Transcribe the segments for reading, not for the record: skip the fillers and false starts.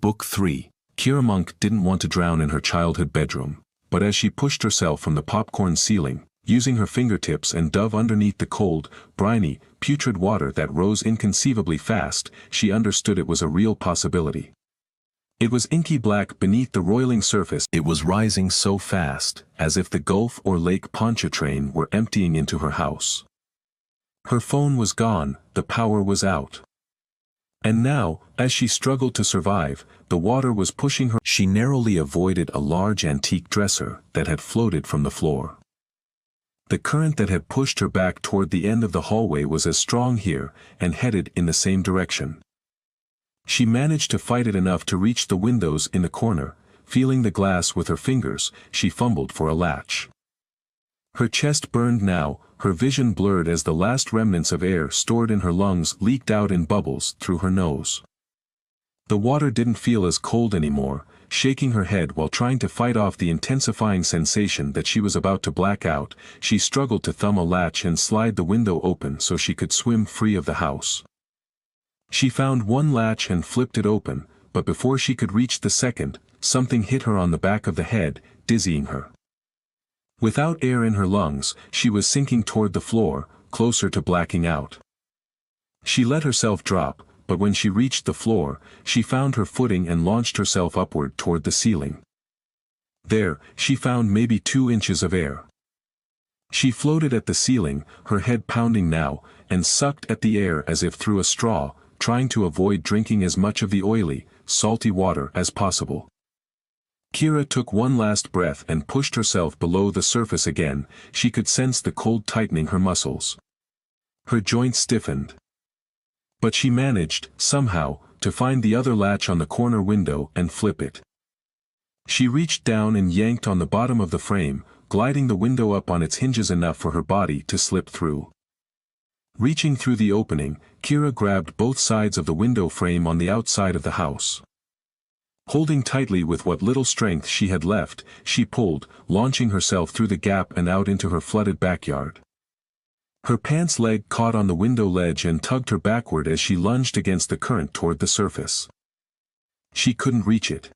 Book 3. Kira Monk didn't want to drown in her childhood bedroom, but as she pushed herself from the popcorn ceiling, using her fingertips and dove underneath the cold, briny, putrid water that rose inconceivably fast, she understood it was a real possibility. It was inky black beneath the roiling surface. It was rising so fast, as if the Gulf or Lake Pontchartrain were emptying into her house. Her phone was gone, the power was out. And now, as she struggled to survive, the water was pushing her. She narrowly avoided a large antique dresser that had floated from the floor. The current that had pushed her back toward the end of the hallway was as strong here, and headed in the same direction. She managed to fight it enough to reach the windows in the corner. Feeling the glass with her fingers, she fumbled for a latch. Her chest burned now, her vision blurred as the last remnants of air stored in her lungs leaked out in bubbles through her nose. The water didn't feel as cold anymore, shaking her head while trying to fight off the intensifying sensation that she was about to black out. She struggled to thumb a latch and slide the window open so she could swim free of the house. She found one latch and flipped it open, but before she could reach the second, something hit her on the back of the head, dizzying her. Without air in her lungs, she was sinking toward the floor, closer to blacking out. She let herself drop, but when she reached the floor, she found her footing and launched herself upward toward the ceiling. There, she found maybe 2 inches of air. She floated at the ceiling, her head pounding now, and sucked at the air as if through a straw, trying to avoid drinking as much of the oily, salty water as possible. Kira took one last breath and pushed herself below the surface again. She could sense the cold tightening her muscles. Her joints stiffened. But she managed, somehow, to find the other latch on the corner window and flip it. She reached down and yanked on the bottom of the frame, gliding the window up on its hinges enough for her body to slip through. Reaching through the opening, Kira grabbed both sides of the window frame on the outside of the house. Holding tightly with what little strength she had left, she pulled, launching herself through the gap and out into her flooded backyard. Her pants leg caught on the window ledge and tugged her backward as she lunged against the current toward the surface. She couldn't reach it.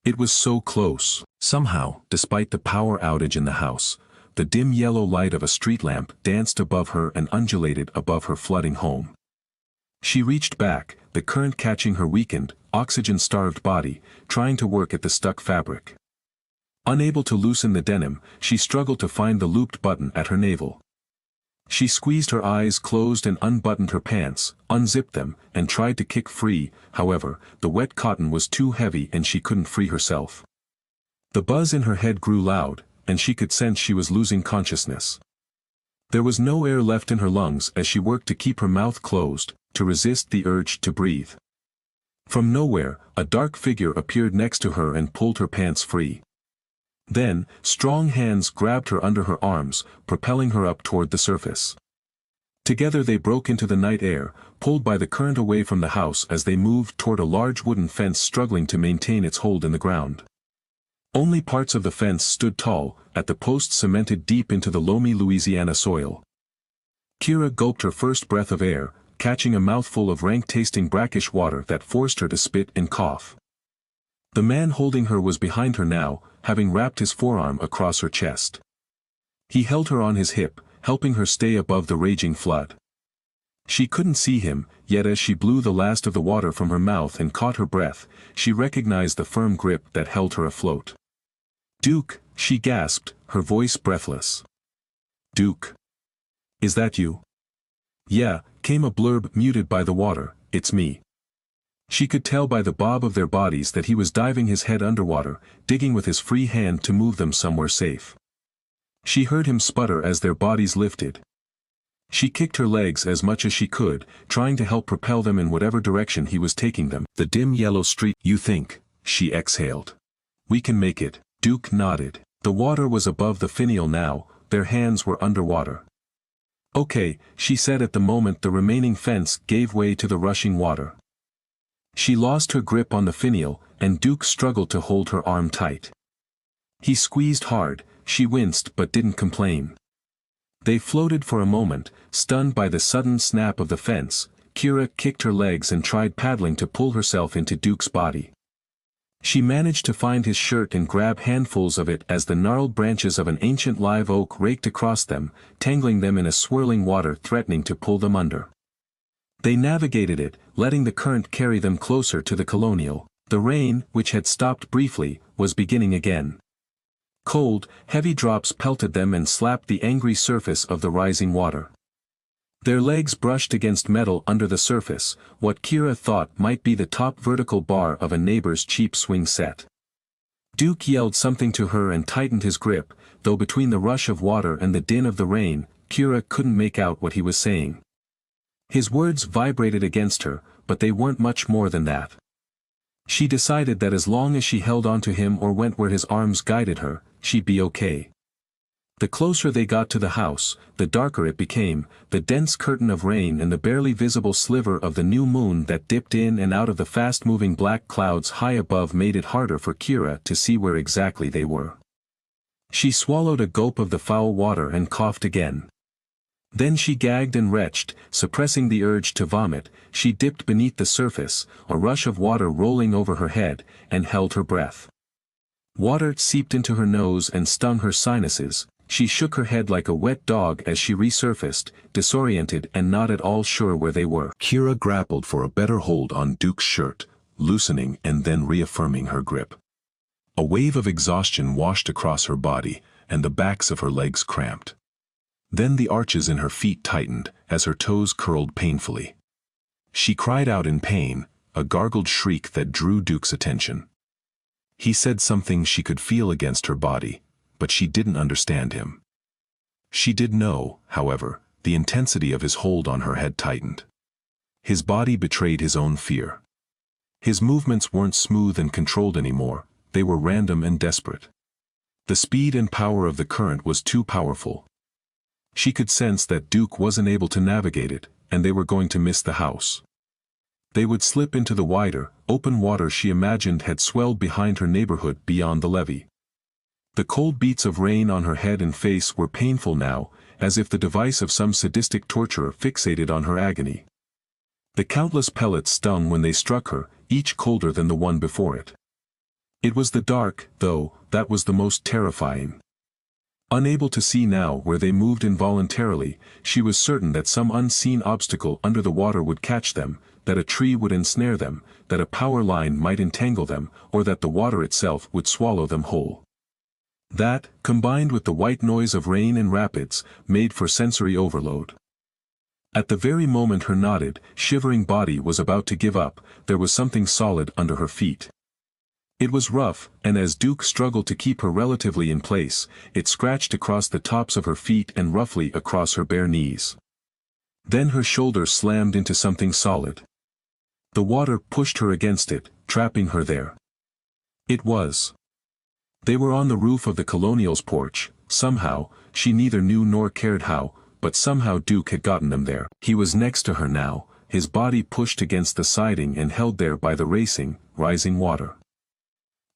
It was so close. Somehow, despite the power outage in the house, the dim yellow light of a street lamp danced above her and undulated above her flooding home. She reached back, the current catching her weakened, oxygen-starved body, trying to work at the stuck fabric. Unable to loosen the denim, she struggled to find the looped button at her navel. She squeezed her eyes closed and unbuttoned her pants, unzipped them, and tried to kick free. However, the wet cotton was too heavy and she couldn't free herself. The buzz in her head grew loud, and she could sense she was losing consciousness. There was no air left in her lungs as she worked to keep her mouth closed, to resist the urge to breathe. From nowhere, a dark figure appeared next to her and pulled her pants free. Then, strong hands grabbed her under her arms, propelling her up toward the surface. Together they broke into the night air, pulled by the current away from the house as they moved toward a large wooden fence struggling to maintain its hold in the ground. Only parts of the fence stood tall, at the posts cemented deep into the loamy Louisiana soil. Kira gulped her first breath of air, catching a mouthful of rank-tasting brackish water that forced her to spit and cough. The man holding her was behind her now, having wrapped his forearm across her chest. He held her on his hip, helping her stay above the raging flood. She couldn't see him, yet as she blew the last of the water from her mouth and caught her breath, she recognized the firm grip that held her afloat. "Duke," she gasped, her voice breathless. "Duke. Is that you?" "Yeah," came a blurb muted by the water, "it's me." She could tell by the bob of their bodies that he was diving his head underwater, digging with his free hand to move them somewhere safe. She heard him sputter as their bodies lifted. She kicked her legs as much as she could, trying to help propel them in whatever direction he was taking them. The dim yellow street. "You think," she exhaled. "We can make it." Duke nodded. The water was above the finial now, their hands were underwater. "Okay," she said at the moment the remaining fence gave way to the rushing water. She lost her grip on the finial, and Duke struggled to hold her arm tight. He squeezed hard, she winced but didn't complain. They floated for a moment, stunned by the sudden snap of the fence. Kira kicked her legs and tried paddling to pull herself into Duke's body. She managed to find his shirt and grab handfuls of it as the gnarled branches of an ancient live oak raked across them, tangling them in a swirling water threatening to pull them under. They navigated it, letting the current carry them closer to the colonial. The rain, which had stopped briefly, was beginning again. Cold, heavy drops pelted them and slapped the angry surface of the rising water. Their legs brushed against metal under the surface, what Kira thought might be the top vertical bar of a neighbor's cheap swing set. Duke yelled something to her and tightened his grip, though between the rush of water and the din of the rain, Kira couldn't make out what he was saying. His words vibrated against her, but they weren't much more than that. She decided that as long as she held on to him or went where his arms guided her, she'd be okay. The closer they got to the house, the darker it became, the dense curtain of rain and the barely visible sliver of the new moon that dipped in and out of the fast-moving black clouds high above made it harder for Kira to see where exactly they were. She swallowed a gulp of the foul water and coughed again. Then she gagged and retched, suppressing the urge to vomit. She dipped beneath the surface, a rush of water rolling over her head, and held her breath. Water seeped into her nose and stung her sinuses. She shook her head like a wet dog as she resurfaced, disoriented and not at all sure where they were. Kira grappled for a better hold on Duke's shirt, loosening and then reaffirming her grip. A wave of exhaustion washed across her body, and the backs of her legs cramped. Then the arches in her feet tightened, as her toes curled painfully. She cried out in pain, a gargled shriek that drew Duke's attention. He said something she could feel against her body, but she didn't understand him. She did know, however, the intensity of his hold on her had tightened. His body betrayed his own fear. His movements weren't smooth and controlled anymore, they were random and desperate. The speed and power of the current was too powerful. She could sense that Duke wasn't able to navigate it, and they were going to miss the house. They would slip into the wider, open water she imagined had swelled behind her neighborhood beyond the levee. The cold beats of rain on her head and face were painful now, as if the device of some sadistic torturer fixated on her agony. The countless pellets stung when they struck her, each colder than the one before it. It was the dark, though, that was the most terrifying. Unable to see now where they moved involuntarily, she was certain that some unseen obstacle under the water would catch them, that a tree would ensnare them, that a power line might entangle them, or that the water itself would swallow them whole. That, combined with the white noise of rain and rapids, made for sensory overload. At the very moment her knotted, shivering body was about to give up, there was something solid under her feet. It was rough, and as Duke struggled to keep her relatively in place, it scratched across the tops of her feet and roughly across her bare knees. Then her shoulder slammed into something solid. The water pushed her against it, trapping her there. It was. They were on the roof of the colonial's porch. Somehow, she neither knew nor cared how, but somehow Duke had gotten them there. He was next to her now, his body pushed against the siding and held there by the racing, rising water.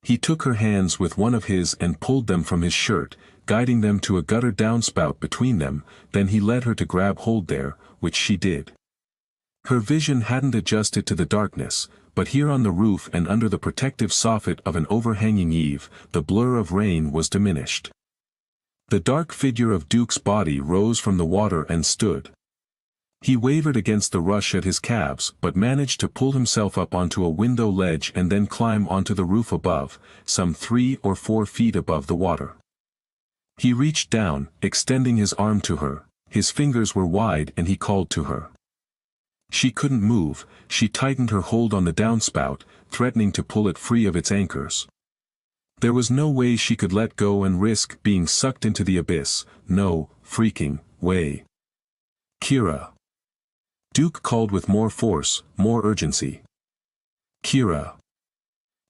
He took her hands with one of his and pulled them from his shirt, guiding them to a gutter downspout between them, then he led her to grab hold there, which she did. Her vision hadn't adjusted to the darkness, but here on the roof and under the protective soffit of an overhanging eave, the blur of rain was diminished. The dark figure of Duke's body rose from the water and stood. He wavered against the rush at his calves but managed to pull himself up onto a window ledge and then climb onto the roof above, some 3 or 4 feet above the water. He reached down, extending his arm to her, his fingers were wide and he called to her. She couldn't move, she tightened her hold on the downspout, threatening to pull it free of its anchors. There was no way she could let go and risk being sucked into the abyss, no freaking way. Kira. Duke called with more force, more urgency. Kira.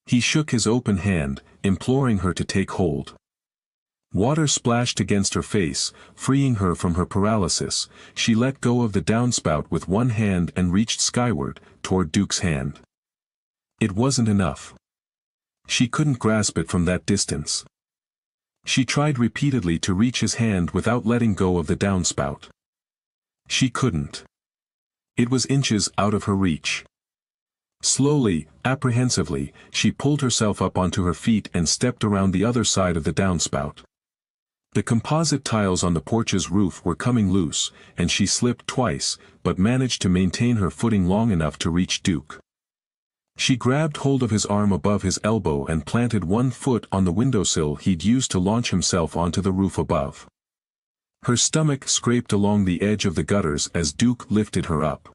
He shook his open hand, imploring her to take hold. Water splashed against her face, freeing her from her paralysis. She let go of the downspout with one hand and reached skyward, toward Duke's hand. It wasn't enough. She couldn't grasp it from that distance. She tried repeatedly to reach his hand without letting go of the downspout. She couldn't. It was inches out of her reach. Slowly, apprehensively, she pulled herself up onto her feet and stepped around the other side of the downspout. The composite tiles on the porch's roof were coming loose, and she slipped twice, but managed to maintain her footing long enough to reach Duke. She grabbed hold of his arm above his elbow and planted one foot on the windowsill he'd used to launch himself onto the roof above. Her stomach scraped along the edge of the gutters as Duke lifted her up.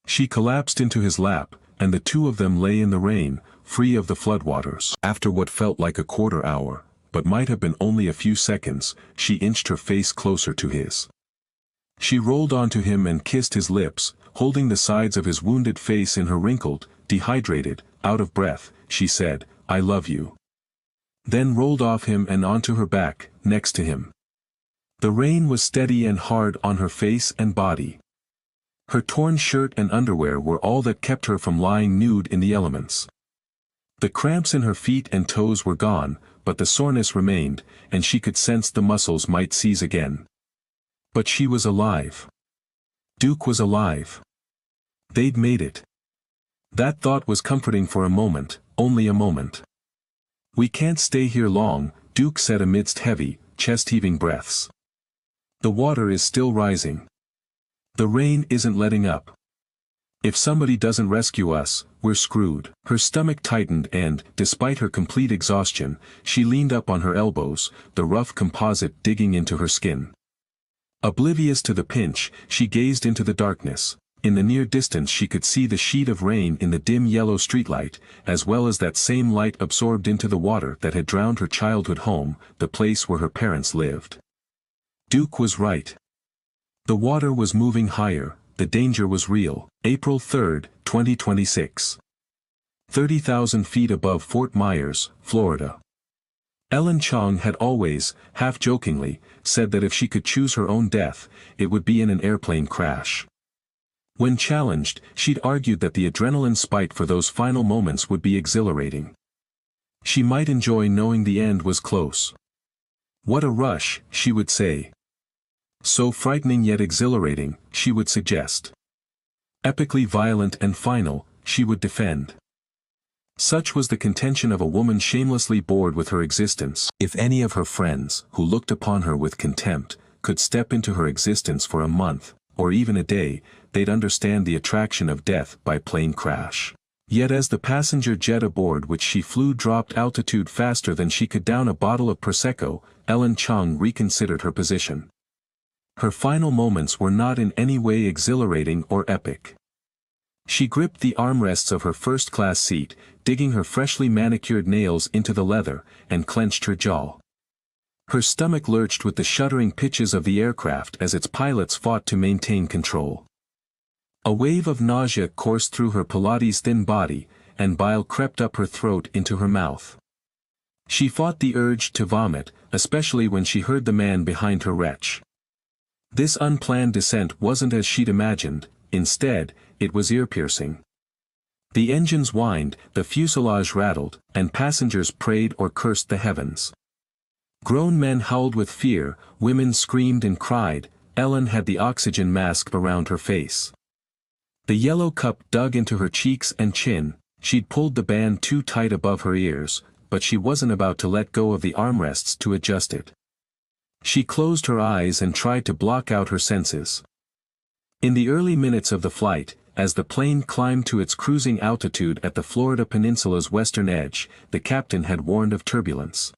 She collapsed into his lap, and the two of them lay in the rain, free of the floodwaters. After what felt like a quarter hour, but might have been only a few seconds, she inched her face closer to his. She rolled onto him and kissed his lips, holding the sides of his wounded face in her wrinkled, dehydrated, out of breath. She said, "I love you." Then rolled off him and onto her back, next to him. The rain was steady and hard on her face and body. Her torn shirt and underwear were all that kept her from lying nude in the elements. The cramps in her feet and toes were gone, but the soreness remained, and she could sense the muscles might seize again. But she was alive. Duke was alive. They'd made it. That thought was comforting for a moment, only a moment. "We can't stay here long," Duke said amidst heavy, chest-heaving breaths. "The water is still rising. The rain isn't letting up. If somebody doesn't rescue us, we're screwed." Her stomach tightened and, despite her complete exhaustion, she leaned up on her elbows, the rough composite digging into her skin. Oblivious to the pinch, she gazed into the darkness. In the near distance she could see the sheet of rain in the dim yellow streetlight, as well as that same light absorbed into the water that had drowned her childhood home, the place where her parents lived. Duke was right. The water was moving higher, the danger was real. April 3, 2026. 30,000 feet above Fort Myers, Florida. Ellen Chong had always, half-jokingly, said that if she could choose her own death, it would be in an airplane crash. When challenged, she'd argued that the adrenaline spike for those final moments would be exhilarating. She might enjoy knowing the end was close. "What a rush," she would say. "So frightening yet exhilarating," she would suggest. "Epically violent and final," she would defend. Such was the contention of a woman shamelessly bored with her existence. If any of her friends, who looked upon her with contempt, could step into her existence for a month, or even a day, they'd understand the attraction of death by plane crash. Yet as the passenger jet aboard which she flew dropped altitude faster than she could down a bottle of Prosecco, Ellen Chong reconsidered her position. Her final moments were not in any way exhilarating or epic. She gripped the armrests of her first-class seat, digging her freshly manicured nails into the leather, and clenched her jaw. Her stomach lurched with the shuddering pitches of the aircraft as its pilots fought to maintain control. A wave of nausea coursed through her Pilates thin body, and bile crept up her throat into her mouth. She fought the urge to vomit, especially when she heard the man behind her retch. This unplanned descent wasn't as she'd imagined. Instead, it was ear-piercing. The engines whined, the fuselage rattled, and passengers prayed or cursed the heavens. Grown men howled with fear, women screamed and cried. Ellen had the oxygen mask around her face. The yellow cup dug into her cheeks and chin. She'd pulled the band too tight above her ears, but she wasn't about to let go of the armrests to adjust it. She closed her eyes and tried to block out her senses. In the early minutes of the flight, as the plane climbed to its cruising altitude at the Florida Peninsula's western edge, the captain had warned of turbulence.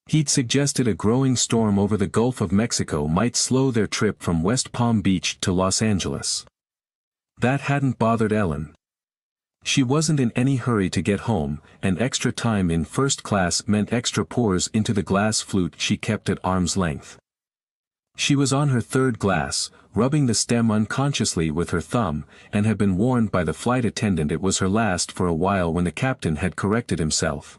He'd suggested a growing storm over the Gulf of Mexico might slow their trip from West Palm Beach to Los Angeles. That hadn't bothered Ellen. She wasn't in any hurry to get home, and extra time in first class meant extra pours into the glass flute she kept at arm's length. She was on her third glass, rubbing the stem unconsciously with her thumb, and had been warned by the flight attendant it was her last for a while when the captain had corrected himself.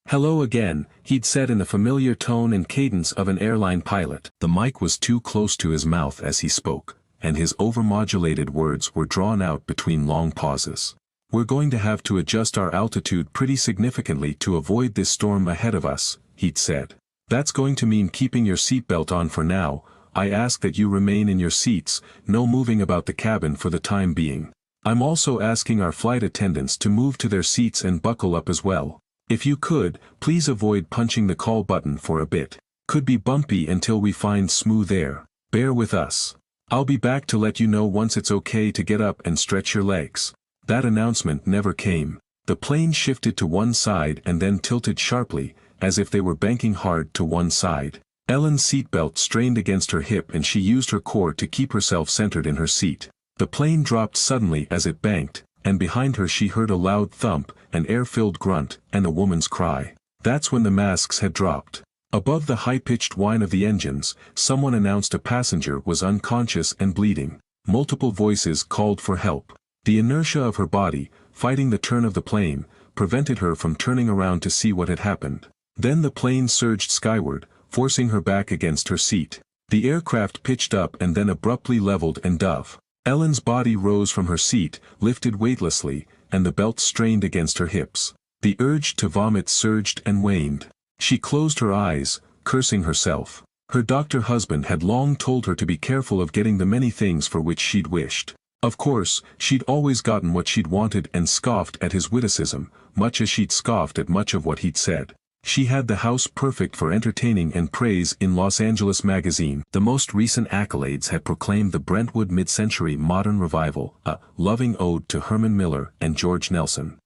"Hello again," he'd said in the familiar tone and cadence of an airline pilot. The mic was too close to his mouth as he spoke, and his overmodulated words were drawn out between long pauses. "We're going to have to adjust our altitude pretty significantly to avoid this storm ahead of us," he'd said. "That's going to mean keeping your seatbelt on for now, I ask that you remain in your seats, no moving about the cabin for the time being. I'm also asking our flight attendants to move to their seats and buckle up as well. If you could, please avoid punching the call button for a bit. Could be bumpy until we find smooth air. Bear with us. I'll be back to let you know once it's okay to get up and stretch your legs. That announcement never came. The plane shifted to one side and then tilted sharply, as if they were banking hard to one side. Ellen's seatbelt strained against her hip and she used her core to keep herself centered in her seat. The plane dropped suddenly as it banked, and behind her she heard a loud thump, an air-filled grunt, and a woman's cry. That's when the masks had dropped. Above the high-pitched whine of the engines, someone announced a passenger was unconscious and bleeding. Multiple voices called for help. The inertia of her body, fighting the turn of the plane, prevented her from turning around to see what had happened. Then the plane surged skyward, forcing her back against her seat. The aircraft pitched up and then abruptly leveled and dove. Ellen's body rose from her seat, lifted weightlessly, and the belt strained against her hips. The urge to vomit surged and waned. She closed her eyes, cursing herself. Her doctor husband had long told her to be careful of getting the many things for which she'd wished. Of course, she'd always gotten what she'd wanted and scoffed at his witticism, much as she'd scoffed at much of what he'd said. She had the house perfect for entertaining and praise in Los Angeles magazine. The most recent accolades had proclaimed the Brentwood mid-century modern revival, a loving ode to Herman Miller and George Nelson.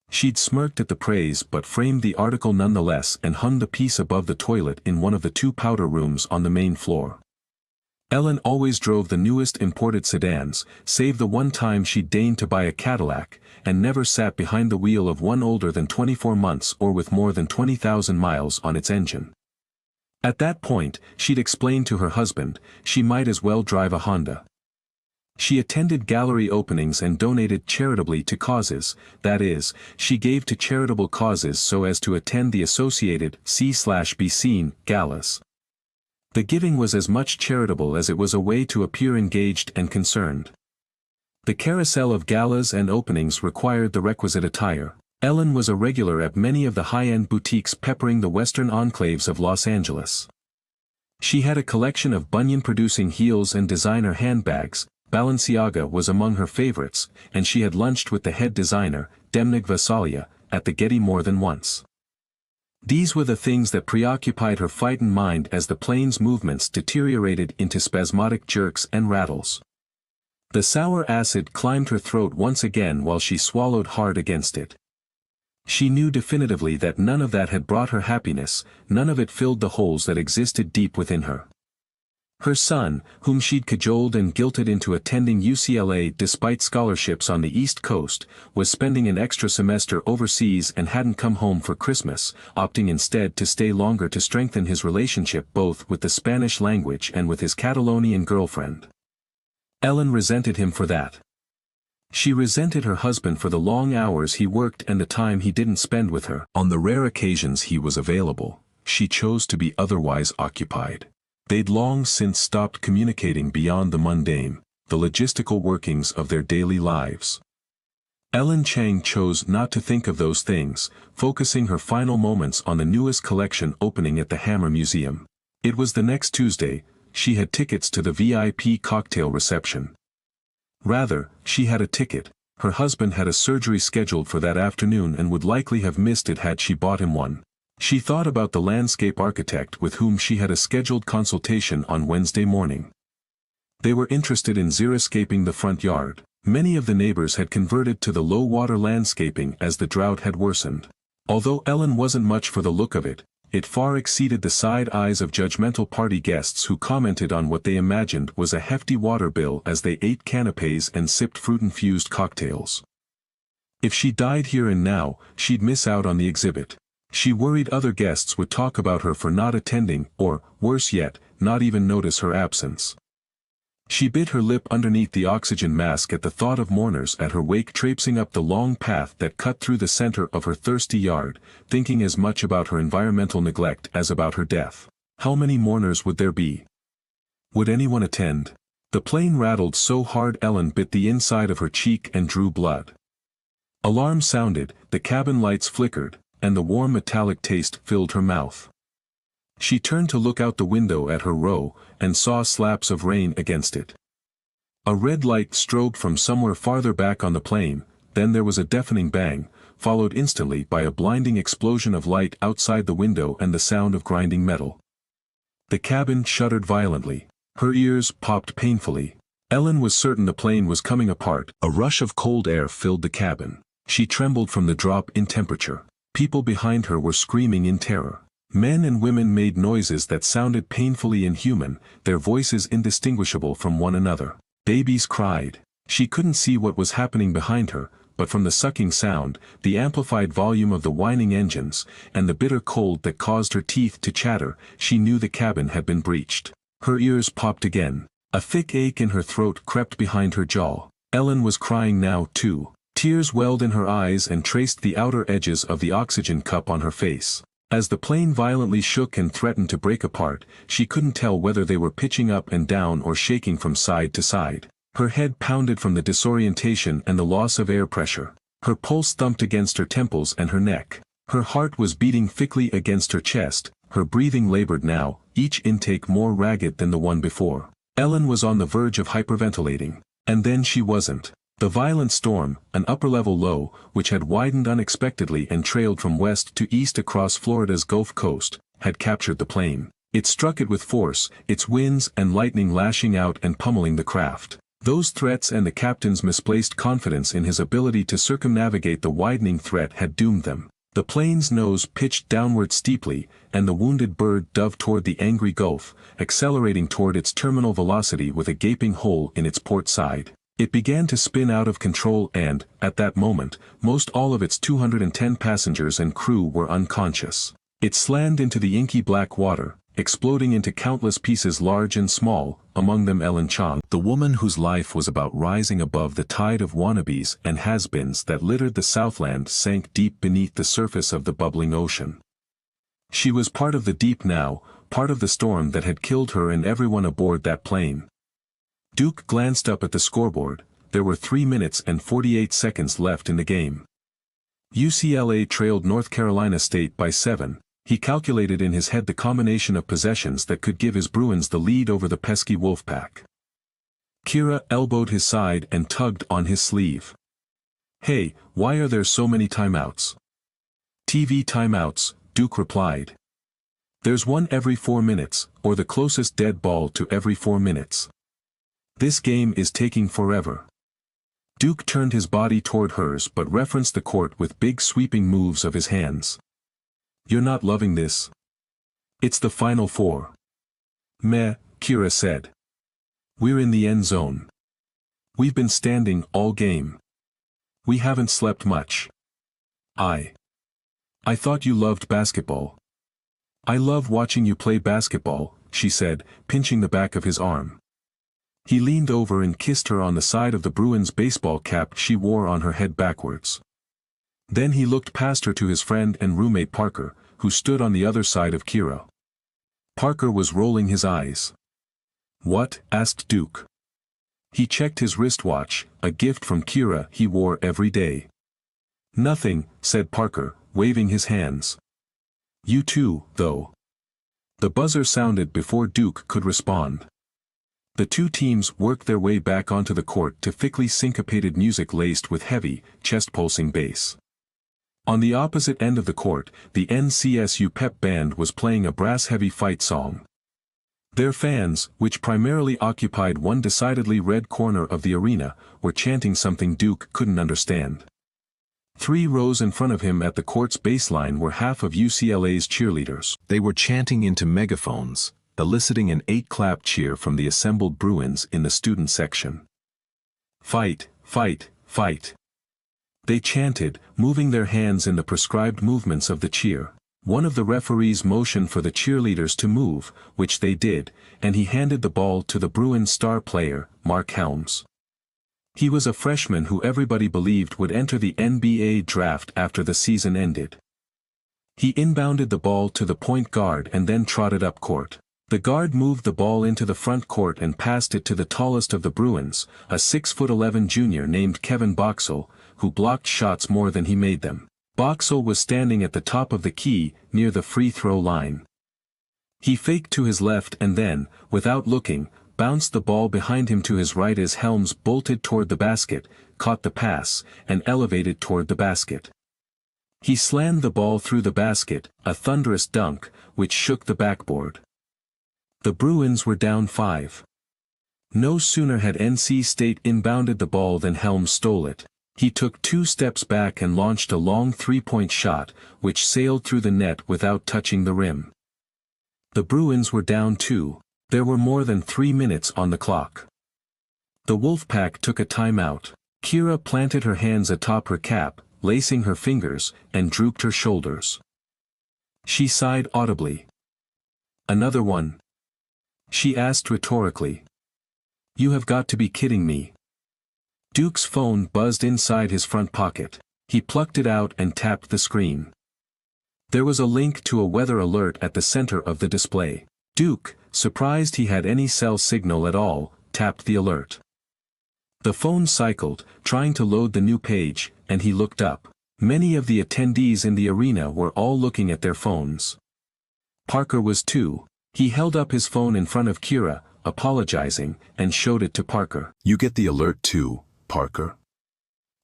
She'd smirked at the praise but framed the article nonetheless and hung the piece above the toilet in one of the two powder rooms on the main floor. Ellen always drove the newest imported sedans, save the one time she deigned to buy a Cadillac, and never sat behind the wheel of one older than 24 months or with more than 20,000 miles on its engine. At that point, she'd explained to her husband, she might as well drive a Honda. She attended gallery openings and donated charitably to causes, that is, she gave to charitable causes so as to attend the associated see/be seen galas. The giving was as much charitable as it was a way to appear engaged and concerned. The carousel of galas and openings required the requisite attire. Ellen was a regular at many of the high-end boutiques peppering the western enclaves of Los Angeles. She had a collection of Bunyan-producing heels and designer handbags. Balenciaga was among her favorites, and she had lunched with the head designer, Demnig Vasalia, at the Getty more than once. These were the things that preoccupied her frightened mind as the plane's movements deteriorated into spasmodic jerks and rattles. The sour acid climbed her throat once again while she swallowed hard against it. She knew definitively that none of that had brought her happiness, none of it filled the holes that existed deep within her. Her son, whom she'd cajoled and guilted into attending UCLA despite scholarships on the East Coast, was spending an extra semester overseas and hadn't come home for Christmas, opting instead to stay longer to strengthen his relationship both with the Spanish language and with his Catalonian girlfriend. Ellen resented him for that. She resented her husband for the long hours he worked and the time he didn't spend with her. On the rare occasions he was available, she chose to be otherwise occupied. They'd long since stopped communicating beyond the mundane, the logistical workings of their daily lives. Ellen Chang chose not to think of those things, focusing her final moments on the newest collection opening at the Hammer Museum. It was the next Tuesday. She had tickets to the VIP cocktail reception. Rather, she had a ticket. Her husband had a surgery scheduled for that afternoon and would likely have missed it had she bought him one. She thought about the landscape architect with whom she had a scheduled consultation on Wednesday morning. They were interested in xeriscaping the front yard. Many of the neighbors had converted to the low-water landscaping as the drought had worsened. Although Ellen wasn't much for the look of it, it far exceeded the side eyes of judgmental party guests who commented on what they imagined was a hefty water bill as they ate canapés and sipped fruit-infused cocktails. If she died here and now, she'd miss out on the exhibit. She worried other guests would talk about her for not attending, or, worse yet, not even notice her absence. She bit her lip underneath the oxygen mask at the thought of mourners at her wake traipsing up the long path that cut through the center of her thirsty yard, thinking as much about her environmental neglect as about her death. How many mourners would there be? Would anyone attend? The plane rattled so hard Ellen bit the inside of her cheek and drew blood. Alarm sounded, the cabin lights flickered, and the warm metallic taste filled her mouth. She turned to look out the window at her row, and saw slaps of rain against it. A red light strobed from somewhere farther back on the plane, then there was a deafening bang, followed instantly by a blinding explosion of light outside the window and the sound of grinding metal. The cabin shuddered violently. Her ears popped painfully. Ellen was certain the plane was coming apart. A rush of cold air filled the cabin. She trembled from the drop in temperature. People behind her were screaming in terror. Men and women made noises that sounded painfully inhuman, their voices indistinguishable from one another. Babies cried. She couldn't see what was happening behind her, but from the sucking sound, the amplified volume of the whining engines, and the bitter cold that caused her teeth to chatter, she knew the cabin had been breached. Her ears popped again. A thick ache in her throat crept behind her jaw. Ellen was crying now too. Tears welled in her eyes and traced the outer edges of the oxygen cup on her face. As the plane violently shook and threatened to break apart, she couldn't tell whether they were pitching up and down or shaking from side to side. Her head pounded from the disorientation and the loss of air pressure. Her pulse thumped against her temples and her neck. Her heart was beating thickly against her chest, her breathing labored now, each intake more ragged than the one before. Ellen was on the verge of hyperventilating. And then she wasn't. The violent storm, an upper-level low, which had widened unexpectedly and trailed from west to east across Florida's Gulf Coast, had captured the plane. It struck it with force, its winds and lightning lashing out and pummeling the craft. Those threats and the captain's misplaced confidence in his ability to circumnavigate the widening threat had doomed them. The plane's nose pitched downward steeply, and the wounded bird dove toward the angry gulf, accelerating toward its terminal velocity with a gaping hole in its port side. It began to spin out of control and, at that moment, most all of its 210 passengers and crew were unconscious. It slammed into the inky black water, exploding into countless pieces large and small, among them Ellen Chong, the woman whose life was about rising above the tide of wannabes and has-beens that littered the Southland sank deep beneath the surface of the bubbling ocean. She was part of the deep now, part of the storm that had killed her and everyone aboard that plane. Duke glanced up at the scoreboard. There were 3 minutes and 48 seconds left in the game. UCLA trailed North Carolina State by 7. He calculated in his head the combination of possessions that could give his Bruins the lead over the pesky Wolfpack. Kira elbowed his side and tugged on his sleeve. "Hey, why are there so many timeouts?" "TV timeouts," Duke replied. "There's one every 4 minutes, or the closest dead ball to every 4 minutes. This game is taking forever." Duke turned his body toward hers but referenced the court with big sweeping moves of his hands. "You're not loving this? It's the Final Four." "Meh," Kira said. "We're in the end zone. We've been standing all game. We haven't slept much. I thought you loved basketball." "I love watching you play basketball," she said, pinching the back of his arm. He leaned over and kissed her on the side of the Bruins baseball cap she wore on her head backwards. Then he looked past her to his friend and roommate Parker, who stood on the other side of Kira. Parker was rolling his eyes. "What?" asked Duke. He checked his wristwatch, a gift from Kira he wore every day. "Nothing," said Parker, waving his hands. "You too, though." The buzzer sounded before Duke could respond. The two teams worked their way back onto the court to thickly syncopated music laced with heavy, chest-pulsing bass. On the opposite end of the court, the NCSU pep band was playing a brass-heavy fight song. Their fans, which primarily occupied one decidedly red corner of the arena, were chanting something Duke couldn't understand. 3 rows in front of him at the court's baseline were half of UCLA's cheerleaders. They were chanting into megaphones, eliciting an 8-clap cheer from the assembled Bruins in the student section. "Fight, fight, fight." They chanted, moving their hands in the prescribed movements of the cheer. One of the referees motioned for the cheerleaders to move, which they did, and he handed the ball to the Bruins star player, Mark Helms. He was a freshman who everybody believed would enter the NBA draft after the season ended. He inbounded the ball to the point guard and then trotted up court. The guard moved the ball into the front court and passed it to the tallest of the Bruins, a 6'11" junior named Kevin Boxall, who blocked shots more than he made them. Boxall was standing at the top of the key, near the free throw line. He faked to his left and then, without looking, bounced the ball behind him to his right as Helms bolted toward the basket, caught the pass, and elevated toward the basket. He slammed the ball through the basket, a thunderous dunk, which shook the backboard. The Bruins were down 5. No sooner had NC State inbounded the ball than Helms stole it. He took 2 steps back and launched a long 3-point shot, which sailed through the net without touching the rim. The Bruins were down 2. There were more than 3 minutes on the clock. The Wolfpack took a timeout. Kira planted her hands atop her cap, lacing her fingers, and drooped her shoulders. She sighed audibly. "Another one?" she asked rhetorically. "You have got to be kidding me." Duke's phone buzzed inside his front pocket. He plucked it out and tapped the screen. There was a link to a weather alert at the center of the display. Duke, surprised he had any cell signal at all, tapped the alert. The phone cycled, trying to load the new page, and he looked up. Many of the attendees in the arena were all looking at their phones. Parker was too. He held up his phone in front of Kira, apologizing, and showed it to Parker. "You get the alert too, Parker?"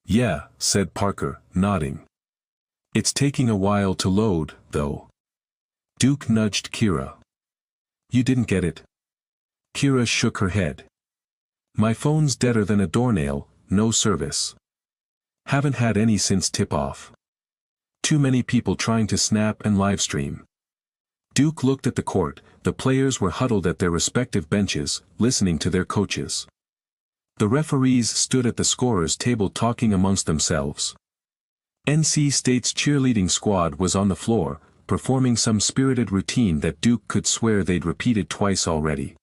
"Yeah," said Parker, nodding. "It's taking a while to load, though." Duke nudged Kira. "You didn't get it?" Kira shook her head. "My phone's deader than a doornail, no service. Haven't had any since tip-off. Too many people trying to snap and livestream." Duke looked at the court. The players were huddled at their respective benches, listening to their coaches. The referees stood at the scorer's table talking amongst themselves. NC State's cheerleading squad was on the floor, performing some spirited routine that Duke could swear they'd repeated twice already.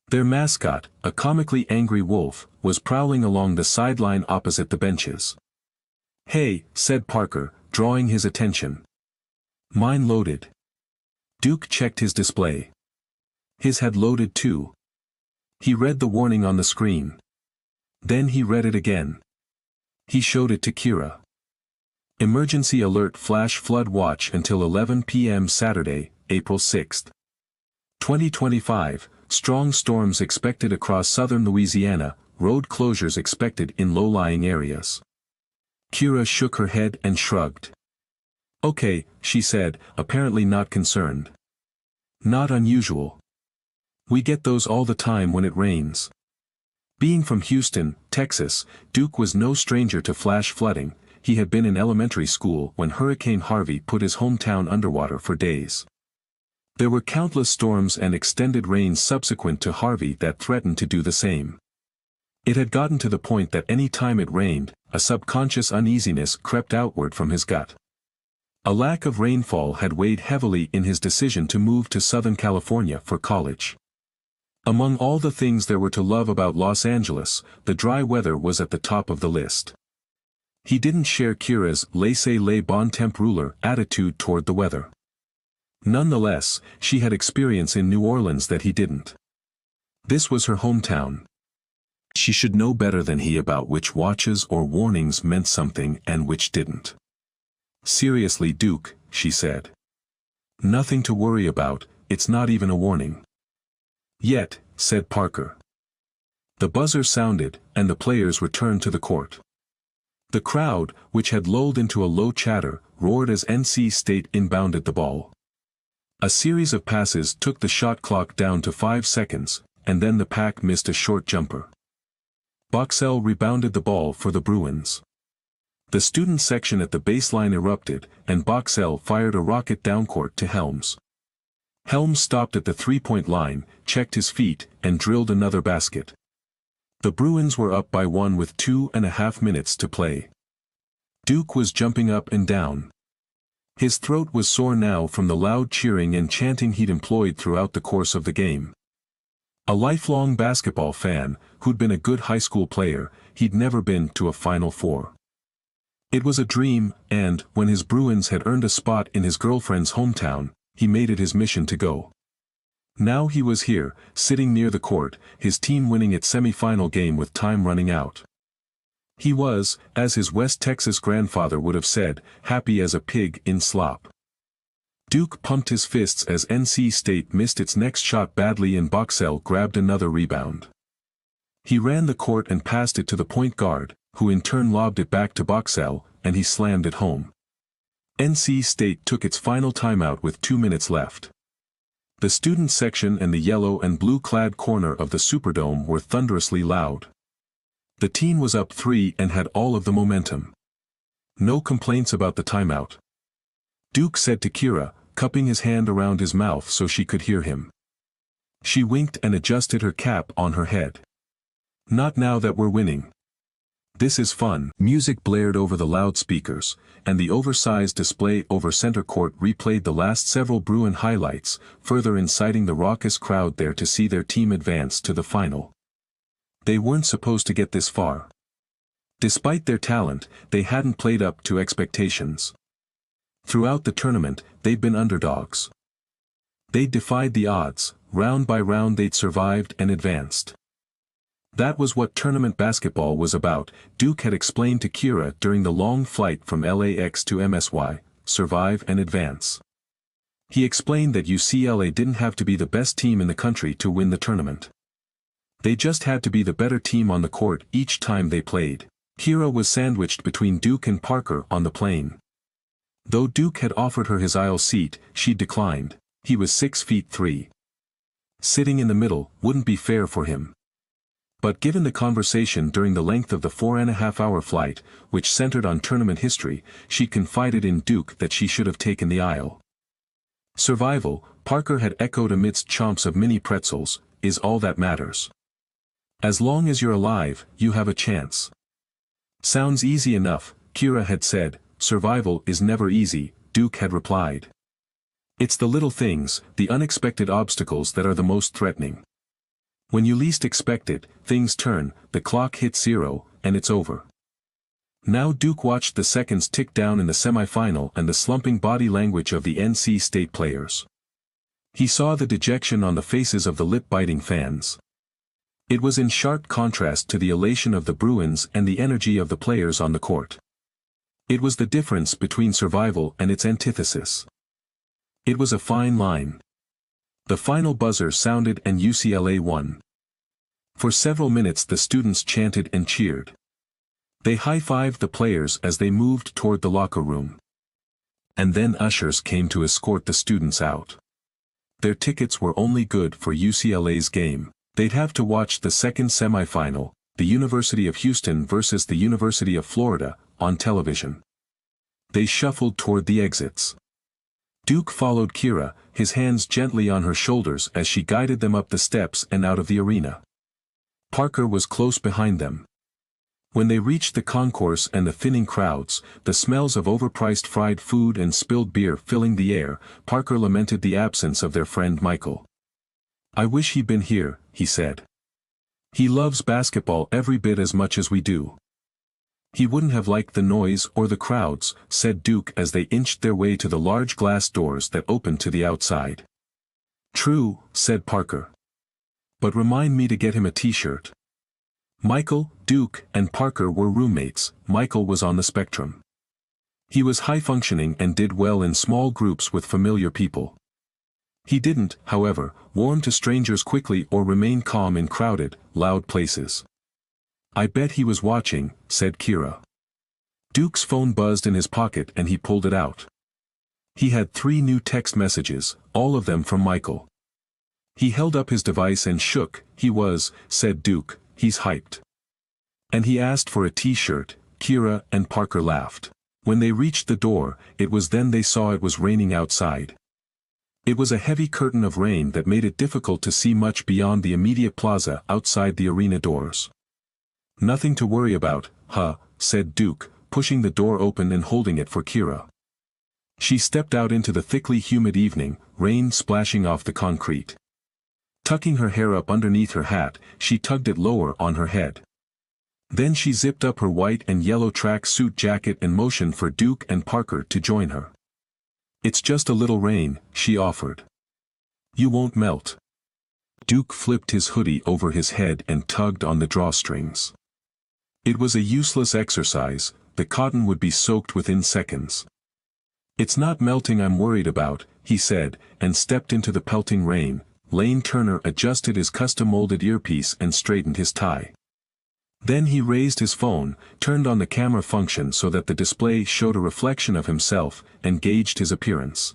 Their mascot, a comically angry wolf, was prowling along the sideline opposite the benches. "Hey," said Parker, drawing his attention. "Mine loaded." Duke checked his display. His had loaded too. He read the warning on the screen. Then he read it again. He showed it to Kira. "Emergency alert flash flood watch until 11 p.m. Saturday, April 6, 2025, strong storms expected across southern Louisiana, road closures expected in low-lying areas." Kira shook her head and shrugged. "Okay," she said, apparently not concerned. "Not unusual. We get those all the time when it rains." Being from Houston, Texas, Duke was no stranger to flash flooding. He had been in elementary school when Hurricane Harvey put his hometown underwater for days. There were countless storms and extended rains subsequent to Harvey that threatened to do the same. It had gotten to the point that any time it rained, a subconscious uneasiness crept outward from his gut. A lack of rainfall had weighed heavily in his decision to move to Southern California for college. Among all the things there were to love about Los Angeles, the dry weather was at the top of the list. He didn't share Kira's laissez-les-bon temps ruler attitude toward the weather. Nonetheless, she had experience in New Orleans that he didn't. This was her hometown. She should know better than he about which watches or warnings meant something and which didn't. "Seriously, Duke," she said. "Nothing to worry about, it's not even a warning." "Yet," said Parker. The buzzer sounded, and the players returned to the court. The crowd, which had lulled into a low chatter, roared as NC State inbounded the ball. A series of passes took the shot clock down to 5 seconds, and then the Pack missed a short jumper. Boxell rebounded the ball for the Bruins. The student section at the baseline erupted, and Boxell fired a rocket downcourt to Helms. Helms stopped at the three-point line, checked his feet, and drilled another basket. The Bruins were up by 1 with 2.5 minutes to play. Duke was jumping up and down. His throat was sore now from the loud cheering and chanting he'd employed throughout the course of the game. A lifelong basketball fan, who'd been a good high school player, he'd never been to a Final Four. It was a dream, and, when his Bruins had earned a spot in his girlfriend's hometown, he made it his mission to go. Now he was here, sitting near the court, his team winning its semi-final game with time running out. He was, as his West Texas grandfather would have said, happy as a pig in slop. Duke pumped his fists as NC State missed its next shot badly and Boxell grabbed another rebound. He ran the court and passed it to the point guard, who in turn lobbed it back to Boxell, and he slammed it home. NC State took its final timeout with 2 minutes left. The student section and the yellow and blue-clad corner of the Superdome were thunderously loud. The team was up 3 and had all of the momentum. No complaints about the timeout. Duke said to Kira, cupping his hand around his mouth so she could hear him. She winked and adjusted her cap on her head. Not now that we're winning. This is fun. Music blared over the loudspeakers, and the oversized display over center court replayed the last several Bruin highlights, further inciting the raucous crowd there to see their team advance to the final. They weren't supposed to get this far. Despite their talent, they hadn't played up to expectations. Throughout the tournament, they'd been underdogs. They'd defied the odds, round by round they'd survived and advanced. That was what tournament basketball was about, Duke had explained to Kira during the long flight from LAX to MSY, survive and advance. He explained that UCLA didn't have to be the best team in the country to win the tournament. They just had to be the better team on the court each time they played. Kira was sandwiched between Duke and Parker on the plane. Though Duke had offered her his aisle seat, she declined. He was 6'3". Sitting in the middle wouldn't be fair for him. But given the conversation during the length of the 4.5-hour flight, which centered on tournament history, she confided in Duke that she should have taken the aisle. Survival, Parker had echoed amidst chomps of mini pretzels, is all that matters. As long as you're alive, you have a chance. Sounds easy enough, Kira had said. Survival is never easy, Duke had replied. It's the little things, the unexpected obstacles that are the most threatening. When you least expect it, things turn, the clock hits 0, and it's over. Now Duke watched the seconds tick down in the semifinal and the slumping body language of the NC State players. He saw the dejection on the faces of the lip-biting fans. It was in sharp contrast to the elation of the Bruins and the energy of the players on the court. It was the difference between survival and its antithesis. It was a fine line. The final buzzer sounded and UCLA won. For several minutes the students chanted and cheered. They high-fived the players as they moved toward the locker room. And then ushers came to escort the students out. Their tickets were only good for UCLA's game. They'd have to watch the second semifinal, the University of Houston versus the University of Florida, on television. They shuffled toward the exits. Duke followed Kira, his hands gently on her shoulders as she guided them up the steps and out of the arena. Parker was close behind them. When they reached the concourse and the thinning crowds, the smells of overpriced fried food and spilled beer filling the air, Parker lamented the absence of their friend Michael. I wish he'd been here, he said. He loves basketball every bit as much as we do. He wouldn't have liked the noise or the crowds, said Duke as they inched their way to the large glass doors that opened to the outside. True, said Parker. But remind me to get him a t-shirt. Michael, Duke, and Parker were roommates. Michael was on the spectrum. He was high-functioning and did well in small groups with familiar people. He didn't, however, warm to strangers quickly or remain calm in crowded, loud places. I bet he was watching, said Kira. Duke's phone buzzed in his pocket and he pulled it out. He had 3 new text messages, all of them from Michael. He held up his device and shook. He was, said Duke, he's hyped. And he asked for a t-shirt. Kira and Parker laughed. When they reached the door, it was then they saw it was raining outside. It was a heavy curtain of rain that made it difficult to see much beyond the immediate plaza outside the arena doors. Nothing to worry about, huh, said Duke, pushing the door open and holding it for Kira. She stepped out into the thickly humid evening, rain splashing off the concrete. Tucking her hair up underneath her hat, she tugged it lower on her head. Then she zipped up her white and yellow track suit jacket and motioned for Duke and Parker to join her. It's just a little rain, she offered. You won't melt. Duke flipped his hoodie over his head and tugged on the drawstrings. It was a useless exercise, the cotton would be soaked within seconds. It's not melting I'm worried about, he said, and stepped into the pelting rain. Lane Turner adjusted his custom-molded earpiece and straightened his tie. Then he raised his phone, turned on the camera function so that the display showed a reflection of himself, and gauged his appearance.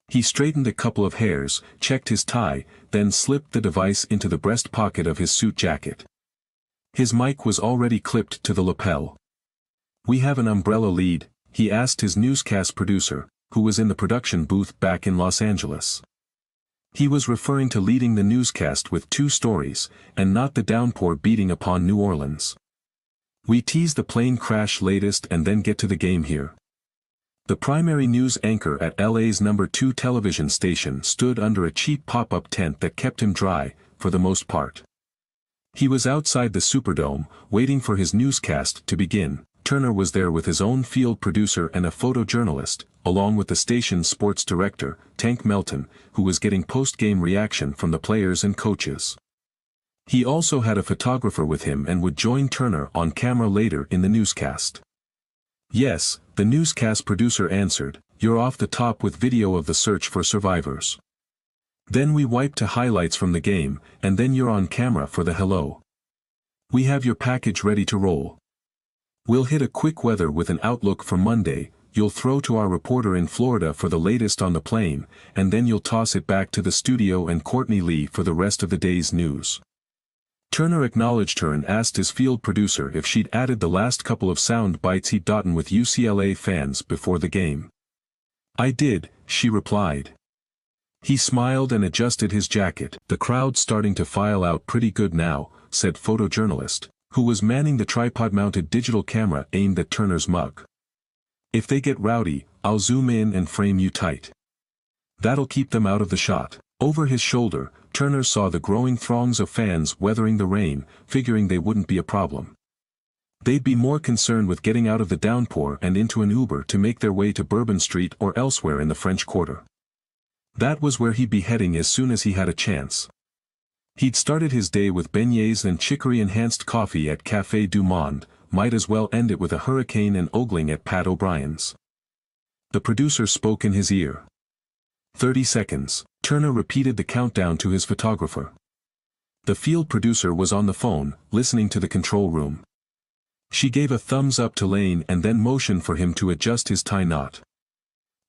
He straightened a couple of hairs, checked his tie, then slipped the device into the breast pocket of his suit jacket. His mic was already clipped to the lapel. "We have an umbrella lead," he asked his newscast producer, who was in the production booth back in Los Angeles. He was referring to leading the newscast with 2 stories, and not the downpour beating upon New Orleans. "We tease the plane crash latest and then get to the game here." The primary news anchor at LA's number 2 television station stood under a cheap pop-up tent that kept him dry, for the most part. He was outside the Superdome, waiting for his newscast to begin. Turner was there with his own field producer and a photojournalist, along with the station's sports director, Tank Melton, who was getting post-game reaction from the players and coaches. He also had a photographer with him and would join Turner on camera later in the newscast. "Yes," the newscast producer answered, "you're off the top with video of the search for survivors. Then we wipe to highlights from the game, and then you're on camera for the hello. We have your package ready to roll. We'll hit a quick weather with an outlook for Monday, you'll throw to our reporter in Florida for the latest on the plane, and then you'll toss it back to the studio and Courtney Lee for the rest of the day's news." Turner acknowledged her and asked his field producer if she'd added the last couple of sound bites he'd gotten with UCLA fans before the game. "I did," she replied. He smiled and adjusted his jacket. "The crowd's starting to file out pretty good now," said photojournalist, who was manning the tripod-mounted digital camera aimed at Turner's mug. "If they get rowdy, I'll zoom in and frame you tight. That'll keep them out of the shot." Over his shoulder, Turner saw the growing throngs of fans weathering the rain, figuring they wouldn't be a problem. They'd be more concerned with getting out of the downpour and into an Uber to make their way to Bourbon Street or elsewhere in the French Quarter. That was where he'd be heading as soon as he had a chance. He'd started his day with beignets and chicory-enhanced coffee at Café du Monde, might as well end it with a hurricane and ogling at Pat O'Brien's. The producer spoke in his ear. 30 seconds, Turner repeated the countdown to his photographer. The field producer was on the phone, listening to the control room. She gave a thumbs up to Lane and then motioned for him to adjust his tie knot.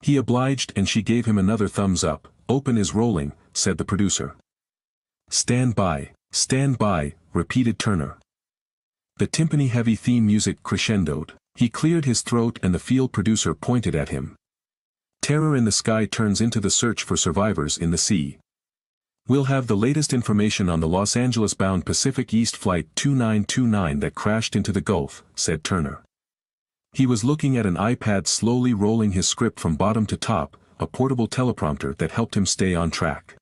He obliged and she gave him another thumbs up. "Open is rolling," said the producer. Stand by," repeated Turner. The timpani-heavy theme music crescendoed. He cleared his throat and the field producer pointed at him. "Terror in the Sky turns into the search for survivors in the sea. We'll have the latest information on the Los Angeles-bound Pacific East Flight 2929 that crashed into the Gulf," said Turner. He was looking at an iPad slowly rolling his script from bottom to top, a portable teleprompter that helped him stay on track.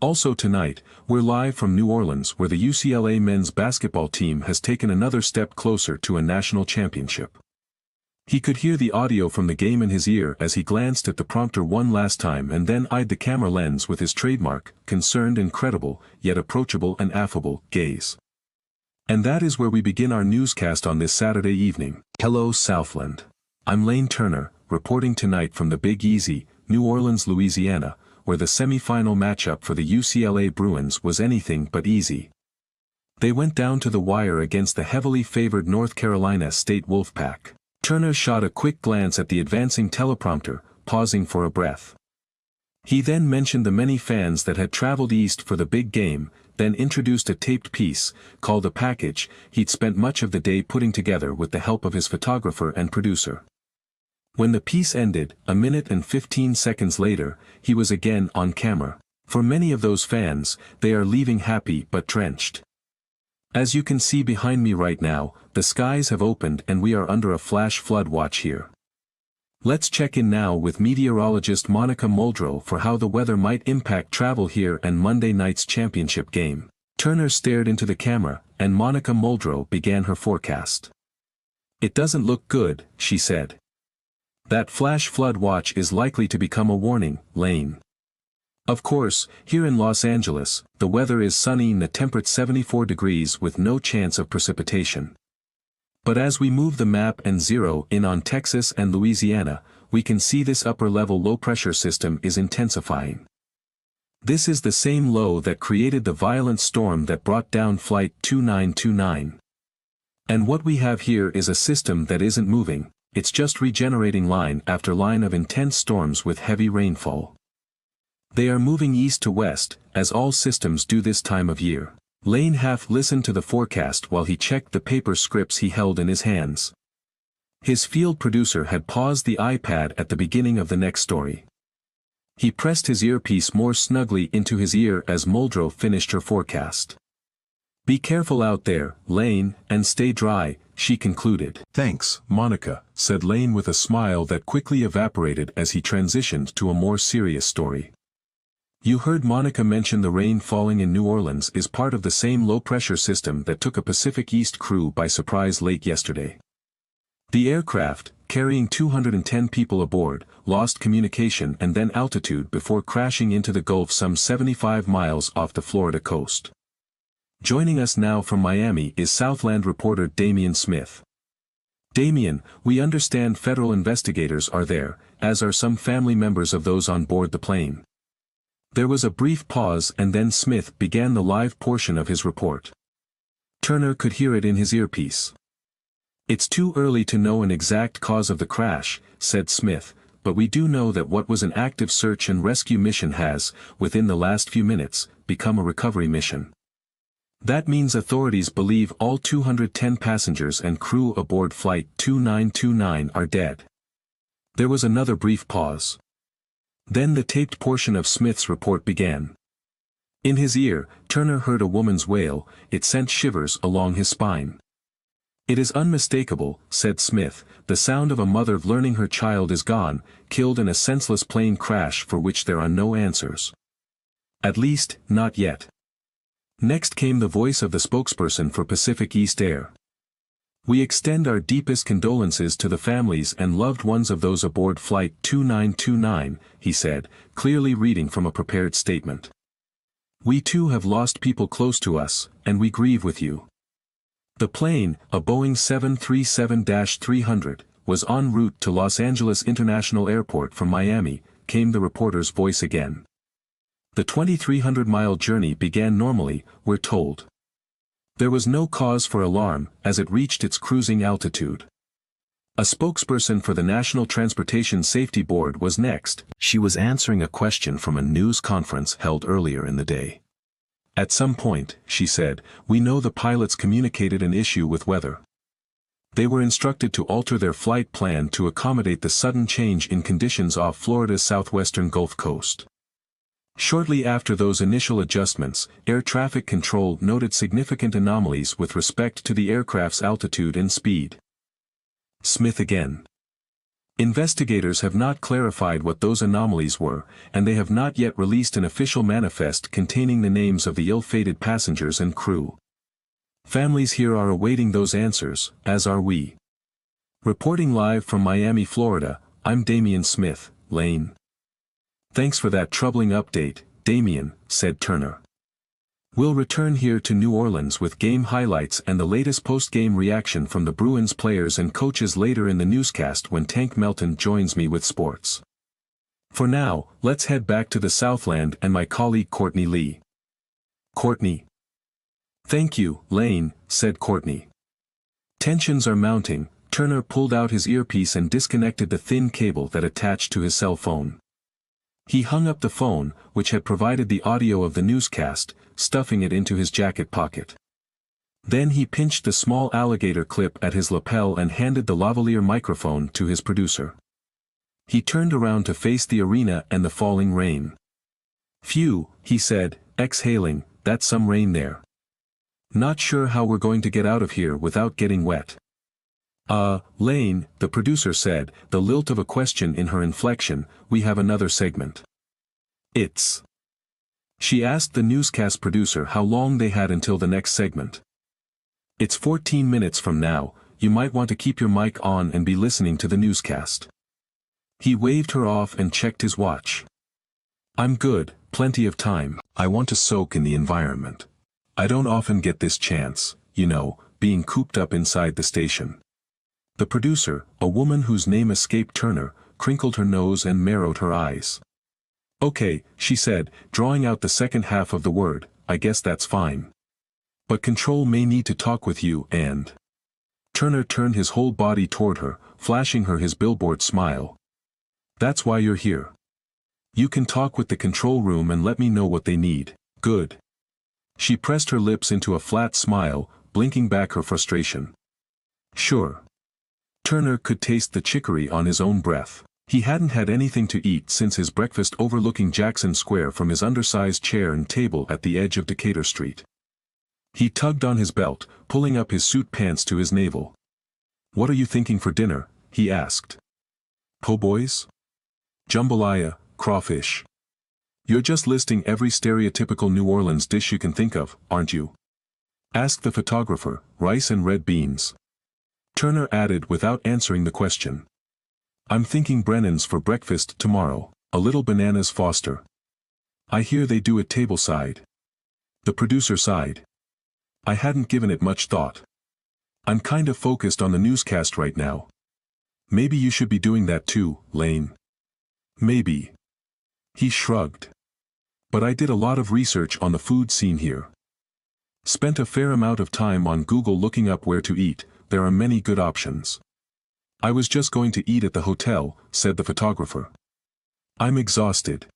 "Also tonight, we're live from New Orleans where the UCLA men's basketball team has taken another step closer to a national championship." He could hear the audio from the game in his ear as he glanced at the prompter one last time and then eyed the camera lens with his trademark, concerned and credible, yet approachable and affable, gaze. And that is where we begin our newscast on this Saturday evening. Hello Southland. I'm Lane Turner, reporting tonight from the Big Easy, New Orleans, Louisiana, where the semi-final matchup for the UCLA Bruins was anything but easy. They went down to the wire against the heavily favored North Carolina State Wolfpack. Turner shot a quick glance at the advancing teleprompter, pausing for a breath. He then mentioned the many fans that had traveled east for the big game, then introduced a taped piece, called a package, he'd spent much of the day putting together with the help of his photographer and producer. When the piece ended, a minute and 15 seconds later, he was again on camera. For many of those fans, they are leaving happy but drenched. As you can see behind me right now, the skies have opened and we are under a flash flood watch here. Let's check in now with meteorologist Monica Muldrow for how the weather might impact travel here and Monday night's championship game. Turner stared into the camera, and Monica Muldrow began her forecast. "It doesn't look good," she said. "That flash flood watch is likely to become a warning, Lane. Of course, here in Los Angeles, the weather is sunny in the temperate 74 degrees with no chance of precipitation. But as we move the map and zero in on Texas and Louisiana, we can see this upper-level low-pressure system is intensifying. This is the same low that created the violent storm that brought down Flight 2929. And what we have here is a system that isn't moving, it's just regenerating line after line of intense storms with heavy rainfall. They are moving east to west, as all systems do this time of year. Lane half listened to the forecast while he checked the paper scripts he held in his hands. His field producer had paused the iPad at the beginning of the next story. He pressed his earpiece more snugly into his ear as Muldrow finished her forecast. "Be careful out there, Lane, and stay dry," she concluded. Thanks, "Monica," said Lane with a smile that quickly evaporated as he transitioned to a more serious story. "You heard Monica mention the rain falling in New Orleans is part of the same low-pressure system that took a Pacific East crew by surprise late yesterday. The aircraft, carrying 210 people aboard, lost communication and then altitude before crashing into the Gulf some 75 miles off the Florida coast. Joining us now from Miami is Southland reporter Damian Smith. Damian, we understand federal investigators are there, as are some family members of those on board the plane." There was a brief pause and then Smith began the live portion of his report. Turner could hear it in his earpiece. "It's too early to know an exact cause of the crash," said Smith, "but we do know that what was an active search and rescue mission has, within the last few minutes, become a recovery mission. That means authorities believe all 210 passengers and crew aboard Flight 2929 are dead." There was another brief pause. Then the taped portion of Smith's report began. In his ear, Turner heard a woman's wail, it sent shivers along his spine. "It is unmistakable," said Smith, "the sound of a mother learning her child is gone, killed in a senseless plane crash for which there are no answers. At least, not yet." Next came the voice of the spokesperson for Pacific East Air. "We extend our deepest condolences to the families and loved ones of those aboard Flight 2929, he said, clearly reading from a prepared statement. "We too have lost people close to us, and we grieve with you." The plane, a Boeing 737-300, was en route to Los Angeles International Airport from Miami, came the reporter's voice again. The 2,300-mile journey began normally, we're told. There was no cause for alarm as it reached its cruising altitude. A spokesperson for the National Transportation Safety Board was next. She was answering a question from a news conference held earlier in the day. "At some point," she said, "we know the pilots communicated an issue with weather. They were instructed to alter their flight plan to accommodate the sudden change in conditions off Florida's southwestern Gulf Coast. Shortly after those initial adjustments, air traffic control noted significant anomalies with respect to the aircraft's altitude and speed." Smith again. "Investigators have not clarified what those anomalies were, and they have not yet released an official manifest containing the names of the ill-fated passengers and crew. Families here are awaiting those answers, as are we. Reporting live from Miami, Florida, I'm Damian Smith, Lane." "Thanks for that troubling update, Damian," said Turner. "We'll return here to New Orleans with game highlights and the latest post-game reaction from the Bruins players and coaches later in the newscast when Tank Melton joins me with sports. For now, let's head back to the Southland and my colleague Courtney Lee." "Courtney." "Thank you, Lane," said Courtney. Tensions are mounting. Turner pulled out his earpiece and disconnected the thin cable that attached to his cell phone. He hung up the phone, which had provided the audio of the newscast, stuffing it into his jacket pocket. Then he pinched the small alligator clip at his lapel and handed the lavalier microphone to his producer. He turned around to face the arena and the falling rain. "Phew," he said, exhaling, "that's some rain there. Not sure how we're going to get out of here without getting wet." Lane," the producer said, the lilt of a question in her inflection, "we have another segment." "It's..." She asked the newscast producer how long they had until the next segment. "It's 14 minutes from now, you might want to keep your mic on and be listening to the newscast." He waved her off and checked his watch. "I'm good, plenty of time. I want to soak in the environment. I don't often get this chance, you know, being cooped up inside the station." The producer, a woman whose name escaped Turner, crinkled her nose and narrowed her eyes. Okay, she said, drawing out the second half of the word, I guess that's fine. But Control may need to talk with you and... Turner turned his whole body toward her, flashing her his billboard smile. That's why you're here. You can talk with the control room and let me know what they need. Good. She pressed her lips into a flat smile, blinking back her frustration. Sure. Turner could taste the chicory on his own breath. He hadn't had anything to eat since his breakfast overlooking Jackson Square from his undersized chair and table at the edge of Decatur Street. He tugged on his belt, pulling up his suit pants to his navel. What are you thinking for dinner? He asked. Po' boys? Jambalaya, crawfish. You're just listing every stereotypical New Orleans dish you can think of, aren't you? Asked the photographer. Rice and red beans. Turner added without answering the question. I'm thinking Brennan's for breakfast tomorrow. A little bananas Foster. I hear they do it tableside. The producer sighed. I hadn't given it much thought. I'm kind of focused on the newscast right now. Maybe you should be doing that too, Lane. Maybe. He shrugged. But I did a lot of research on the food scene here. Spent a fair amount of time on Google looking up where to eat. There are many good options. I was just going to eat at the hotel, said the photographer. I'm exhausted.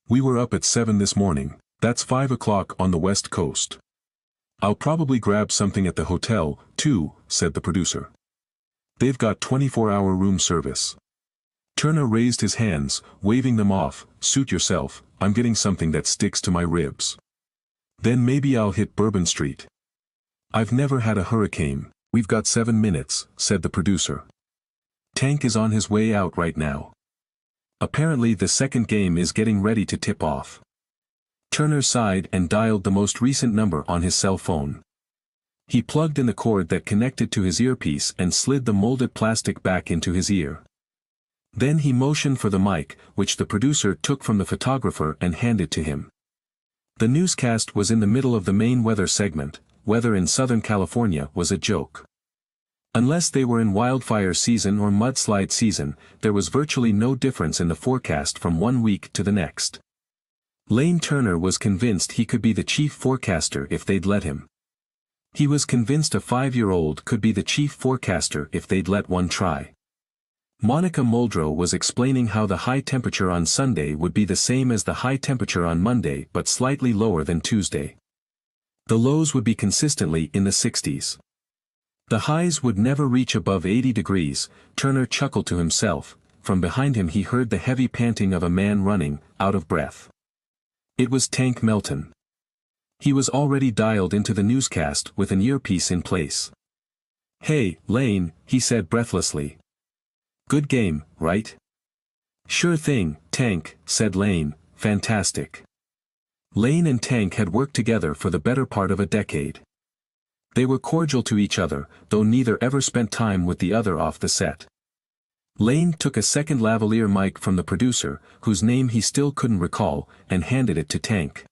We were up at 7 this morning. That's 5 o'clock on the West Coast. I'll probably grab something at the hotel, too, said the producer. They've got 24-hour room service. Turner raised his hands, waving them off. Suit yourself, I'm getting something that sticks to my ribs. Then maybe I'll hit Bourbon Street. I've never had a hurricane. We've got 7 minutes, said the producer. Tank is on his way out right now. Apparently the second game is getting ready to tip off. Turner sighed and dialed the most recent number on his cell phone. He plugged in the cord that connected to his earpiece and slid the molded plastic back into his ear. Then he motioned for the mic, which the producer took from the photographer and handed to him. The newscast was in the middle of the main weather segment. Weather in Southern California was a joke. Unless they were in wildfire season or mudslide season, there was virtually no difference in the forecast from one week to the next. Lane Turner was convinced he could be the chief forecaster if they'd let him. He was convinced a 5-year-old could be the chief forecaster if they'd let one try. Monica Muldrow was explaining how the high temperature on Sunday would be the same as the high temperature on Monday but slightly lower than Tuesday. The lows would be consistently in the 60s. The highs would never reach above 80 degrees, Turner chuckled to himself. From behind him he heard the heavy panting of a man running, out of breath. It was Tank Melton. He was already dialed into the newscast with an earpiece in place. Hey, Lane, he said breathlessly. Good game, right? Sure thing, Tank, said Lane, fantastic. Lane and Tank had worked together for the better part of a decade. They were cordial to each other, though neither ever spent time with the other off the set. Lane took a second lavalier mic from the producer, whose name he still couldn't recall, and handed it to Tank.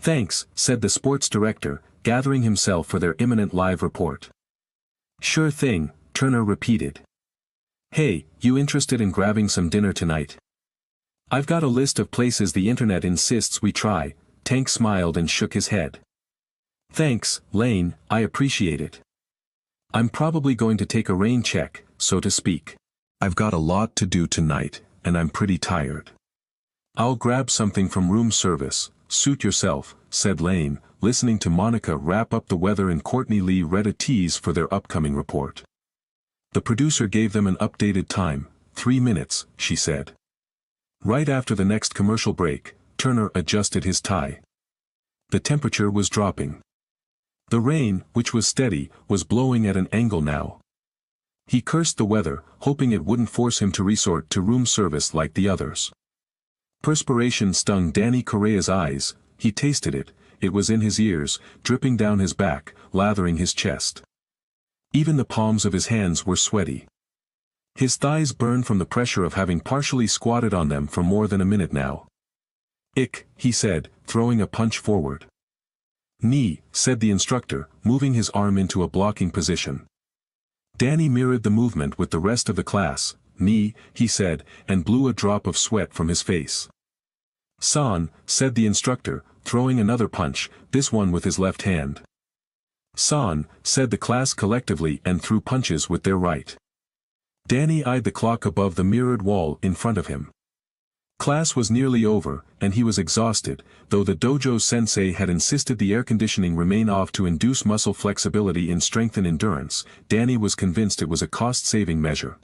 Thanks, said the sports director, gathering himself for their imminent live report. Sure thing, Turner repeated. Hey, you interested in grabbing some dinner tonight? I've got a list of places the internet insists we try. Tank smiled and shook his head. Thanks, Lane, I appreciate it. I'm probably going to take a rain check, so to speak. I've got a lot to do tonight, and I'm pretty tired. I'll grab something from room service. Suit yourself, said Lane, listening to Monica wrap up the weather and Courtney Lee read a tease for their upcoming report. The producer gave them an updated time, 3 minutes, she said. Right after the next commercial break, Turner adjusted his tie. The temperature was dropping. The rain, which was steady, was blowing at an angle now. He cursed the weather, hoping it wouldn't force him to resort to room service like the others. Perspiration stung Danny Correa's eyes. He tasted it. It was in his ears, dripping down his back, lathering his chest. Even the palms of his hands were sweaty. His thighs burned from the pressure of having partially squatted on them for more than a minute now. Ick, he said, throwing a punch forward. Knee, said the instructor, moving his arm into a blocking position. Danny mirrored the movement with the rest of the class. knee, he said, and blew a drop of sweat from his face. San, said the instructor, throwing another punch, this one with his left hand. San, said the class collectively and threw punches with their right. Danny eyed the clock above the mirrored wall in front of him. Class was nearly over, and he was exhausted, though the dojo sensei had insisted the air conditioning remain off to induce muscle flexibility and strengthen endurance. Danny was convinced it was a cost-saving measure.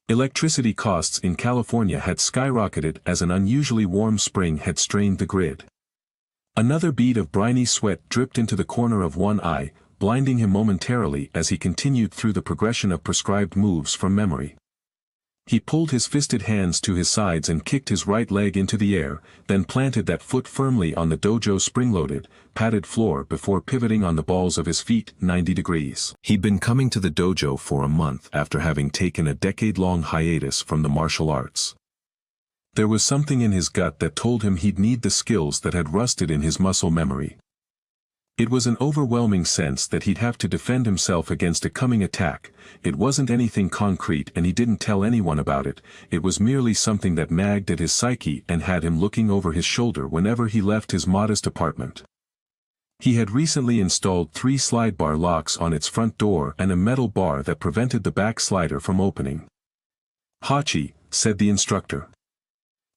Electricity costs in California had skyrocketed as an unusually warm spring had strained the grid. Another bead of briny sweat dripped into the corner of one eye, blinding him momentarily as he continued through the progression of prescribed moves from memory. He pulled his fisted hands to his sides and kicked his right leg into the air, then planted that foot firmly on the dojo spring-loaded, padded floor before pivoting on the balls of his feet 90 degrees. He'd been coming to the dojo for a month after having taken a decade-long hiatus from the martial arts. There was something in his gut that told him he'd need the skills that had rusted in his muscle memory. It was an overwhelming sense that he'd have to defend himself against a coming attack. It wasn't anything concrete and he didn't tell anyone about it, it was merely something that nagged at his psyche and had him looking over his shoulder whenever he left his modest apartment. He had recently installed 3 slide bar locks on its front door and a metal bar that prevented the back slider from opening. "Hachi," said the instructor.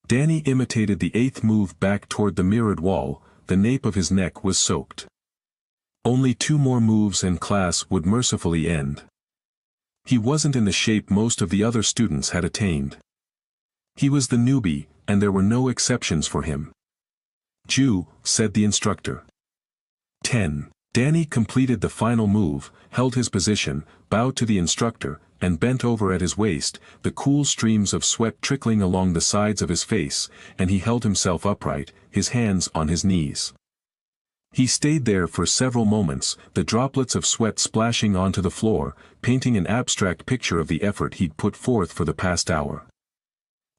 Danny imitated the 8th move back toward the mirrored wall, the nape of his neck was soaked. Only 2 more moves and class would mercifully end. He wasn't in the shape most of the other students had attained. He was the newbie, and there were no exceptions for him. "Ju," said the instructor. 10. Danny completed the final move, held his position, bowed to the instructor, and bent over at his waist, the cool streams of sweat trickling along the sides of his face, and he held himself upright, his hands on his knees. He stayed there for several moments, the droplets of sweat splashing onto the floor, painting an abstract picture of the effort he'd put forth for the past hour.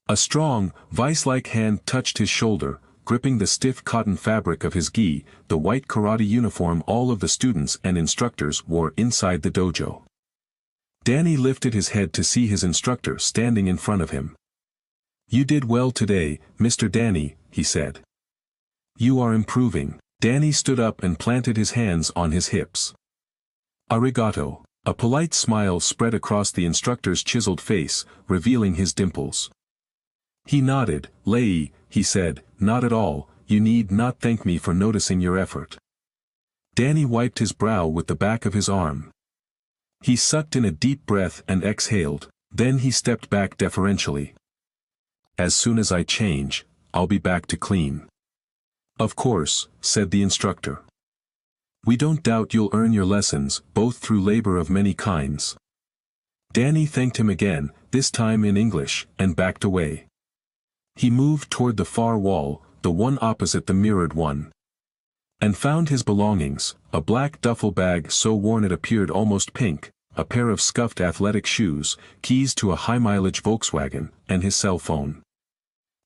A strong, vice-like hand touched his shoulder, gripping the stiff cotton fabric of his gi, the white karate uniform all of the students and instructors wore inside the dojo. Danny lifted his head to see his instructor standing in front of him. "You did well today, Mr. Danny," he said. "You are improving." Danny stood up and planted his hands on his hips. "Arigato." A polite smile spread across the instructor's chiseled face, revealing his dimples. He nodded. "Lei," he said, "not at all, you need not thank me for noticing your effort." Danny wiped his brow with the back of his arm. He sucked in a deep breath and exhaled, then he stepped back deferentially. "As soon as I change, I'll be back to clean." "Of course," said the instructor. "We don't doubt you'll earn your lessons, both through labor of many kinds." Danny thanked him again, this time in English, and backed away. He moved toward the far wall, the one opposite the mirrored one, and found his belongings, a black duffel bag so worn it appeared almost pink, a pair of scuffed athletic shoes, keys to a high-mileage Volkswagen, and his cell phone.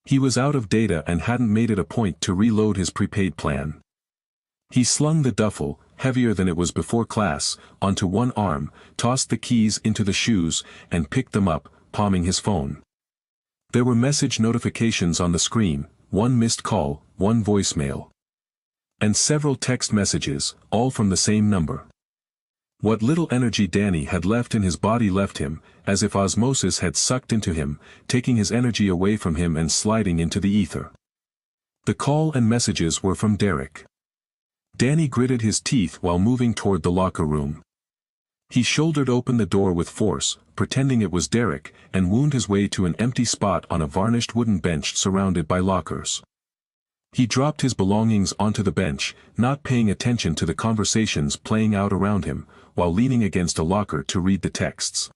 He was out of data and hadn't made it a point to reload his prepaid plan. He slung the duffel, heavier than it was before class, onto one arm, tossed the keys into the shoes, and picked them up, palming his phone. There were message notifications on the screen, 1 missed call, 1 voicemail, and several text messages, all from the same number. What little energy Danny had left in his body left him, as if osmosis had sucked into him, taking his energy away from him and sliding into the ether. The call and messages were from Derek. Danny gritted his teeth while moving toward the locker room. He shouldered open the door with force, pretending it was Derek, and wound his way to an empty spot on a varnished wooden bench surrounded by lockers. He dropped his belongings onto the bench, not paying attention to the conversations playing out around him, while leaning against a locker to read the texts.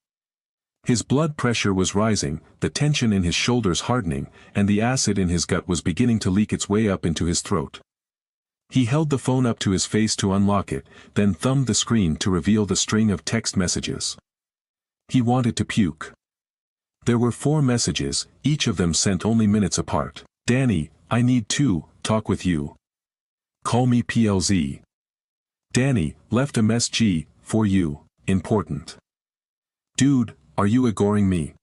His blood pressure was rising, the tension in his shoulders hardening, and the acid in his gut was beginning to leak its way up into his throat. He held the phone up to his face to unlock it, then thumbed the screen to reveal the string of text messages. He wanted to puke. There were 4 messages, each of them sent only minutes apart. "Danny, I need to talk with you. Call me PLZ. Danny, left a message for you, important. Dude, are you ignoring me?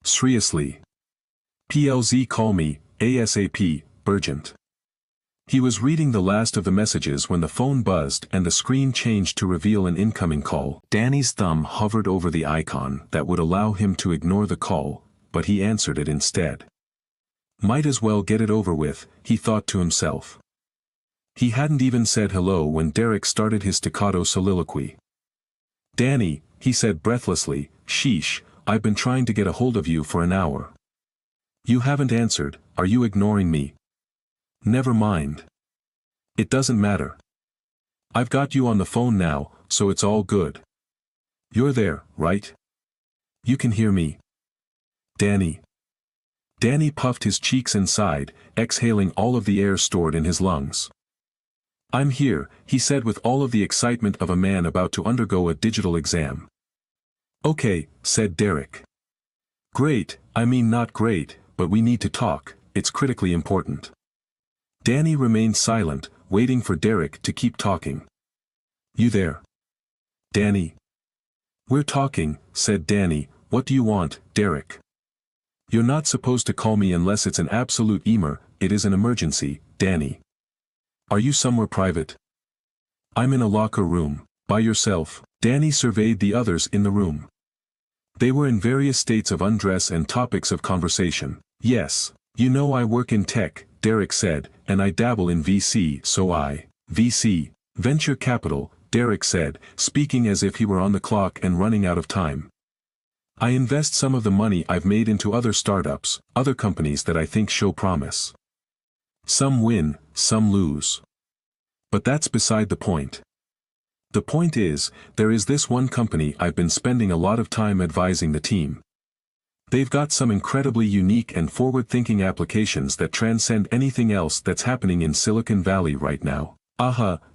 Seriously. PLZ call me, ASAP, urgent. He was reading the last of the messages when the phone buzzed and the screen changed to reveal an incoming call. Danny's thumb hovered over the icon that would allow him to ignore the call, but he answered it instead. Might as well get it over with, he thought to himself. He hadn't even said hello when Derek started his staccato soliloquy. Danny, he said breathlessly, sheesh, I've been trying to get a hold of you for an hour. You haven't answered, are you ignoring me? Never mind. It doesn't matter. I've got you on the phone now, so it's all good. You're there, right? You can hear me. Danny. Danny puffed his cheeks and sighed, exhaling all of the air stored in his lungs. I'm here, he said with all of the excitement of a man about to undergo a digital exam. Okay, said Derek. Great, I mean not great, but we need to talk, it's critically important. Danny remained silent, waiting for Derek to keep talking. You there? Danny. We're talking, said Danny, what do you want, Derek? You're not supposed to call me unless it's an absolute it is an emergency, Danny. Are you somewhere private? I'm in a locker room, by yourself. Danny surveyed the others in the room. They were in various states of undress and topics of conversation. Yes, you know I work in tech, Derek said, and I dabble in VC, VC, venture capital, Derek said, speaking as if he were on the clock and running out of time. I invest some of the money I've made into other startups, other companies that I think show promise. Some win, some lose. But that's beside the point. The point is, there is this one company I've been spending a lot of time advising the team. They've got some incredibly unique and forward-thinking applications that transcend anything else that's happening in Silicon Valley right now.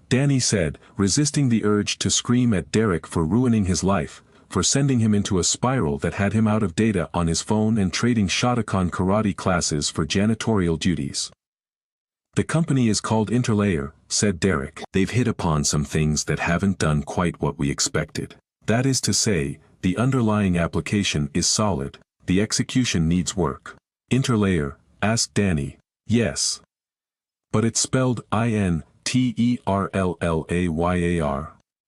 Danny said, resisting the urge to scream at Derek for ruining his life, for sending him into a spiral that had him out of data on his phone and trading Shotokan karate classes for janitorial duties. The company is called Interlayer, said Derek. They've hit upon some things that haven't done quite what we expected. That is to say, the underlying application is solid, the execution needs work. Interlayer, asked Danny. Yes. But it's spelled Interlayar.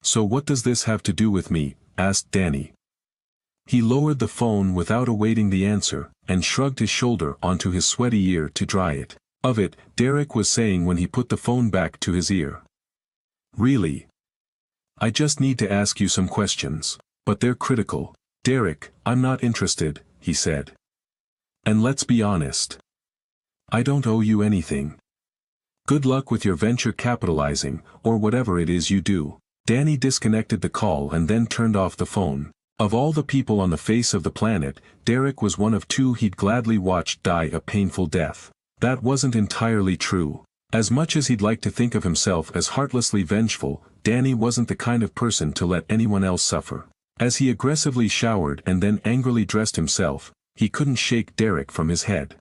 So what does this have to do with me? Asked Danny. He lowered the phone without awaiting the answer, and shrugged his shoulder onto his sweaty ear to dry it. Of it, Derek was saying when he put the phone back to his ear. Really? I just need to ask you some questions, but they're critical. Derek, I'm not interested, he said. And let's be honest. I don't owe you anything. Good luck with your venture capitalizing, or whatever it is you do. Danny disconnected the call and then turned off the phone. Of all the people on the face of the planet, Derek was one of two he'd gladly watched die a painful death. That wasn't entirely true. As much as he'd like to think of himself as heartlessly vengeful, Danny wasn't the kind of person to let anyone else suffer. As he aggressively showered and then angrily dressed himself, he couldn't shake Derek from his head.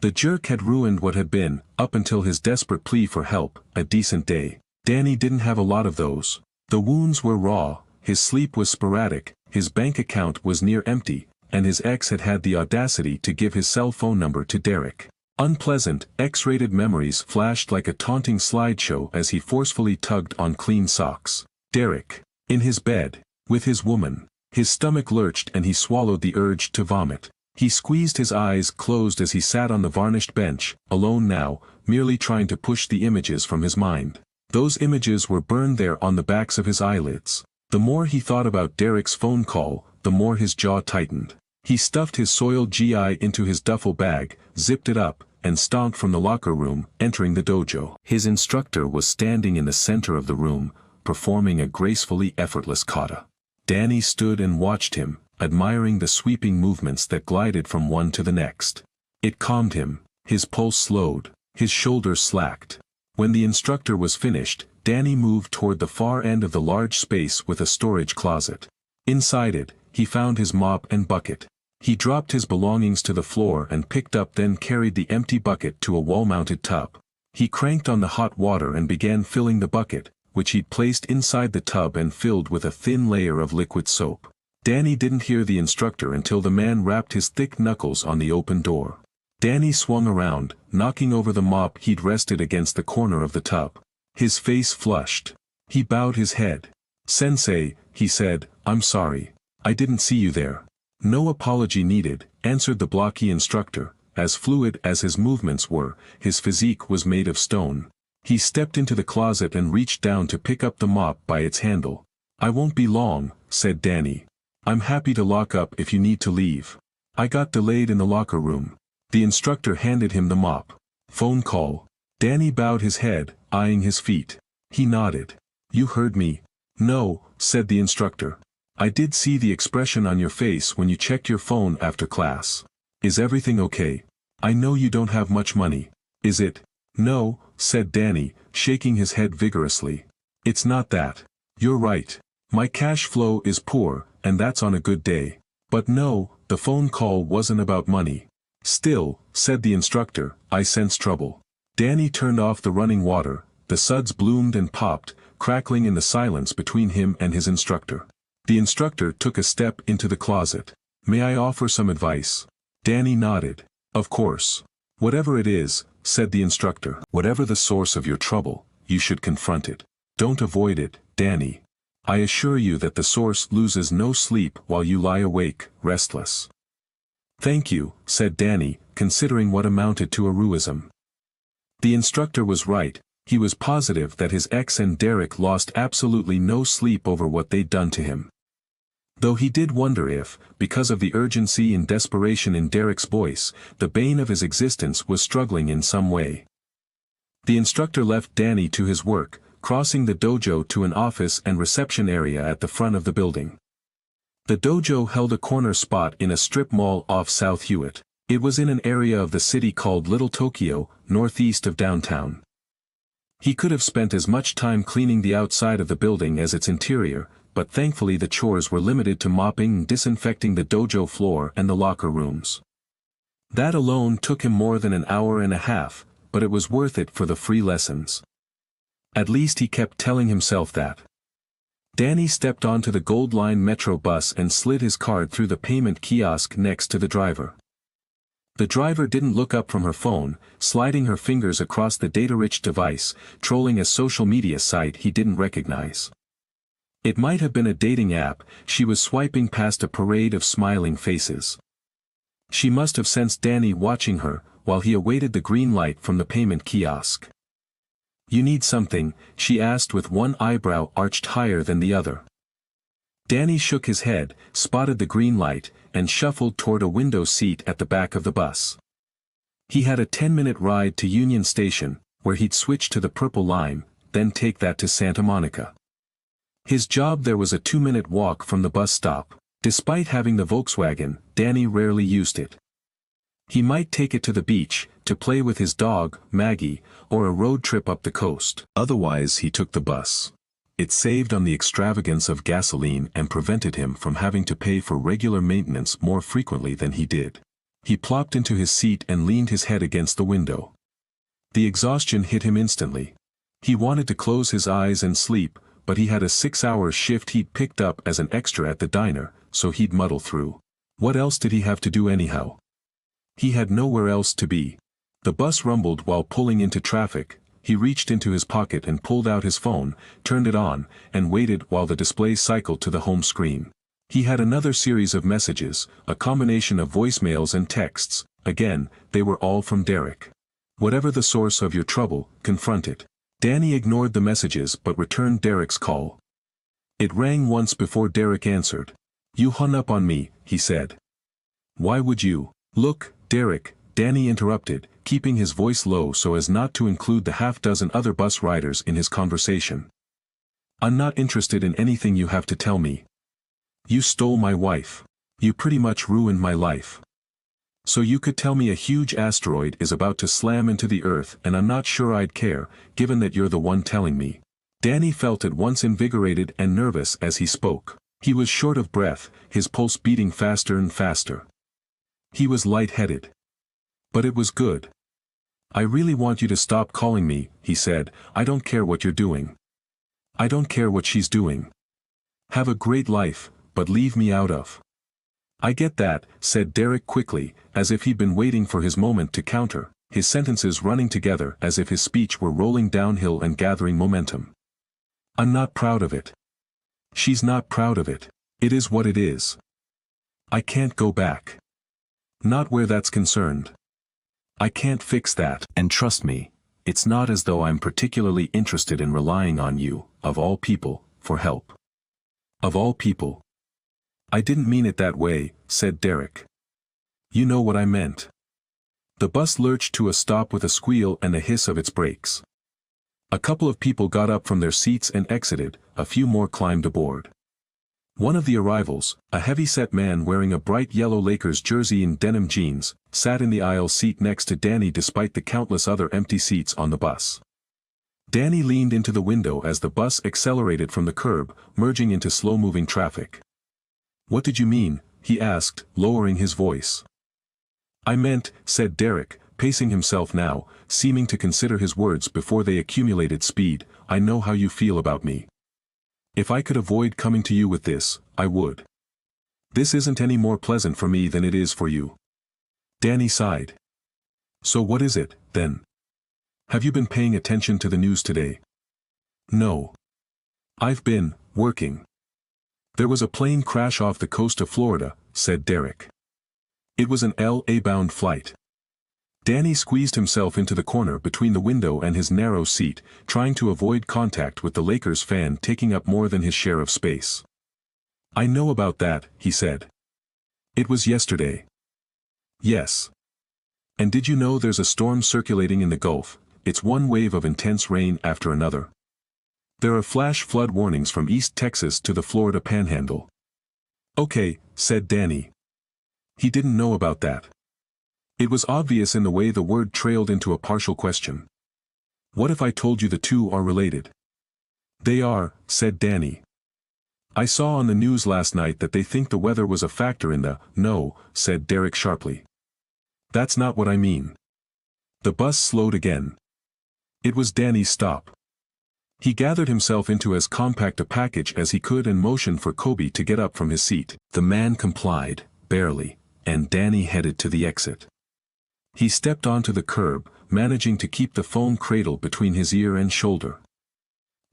The jerk had ruined what had been, up until his desperate plea for help, a decent day. Danny didn't have a lot of those. The wounds were raw, his sleep was sporadic, his bank account was near empty, and his ex had had the audacity to give his cell phone number to Derek. Unpleasant, X-rated memories flashed like a taunting slideshow as he forcefully tugged on clean socks. Derek. In his bed. With his woman. His stomach lurched and he swallowed the urge to vomit. He squeezed his eyes closed as he sat on the varnished bench, alone now, merely trying to push the images from his mind. Those images were burned there on the backs of his eyelids. The more he thought about Derek's phone call, the more his jaw tightened. He stuffed his soiled GI into his duffel bag, zipped it up, and stomped from the locker room, entering the dojo. His instructor was standing in the center of the room, performing a gracefully effortless kata. Danny stood and watched him, admiring the sweeping movements that glided from one to the next. It calmed him, his pulse slowed, his shoulders slacked. When the instructor was finished, Danny moved toward the far end of the large space with a storage closet. Inside it, he found his mop and bucket. He dropped his belongings to the floor and picked up then carried the empty bucket to a wall-mounted tub. He cranked on the hot water and began filling the bucket, which he'd placed inside the tub and filled with a thin layer of liquid soap. Danny didn't hear the instructor until the man rapped his thick knuckles on the open door. Danny swung around, knocking over the mop he'd rested against the corner of the tub. His face flushed. He bowed his head. "Sensei," he said, "I'm sorry. I didn't see you there." "No apology needed," answered the blocky instructor. As fluid as his movements were, his physique was made of stone. He stepped into the closet and reached down to pick up the mop by its handle. "I won't be long," said Danny. "I'm happy to lock up if you need to leave. I got delayed in the locker room." The instructor handed him the mop. "Phone call." Danny bowed his head, eyeing his feet. He nodded. "You heard me." "No," said the instructor. "I did see the expression on your face when you checked your phone after class. Is everything okay? I know you don't have much money. Is it?" "No," said Danny, shaking his head vigorously. "It's not that. You're right. My cash flow is poor, and that's on a good day. But no, the phone call wasn't about money." "Still," said the instructor, "I sense trouble." Danny turned off the running water. The suds bloomed and popped, crackling in the silence between him and his instructor. The instructor took a step into the closet. "May I offer some advice?" Danny nodded. "Of course. Whatever it is," said the instructor. "Whatever the source of your trouble, you should confront it. Don't avoid it, Danny. I assure you that the source loses no sleep while you lie awake, restless." "Thank you," said Danny, considering what amounted to a truism. The instructor was right. He was positive that his ex and Derek lost absolutely no sleep over what they'd done to him. Though he did wonder if, because of the urgency and desperation in Derek's voice, the bane of his existence was struggling in some way. The instructor left Danny to his work, crossing the dojo to an office and reception area at the front of the building. The dojo held a corner spot in a strip mall off South Hewitt. It was in an area of the city called Little Tokyo, northeast of downtown. He could have spent as much time cleaning the outside of the building as its interior, but thankfully the chores were limited to mopping and disinfecting the dojo floor and the locker rooms. That alone took him more than an hour and a half, but it was worth it for the free lessons. At least he kept telling himself that. Danny stepped onto the Gold Line Metro bus and slid his card through the payment kiosk next to the driver. The driver didn't look up from her phone, sliding her fingers across the data-rich device, trolling a social media site he didn't recognize. It might have been a dating app. She was swiping past a parade of smiling faces. She must have sensed Danny watching her, while he awaited the green light from the payment kiosk. "You need something?" she asked with one eyebrow arched higher than the other. Danny shook his head, spotted the green light, and shuffled toward a window seat at the back of the bus. He had a 10-minute ride to Union Station, where he'd switch to the Purple Line, then take that to Santa Monica. His job there was a 2-minute walk from the bus stop. Despite having the Volkswagen, Danny rarely used it. He might take it to the beach, to play with his dog, Maggie, or a road trip up the coast. Otherwise he took the bus. It saved on the extravagance of gasoline and prevented him from having to pay for regular maintenance more frequently than he did. He plopped into his seat and leaned his head against the window. The exhaustion hit him instantly. He wanted to close his eyes and sleep, but he had a 6-hour shift he'd picked up as an extra at the diner, so he'd muddle through. What else did he have to do anyhow? He had nowhere else to be. The bus rumbled while pulling into traffic. He reached into his pocket and pulled out his phone, turned it on, and waited while the display cycled to the home screen. He had another series of messages, a combination of voicemails and texts. Again, they were all from Derek. "Whatever the source of your trouble, confront it." Danny ignored the messages but returned Derek's call. It rang once before Derek answered. "You hung up on me," he said. "Why would you?" "Look, Derek," Danny interrupted, keeping his voice low so as not to include the half-dozen other bus riders in his conversation. "I'm not interested in anything you have to tell me. You stole my wife. You pretty much ruined my life. So you could tell me a huge asteroid is about to slam into the earth and I'm not sure I'd care, given that you're the one telling me." Danny felt at once invigorated and nervous as he spoke. He was short of breath, his pulse beating faster and faster. He was lightheaded. But it was good. "I really want you to stop calling me," he said. "I don't care what you're doing. I don't care what she's doing. Have a great life, but leave me out of. I get that, said Derek quickly, as if he'd been waiting for his moment to counter, his sentences running together as if his speech were rolling downhill and gathering momentum. I'm not proud of it. She's not proud of it. It is what it is. I can't go back. Not where that's concerned. I can't fix that. And trust me, it's not as though I'm particularly interested in relying on you, of all people, for help. Of all people. I didn't mean it that way, said Derek. You know what I meant. The bus lurched to a stop with a squeal and a hiss of its brakes. A couple of people got up from their seats and exited, a few more climbed aboard. One of the arrivals, a heavy-set man wearing a bright yellow Lakers jersey and denim jeans, sat in the aisle seat next to Danny despite the countless other empty seats on the bus. Danny leaned into the window as the bus accelerated from the curb, merging into slow-moving traffic. What did you mean? He asked, lowering his voice. I meant, said Derek, pacing himself now, seeming to consider his words before they accumulated speed, I know how you feel about me. If I could avoid coming to you with this, I would. This isn't any more pleasant for me than it is for you. Danny sighed. So what is it, then? Have you been paying attention to the news today? No. I've been working. There was a plane crash off the coast of Florida, said Derek. It was an LA-bound flight. Danny squeezed himself into the corner between the window and his narrow seat, trying to avoid contact with the Lakers fan taking up more than his share of space. I know about that, he said. It was yesterday. Yes. And did you know there's a storm circulating in the Gulf? It's one wave of intense rain after another. There are flash flood warnings from East Texas to the Florida Panhandle. Okay, said Danny. He didn't know about that. It was obvious in the way the word trailed into a partial question. What if I told you the two are related? They are, said Danny. I saw on the news last night that they think the weather was a factor in the, no, said Derek sharply. That's not what I mean. The bus slowed again. It was Danny's stop. He gathered himself into as compact a package as he could and motioned for Kobe to get up from his seat. The man complied, barely, and Danny headed to the exit. He stepped onto the curb, managing to keep the phone cradled between his ear and shoulder.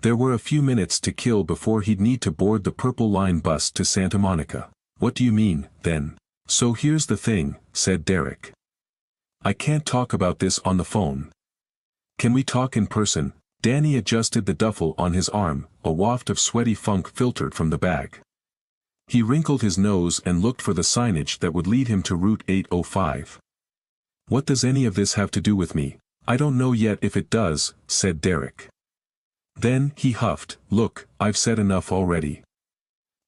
There were a few minutes to kill before he'd need to board the Purple Line bus to Santa Monica. What do you mean, then? So here's the thing, said Derek. I can't talk about this on the phone. Can we talk in person? Danny adjusted the duffel on his arm, a waft of sweaty funk filtered from the bag. He wrinkled his nose and looked for the signage that would lead him to Route 805. What does any of this have to do with me? I don't know yet if it does, said Derek. Then, he huffed, look, I've said enough already.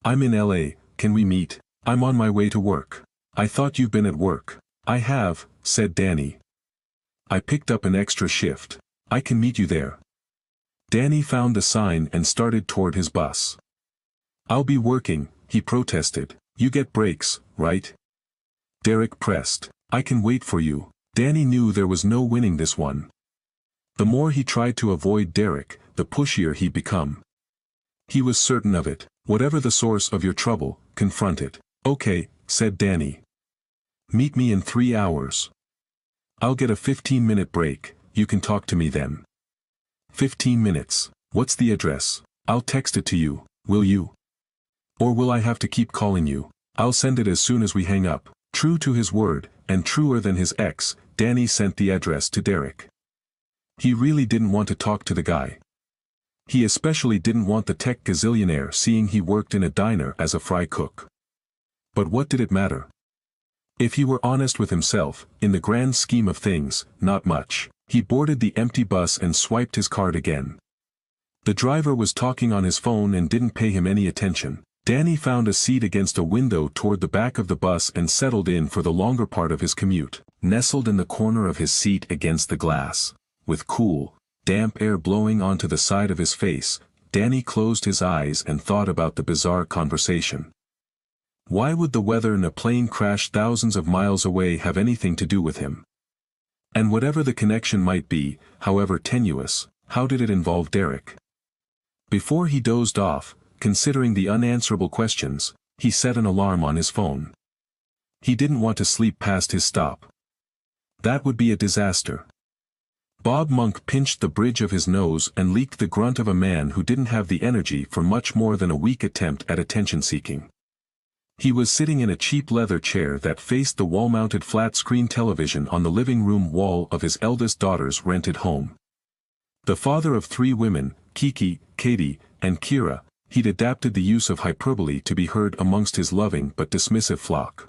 I'm in LA, can we meet? I'm on my way to work. I thought you've been at work. I have, said Danny. I picked up an extra shift. I can meet you there. Danny found a sign and started toward his bus. I'll be working, he protested. You get breaks, right? Derek pressed. I can wait for you. Danny knew there was no winning this one. The more he tried to avoid Derek, the pushier he'd become. He was certain of it. Whatever the source of your trouble, confront it. Okay, said Danny. Meet me in 3 hours. I'll get a 15-minute break, you can talk to me then. 15 minutes. What's the address? I'll text it to you, will you? Or will I have to keep calling you? I'll send it as soon as we hang up. True to his word, and truer than his ex, Danny sent the address to Derek. He really didn't want to talk to the guy. He especially didn't want the tech gazillionaire seeing he worked in a diner as a fry cook. But what did it matter? If he were honest with himself, in the grand scheme of things, not much. He boarded the empty bus and swiped his card again. The driver was talking on his phone and didn't pay him any attention. Danny found a seat against a window toward the back of the bus and settled in for the longer part of his commute. Nestled in the corner of his seat against the glass, with cool, damp air blowing onto the side of his face, Danny closed his eyes and thought about the bizarre conversation. Why would the weather and a plane crash thousands of miles away have anything to do with him? And whatever the connection might be, however tenuous, how did it involve Derek? Before he dozed off, considering the unanswerable questions, He set an alarm on his phone. He didn't want to sleep past his stop. That would be a disaster. Bob Monk pinched the bridge of his nose and leaked the grunt of a man who didn't have the energy for much more than a weak attempt at attention-seeking. He was sitting in a cheap leather chair that faced the wall-mounted flat-screen television on the living room wall of his eldest daughter's rented home. The father of 3 women, Kiki, Katie, and Kira, he'd adapted the use of hyperbole to be heard amongst his loving but dismissive flock.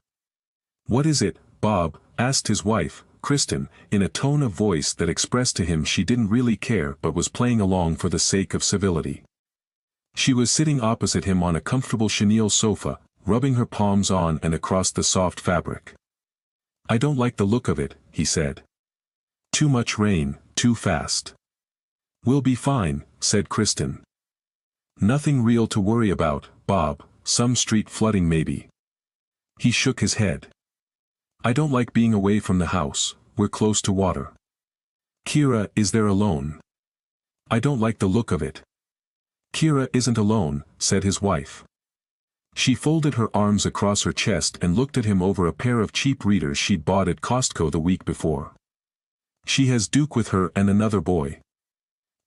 "What is it, Bob?" asked his wife, Kristen, in a tone of voice that expressed to him she didn't really care but was playing along for the sake of civility. She was sitting opposite him on a comfortable chenille sofa, rubbing her palms on and across the soft fabric. "I don't like the look of it," he said. "Too much rain, too fast." "We'll be fine," said Kristen. "Nothing real to worry about, Bob, some street flooding maybe." He shook his head. "I don't like being away from the house, we're close to water." "Kira is there alone?" "I don't like the look of it." "Kira isn't alone," said his wife. She folded her arms across her chest and looked at him over a pair of cheap readers she'd bought at Costco the week before. "She has Duke with her and another boy.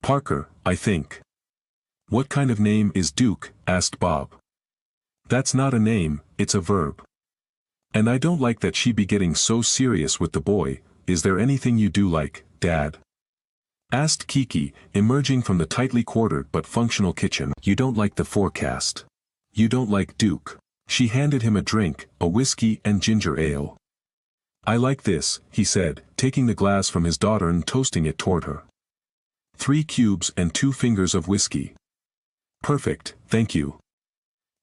Parker, I think." "What kind of name is Duke?" asked Bob. "That's not a name, it's a verb. And I don't like that she be getting so serious with the boy. Is there anything you do like, Dad?" asked Kiki, emerging from the tightly quartered but functional kitchen. "You don't like the forecast. You don't like Duke." She handed him a drink, a whiskey and ginger ale. "I like this," he said, taking the glass from his daughter and toasting it toward her. 3 cubes and 2 fingers of whiskey. "Perfect, thank you."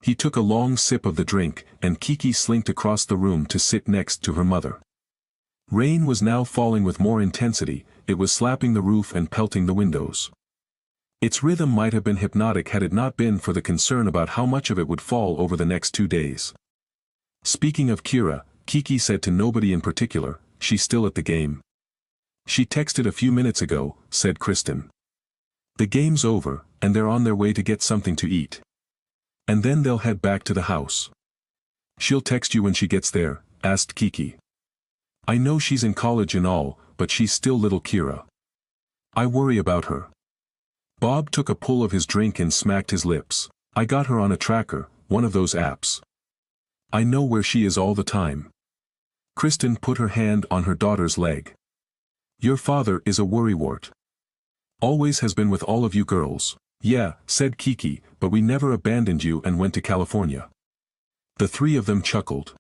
He took a long sip of the drink, and Kiki slinked across the room to sit next to her mother. Rain was now falling with more intensity, it was slapping the roof and pelting the windows. Its rhythm might have been hypnotic had it not been for the concern about how much of it would fall over the next 2 days. "Speaking of Kira," Kiki said to nobody in particular, "she's still at the game." "She texted a few minutes ago," said Kristen. "The game's over, and they're on their way to get something to eat. And then they'll head back to the house." "She'll text you when she gets there?" asked Kiki. "I know she's in college and all, but she's still little Kira. I worry about her." Bob took a pull of his drink and smacked his lips. "I got her on a tracker, one of those apps. I know where she is all the time." Kristen put her hand on her daughter's leg. "Your father is a worrywart. Always has been with all of you girls." "Yeah," said Kiki, "but we never abandoned you and went to California." The 3 of them chuckled.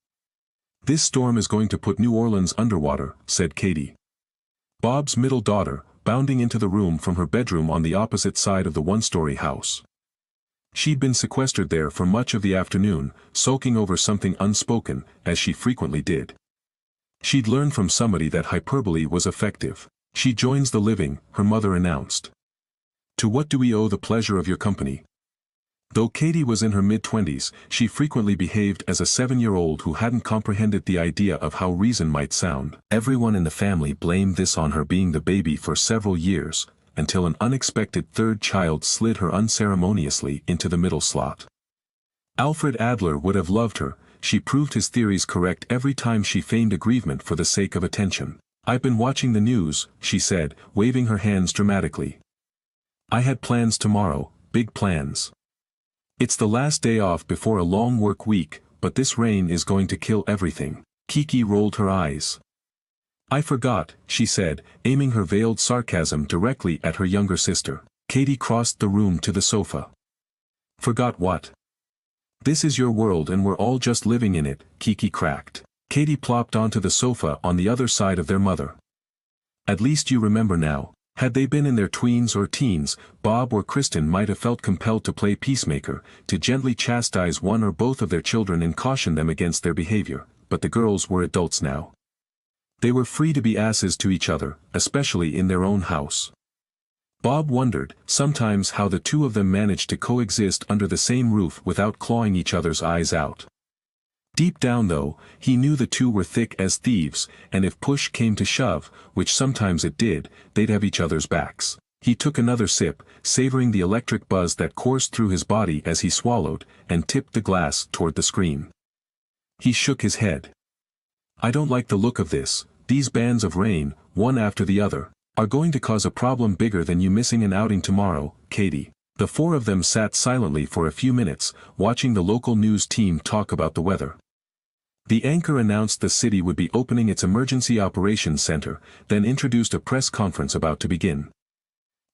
"This storm is going to put New Orleans underwater," said Katie. Bob's middle daughter, bounding into the room from her bedroom on the opposite side of the 1-story house. She'd been sequestered there for much of the afternoon, sulking over something unspoken, as she frequently did. She'd learned from somebody that hyperbole was effective. "She joins the living," her mother announced. "To what do we owe the pleasure of your company?" Though Katie was in her mid-20s, she frequently behaved as a 7-year-old who hadn't comprehended the idea of how reason might sound. Everyone in the family blamed this on her being the baby for several years, until an unexpected 3rd child slid her unceremoniously into the middle slot. Alfred Adler would have loved her. She proved his theories correct every time she feigned aggrievement for the sake of attention. "I've been watching the news," she said, waving her hands dramatically. "I had plans tomorrow, big plans. It's the last day off before a long work week, but this rain is going to kill everything." Kiki rolled her eyes. "I forgot," she said, aiming her veiled sarcasm directly at her younger sister. Katie crossed the room to the sofa. "Forgot what?" "This is your world and we're all just living in it," Kiki cracked. Katie plopped onto the sofa on the other side of their mother. "At least you remember now." Had they been in their tweens or teens, Bob or Kristen might have felt compelled to play peacemaker, to gently chastise one or both of their children and caution them against their behavior, but the girls were adults now. They were free to be asses to each other, especially in their own house. Bob wondered, sometimes, how the 2 of them managed to coexist under the same roof without clawing each other's eyes out. Deep down though, he knew the 2 were thick as thieves, and if push came to shove, which sometimes it did, they'd have each other's backs. He took another sip, savoring the electric buzz that coursed through his body as he swallowed, and tipped the glass toward the screen. He shook his head. I don't like the look of this. These bands of rain, one after the other, are going to cause a problem bigger than you missing an outing tomorrow, Katie. The four of them sat silently for a few minutes, watching the local news team talk about the weather. The anchor announced the city would be opening its emergency operations center, then introduced a press conference about to begin.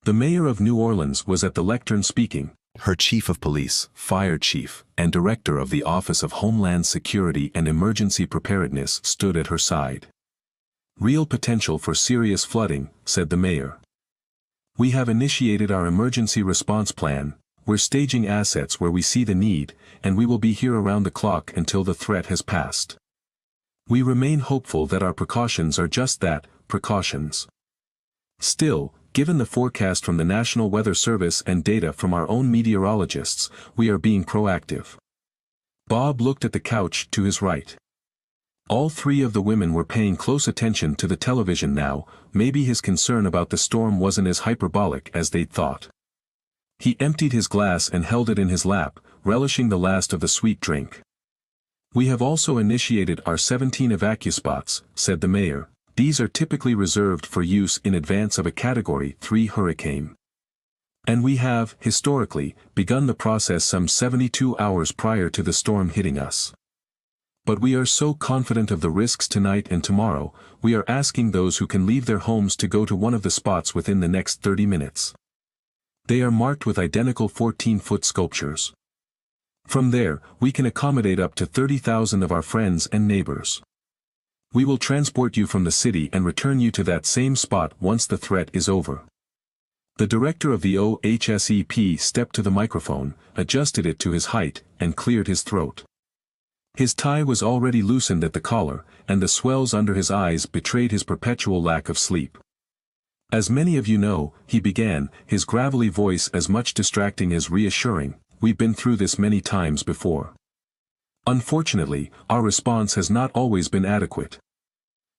The mayor of New Orleans was at the lectern speaking. Her chief of police, fire chief, and director of the Office of Homeland Security and Emergency Preparedness stood at her side. Real potential for serious flooding, said the mayor. We have initiated our emergency response plan. We're staging assets where we see the need, and we will be here around the clock until the threat has passed. We remain hopeful that our precautions are just that, precautions. Still, given the forecast from the National Weather Service and data from our own meteorologists, we are being proactive. Bob looked at the couch to his right. All three of the women were paying close attention to the television now. Maybe his concern about the storm wasn't as hyperbolic as they'd thought. He emptied his glass and held it in his lap, relishing the last of the sweet drink. We have also initiated our 17 evacuspots, said the mayor. These are typically reserved for use in advance of a Category 3 hurricane. And we have, historically, begun the process some 72 hours prior to the storm hitting us. But we are so confident of the risks tonight and tomorrow, we are asking those who can leave their homes to go to one of the spots within the next 30 minutes. They are marked with identical 14-foot sculptures. From there, we can accommodate up to 30,000 of our friends and neighbors. We will transport you from the city and return you to that same spot once the threat is over. The director of the OHSEP stepped to the microphone, adjusted it to his height, and cleared his throat. His tie was already loosened at the collar, and the swells under his eyes betrayed his perpetual lack of sleep. As many of you know, he began, his gravelly voice as much distracting as reassuring, we've been through this many times before. Unfortunately, our response has not always been adequate.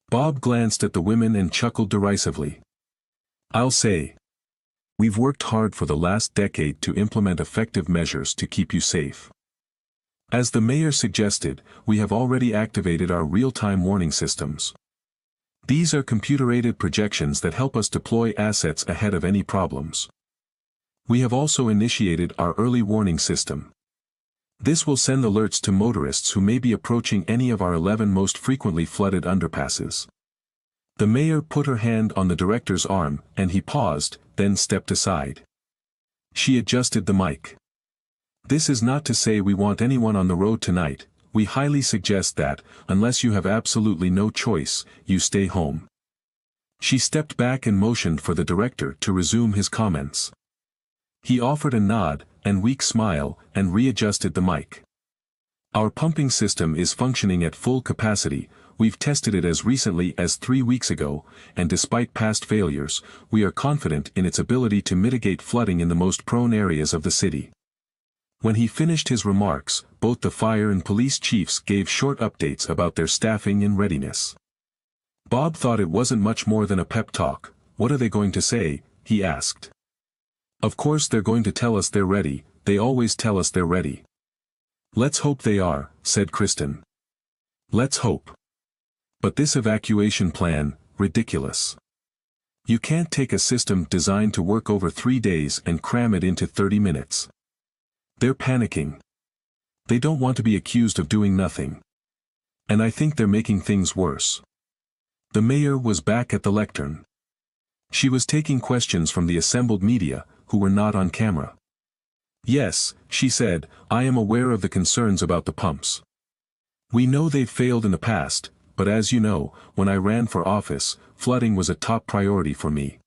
Bob glanced at the women and chuckled derisively. I'll say. We've worked hard for the last decade to implement effective measures to keep you safe. As the mayor suggested, we have already activated our real-time warning systems. These are computer-aided projections that help us deploy assets ahead of any problems. We have also initiated our early warning system. This will send alerts to motorists who may be approaching any of our 11 most frequently flooded underpasses. The mayor put her hand on the director's arm, and he paused, then stepped aside. She adjusted the mic. This is not to say we want anyone on the road tonight. We highly suggest that, unless you have absolutely no choice, you stay home. She stepped back and motioned for the director to resume his comments. He offered a nod, and weak smile, and readjusted the mic. Our pumping system is functioning at full capacity. We've tested it as recently as 3 weeks ago, and despite past failures, we are confident in its ability to mitigate flooding in the most prone areas of the city. When he finished his remarks, both the fire and police chiefs gave short updates about their staffing and readiness. Bob thought it wasn't much more than a pep talk. What are they going to say? He asked. Of course they're going to tell us they're ready. They always tell us they're ready. Let's hope they are, said Kristen. Let's hope. But this evacuation plan, ridiculous. You can't take a system designed to work over 3 days and cram it into 30 minutes. They're panicking. They don't want to be accused of doing nothing. And I think they're making things worse. The mayor was back at the lectern. She was taking questions from the assembled media, who were not on camera. Yes, she said, I am aware of the concerns about the pumps. We know they've failed in the past, but as you know, when I ran for office, flooding was a top priority for me.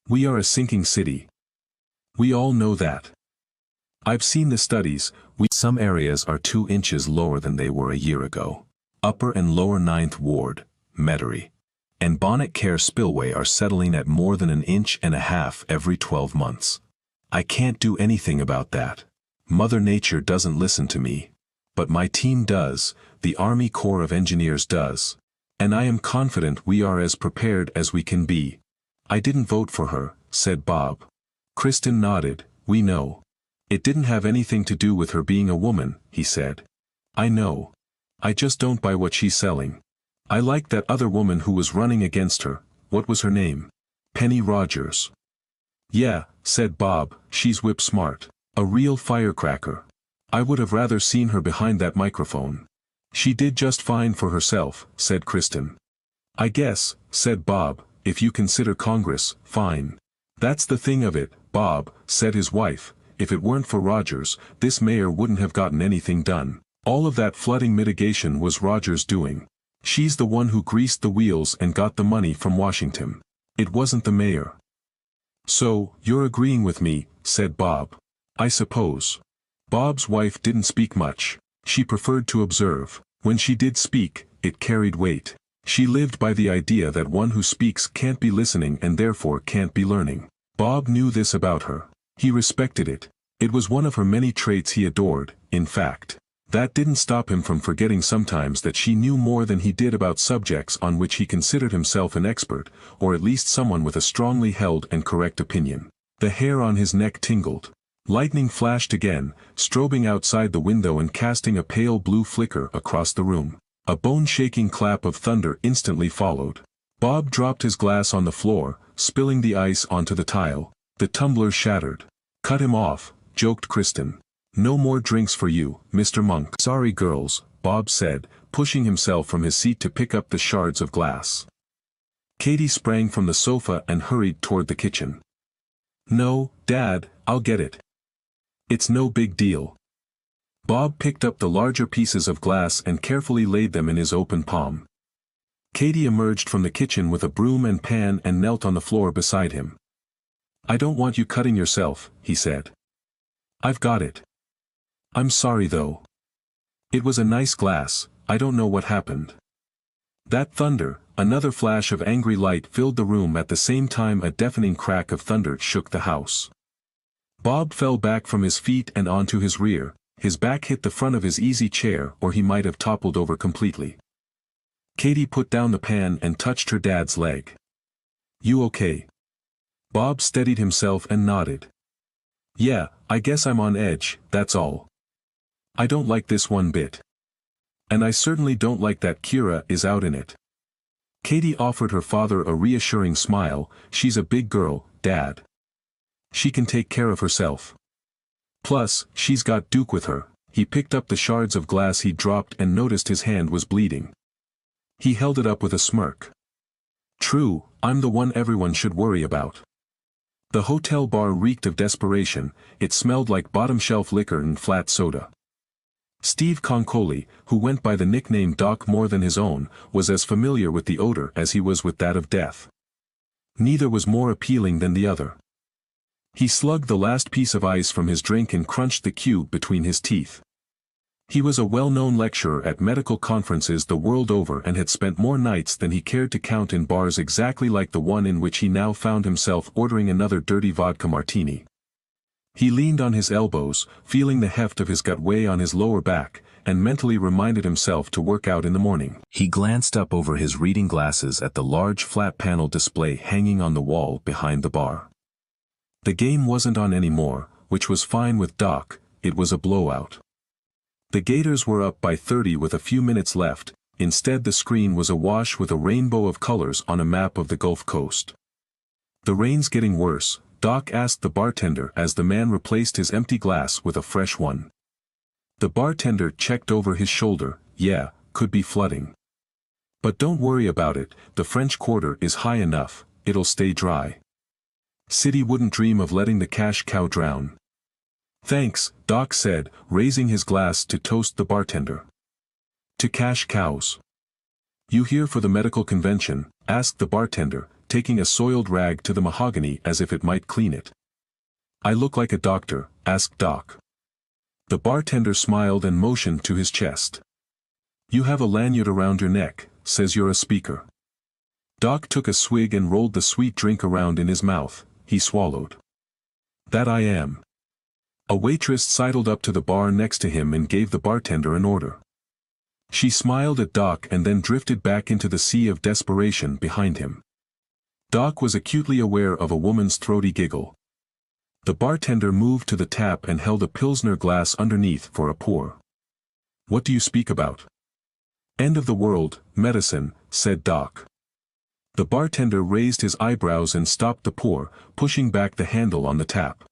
We are a sinking city. We all know that. I've seen the studies. Some areas are 2 inches lower than they were a year ago. Upper and Lower 9th Ward, Metairie, and Bonnet Care Spillway are settling at more than 1.5 inches every 12 months. I can't do anything about that. Mother Nature doesn't listen to me. But my team does, the Army Corps of Engineers does. And I am confident we are as prepared as we can be. I didn't vote for her, said Bob. Kristen nodded. We know. It didn't have anything to do with her being a woman, he said. I know. I just don't buy what she's selling. I liked that other woman who was running against her. What was her name? Penny Rogers. Yeah, said Bob, she's whip smart. A real firecracker. I would have rather seen her behind that microphone. She did just fine for herself, said Kristen. I guess, said Bob, if you consider Congress, fine. That's the thing of it, Bob, said his wife, if it weren't for Rogers, this mayor wouldn't have gotten anything done. All of that flooding mitigation was Rogers' doing. She's the one who greased the wheels and got the money from Washington. It wasn't the mayor. So, you're agreeing with me, said Bob. I suppose. Bob's wife didn't speak much. She preferred to observe. When she did speak, it carried weight. She lived by the idea that one who speaks can't be listening and therefore can't be learning. Bob knew this about her. He respected it. It was one of her many traits he adored, in fact. That didn't stop him from forgetting sometimes that she knew more than he did about subjects on which he considered himself an expert, or at least someone with a strongly held and correct opinion. The hair on his neck tingled. Lightning flashed again, strobing outside the window and casting a pale blue flicker across the room. A bone-shaking clap of thunder instantly followed. Bob dropped his glass on the floor, spilling the ice onto the tile. The tumbler shattered. Cut him off, joked Kristen. No more drinks for you, Mr. Monk. Sorry girls, Bob said, pushing himself from his seat to pick up the shards of glass. Katie sprang from the sofa and hurried toward the kitchen. No, Dad, I'll get it. It's no big deal. Bob picked up the larger pieces of glass and carefully laid them in his open palm. Katie emerged from the kitchen with a broom and pan and knelt on the floor beside him. I don't want you cutting yourself, he said. I've got it. I'm sorry though. It was a nice glass, I don't know what happened. That thunder, another flash of angry light filled the room at the same time a deafening crack of thunder shook the house. Bob fell back from his feet and onto his rear, his back hit the front of his easy chair or he might have toppled over completely. Katie put down the pan and touched her dad's leg. You okay? Bob steadied himself and nodded. Yeah, I guess I'm on edge, that's all. I don't like this one bit. And I certainly don't like that Kira is out in it. Katie offered her father a reassuring smile. She's a big girl, Dad. She can take care of herself. Plus, she's got Duke with her. He picked up the shards of glass he dropped and noticed his hand was bleeding. He held it up with a smirk. True, I'm the one everyone should worry about. The hotel bar reeked of desperation. It smelled like bottom-shelf liquor and flat soda. Steve Concoli, who went by the nickname Doc more than his own, was as familiar with the odor as he was with that of death. Neither was more appealing than the other. He slugged the last piece of ice from his drink and crunched the cube between his teeth. He was a well-known lecturer at medical conferences the world over and had spent more nights than he cared to count in bars exactly like the one in which he now found himself ordering another dirty vodka martini. He leaned on his elbows, feeling the heft of his gut weigh on his lower back, and mentally reminded himself to work out in the morning. He glanced up over his reading glasses at the large flat-panel display hanging on the wall behind the bar. The game wasn't on anymore, which was fine with Doc. It was a blowout. The Gators were up by 30 with a few minutes left. Instead the screen was awash with a rainbow of colors on a map of the Gulf Coast. The rain's getting worse, Doc asked the bartender as the man replaced his empty glass with a fresh one. The bartender checked over his shoulder. Yeah, could be flooding. But don't worry about it, the French Quarter is high enough, it'll stay dry. City wouldn't dream of letting the cash cow drown. Thanks, Doc said, raising his glass to toast the bartender. To cash cows. You here for the medical convention? Asked the bartender, taking a soiled rag to the mahogany as if it might clean it. I look like a doctor? Asked Doc. The bartender smiled and motioned to his chest. You have a lanyard around your neck, says you're a speaker. Doc took a swig and rolled the sweet drink around in his mouth. He swallowed. That I am. A waitress sidled up to the bar next to him and gave the bartender an order. She smiled at Doc and then drifted back into the sea of desperation behind him. Doc was acutely aware of a woman's throaty giggle. The bartender moved to the tap and held a Pilsner glass underneath for a pour. "What do you speak about?" "End of the world, medicine," said Doc. The bartender raised his eyebrows and stopped the pour, pushing back the handle on the tap.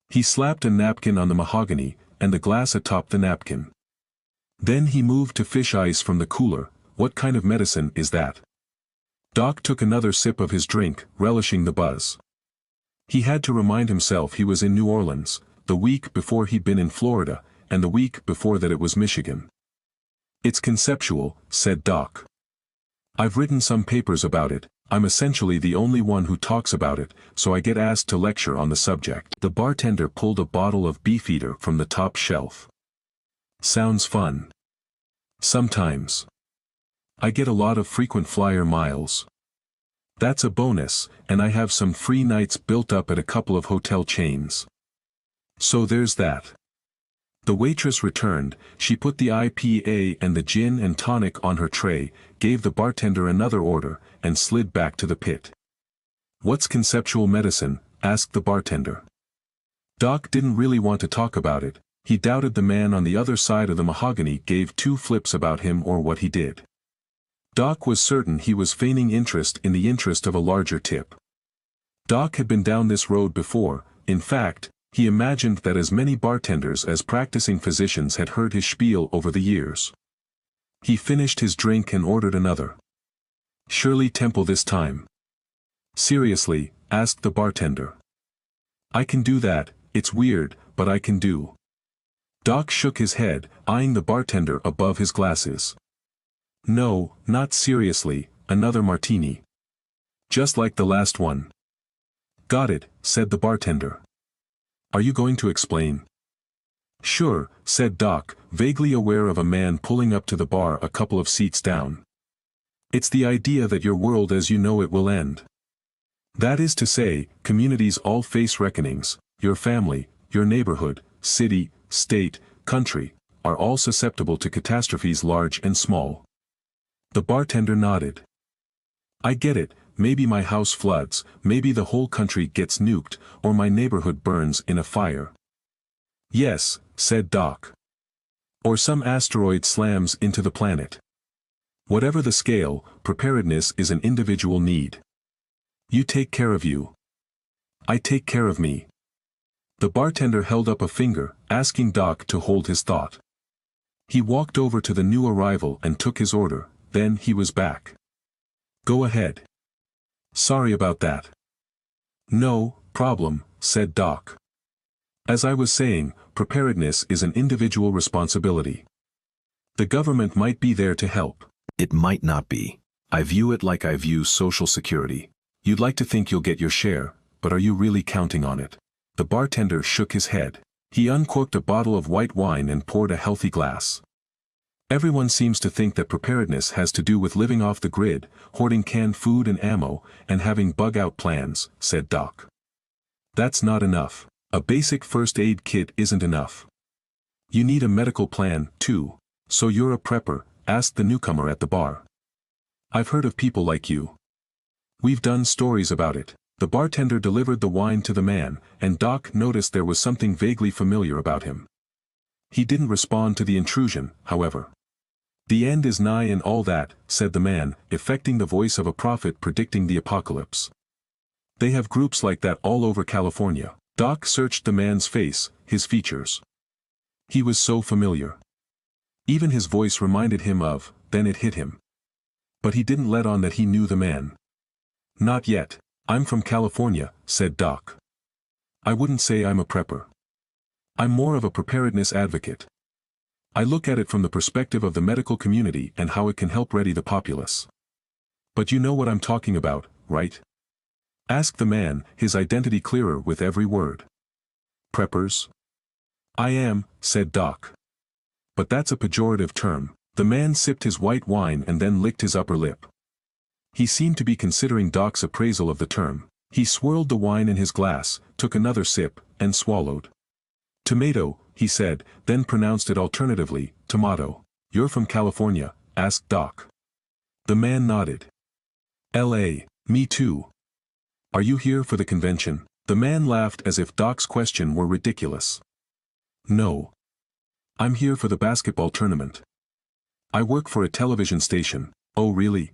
He slapped a napkin on the mahogany, and the glass atop the napkin. Then he moved to fish ice from the cooler. "What kind of medicine is that?" Doc took another sip of his drink, relishing the buzz. He had to remind himself he was in New Orleans, the week before he'd been in Florida, and the week before that it was Michigan. "It's conceptual," said Doc. "I've written some papers about it. I'm essentially the only one who talks about it, so I get asked to lecture on the subject." The bartender pulled a bottle of Beefeater from the top shelf. "Sounds fun." "Sometimes. I get a lot of frequent flyer miles. That's a bonus, and I have some free nights built up at a couple of hotel chains. So there's that." The waitress returned. She put the IPA and the gin and tonic on her tray, gave the bartender another order, and slid back to the pit. "What's conceptual medicine?" asked the bartender. Doc didn't really want to talk about it. He doubted the man on the other side of the mahogany gave two flips about him or what he did. Doc was certain he was feigning interest in the interest of a larger tip. Doc had been down this road before. In fact, he imagined that as many bartenders as practicing physicians had heard his spiel over the years. He finished his drink and ordered another. "Shirley Temple this time?" "Seriously?" asked the bartender. "I can do that. It's weird, but I can do." Doc shook his head, eyeing the bartender above his glasses. "No, not seriously, another martini. Just like the last one." "Got it," said the bartender. "Are you going to explain?" "Sure," said Doc, vaguely aware of a man pulling up to the bar a couple of seats down. "It's the idea that your world as you know it will end. That is to say, communities all face reckonings. Your family, your neighborhood, city, state, country, are all susceptible to catastrophes large and small." The bartender nodded. "I get it. Maybe my house floods, maybe the whole country gets nuked, or my neighborhood burns in a fire." "Yes," said Doc. "Or some asteroid slams into the planet. Whatever the scale, preparedness is an individual need. You take care of you. I take care of me." The bartender held up a finger, asking Doc to hold his thought. He walked over to the new arrival and took his order, then he was back. "Go ahead." "Sorry about that." "No problem," said Doc. "As I was saying, preparedness is an individual responsibility. The government might be there to help. It might not be. I view it like I view Social Security. You'd like to think you'll get your share, but are you really counting on it?" The bartender shook his head. He uncorked a bottle of white wine and poured a healthy glass. "Everyone seems to think that preparedness has to do with living off the grid, hoarding canned food and ammo, and having bug-out plans," said Doc. "That's not enough. A basic first aid kit isn't enough. You need a medical plan, too. So you're a prepper?" asked the newcomer at the bar. "I've heard of people like you. We've done stories about it." The bartender delivered the wine to the man, and Doc noticed there was something vaguely familiar about him. He didn't respond to the intrusion, however. "The end is nigh and all that," said the man, affecting the voice of a prophet predicting the apocalypse. "They have groups like that all over California." Doc searched the man's face, his features. He was so familiar. Even his voice reminded him of, then it hit him. But he didn't let on that he knew the man. "Not yet. I'm from California," said Doc. "I wouldn't say I'm a prepper. I'm more of a preparedness advocate. I look at it from the perspective of the medical community and how it can help ready the populace. But you know what I'm talking about, right?" asked the man, his identity clearer with every word. "Preppers?" "I am," said Doc. "But that's a pejorative term." The man sipped his white wine and then licked his upper lip. He seemed to be considering Doc's appraisal of the term. He swirled the wine in his glass, took another sip, and swallowed. "Tomato," he said, then pronounced it alternatively, tomato. "You're from California?" asked Doc. The man nodded. "L.A., me too. Are you here for the convention? The man laughed as if Doc's question were ridiculous. No. I'm here for the basketball tournament. I work for a television station. Oh really?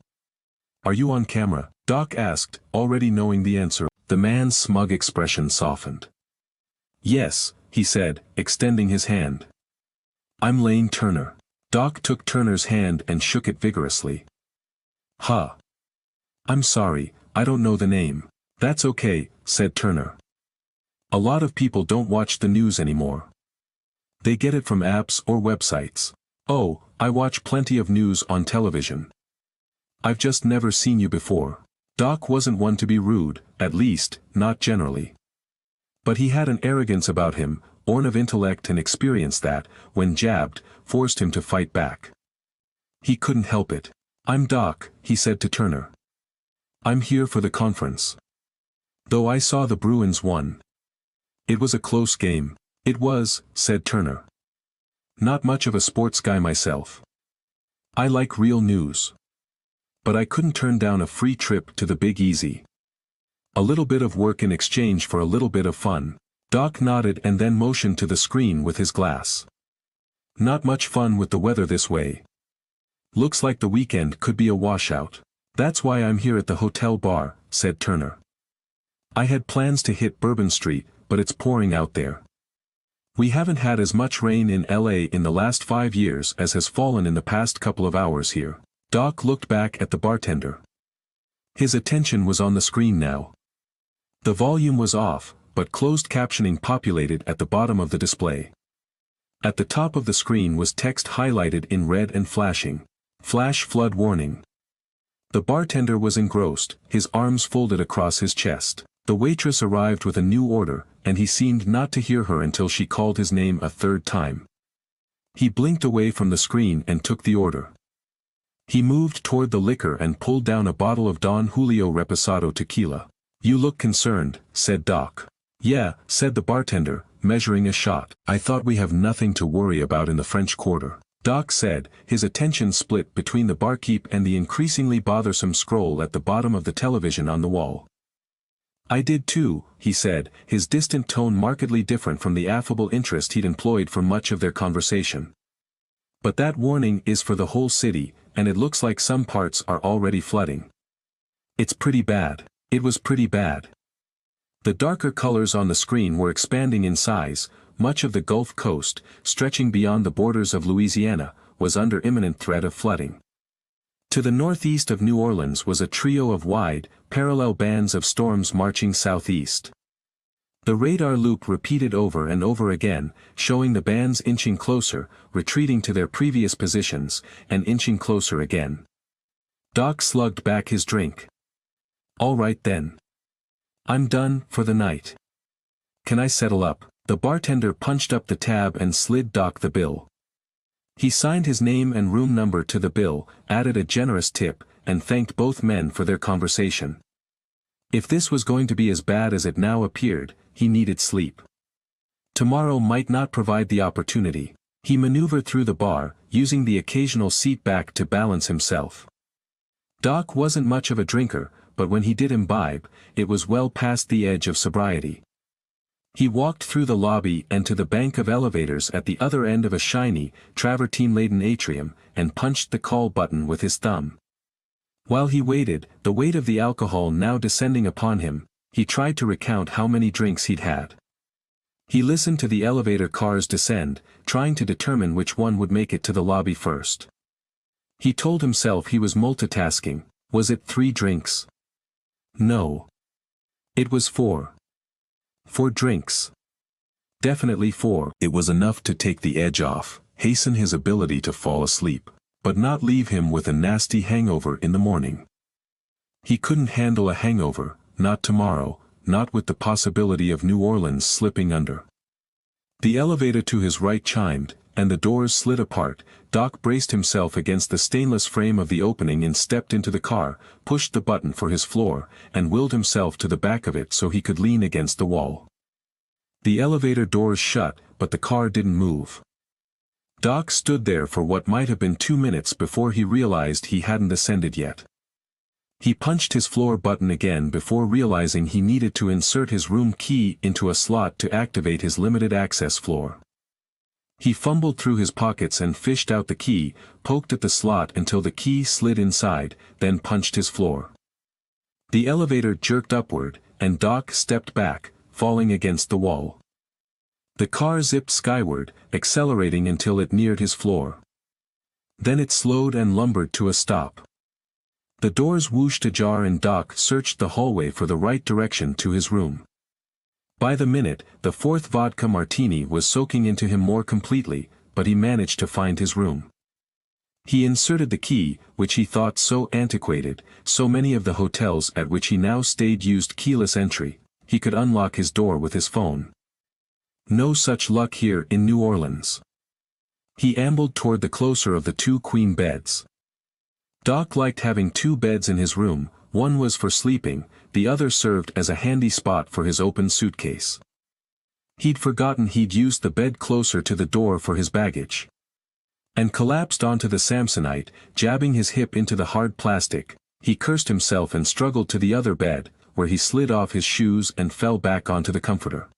Are you on camera? Doc asked, already knowing the answer. The man's smug expression softened. Yes, he said, extending his hand. I'm Lane Turner. Doc took Turner's hand and shook it vigorously. Huh. I'm sorry, I don't know the name. That's okay, said Turner. A lot of people don't watch the news anymore. They get it from apps or websites. Oh, I watch plenty of news on television. I've just never seen you before. Doc wasn't one to be rude, at least, not generally. But he had an arrogance about him, born of intellect and experience that, when jabbed, forced him to fight back. He couldn't help it. I'm Doc, he said to Turner. I'm here for the conference. Though I saw the Bruins won. It was a close game. It was, said Turner. Not much of a sports guy myself. I like real news. But I couldn't turn down a free trip to the Big Easy. A little bit of work in exchange for a little bit of fun. Doc nodded and then motioned to the screen with his glass. Not much fun with the weather this way. Looks like the weekend could be a washout. That's why I'm here at the hotel bar, said Turner. I had plans to hit Bourbon Street, but it's pouring out there. We haven't had as much rain in LA in the last 5 years as has fallen in the past couple of hours here. Doc looked back at the bartender. His attention was on the screen now. The volume was off, but closed captioning populated at the bottom of the display. At the top of the screen was text highlighted in red and flashing. Flash flood warning. The bartender was engrossed, his arms folded across his chest. The waitress arrived with a new order, and he seemed not to hear her until she called his name a third time. He blinked away from the screen and took the order. He moved toward the liquor and pulled down a bottle of Don Julio Reposado tequila. You look concerned, said Doc. Yeah, said the bartender, measuring a shot. I thought we have nothing to worry about in the French Quarter. Doc said, his attention split between the barkeep and the increasingly bothersome scroll at the bottom of the television on the wall. I did too, he said, his distant tone markedly different from the affable interest he'd employed for much of their conversation. But that warning is for the whole city, and it looks like some parts are already flooding. It's pretty bad. It was pretty bad. The darker colors on the screen were expanding in size. Much of the Gulf Coast, stretching beyond the borders of Louisiana, was under imminent threat of flooding. To the northeast of New Orleans was a trio of wide, parallel bands of storms marching southeast. The radar loop repeated over and over again, showing the bands inching closer, retreating to their previous positions, and inching closer again. Doc slugged back his drink. All right then. I'm done for the night. Can I settle up? The bartender punched up the tab and slid Doc the bill. He signed his name and room number to the bill, added a generous tip, and thanked both men for their conversation. If this was going to be as bad as it now appeared, he needed sleep. Tomorrow might not provide the opportunity. He maneuvered through the bar, using the occasional seat back to balance himself. Doc wasn't much of a drinker, but when he did imbibe, it was well past the edge of sobriety. He walked through the lobby and to the bank of elevators at the other end of a shiny, travertine-laden atrium, and punched the call button with his thumb. While he waited, the weight of the alcohol now descending upon him, he tried to recount how many drinks he'd had. He listened to the elevator cars descend, trying to determine which one would make it to the lobby first. He told himself he was multitasking. Was it 3 drinks? No. It was 4. 4 drinks. Definitely 4. It was enough to take the edge off, hasten his ability to fall asleep, but not leave him with a nasty hangover in the morning. He couldn't handle a hangover, not tomorrow, not with the possibility of New Orleans slipping under. The elevator to his right chimed, and the doors slid apart. Doc braced himself against the stainless frame of the opening and stepped into the car, pushed the button for his floor, and willed himself to the back of it so he could lean against the wall. The elevator doors shut, but the car didn't move. Doc stood there for what might have been 2 minutes before he realized he hadn't ascended yet. He punched his floor button again before realizing he needed to insert his room key into a slot to activate his limited access floor. He fumbled through his pockets and fished out the key, poked at the slot until the key slid inside, then punched his floor. The elevator jerked upward, and Doc stepped back, falling against the wall. The car zipped skyward, accelerating until it neared his floor. Then it slowed and lumbered to a stop. The doors whooshed ajar and Doc searched the hallway for the right direction to his room. By the minute, the fourth vodka martini was soaking into him more completely, but he managed to find his room. He inserted the key, which he thought so antiquated. So many of the hotels at which he now stayed used keyless entry. He could unlock his door with his phone. No such luck here in New Orleans. He ambled toward the closer of the two queen beds. Doc liked having two beds in his room. One was for sleeping, the other served as a handy spot for his open suitcase. He'd forgotten he'd used the bed closer to the door for his baggage. And collapsed onto the Samsonite, jabbing his hip into the hard plastic. He cursed himself and struggled to the other bed, where he slid off his shoes and fell back onto the comforter.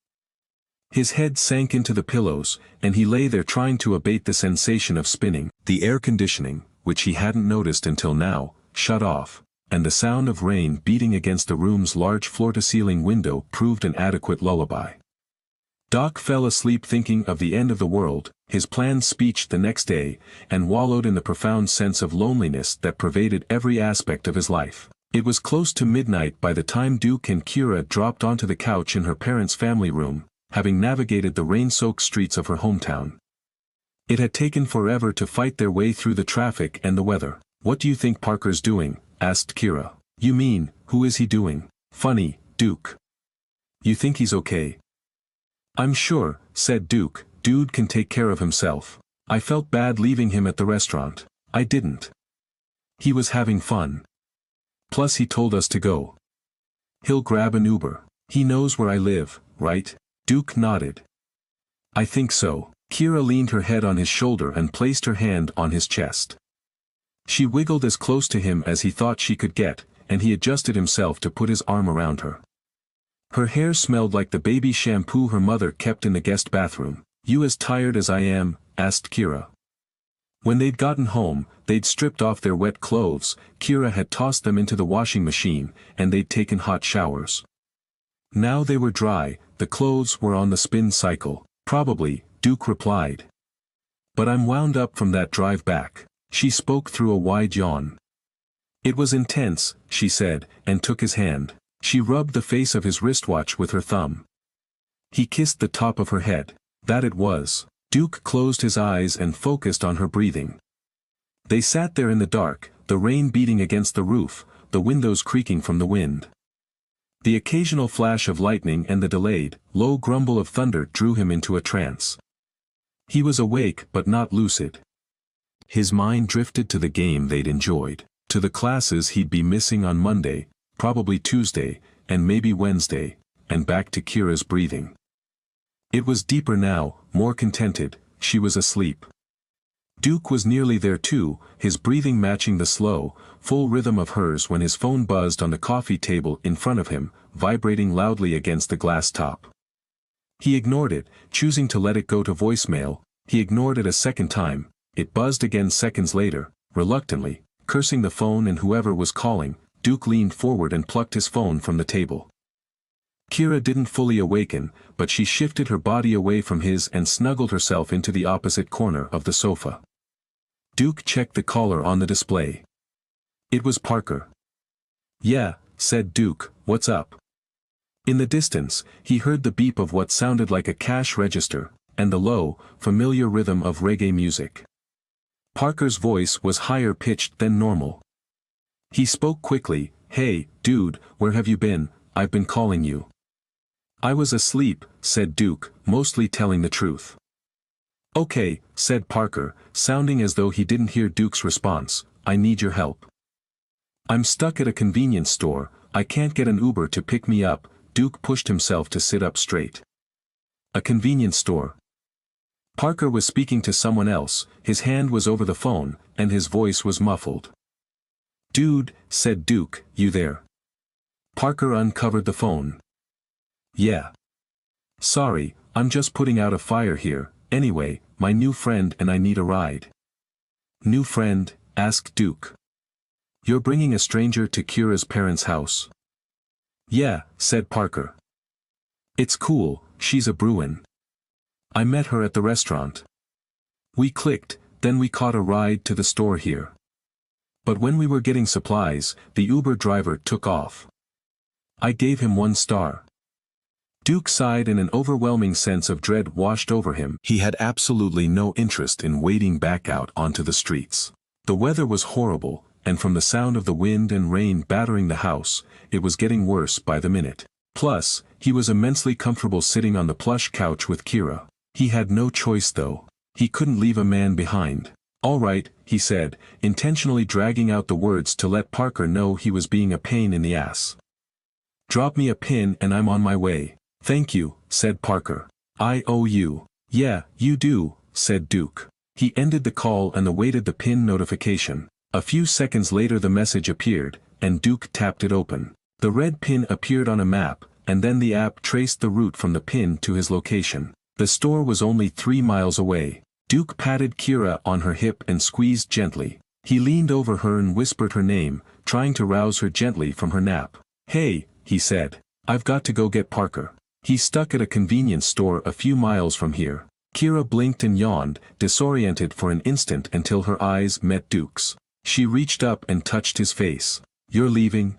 His head sank into the pillows, and he lay there trying to abate the sensation of spinning. The air conditioning, which he hadn't noticed until now, shut off, and the sound of rain beating against the room's large floor-to-ceiling window proved an adequate lullaby. Doc fell asleep thinking of the end of the world, his planned speech the next day, and wallowed in the profound sense of loneliness that pervaded every aspect of his life. It was close to midnight by the time Duke and Kira dropped onto the couch in her parents' family room, having navigated the rain-soaked streets of her hometown. It had taken forever to fight their way through the traffic and the weather. "What do you think Parker's doing?" asked Kira. "You mean, who is he doing?" "Funny, Duke. You think he's okay?" "I'm sure," said Duke, "dude can take care of himself. I felt bad leaving him at the restaurant. I didn't. He was having fun. Plus he told us to go. He'll grab an Uber. He knows where I live, right?" Duke nodded. "I think so." Kira leaned her head on his shoulder and placed her hand on his chest. She wiggled as close to him as he thought she could get, and he adjusted himself to put his arm around her. Her hair smelled like the baby shampoo her mother kept in the guest bathroom. "You as tired as I am?" asked Kira. When they'd gotten home, they'd stripped off their wet clothes. Kira had tossed them into the washing machine, and they'd taken hot showers. Now they were dry, the clothes were on the spin cycle. "Probably," Duke replied. "But I'm wound up from that drive back." She spoke through a wide yawn. "It was intense," she said, and took his hand. She rubbed the face of his wristwatch with her thumb. He kissed the top of her head. That it was. Duke closed his eyes and focused on her breathing. They sat there in the dark, the rain beating against the roof, the windows creaking from the wind. The occasional flash of lightning and the delayed, low grumble of thunder drew him into a trance. He was awake but not lucid. His mind drifted to the game they'd enjoyed, to the classes he'd be missing on Monday, probably Tuesday, and maybe Wednesday, and back to Kira's breathing. It was deeper now, more contented. She was asleep. Duke was nearly there too, his breathing matching the slow, full rhythm of hers when his phone buzzed on the coffee table in front of him, vibrating loudly against the glass top. He ignored it, choosing to let it go to voicemail. He ignored it a second time. It buzzed again seconds later, reluctantly, cursing the phone and whoever was calling. Duke leaned forward and plucked his phone from the table. Kira didn't fully awaken, but she shifted her body away from his and snuggled herself into the opposite corner of the sofa. Duke checked the caller on the display. It was Parker. "Yeah," said Duke, "what's up?" In the distance, he heard the beep of what sounded like a cash register, and the low, familiar rhythm of reggae music. Parker's voice was higher pitched than normal. He spoke quickly. "Hey, dude, where have you been? I've been calling you." "I was asleep," said Duke, mostly telling the truth. "Okay," said Parker, sounding as though he didn't hear Duke's response. "I need your help. I'm stuck at a convenience store. I can't get an Uber to pick me up." Duke pushed himself to sit up straight. "A convenience store?" Parker was speaking to someone else, his hand was over the phone, and his voice was muffled. "Dude," said Duke, "you there?" Parker uncovered the phone. "Yeah. Sorry, I'm just putting out a fire here. Anyway, my new friend and I need a ride." "New friend?" asked Duke. "You're bringing a stranger to Kira's parents' house?" "Yeah," said Parker. "It's cool, she's a Bruin. I met her at the restaurant. We clicked, then we caught a ride to the store here. But when we were getting supplies, the Uber driver took off. I gave him 1 star." Duke sighed and an overwhelming sense of dread washed over him. He had absolutely no interest in wading back out onto the streets. The weather was horrible, and from the sound of the wind and rain battering the house, it was getting worse by the minute. Plus, he was immensely comfortable sitting on the plush couch with Kira. He had no choice though. He couldn't leave a man behind. "All right," he said, intentionally dragging out the words to let Parker know he was being a pain in the ass. "Drop me a pin and I'm on my way." "Thank you," said Parker. "I owe you." "Yeah, you do," said Duke. He ended the call and awaited the pin notification. A few seconds later the message appeared, and Duke tapped it open. The red pin appeared on a map, and then the app traced the route from the pin to his location. The store was only 3 miles away. Duke patted Kira on her hip and squeezed gently. He leaned over her and whispered her name, trying to rouse her gently from her nap. "Hey," he said. "I've got to go get Parker. He's stuck at a convenience store a few miles from here." Kira blinked and yawned, disoriented for an instant until her eyes met Duke's. She reached up and touched his face. "You're leaving?"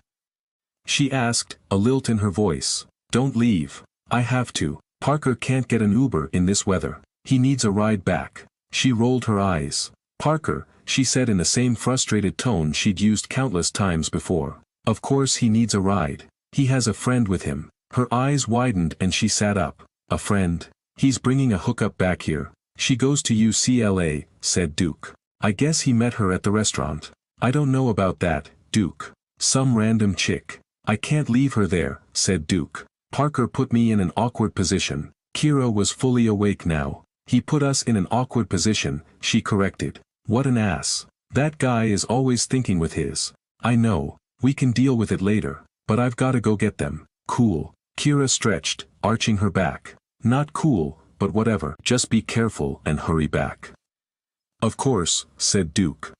she asked, a lilt in her voice. "Don't leave. I have to. Parker can't get an Uber in this weather. He needs a ride back." She rolled her eyes. "Parker," she said in the same frustrated tone she'd used countless times before. "Of course he needs a ride. He has a friend with him." Her eyes widened and she sat up. "A friend? He's bringing a hookup back here." "She goes to UCLA, said Duke. "I guess he met her at the restaurant." "I don't know about that, Duke. Some random chick." "I can't leave her there," said Duke. Parker put me in an awkward position." Kira was fully awake now. "He put us in an awkward position," she corrected. "What an ass. That guy is always thinking with his." "I know. We can deal with it later. But I've got to go get them." "Cool." Kira stretched, arching her back. "Not cool, but whatever. Just be careful and hurry back." "Of course," said Duke.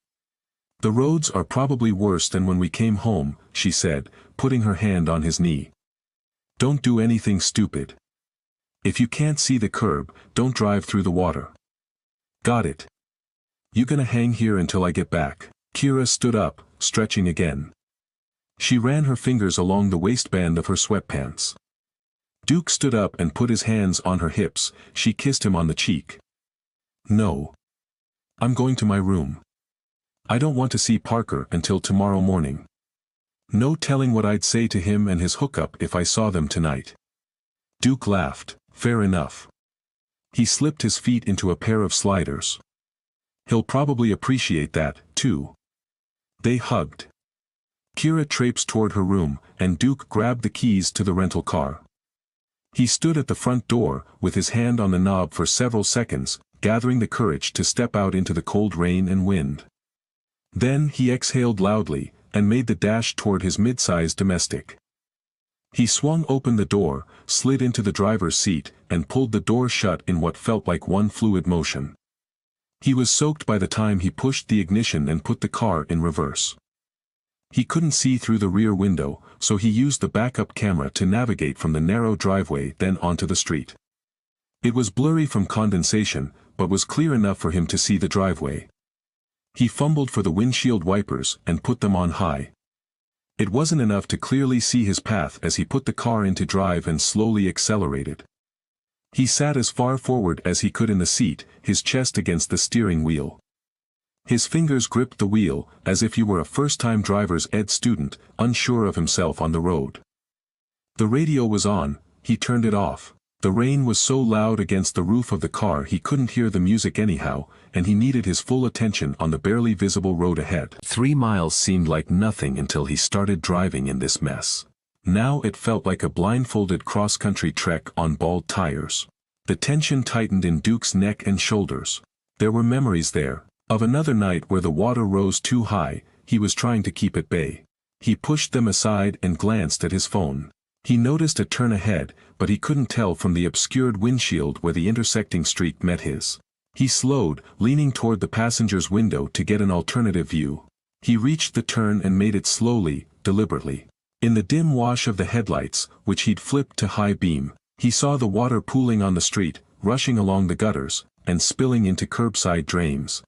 "The roads are probably worse than when we came home," she said, putting her hand on his knee. "Don't do anything stupid. If you can't see the curb, don't drive through the water." "Got it. You gonna hang here until I get back?" Kira stood up, stretching again. She ran her fingers along the waistband of her sweatpants. Duke stood up and put his hands on her hips. She kissed him on the cheek. "No. I'm going to my room. I don't want to see Parker until tomorrow morning. No telling what I'd say to him and his hookup if I saw them tonight." Duke laughed. "Fair enough." He slipped his feet into a pair of sliders. "He'll probably appreciate that, too." They hugged. Kira traipsed toward her room, and Duke grabbed the keys to the rental car. He stood at the front door, with his hand on the knob for several seconds, gathering the courage to step out into the cold rain and wind. Then he exhaled loudly, and made the dash toward his mid-sized domestic. He swung open the door, slid into the driver's seat, and pulled the door shut in what felt like one fluid motion. He was soaked by the time he pushed the ignition and put the car in reverse. He couldn't see through the rear window, so he used the backup camera to navigate from the narrow driveway then onto the street. It was blurry from condensation, but was clear enough for him to see the driveway. He fumbled for the windshield wipers and put them on high. It wasn't enough to clearly see his path as he put the car into drive and slowly accelerated. He sat as far forward as he could in the seat, his chest against the steering wheel. His fingers gripped the wheel, as if he were a first-time driver's ed student, unsure of himself on the road. The radio was on. He turned it off. The rain was so loud against the roof of the car he couldn't hear the music anyhow, and he needed his full attention on the barely visible road ahead. 3 miles seemed like nothing until he started driving in this mess. Now it felt like a blindfolded cross-country trek on bald tires. The tension tightened in Duke's neck and shoulders. There were memories there, of another night where the water rose too high, he was trying to keep at bay. He pushed them aside and glanced at his phone. He noticed a turn ahead, but he couldn't tell from the obscured windshield where the intersecting street met his. He slowed, leaning toward the passenger's window to get an alternative view. He reached the turn and made it slowly, deliberately. In the dim wash of the headlights, which he'd flipped to high beam, he saw the water pooling on the street, rushing along the gutters, and spilling into curbside drains.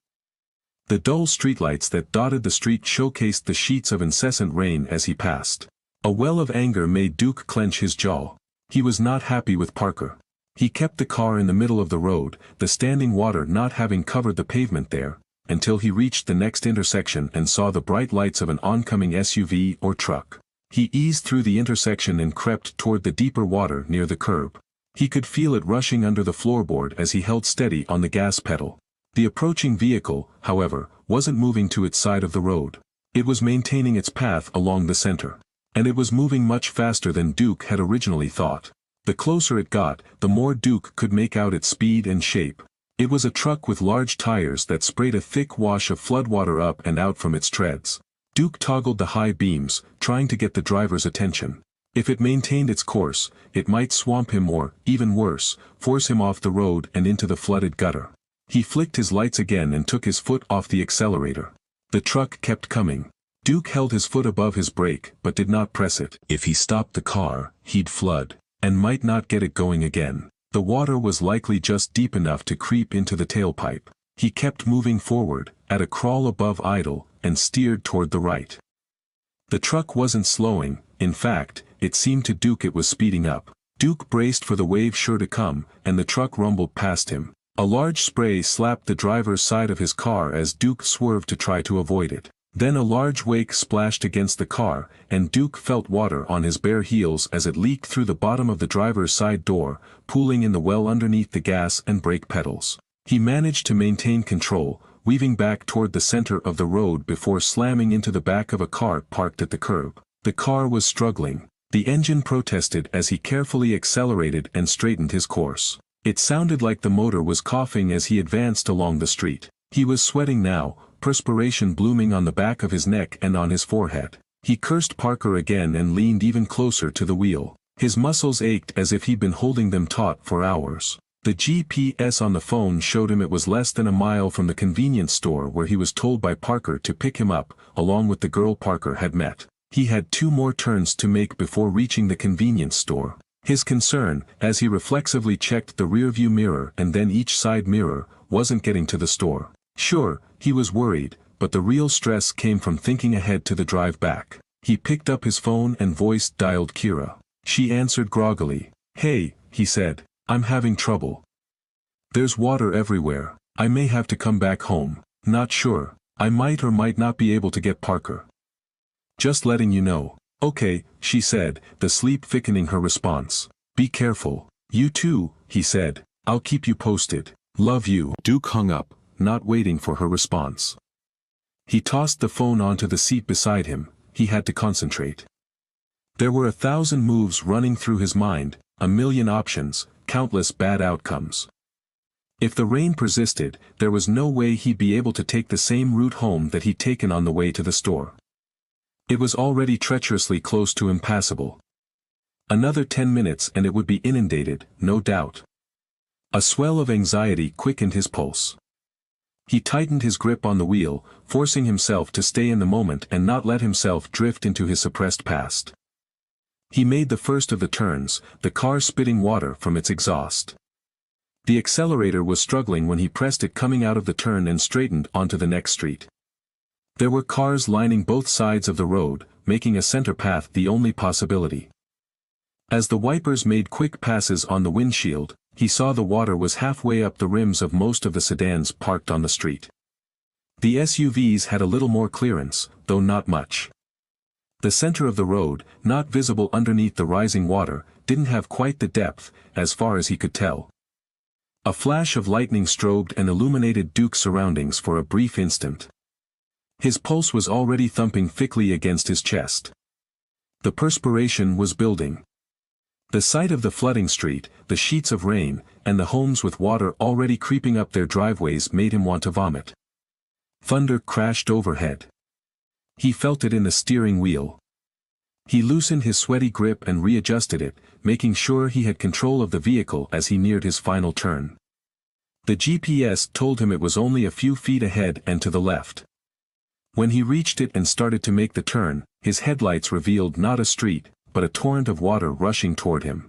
The dull streetlights that dotted the street showcased the sheets of incessant rain as he passed. A well of anger made Duke clench his jaw. He was not happy with Parker. He kept the car in the middle of the road, the standing water not having covered the pavement there, until he reached the next intersection and saw the bright lights of an oncoming SUV or truck. He eased through the intersection and crept toward the deeper water near the curb. He could feel it rushing under the floorboard as he held steady on the gas pedal. The approaching vehicle, however, wasn't moving to its side of the road. It was maintaining its path along the center. And it was moving much faster than Duke had originally thought. The closer it got, the more Duke could make out its speed and shape. It was a truck with large tires that sprayed a thick wash of floodwater up and out from its treads. Duke toggled the high beams, trying to get the driver's attention. If it maintained its course, it might swamp him or, even worse, force him off the road and into the flooded gutter. He flicked his lights again and took his foot off the accelerator. The truck kept coming. Duke held his foot above his brake but did not press it. If he stopped the car, he'd flood, and might not get it going again. The water was likely just deep enough to creep into the tailpipe. He kept moving forward, at a crawl above idle, and steered toward the right. The truck wasn't slowing, in fact, it seemed to Duke it was speeding up. Duke braced for the wave sure to come, and the truck rumbled past him. A large spray slapped the driver's side of his car as Duke swerved to try to avoid it. Then a large wake splashed against the car, and Duke felt water on his bare heels as it leaked through the bottom of the driver's side door, pooling in the well underneath the gas and brake pedals. He managed to maintain control, weaving back toward the center of the road before slamming into the back of a car parked at the curb. The car was struggling. The engine protested as he carefully accelerated and straightened his course. It sounded like the motor was coughing as he advanced along the street. He was sweating now, perspiration blooming on the back of his neck and on his forehead. He cursed Parker again and leaned even closer to the wheel. His muscles ached as if he'd been holding them taut for hours. The GPS on the phone showed him it was less than a mile from the convenience store where he was told by Parker to pick him up, along with the girl Parker had met. He had 2 more turns to make before reaching the convenience store. His concern, as he reflexively checked the rearview mirror and then each side mirror, wasn't getting to the store. Sure, he was worried, but the real stress came from thinking ahead to the drive back. He picked up his phone and voice dialed Kira. She answered groggily. "Hey," he said, "I'm having trouble. There's water everywhere. I may have to come back home. Not sure. I might or might not be able to get Parker. Just letting you know." "Okay," she said, the sleep thickening her response. "Be careful." "You too," he said. "I'll keep you posted. Love you." Duke hung up, not waiting for her response. He tossed the phone onto the seat beside him. He had to concentrate. There were 1,000 moves running through his mind, a million options, countless bad outcomes. If the rain persisted, there was no way he'd be able to take the same route home that he'd taken on the way to the store. It was already treacherously close to impassable. Another 10 minutes and it would be inundated, no doubt. A swell of anxiety quickened his pulse. He tightened his grip on the wheel, forcing himself to stay in the moment and not let himself drift into his suppressed past. He made the first of the turns, the car spitting water from its exhaust. The accelerator was struggling when he pressed it coming out of the turn and straightened onto the next street. There were cars lining both sides of the road, making a center path the only possibility. As the wipers made quick passes on the windshield, he saw the water was halfway up the rims of most of the sedans parked on the street. The SUVs had a little more clearance, though not much. The center of the road, not visible underneath the rising water, didn't have quite the depth, as far as he could tell. A flash of lightning strobed and illuminated Duke's surroundings for a brief instant. His pulse was already thumping thickly against his chest. The perspiration was building. The sight of the flooding street, the sheets of rain, and the homes with water already creeping up their driveways made him want to vomit. Thunder crashed overhead. He felt it in the steering wheel. He loosened his sweaty grip and readjusted it, making sure he had control of the vehicle as he neared his final turn. The GPS told him it was only a few feet ahead and to the left. When he reached it and started to make the turn, his headlights revealed not a street, but a torrent of water rushing toward him.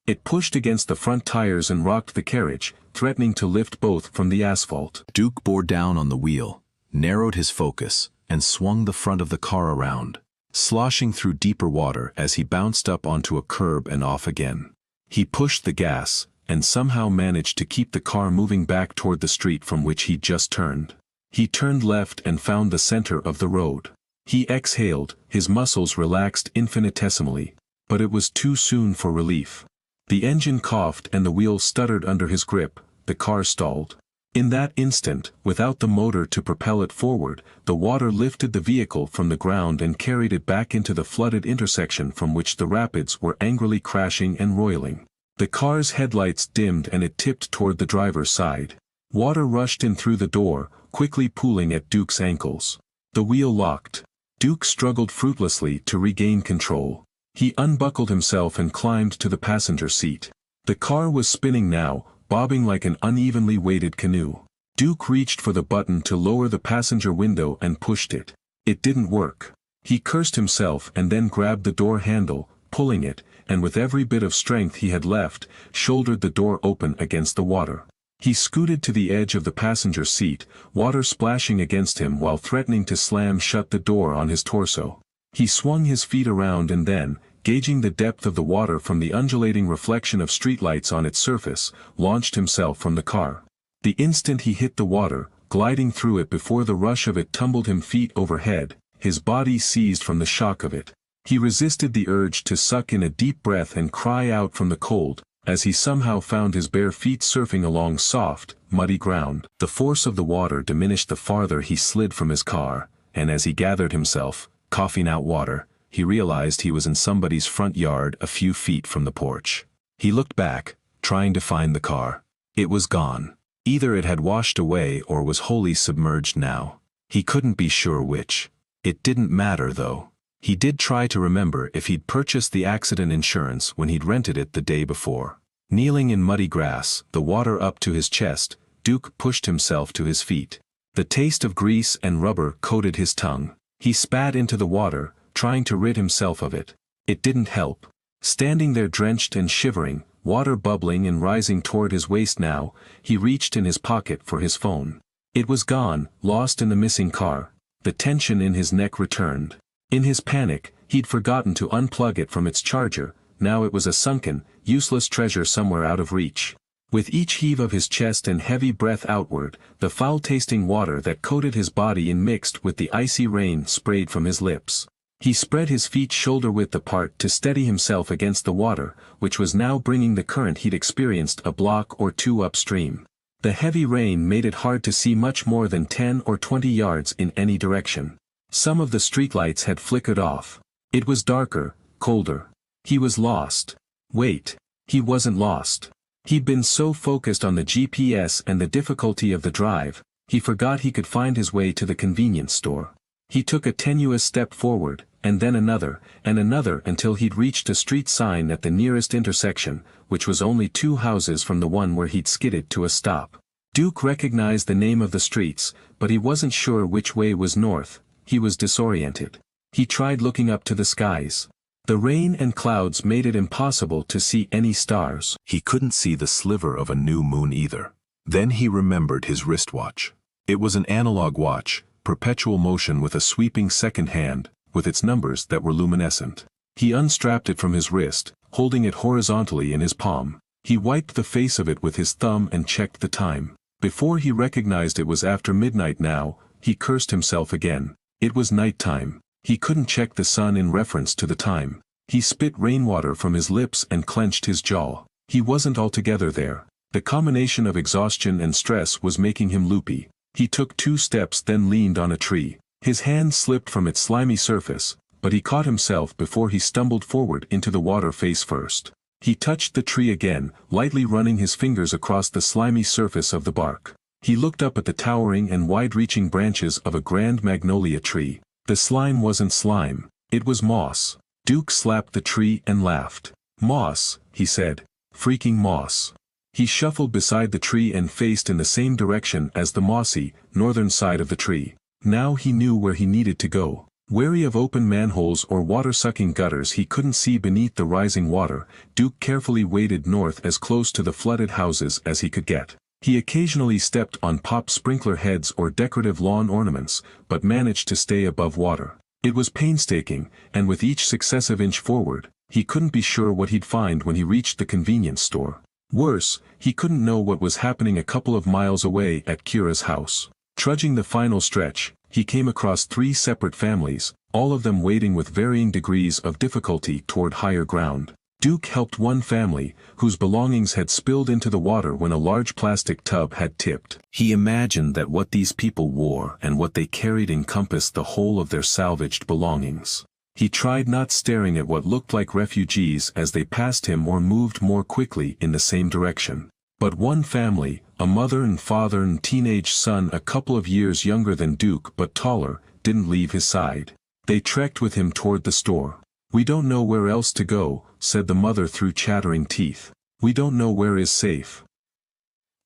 It pushed against the front tires and rocked the carriage, threatening to lift both from the asphalt. Duke bore down on the wheel, narrowed his focus, and swung the front of the car around, sloshing through deeper water as he bounced up onto a curb and off again. He pushed the gas, and somehow managed to keep the car moving back toward the street from which he'd just turned. He turned left and found the center of the road. He exhaled, his muscles relaxed infinitesimally, but it was too soon for relief. The engine coughed and the wheels stuttered under his grip, the car stalled. In that instant, without the motor to propel it forward, the water lifted the vehicle from the ground and carried it back into the flooded intersection from which the rapids were angrily crashing and roiling. The car's headlights dimmed and it tipped toward the driver's side. Water rushed in through the door, quickly pooling at Duke's ankles. The wheel locked. Duke struggled fruitlessly to regain control. He unbuckled himself and climbed to the passenger seat. The car was spinning now, bobbing like an unevenly weighted canoe. Duke reached for the button to lower the passenger window and pushed it. It didn't work. He cursed himself and then grabbed the door handle, pulling it, and with every bit of strength he had left, shouldered the door open against the water. He scooted to the edge of the passenger seat, water splashing against him while threatening to slam shut the door on his torso. He swung his feet around and then, gauging the depth of the water from the undulating reflection of streetlights on its surface, launched himself from the car. The instant he hit the water, gliding through it before the rush of it tumbled him feet overhead, his body seized from the shock of it. He resisted the urge to suck in a deep breath and cry out from the cold, as he somehow found his bare feet surfing along soft, muddy ground. The force of the water diminished the farther he slid from his car, and as he gathered himself, coughing out water, he realized he was in somebody's front yard a few feet from the porch. He looked back, trying to find the car. It was gone. Either it had washed away or was wholly submerged now. He couldn't be sure which. It didn't matter though. He did try to remember if he'd purchased the accident insurance when he'd rented it the day before. Kneeling in muddy grass, the water up to his chest, Duke pushed himself to his feet. The taste of grease and rubber coated his tongue. He spat into the water, trying to rid himself of it. It didn't help. Standing there drenched and shivering, water bubbling and rising toward his waist now, he reached in his pocket for his phone. It was gone, lost in the missing car. The tension in his neck returned. In his panic, he'd forgotten to unplug it from its charger. Now it was a sunken, useless treasure somewhere out of reach. With each heave of his chest and heavy breath outward, the foul-tasting water that coated his body and mixed with the icy rain sprayed from his lips. He spread his feet shoulder-width apart to steady himself against the water, which was now bringing the current he'd experienced a block or two upstream. The heavy rain made it hard to see much more than 10 or 20 yards in any direction. Some of the streetlights had flickered off. It was darker, colder. He was lost. Wait, he wasn't lost. He'd been so focused on the GPS and the difficulty of the drive, he forgot he could find his way to the convenience store. He took a tenuous step forward, and then another, and another until he'd reached a street sign at the nearest intersection, which was only 2 houses from the one where he'd skidded to a stop. Duke recognized the name of the streets, but he wasn't sure which way was north. He was disoriented. He tried looking up to the skies. The rain and clouds made it impossible to see any stars. He couldn't see the sliver of a new moon either. Then he remembered his wristwatch. It was an analog watch, perpetual motion with a sweeping second hand, with its numbers that were luminescent. He unstrapped it from his wrist, holding it horizontally in his palm. He wiped the face of it with his thumb and checked the time. Before he recognized it was after midnight now, he cursed himself again. It was nighttime. He couldn't check the sun in reference to the time. He spit rainwater from his lips and clenched his jaw. He wasn't altogether there. The combination of exhaustion and stress was making him loopy. He took 2 steps then leaned on a tree. His hand slipped from its slimy surface, but he caught himself before he stumbled forward into the water face first. He touched the tree again, lightly running his fingers across the slimy surface of the bark. He looked up at the towering and wide-reaching branches of a grand magnolia tree. The slime wasn't slime. It was moss. Duke slapped the tree and laughed. Moss, he said. Freaking moss. He shuffled beside the tree and faced in the same direction as the mossy, northern side of the tree. Now he knew where he needed to go. Wary of open manholes or water-sucking gutters he couldn't see beneath the rising water, Duke carefully waded north as close to the flooded houses as he could get. He occasionally stepped on pop sprinkler heads or decorative lawn ornaments, but managed to stay above water. It was painstaking, and with each successive inch forward, he couldn't be sure what he'd find when he reached the convenience store. Worse, he couldn't know what was happening a couple of miles away at Kira's house. Trudging the final stretch, he came across 3 separate families, all of them wading with varying degrees of difficulty toward higher ground. Duke helped one family, whose belongings had spilled into the water when a large plastic tub had tipped. He imagined that what these people wore and what they carried encompassed the whole of their salvaged belongings. He tried not staring at what looked like refugees as they passed him or moved more quickly in the same direction. But one family, a mother and father and teenage son a couple of years younger than Duke but taller, didn't leave his side. They trekked with him toward the store. "We don't know where else to go," said the mother through chattering teeth. "We don't know where is safe."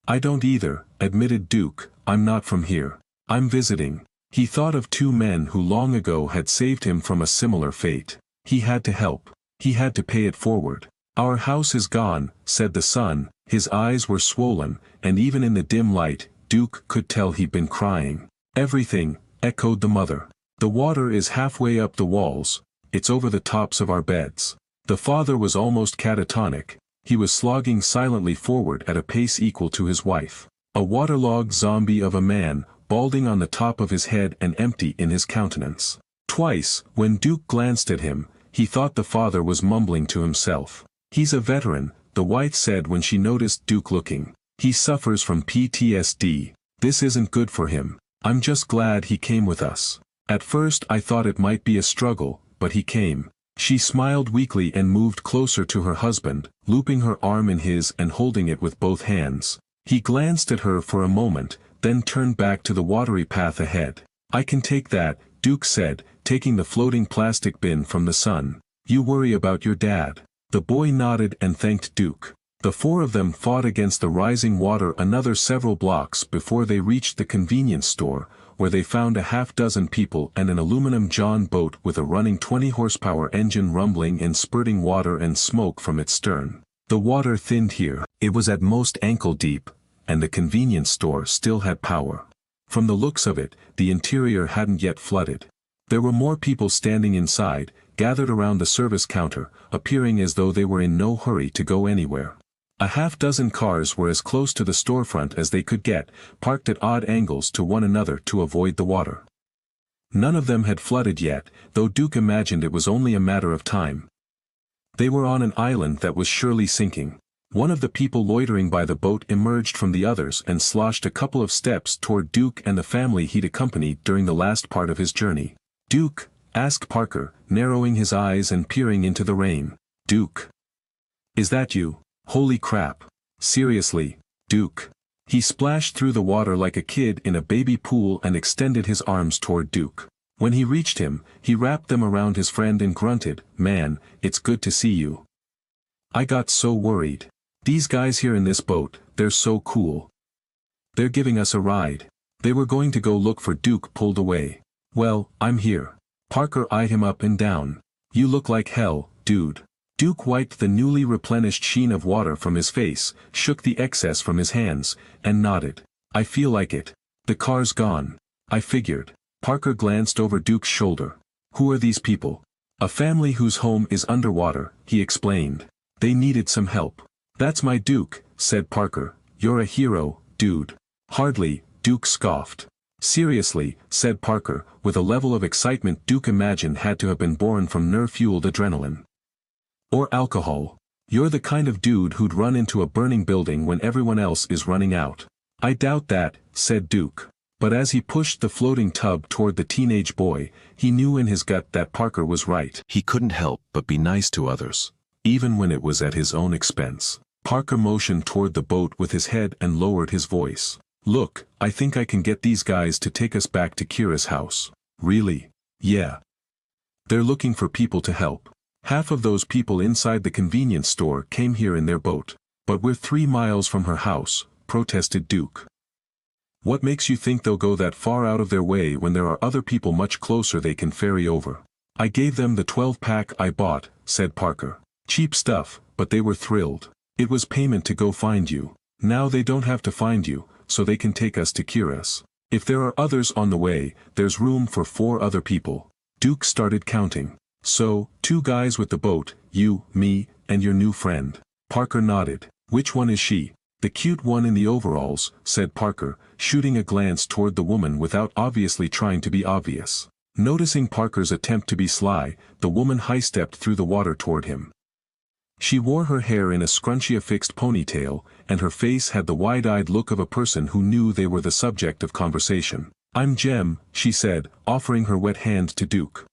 "I don't either," admitted Duke. "I'm not from here. I'm visiting." He thought of 2 men who long ago had saved him from a similar fate. He had to help. He had to pay it forward. "Our house is gone," said the son. His eyes were swollen, and even in the dim light, Duke could tell he'd been crying. "Everything," echoed the mother. "The water is halfway up the walls. It's over the tops of our beds." The father was almost catatonic. He was slogging silently forward at a pace equal to his wife. A waterlogged zombie of a man, balding on the top of his head and empty in his countenance. Twice, when Duke glanced at him, he thought the father was mumbling to himself. "He's a veteran," the wife said when she noticed Duke looking. "He suffers from PTSD. This isn't good for him. I'm just glad he came with us. At first I thought it might be a struggle, but he came." She smiled weakly and moved closer to her husband, looping her arm in his and holding it with both hands. He glanced at her for a moment, then turned back to the watery path ahead. "I can take that," Duke said, taking the floating plastic bin from the son. "You worry about your dad." The boy nodded and thanked Duke. The 4 of them fought against the rising water another several blocks before they reached the convenience store, where they found a half-dozen people and an aluminum John boat with a running 20-horsepower engine rumbling and spurting water and smoke from its stern. The water thinned here. It was at most ankle-deep, and the convenience store still had power. From the looks of it, the interior hadn't yet flooded. There were more people standing inside, gathered around the service counter, appearing as though they were in no hurry to go anywhere. A half-dozen cars were as close to the storefront as they could get, parked at odd angles to one another to avoid the water. None of them had flooded yet, though Duke imagined it was only a matter of time. They were on an island that was surely sinking. One of the people loitering by the boat emerged from the others and sloshed a couple of steps toward Duke and the family he'd accompanied during the last part of his journey. "Duke?" asked Parker, narrowing his eyes and peering into the rain. "Duke? Is that you? Holy crap. Seriously, Duke." He splashed through the water like a kid in a baby pool and extended his arms toward Duke. When he reached him, he wrapped them around his friend and grunted, "Man, it's good to see you. I got so worried. These guys here in this boat, they're so cool. They're giving us a ride." They were going to go look for Duke pulled away. "Well, I'm here." Parker eyed him up and down. "You look like hell, dude." Duke wiped the newly replenished sheen of water from his face, shook the excess from his hands, and nodded. "I feel like it. The car's gone. I figured." Parker glanced over Duke's shoulder. "Who are these people?" "A family whose home is underwater," he explained. "They needed some help." "That's my Duke," said Parker. "You're a hero, dude." "Hardly," Duke scoffed. "Seriously," said Parker, with a level of excitement Duke imagined had to have been born from nerve-fueled adrenaline. "Or alcohol. You're the kind of dude who'd run into a burning building when everyone else is running out." "I doubt that," said Duke. But as he pushed the floating tub toward the teenage boy, he knew in his gut that Parker was right. He couldn't help but be nice to others, even when it was at his own expense. Parker motioned toward the boat with his head and lowered his voice. "Look, I think I can get these guys to take us back to Kira's house." "Really?" Yeah. They're looking for people to help. Half of those people inside the convenience store came here in their boat. But we're 3 miles from her house, protested Duke. What makes you think they'll go that far out of their way when there are other people much closer they can ferry over? I gave them the 12-pack I bought, said Parker. Cheap stuff, but they were thrilled. It was payment to go find you. Now they don't have to find you, so they can take us to Kiras. If there are others on the way, there's room for 4 other people. Duke started counting. So, 2 guys with the boat, you, me, and your new friend. Parker nodded. Which one is she? The cute one in the overalls, said Parker, shooting a glance toward the woman without obviously trying to be obvious. Noticing Parker's attempt to be sly, the woman high-stepped through the water toward him. She wore her hair in a scrunchy-affixed ponytail, and her face had the wide-eyed look of a person who knew they were the subject of conversation. I'm Jem, she said, offering her wet hand to Duke.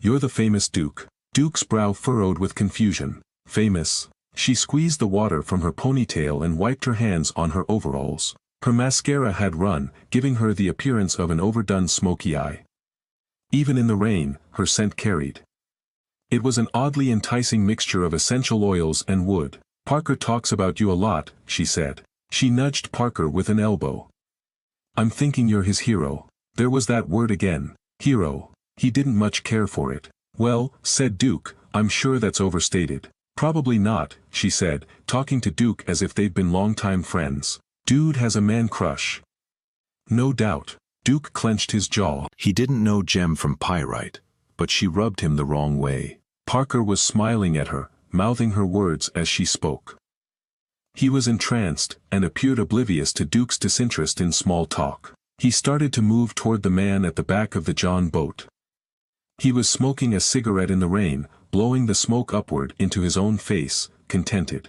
You're the famous Duke. Duke's brow furrowed with confusion. Famous? She squeezed the water from her ponytail and wiped her hands on her overalls. Her mascara had run, giving her the appearance of an overdone smoky eye. Even in the rain, her scent carried. It was an oddly enticing mixture of essential oils and wood. Parker talks about you a lot, she said. She nudged Parker with an elbow. I'm thinking you're his hero. There was that word again. Hero. He didn't much care for it. Well, said Duke, I'm sure that's overstated. Probably not, she said, talking to Duke as if they'd been longtime friends. Dude has a man crush. No doubt. Duke clenched his jaw. He didn't know Jem from Pyrite, but she rubbed him the wrong way. Parker was smiling at her, mouthing her words as she spoke. He was entranced, and appeared oblivious to Duke's disinterest in small talk. He started to move toward the man at the back of the John boat. He was smoking a cigarette in the rain, blowing the smoke upward into his own face, contented.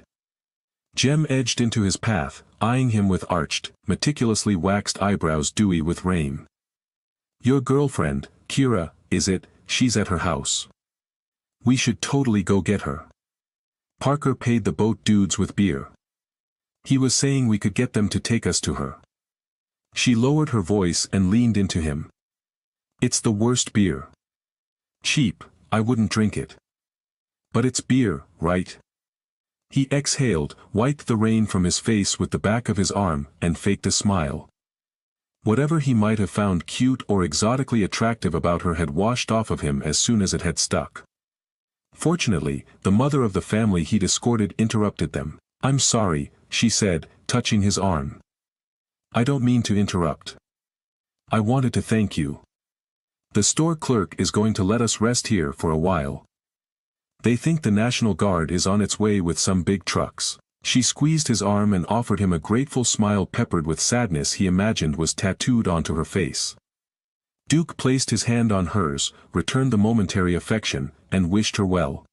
Jem edged into his path, eyeing him with arched, meticulously waxed eyebrows dewy with rain. Your girlfriend, Kira, is it? She's at her house. We should totally go get her. Parker paid the boat dudes with beer. He was saying we could get them to take us to her. She lowered her voice and leaned into him. It's the worst beer. Cheap, I wouldn't drink it. But it's beer, right? He exhaled, wiped the rain from his face with the back of his arm, and faked a smile. Whatever he might have found cute or exotically attractive about her had washed off of him as soon as it had stuck. Fortunately, the mother of the family he'd escorted interrupted them. I'm sorry, she said, touching his arm. I don't mean to interrupt. I wanted to thank you. The store clerk is going to let us rest here for a while. They think the National Guard is on its way with some big trucks. She squeezed his arm and offered him a grateful smile peppered with sadness he imagined was tattooed onto her face. Duke placed his hand on hers, returned the momentary affection, and wished her well.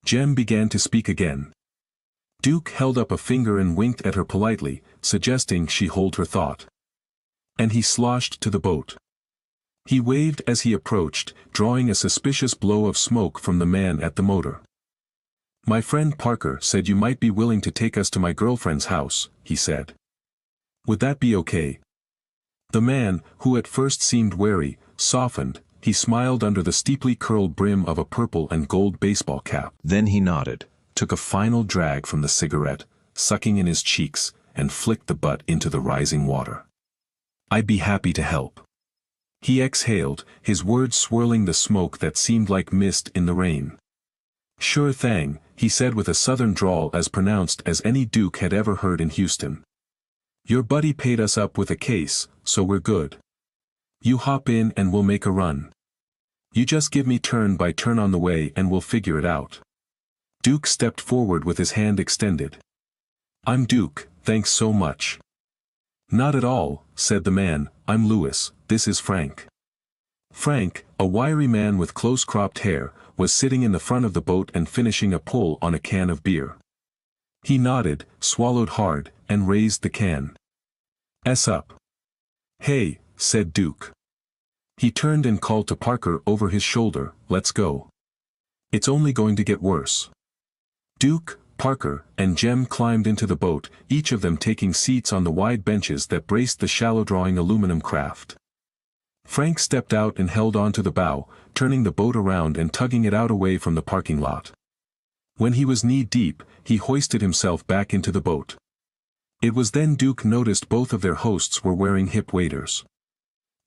Jem began to speak again. Duke held up a finger and winked at her politely, suggesting she hold her thought. And he sloshed to the boat. He waved as he approached, drawing a suspicious blow of smoke from the man at the motor. My friend Parker said you might be willing to take us to my girlfriend's house, he said. Would that be okay? The man, who at first seemed wary, softened. He smiled under the steeply curled brim of a purple and gold baseball cap. Then he nodded, took a final drag from the cigarette, sucking in his cheeks, and flicked the butt into the rising water. I'd be happy to help. He exhaled, his words swirling the smoke that seemed like mist in the rain. Sure thing, he said with a southern drawl as pronounced as any Duke had ever heard in Houston. Your buddy paid us up with a case, so we're good. You hop in and we'll make a run. You just give me turn by turn on the way and we'll figure it out. Duke stepped forward with his hand extended. I'm Duke, thanks so much. Not at all, said the man, I'm Lewis, this is Frank. Frank, a wiry man with close-cropped hair, was sitting in the front of the boat and finishing a pull on a can of beer. He nodded, swallowed hard, and raised the can. S up. Hey, said Duke. He turned and called to Parker over his shoulder, let's go. It's only going to get worse. Duke, Parker, and Jem climbed into the boat, each of them taking seats on the wide benches that braced the shallow-drawing aluminum craft. Frank stepped out and held onto the bow, turning the boat around and tugging it out away from the parking lot. When he was knee-deep, he hoisted himself back into the boat. It was then Duke noticed both of their hosts were wearing hip waders.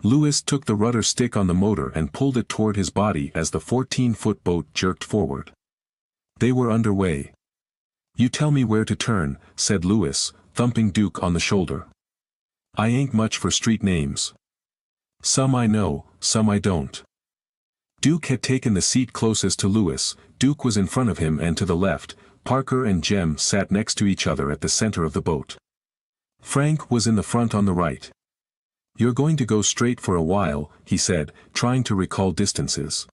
Lewis took the rudder stick on the motor and pulled it toward his body as the 14-foot boat jerked forward. They were underway. "You tell me where to turn," said Lewis, thumping Duke on the shoulder. "I ain't much for street names. Some I know, some I don't." Duke had taken the seat closest to Lewis. Duke was in front of him, and to the left, Parker and Jem sat next to each other at the center of the boat. Frank was in the front on the right. "You're going to go straight for a while," he said, trying to recall distances.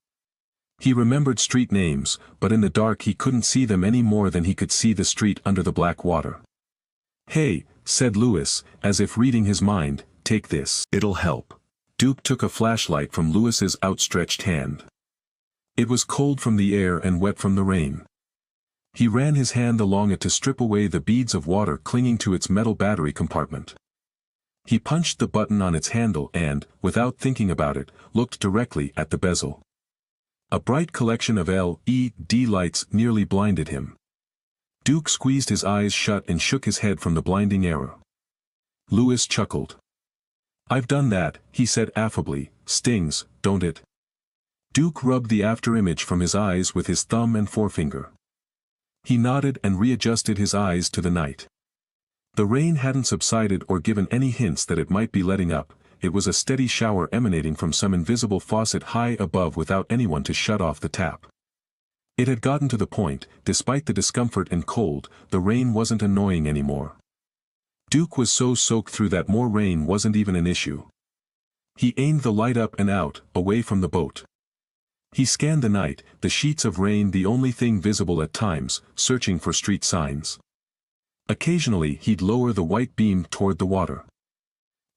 He remembered street names, but in the dark he couldn't see them any more than he could see the street under the black water. "Hey," said Lewis, as if reading his mind, "take this. It'll help." Duke took a flashlight from Lewis's outstretched hand. It was cold from the air and wet from the rain. He ran his hand along it to strip away the beads of water clinging to its metal battery compartment. He punched the button on its handle and, without thinking about it, looked directly at the bezel. A bright collection of LED lights nearly blinded him. Duke squeezed his eyes shut and shook his head from the blinding arrow. Lewis chuckled. "I've done that," he said affably. "Stings, don't it?" Duke rubbed the afterimage from his eyes with his thumb and forefinger. He nodded and readjusted his eyes to the night. The rain hadn't subsided or given any hints that it might be letting up. It was a steady shower emanating from some invisible faucet high above without anyone to shut off the tap. It had gotten to the point, despite the discomfort and cold, the rain wasn't annoying anymore. Duke was so soaked through that more rain wasn't even an issue. He aimed the light up and out, away from the boat. He scanned the night, the sheets of rain the only thing visible at times, searching for street signs. Occasionally he'd lower the white beam toward the water.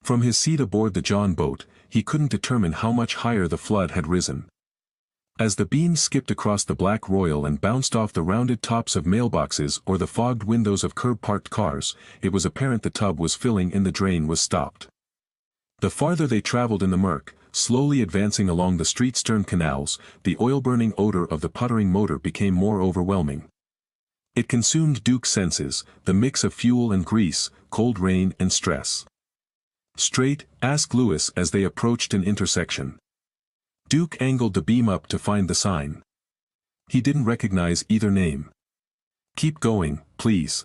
From his seat aboard the John boat, he couldn't determine how much higher the flood had risen. As the beam skipped across the black royal and bounced off the rounded tops of mailboxes or the fogged windows of curb-parked cars, it was apparent the tub was filling and the drain was stopped. The farther they traveled in the murk, slowly advancing along the street-stern canals, the oil-burning odor of the puttering motor became more overwhelming. It consumed Duke's senses, the mix of fuel and grease, cold rain and stress. "Straight?" asked Lewis as they approached an intersection. Duke angled the beam up to find the sign. He didn't recognize either name. "Keep going, please."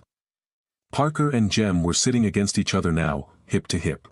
Parker and Jem were sitting against each other now, hip to hip.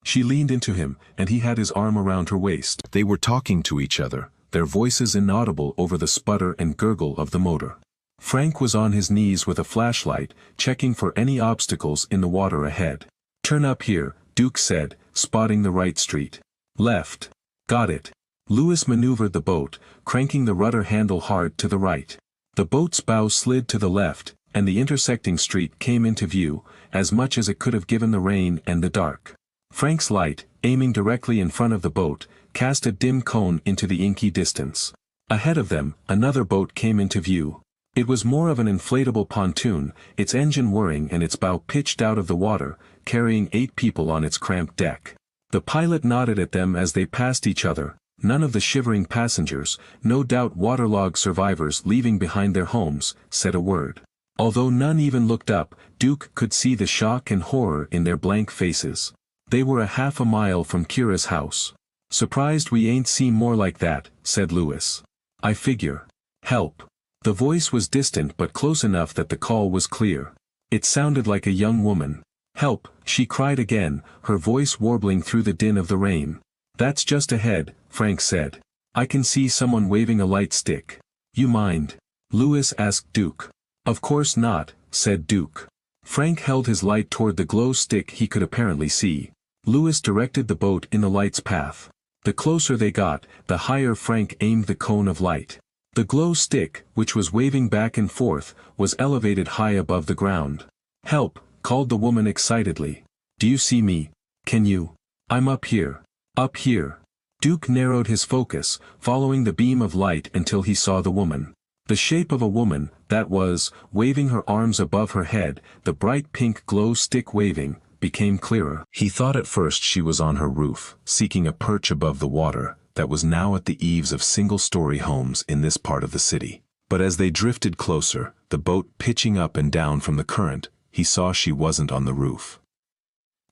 She leaned into him, and he had his arm around her waist. They were talking to each other, their voices inaudible over the sputter and gurgle of the motor. Frank was on his knees with a flashlight, checking for any obstacles in the water ahead. "Turn up here," Duke said, spotting the right street. "Left. Got it." Lewis maneuvered the boat, cranking the rudder handle hard to the right. The boat's bow slid to the left, and the intersecting street came into view, as much as it could have given the rain and the dark. Frank's light, aiming directly in front of the boat, cast a dim cone into the inky distance. Ahead of them, another boat came into view. It was more of an inflatable pontoon, its engine whirring and its bow pitched out of the water, carrying 8 people on its cramped deck. The pilot nodded at them as they passed each other. None of the shivering passengers, no doubt waterlogged survivors leaving behind their homes, said a word. Although none even looked up, Duke could see the shock and horror in their blank faces. They were a half a mile from Kira's house. "Surprised we ain't seen more like that," said Lewis. "I figure. Help." The voice was distant but close enough that the call was clear. It sounded like a young woman. "Help," she cried again, her voice warbling through the din of the rain. "That's just ahead," Frank said. "I can see someone waving a light stick. You mind?" Lewis asked Duke. "Of course not," said Duke. Frank held his light toward the glow stick he could apparently see. Lewis directed the boat in the light's path. The closer they got, the higher Frank aimed the cone of light. The glow stick, which was waving back and forth, was elevated high above the ground. "Help," called the woman excitedly. "Do you see me? Can you? I'm up here. Up here." Duke narrowed his focus, following the beam of light until he saw the woman. The shape of a woman, that was, waving her arms above her head, the bright pink glow stick waving, became clearer. He thought at first she was on her roof, seeking a perch above the water that was now at the eaves of single-story homes in this part of the city. But as they drifted closer, the boat pitching up and down from the current, he saw she wasn't on the roof.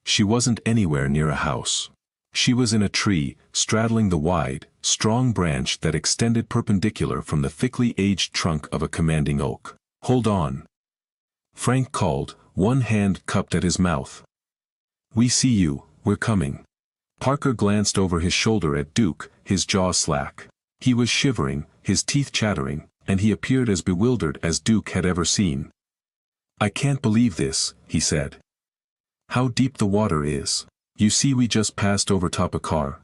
She wasn't anywhere near a house. She was in a tree, straddling the wide, strong branch that extended perpendicular from the thickly aged trunk of a commanding oak. "Hold on," Frank called, one hand cupped at his mouth. "We see you, we're coming." Parker glanced over his shoulder at Duke, his jaw slack. He was shivering, his teeth chattering, and he appeared as bewildered as Duke had ever seen. "I can't believe this," he said. "How deep the water is. You see we just passed over top a car."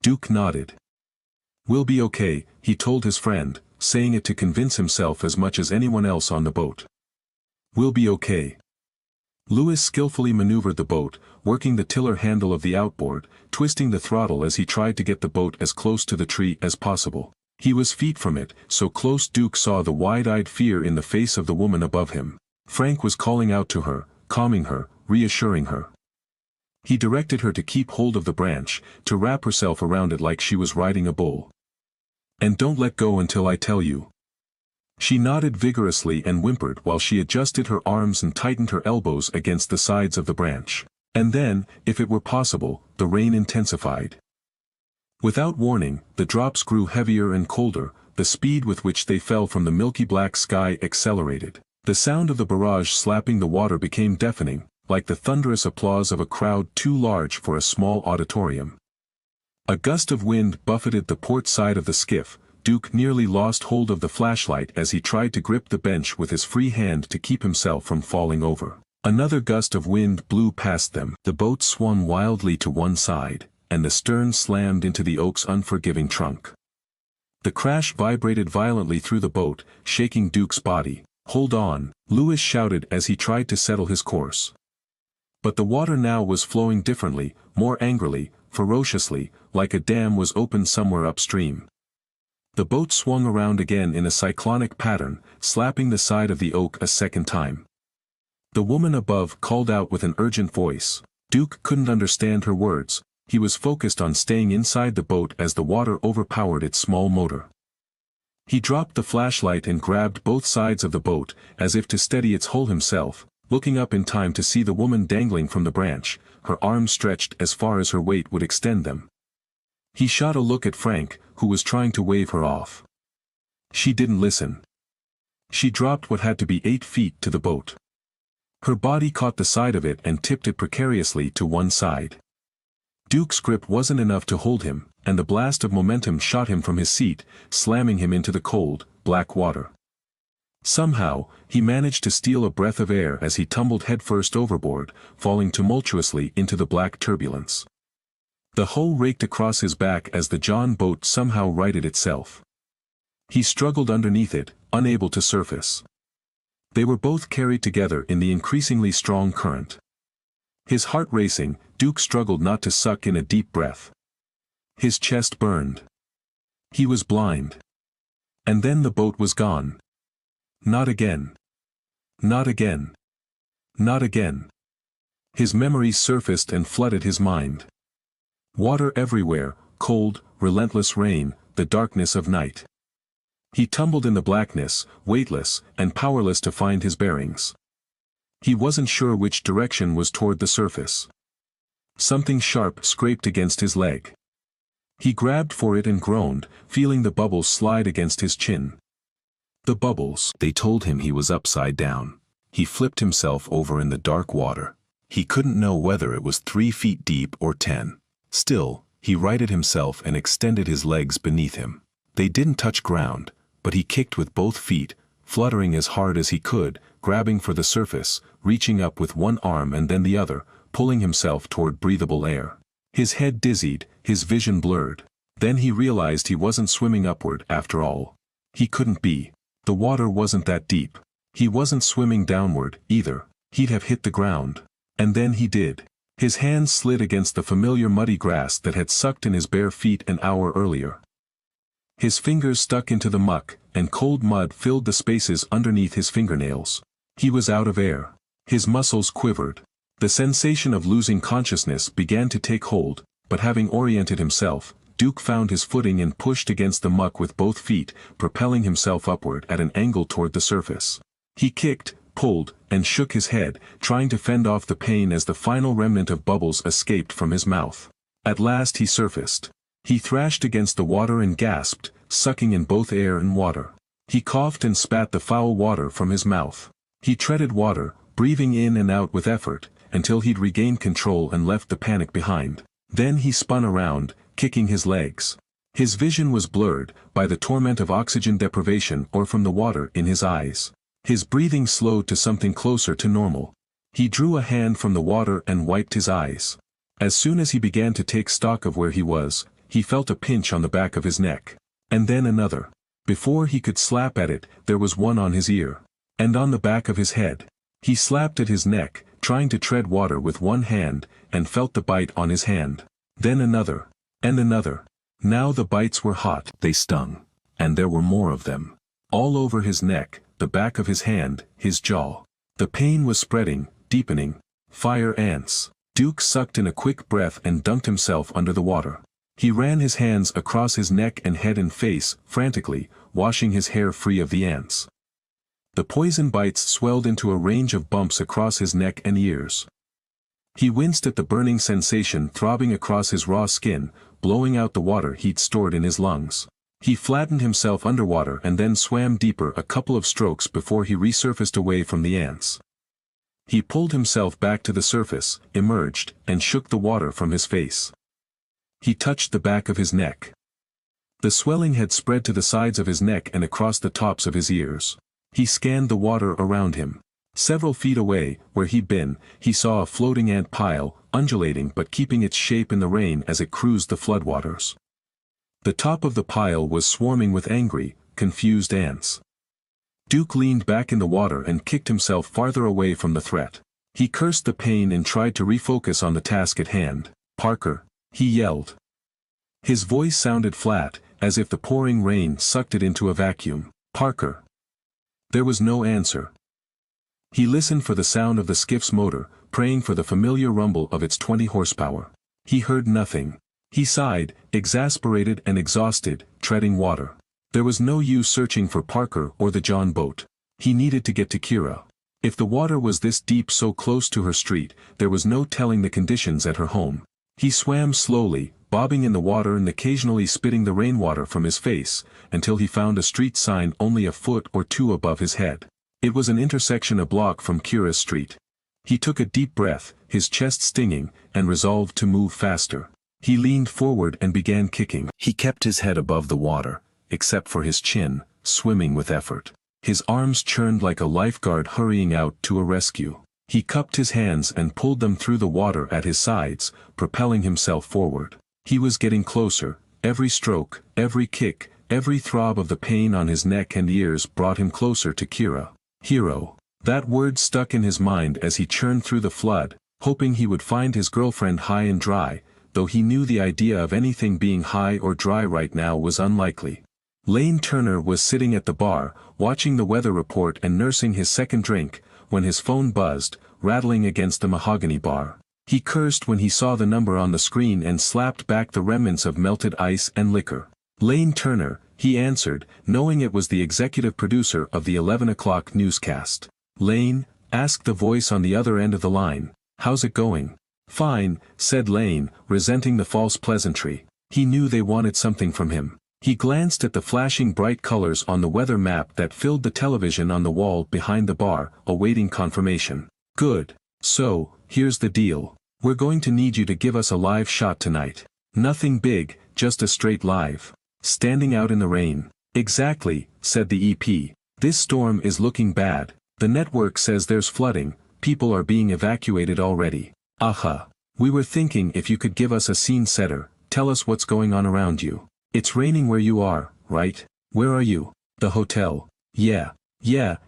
Duke nodded. "We'll be okay," he told his friend, saying it to convince himself as much as anyone else on the boat. "We'll be okay." Lewis skillfully maneuvered the boat, working the tiller handle of the outboard, twisting the throttle as he tried to get the boat as close to the tree as possible. He was feet from it, so close Duke saw the wide-eyed fear in the face of the woman above him. Frank was calling out to her, calming her, reassuring her. He directed her to keep hold of the branch, to wrap herself around it like she was riding a bull. "And don't let go until I tell you." She nodded vigorously and whimpered while she adjusted her arms and tightened her elbows against the sides of the branch. And then, if it were possible, the rain intensified. Without warning, the drops grew heavier and colder, the speed with which they fell from the milky black sky accelerated. The sound of the barrage slapping the water became deafening, like the thunderous applause of a crowd too large for a small auditorium. A gust of wind buffeted the port side of the skiff. Duke nearly lost hold of the flashlight as he tried to grip the bench with his free hand to keep himself from falling over. Another gust of wind blew past them. The boat swung wildly to one side, and the stern slammed into the oak's unforgiving trunk. The crash vibrated violently through the boat, shaking Duke's body. "Hold on," Lewis shouted as he tried to settle his course. But the water now was flowing differently, more angrily, ferociously, like a dam was opened somewhere upstream. The boat swung around again in a cyclonic pattern, slapping the side of the oak a second time. The woman above called out with an urgent voice. Duke couldn't understand her words. He was focused on staying inside the boat as the water overpowered its small motor. He dropped the flashlight and grabbed both sides of the boat, as if to steady its hull himself, looking up in time to see the woman dangling from the branch, her arms stretched as far as her weight would extend them. He shot a look at Frank, who was trying to wave her off. She didn't listen. She dropped what had to be 8 feet to the boat. Her body caught the side of it and tipped it precariously to one side. Duke's grip wasn't enough to hold him, and the blast of momentum shot him from his seat, slamming him into the cold, black water. Somehow, he managed to steal a breath of air as he tumbled headfirst overboard, falling tumultuously into the black turbulence. The hull raked across his back as the John boat somehow righted itself. He struggled underneath it, unable to surface. They were both carried together in the increasingly strong current. His heart racing, Duke struggled not to suck in a deep breath. His chest burned. He was blind. And then the boat was gone. Not again. Not again. Not again. His memories surfaced and flooded his mind. Water everywhere, cold, relentless rain, the darkness of night. He tumbled in the blackness, weightless, and powerless to find his bearings. He wasn't sure which direction was toward the surface. Something sharp scraped against his leg. He grabbed for it and groaned, feeling the bubbles slide against his chin. The bubbles. They told him he was upside down. He flipped himself over in the dark water. He couldn't know whether it was 3 feet deep or 10. Still, he righted himself and extended his legs beneath him. They didn't touch ground, but he kicked with both feet, fluttering as hard as he could, grabbing for the surface, reaching up with one arm and then the other, pulling himself toward breathable air. His head dizzied, his vision blurred. Then he realized he wasn't swimming upward after all. He couldn't be. The water wasn't that deep. He wasn't swimming downward, either. He'd have hit the ground. And then he did. His hands slid against the familiar muddy grass that had sucked in his bare feet an hour earlier. His fingers stuck into the muck, and cold mud filled the spaces underneath his fingernails. He was out of air. His muscles quivered. The sensation of losing consciousness began to take hold, but having oriented himself, Duke found his footing and pushed against the muck with both feet, propelling himself upward at an angle toward the surface. He kicked, pulled, and shook his head, trying to fend off the pain as the final remnant of bubbles escaped from his mouth. At last he surfaced. He thrashed against the water and gasped, sucking in both air and water. He coughed and spat the foul water from his mouth. He treaded water, breathing in and out with effort, until he'd regained control and left the panic behind. Then he spun around, kicking his legs. His vision was blurred, by the torment of oxygen deprivation or from the water in his eyes. His breathing slowed to something closer to normal. He drew a hand from the water and wiped his eyes. As soon as he began to take stock of where he was, he felt a pinch on the back of his neck. And then another. Before he could slap at it, there was one on his ear. And on the back of his head. He slapped at his neck, trying to tread water with one hand, and felt the bite on his hand. Then another. And another. Now the bites were hot. They stung. And there were more of them. All over his neck, the back of his hand, his jaw. The pain was spreading, deepening. Fire ants. Duke sucked in a quick breath and dunked himself under the water. He ran his hands across his neck and head and face, frantically, washing his hair free of the ants. The poison bites swelled into a range of bumps across his neck and ears. He winced at the burning sensation throbbing across his raw skin, blowing out the water he'd stored in his lungs. He flattened himself underwater and then swam deeper a couple of strokes before he resurfaced away from the ants. He pulled himself back to the surface, emerged, and shook the water from his face. He touched the back of his neck. The swelling had spread to the sides of his neck and across the tops of his ears. He scanned the water around him. Several feet away, where he'd been, he saw a floating ant pile, undulating but keeping its shape in the rain as it cruised the floodwaters. The top of the pile was swarming with angry, confused ants. Duke leaned back in the water and kicked himself farther away from the threat. He cursed the pain and tried to refocus on the task at hand. "Parker," he yelled. His voice sounded flat, as if the pouring rain sucked it into a vacuum. "Parker." There was no answer. He listened for the sound of the skiff's motor, praying for the familiar rumble of its 20 horsepower. He heard nothing. He sighed, exasperated and exhausted, treading water. There was no use searching for Parker or the John boat. He needed to get to Kira. If the water was this deep so close to her street, there was no telling the conditions at her home. He swam slowly, bobbing in the water and occasionally spitting the rainwater from his face, until he found a street sign only a foot or two above his head. It was an intersection a block from Kira's street. He took a deep breath, his chest stinging, and resolved to move faster. He leaned forward and began kicking. He kept his head above the water, except for his chin, swimming with effort. His arms churned like a lifeguard hurrying out to a rescue. He cupped his hands and pulled them through the water at his sides, propelling himself forward. He was getting closer. Every stroke, every kick, every throb of the pain on his neck and ears brought him closer to Kira. Hero. That word stuck in his mind as he churned through the flood, hoping he would find his girlfriend high and dry, though he knew the idea of anything being high or dry right now was unlikely. Lane Turner was sitting at the bar, watching the weather report and nursing his second drink, when his phone buzzed, rattling against the mahogany bar. He cursed when he saw the number on the screen and slapped back the remnants of melted ice and liquor. "Lane Turner," he answered, knowing it was the executive producer of the 11 o'clock newscast. "Lane," asked the voice on the other end of the line, "how's it going?" "Fine," said Lane, resenting the false pleasantry. He knew they wanted something from him. He glanced at the flashing bright colors on the weather map that filled the television on the wall behind the bar, awaiting confirmation. "Good. So, here's the deal. We're going to need you to give us a live shot tonight. Nothing big, just a straight live. Standing out in the rain." "Exactly," said the EP. "This storm is looking bad. The network says there's flooding, people are being evacuated already." "Aha. We were thinking if you could give us a scene setter, tell us what's going on around you. It's raining where you are, right? Where are you?" "The hotel." Yeah,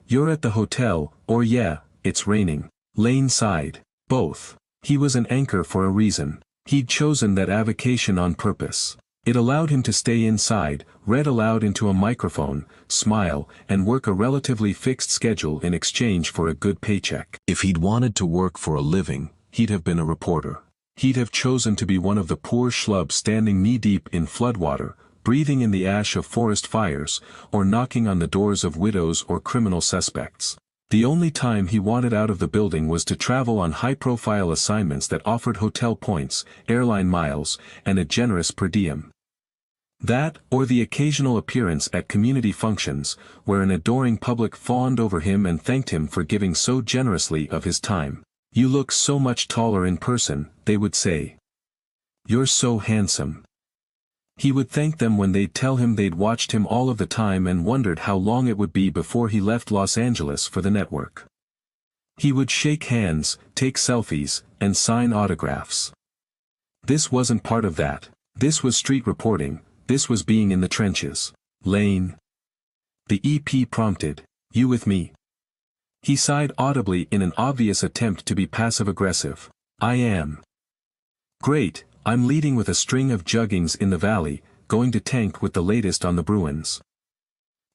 you're at the hotel, or yeah, it's raining." Lane sighed. Both. He was an anchor for a reason. He'd chosen that avocation on purpose. It allowed him to stay inside, read aloud into a microphone, smile, and work a relatively fixed schedule in exchange for a good paycheck. If he'd wanted to work for a living, he'd have been a reporter. He'd have chosen to be one of the poor schlubs standing knee-deep in floodwater, breathing in the ash of forest fires, or knocking on the doors of widows or criminal suspects. The only time he wanted out of the building was to travel on high-profile assignments that offered hotel points, airline miles, and a generous per diem. That, or the occasional appearance at community functions, where an adoring public fawned over him and thanked him for giving so generously of his time. "You look so much taller in person," they would say. "You're so handsome." He would thank them when they'd tell him they'd watched him all of the time and wondered how long it would be before he left Los Angeles for the network. He would shake hands, take selfies, and sign autographs. This wasn't part of that. This was street reporting, this was being in the trenches. "Lane?" the EP prompted. "You with me?" He sighed audibly in an obvious attempt to be passive-aggressive. "I am." "Great, I'm leading with a string of juggings in the valley, going to tank with the latest on the Bruins."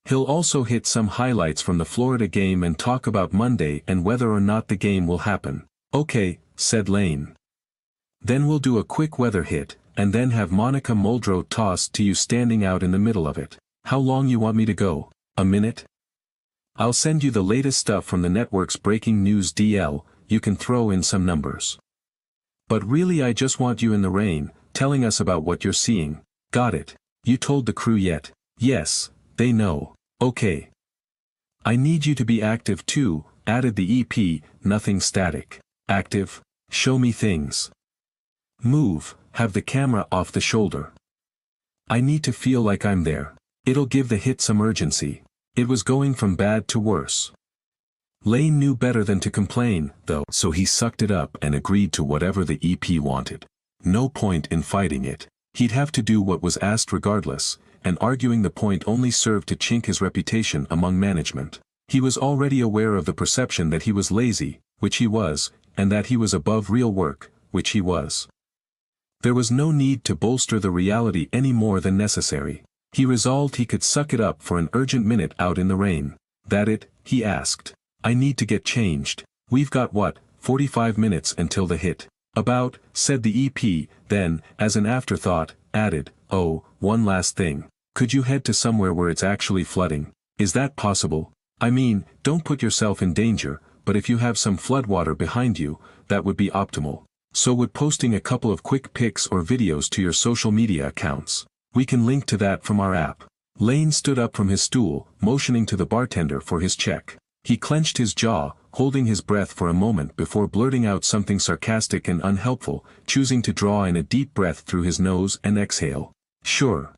He'll also hit some highlights from the Florida game and talk about Monday and whether or not the game will happen. "Okay," said Lane. "Then we'll do a quick weather hit, and then have Monica Muldrow tossed to you standing out in the middle of it. How long you want me to go? A minute? I'll send you the latest stuff from the network's breaking news DL, you can throw in some numbers. But really I just want you in the rain, telling us about what you're seeing." "Got it. You told the crew yet?" "Yes, they know." "Okay. I need you to be active too," added the EP, "nothing static." "Active? Show me things. Move, have the camera off the shoulder. I need to feel like I'm there. It'll give the hit some urgency." It was going from bad to worse. Lane knew better than to complain, though, so he sucked it up and agreed to whatever the EP wanted. No point in fighting it. He'd have to do what was asked regardless, and arguing the point only served to chink his reputation among management. He was already aware of the perception that he was lazy, which he was, and that he was above real work, which he was. There was no need to bolster the reality any more than necessary. He resolved he could suck it up for an urgent minute out in the rain. "That it?" he asked. "I need to get changed. We've got 45 minutes until the hit?" "About," said the EP, then, as an afterthought, added, "Oh, one last thing. Could you head to somewhere where it's actually flooding? Is that possible? I mean, don't put yourself in danger, but if you have some floodwater behind you, that would be optimal. So would posting a couple of quick pics or videos to your social media accounts. We can link to that from our app." Lane stood up from his stool, motioning to the bartender for his check. He clenched his jaw, holding his breath for a moment before blurting out something sarcastic and unhelpful, choosing to draw in a deep breath through his nose and exhale. "Sure.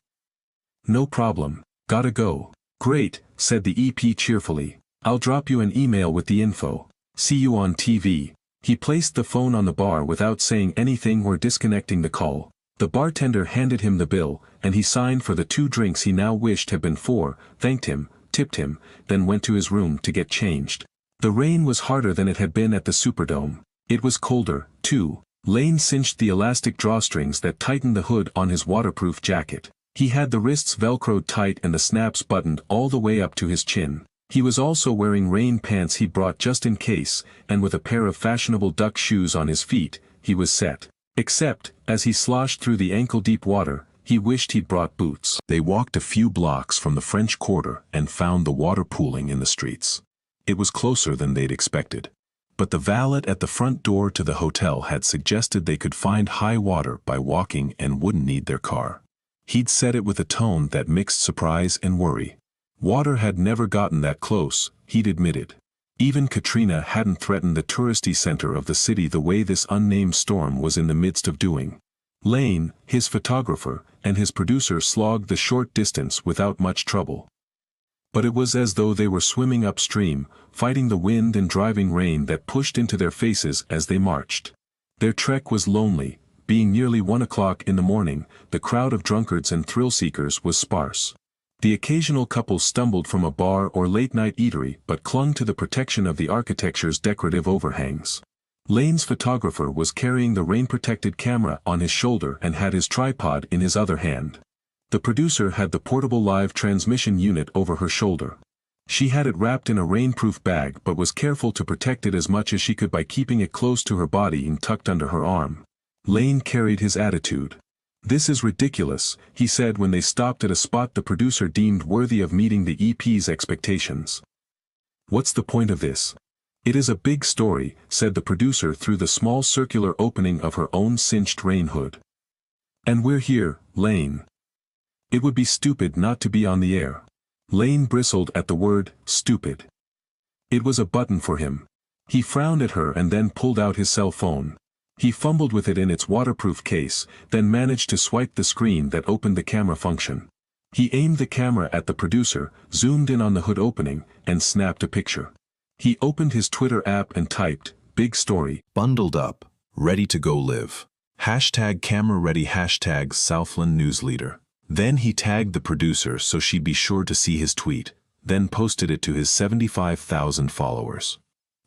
No problem. Gotta go." "Great," said the EP cheerfully. "I'll drop you an email with the info. See you on TV." He placed the phone on the bar without saying anything or disconnecting the call. The bartender handed him the bill, and he signed for the 2 drinks he now wished had been 4, thanked him, tipped him, then went to his room to get changed. The rain was harder than it had been at the Superdome. It was colder, too. Lane cinched the elastic drawstrings that tightened the hood on his waterproof jacket. He had the wrists velcroed tight and the snaps buttoned all the way up to his chin. He was also wearing rain pants he brought just in case, and with a pair of fashionable duck shoes on his feet, he was set. Except, as he sloshed through the ankle-deep water, he wished he'd brought boots. They walked a few blocks from the French Quarter and found the water pooling in the streets. It was closer than they'd expected. But the valet at the front door to the hotel had suggested they could find high water by walking and wouldn't need their car. He'd said it with a tone that mixed surprise and worry. Water had never gotten that close, he'd admitted. Even Katrina hadn't threatened the touristy center of the city the way this unnamed storm was in the midst of doing. Lane, his photographer, and his producer slogged the short distance without much trouble. But it was as though they were swimming upstream, fighting the wind and driving rain that pushed into their faces as they marched. Their trek was lonely. Being nearly 1 o'clock in the morning, the crowd of drunkards and thrill-seekers was sparse. The occasional couple stumbled from a bar or late-night eatery but clung to the protection of the architecture's decorative overhangs. Lane's photographer was carrying the rain-protected camera on his shoulder and had his tripod in his other hand. The producer had the portable live transmission unit over her shoulder. She had it wrapped in a rainproof bag but was careful to protect it as much as she could by keeping it close to her body and tucked under her arm. Lane carried his attitude. "This is ridiculous," he said when they stopped at a spot the producer deemed worthy of meeting the EP's expectations. "What's the point of this?" "It is a big story," said the producer through the small circular opening of her own cinched rain hood. "And we're here, Lane. It would be stupid not to be on the air." Lane bristled at the word, stupid. It was a button for him. He frowned at her and then pulled out his cell phone. He fumbled with it in its waterproof case, then managed to swipe the screen that opened the camera function. He aimed the camera at the producer, zoomed in on the hood opening, and snapped a picture. He opened his Twitter app and typed, "Big story. Bundled up, ready to go live. Hashtag camera ready, hashtag Southland news leader." Then he tagged the producer so she'd be sure to see his tweet, then posted it to his 75,000 followers.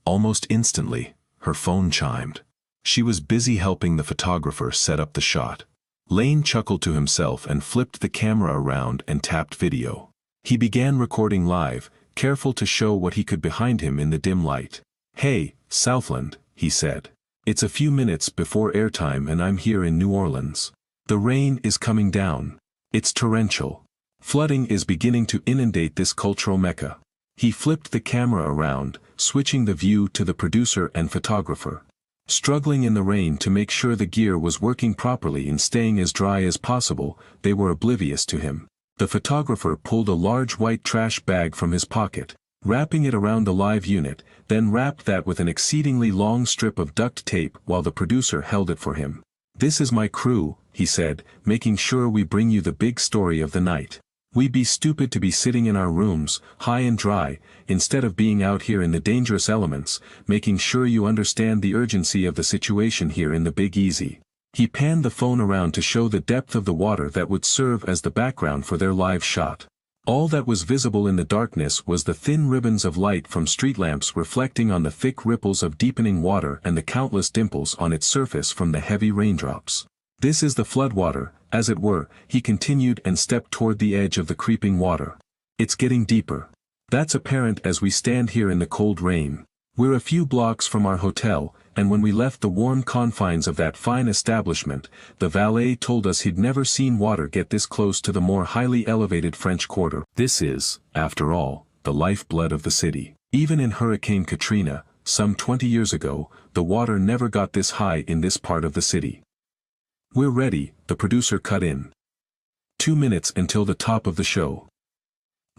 Almost instantly, her phone chimed. She was busy helping the photographer set up the shot. Lane chuckled to himself and flipped the camera around and tapped video. He began recording live, careful to show what he could behind him in the dim light. "Hey, Southland," he said. "It's a few minutes before airtime and I'm here in New Orleans. The rain is coming down. It's torrential. Flooding is beginning to inundate this cultural mecca." He flipped the camera around, switching the view to the producer and photographer. Struggling in the rain to make sure the gear was working properly and staying as dry as possible, they were oblivious to him. The photographer pulled a large white trash bag from his pocket, wrapping it around the live unit, then wrapped that with an exceedingly long strip of duct tape while the producer held it for him. "This is my crew," he said, "making sure we bring you the big story of the night. We'd be stupid to be sitting in our rooms, high and dry, instead of being out here in the dangerous elements, making sure you understand the urgency of the situation here in the Big Easy." He panned the phone around to show the depth of the water that would serve as the background for their live shot. All that was visible in the darkness was the thin ribbons of light from street lamps reflecting on the thick ripples of deepening water and the countless dimples on its surface from the heavy raindrops. "This is the floodwater, as it were," he continued and stepped toward the edge of the creeping water. "It's getting deeper. That's apparent as we stand here in the cold rain. We're a few blocks from our hotel, and when we left the warm confines of that fine establishment, the valet told us he'd never seen water get this close to the more highly elevated French Quarter. This is, after all, the lifeblood of the city. Even in Hurricane Katrina, some 20 years ago, the water never got this high in this part of the city." "We're ready," the producer cut in. 2 minutes until the top of the show."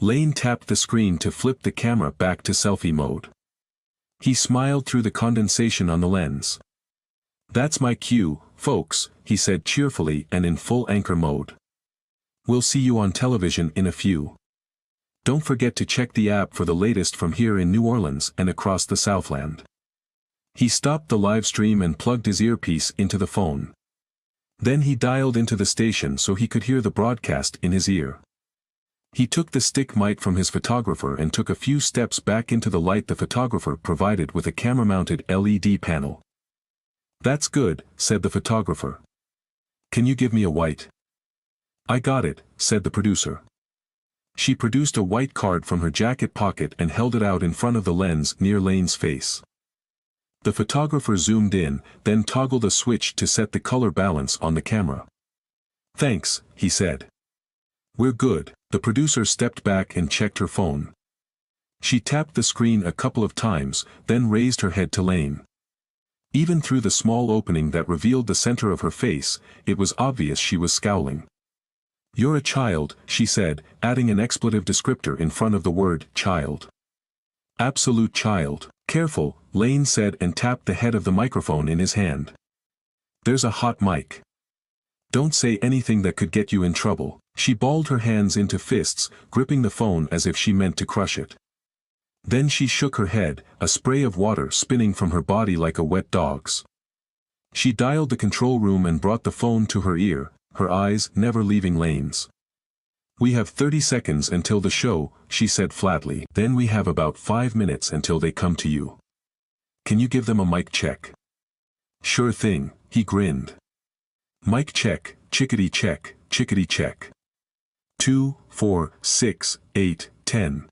Lane tapped the screen to flip the camera back to selfie mode. He smiled through the condensation on the lens. "That's my cue, folks," he said cheerfully and in full anchor mode. "We'll see you on television in a few. Don't forget to check the app for the latest from here in New Orleans and across the Southland." He stopped the live stream and plugged his earpiece into the phone. Then he dialed into the station so he could hear the broadcast in his ear. He took the stick mic from his photographer and took a few steps back into the light the photographer provided with a camera-mounted LED panel. "That's good," said the photographer. "Can you give me a white?" "I got it," said the producer. She produced a white card from her jacket pocket and held it out in front of the lens near Lane's face. The photographer zoomed in, then toggled a switch to set the color balance on the camera. "Thanks," he said. "We're good." The producer stepped back and checked her phone. She tapped the screen a couple of times, then raised her head to Lane. Even through the small opening that revealed the center of her face, it was obvious she was scowling. "You're a child," she said, adding an expletive descriptor in front of the word child. "Absolute child." "Careful," Lane said and tapped the head of the microphone in his hand. "There's a hot mic. Don't say anything that could get you in trouble." She balled her hands into fists, gripping the phone as if she meant to crush it. Then she shook her head, a spray of water spinning from her body like a wet dog's. She dialed the control room and brought the phone to her ear, her eyes never leaving Lane's. "We have 30 seconds until the show," she said flatly. "Then we have about 5 minutes until they come to you. Can you give them a mic check?" "Sure thing," he grinned. "Mic check, chickadee check, chickadee check. 2, 4, 6, 8, 10.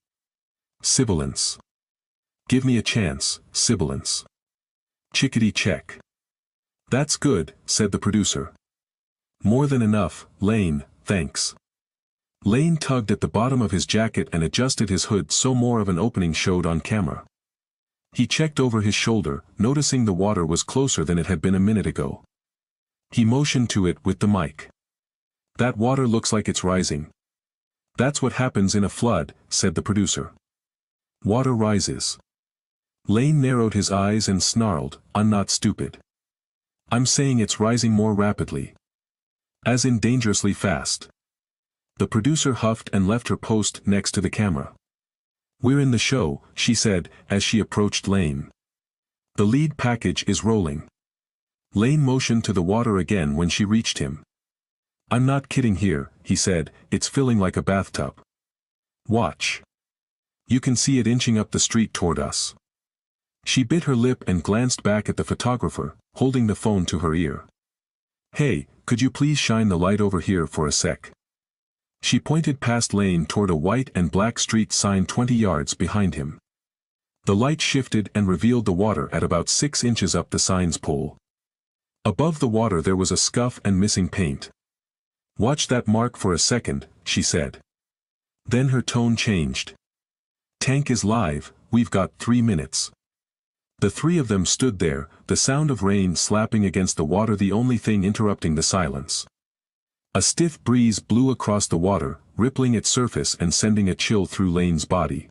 Sibilance. Give me a chance, sibilance. Chickadee check. That's good, said the producer. More than enough, Lane, thanks. Lane tugged at the bottom of his jacket and adjusted his hood so more of an opening showed on camera. He checked over his shoulder, noticing the water was closer than it had been a minute ago. He motioned to it with the mic. That water looks like it's rising. That's what happens in a flood, said the producer. Water rises. Lane narrowed his eyes and snarled, I'm not stupid. I'm saying it's rising more rapidly. As in dangerously fast. The producer huffed and left her post next to the camera. We're in the show, she said, as she approached Lane. The lead package is rolling. Lane motioned to the water again when she reached him. I'm not kidding here, he said, it's filling like a bathtub. Watch. You can see it inching up the street toward us. She bit her lip and glanced back at the photographer, holding the phone to her ear. Hey, could you please shine the light over here for a sec? She pointed past Lane toward a white and black street sign 20 yards behind him. The light shifted and revealed the water at about 6 inches up the sign's pole. Above the water there was a scuff and missing paint. Watch that mark for a second, she said. Then her tone changed. Tank is live, we've got 3 minutes. The three of them stood there, the sound of rain slapping against the water the only thing interrupting the silence. A stiff breeze blew across the water, rippling its surface and sending a chill through Lane's body.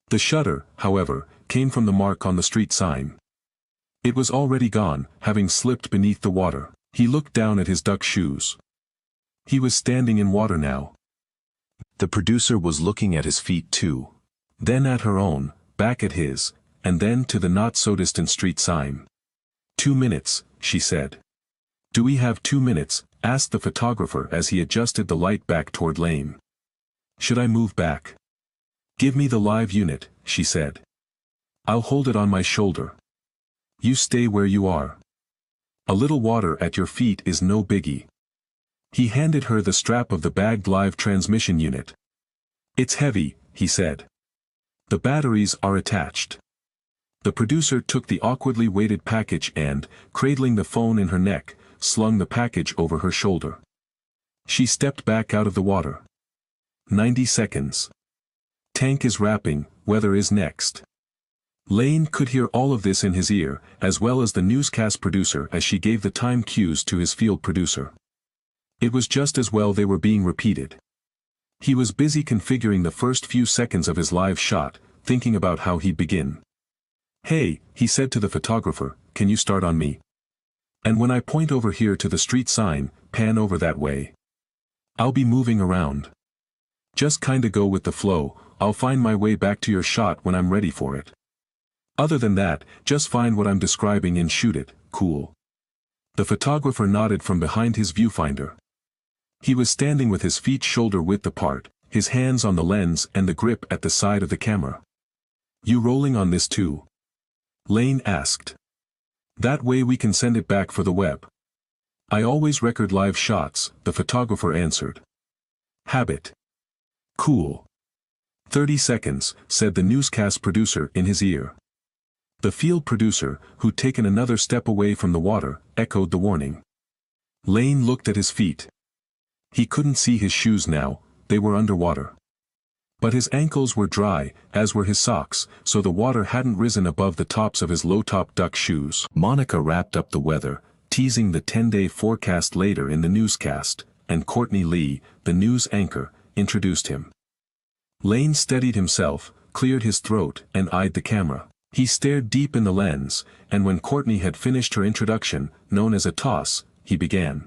The shudder, however, came from the mark on the street sign. It was already gone, having slipped beneath the water. He looked down at his duck shoes. He was standing in water now. The producer was looking at his feet too. Then at her own, back at his, and then to the not-so-distant street sign. 2 minutes, she said. Do we have 2 minutes? Asked the photographer as he adjusted the light back toward Lane. Should I move back? Give me the live unit, she said. I'll hold it on my shoulder. You stay where you are. A little water at your feet is no biggie. He handed her the strap of the bagged live transmission unit. It's heavy, he said. The batteries are attached. The producer took the awkwardly weighted package and, cradling the phone in her neck, slung the package over her shoulder. She stepped back out of the water. 90 seconds. Tank is wrapping, weather is next. Lane could hear all of this in his ear, as well as the newscast producer as she gave the time cues to his field producer. It was just as well they were being repeated. He was busy configuring the first few seconds of his live shot, thinking about how he'd begin. Hey, he said to the photographer, can you start on me? And when I point over here to the street sign, pan over that way. I'll be moving around. Just kinda go with the flow, I'll find my way back to your shot when I'm ready for it. Other than that, just find what I'm describing and shoot it, cool. The photographer nodded from behind his viewfinder. He was standing with his feet shoulder-width apart, his hands on the lens and the grip at the side of the camera. You rolling on this too? Lane asked. That way we can send it back for the web. I always record live shots, the photographer answered. Habit. Cool. 30 seconds, said the newscast producer in his ear. The field producer, who'd taken another step away from the water, echoed the warning. Lane looked at his feet. He couldn't see his shoes now, they were underwater. But his ankles were dry, as were his socks, so the water hadn't risen above the tops of his low-top duck shoes. Monica wrapped up the weather, teasing the 10-day forecast later in the newscast, and Courtney Lee, the news anchor, introduced him. Lane steadied himself, cleared his throat, and eyed the camera. He stared deep in the lens, and when Courtney had finished her introduction, known as a toss, he began.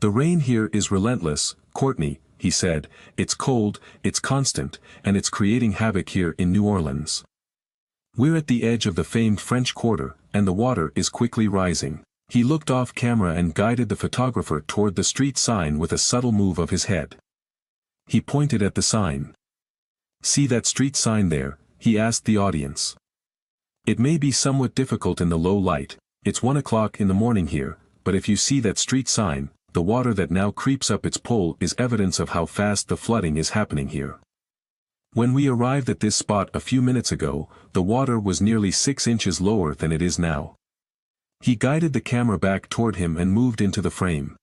The rain here is relentless, Courtney, he said, it's cold, it's constant, and it's creating havoc here in New Orleans. We're at the edge of the famed French Quarter, and the water is quickly rising. He looked off camera and guided the photographer toward the street sign with a subtle move of his head. He pointed at the sign. See that street sign there? He asked the audience. It may be somewhat difficult in the low light, it's 1 o'clock in the morning here, but if you see that street sign, the water that now creeps up its pole is evidence of how fast the flooding is happening here. When we arrived at this spot a few minutes ago, the water was nearly 6 inches lower than it is now. He guided the camera back toward him and moved into the frame.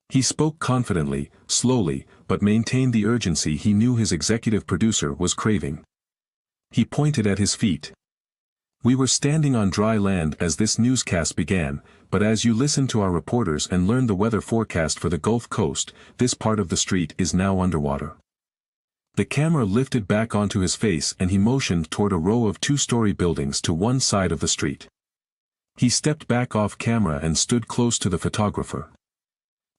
He spoke confidently, slowly, but maintained the urgency he knew his executive producer was craving. He pointed at his feet. We were standing on dry land as this newscast began, but as you listened to our reporters and learned the weather forecast for the Gulf Coast, this part of the street is now underwater. The camera lifted back onto his face and he motioned toward a row of 2-story buildings to one side of the street. He stepped back off camera and stood close to the photographer.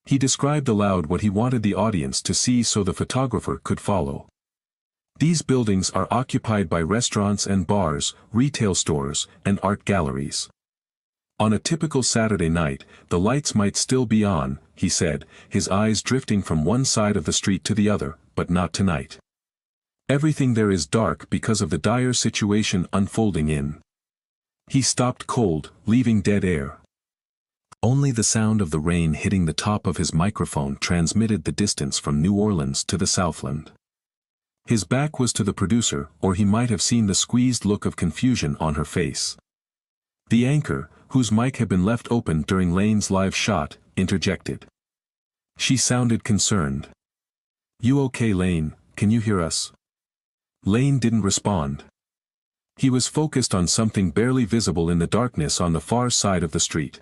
He described aloud what he wanted the audience to see so the photographer could follow. These buildings are occupied by restaurants and bars, retail stores, and art galleries. On a typical Saturday night, the lights might still be on, he said, his eyes drifting from one side of the street to the other, but not tonight. Everything there is dark because of the dire situation unfolding in. He stopped cold, leaving dead air. Only the sound of the rain hitting the top of his microphone transmitted the distance from New Orleans to the Southland. His back was to the producer, or he might have seen the squeezed look of confusion on her face. The anchor, whose mic had been left open during Lane's live shot, interjected. She sounded concerned. "You okay, Lane, can you hear us?" Lane didn't respond. He was focused on something barely visible in the darkness on the far side of the street.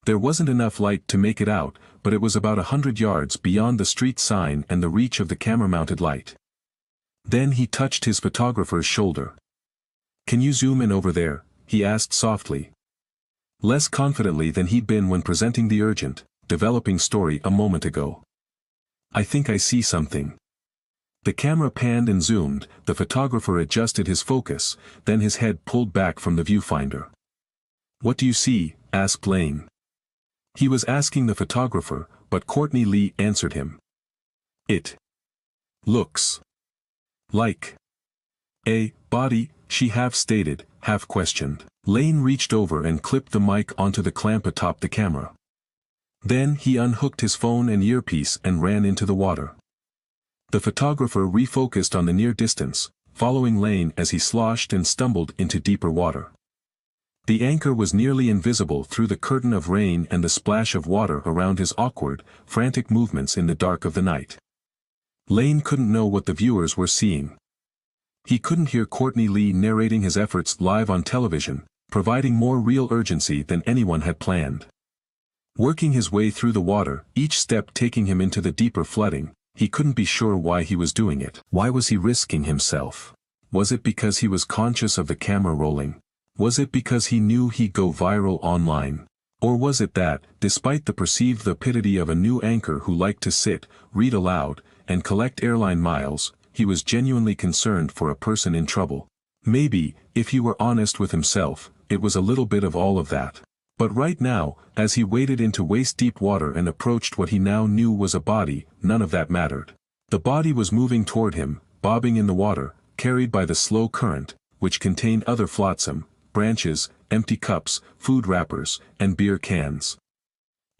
There wasn't enough light to make it out, but it was about 100 yards beyond the street sign and the reach of the camera-mounted light. Then he touched his photographer's shoulder. "Can you zoom in over there?" he asked softly. Less confidently than he'd been when presenting the urgent, developing story a moment ago. "I think I see something." The camera panned and zoomed, the photographer adjusted his focus, then his head pulled back from the viewfinder. "What do you see?" asked Lane. He was asking the photographer, but Courtney Lee answered him. "It looks like a body," she half stated, half questioned. Lane reached over and clipped the mic onto the clamp atop the camera. Then he unhooked his phone and earpiece and ran into the water. The photographer refocused on the near distance, following Lane as he sloshed and stumbled into deeper water. The anchor was nearly invisible through the curtain of rain and the splash of water around his awkward, frantic movements in the dark of the night. Lane couldn't know what the viewers were seeing. He couldn't hear Courtney Lee narrating his efforts live on television, providing more real urgency than anyone had planned. Working his way through the water, each step taking him into the deeper flooding, he couldn't be sure why he was doing it. Why was he risking himself? Was it because he was conscious of the camera rolling? Was it because he knew he'd go viral online? Or was it that, despite the perceived vapidity of a new anchor who liked to sit, read aloud, and collect airline miles, he was genuinely concerned for a person in trouble? Maybe, if he were honest with himself, it was a little bit of all of that. But right now, as he waded into waist-deep water and approached what he now knew was a body, none of that mattered. The body was moving toward him, bobbing in the water, carried by the slow current, which contained other flotsam, branches, empty cups, food wrappers, and beer cans.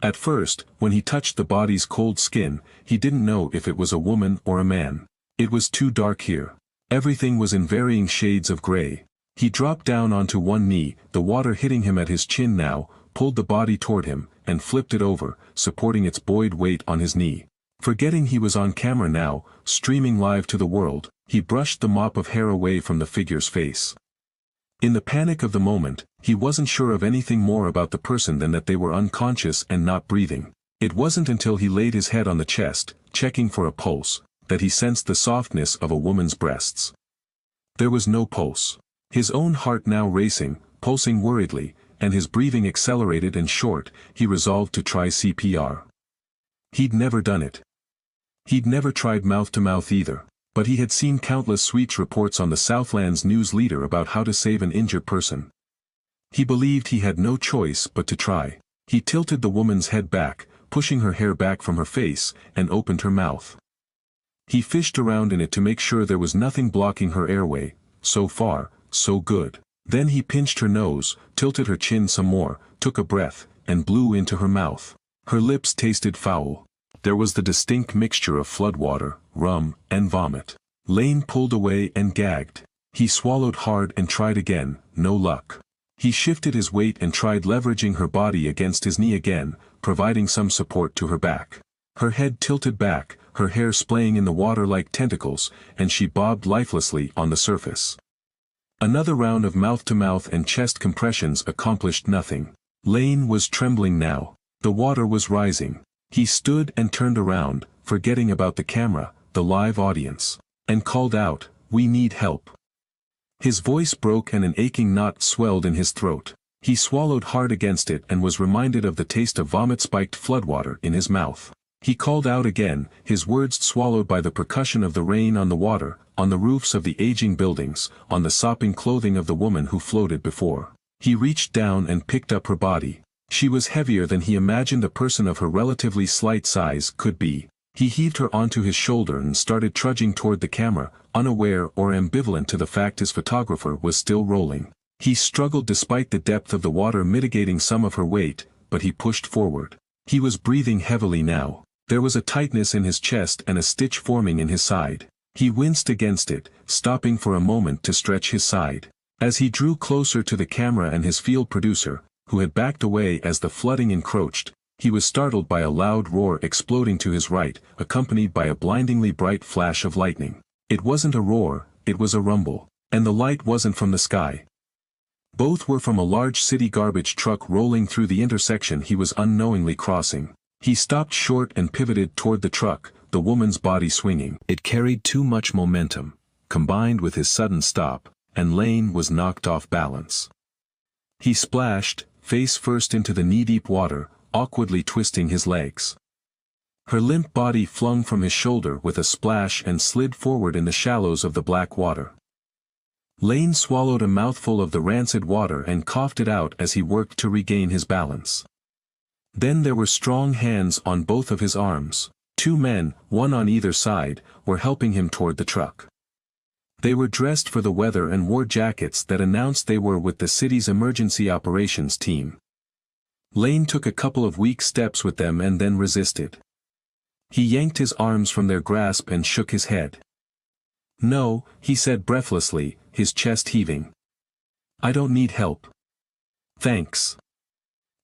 At first, when he touched the body's cold skin, he didn't know if it was a woman or a man. It was too dark here. Everything was in varying shades of gray. He dropped down onto one knee, the water hitting him at his chin now, pulled the body toward him, and flipped it over, supporting its buoyed weight on his knee. Forgetting he was on camera now, streaming live to the world, he brushed the mop of hair away from the figure's face. In the panic of the moment, he wasn't sure of anything more about the person than that they were unconscious and not breathing. It wasn't until he laid his head on the chest, checking for a pulse, that he sensed the softness of a woman's breasts. There was no pulse. His own heart now racing, pulsing worriedly, and his breathing accelerated and short, he resolved to try CPR. He'd never done it. He'd never tried mouth-to-mouth either, but he had seen countless sweet reports on the Southland's news leader about how to save an injured person. He believed he had no choice but to try. He tilted the woman's head back, pushing her hair back from her face, and opened her mouth. He fished around in it to make sure there was nothing blocking her airway. So far, so good. Then he pinched her nose, tilted her chin some more, took a breath, and blew into her mouth. Her lips tasted foul. There was the distinct mixture of floodwater, rum, and vomit. Lane pulled away and gagged. He swallowed hard and tried again, no luck. He shifted his weight and tried leveraging her body against his knee again, providing some support to her back. Her head tilted back, her hair splaying in the water like tentacles, and she bobbed lifelessly on the surface. Another round of mouth-to-mouth and chest compressions accomplished nothing. Lane was trembling now. The water was rising. He stood and turned around, forgetting about the camera, the live audience, and called out, "We need help." His voice broke and an aching knot swelled in his throat. He swallowed hard against it and was reminded of the taste of vomit-spiked floodwater in his mouth. He called out again, his words swallowed by the percussion of the rain on the water, on the roofs of the aging buildings, on the sopping clothing of the woman who floated before. He reached down and picked up her body. She was heavier than he imagined a person of her relatively slight size could be. He heaved her onto his shoulder and started trudging toward the camera, unaware or ambivalent to the fact his photographer was still rolling. He struggled despite the depth of the water mitigating some of her weight, but he pushed forward. He was breathing heavily now. There was a tightness in his chest and a stitch forming in his side. He winced against it, stopping for a moment to stretch his side. As he drew closer to the camera and his field producer, who had backed away as the flooding encroached, he was startled by a loud roar exploding to his right, accompanied by a blindingly bright flash of lightning. It wasn't a roar, it was a rumble. And the light wasn't from the sky. Both were from a large city garbage truck rolling through the intersection he was unknowingly crossing. He stopped short and pivoted toward the truck, the woman's body swinging. It carried too much momentum, combined with his sudden stop, and Lane was knocked off balance. He splashed, face first into the knee-deep water, awkwardly twisting his legs. Her limp body flung from his shoulder with a splash and slid forward in the shallows of the black water. Lane swallowed a mouthful of the rancid water and coughed it out as he worked to regain his balance. Then there were strong hands on both of his arms. 2 men, one on either side, were helping him toward the truck. They were dressed for the weather and wore jackets that announced they were with the city's emergency operations team. Lane took a couple of weak steps with them and then resisted. He yanked his arms from their grasp and shook his head. "No," he said breathlessly, his chest heaving. "I don't need help. Thanks.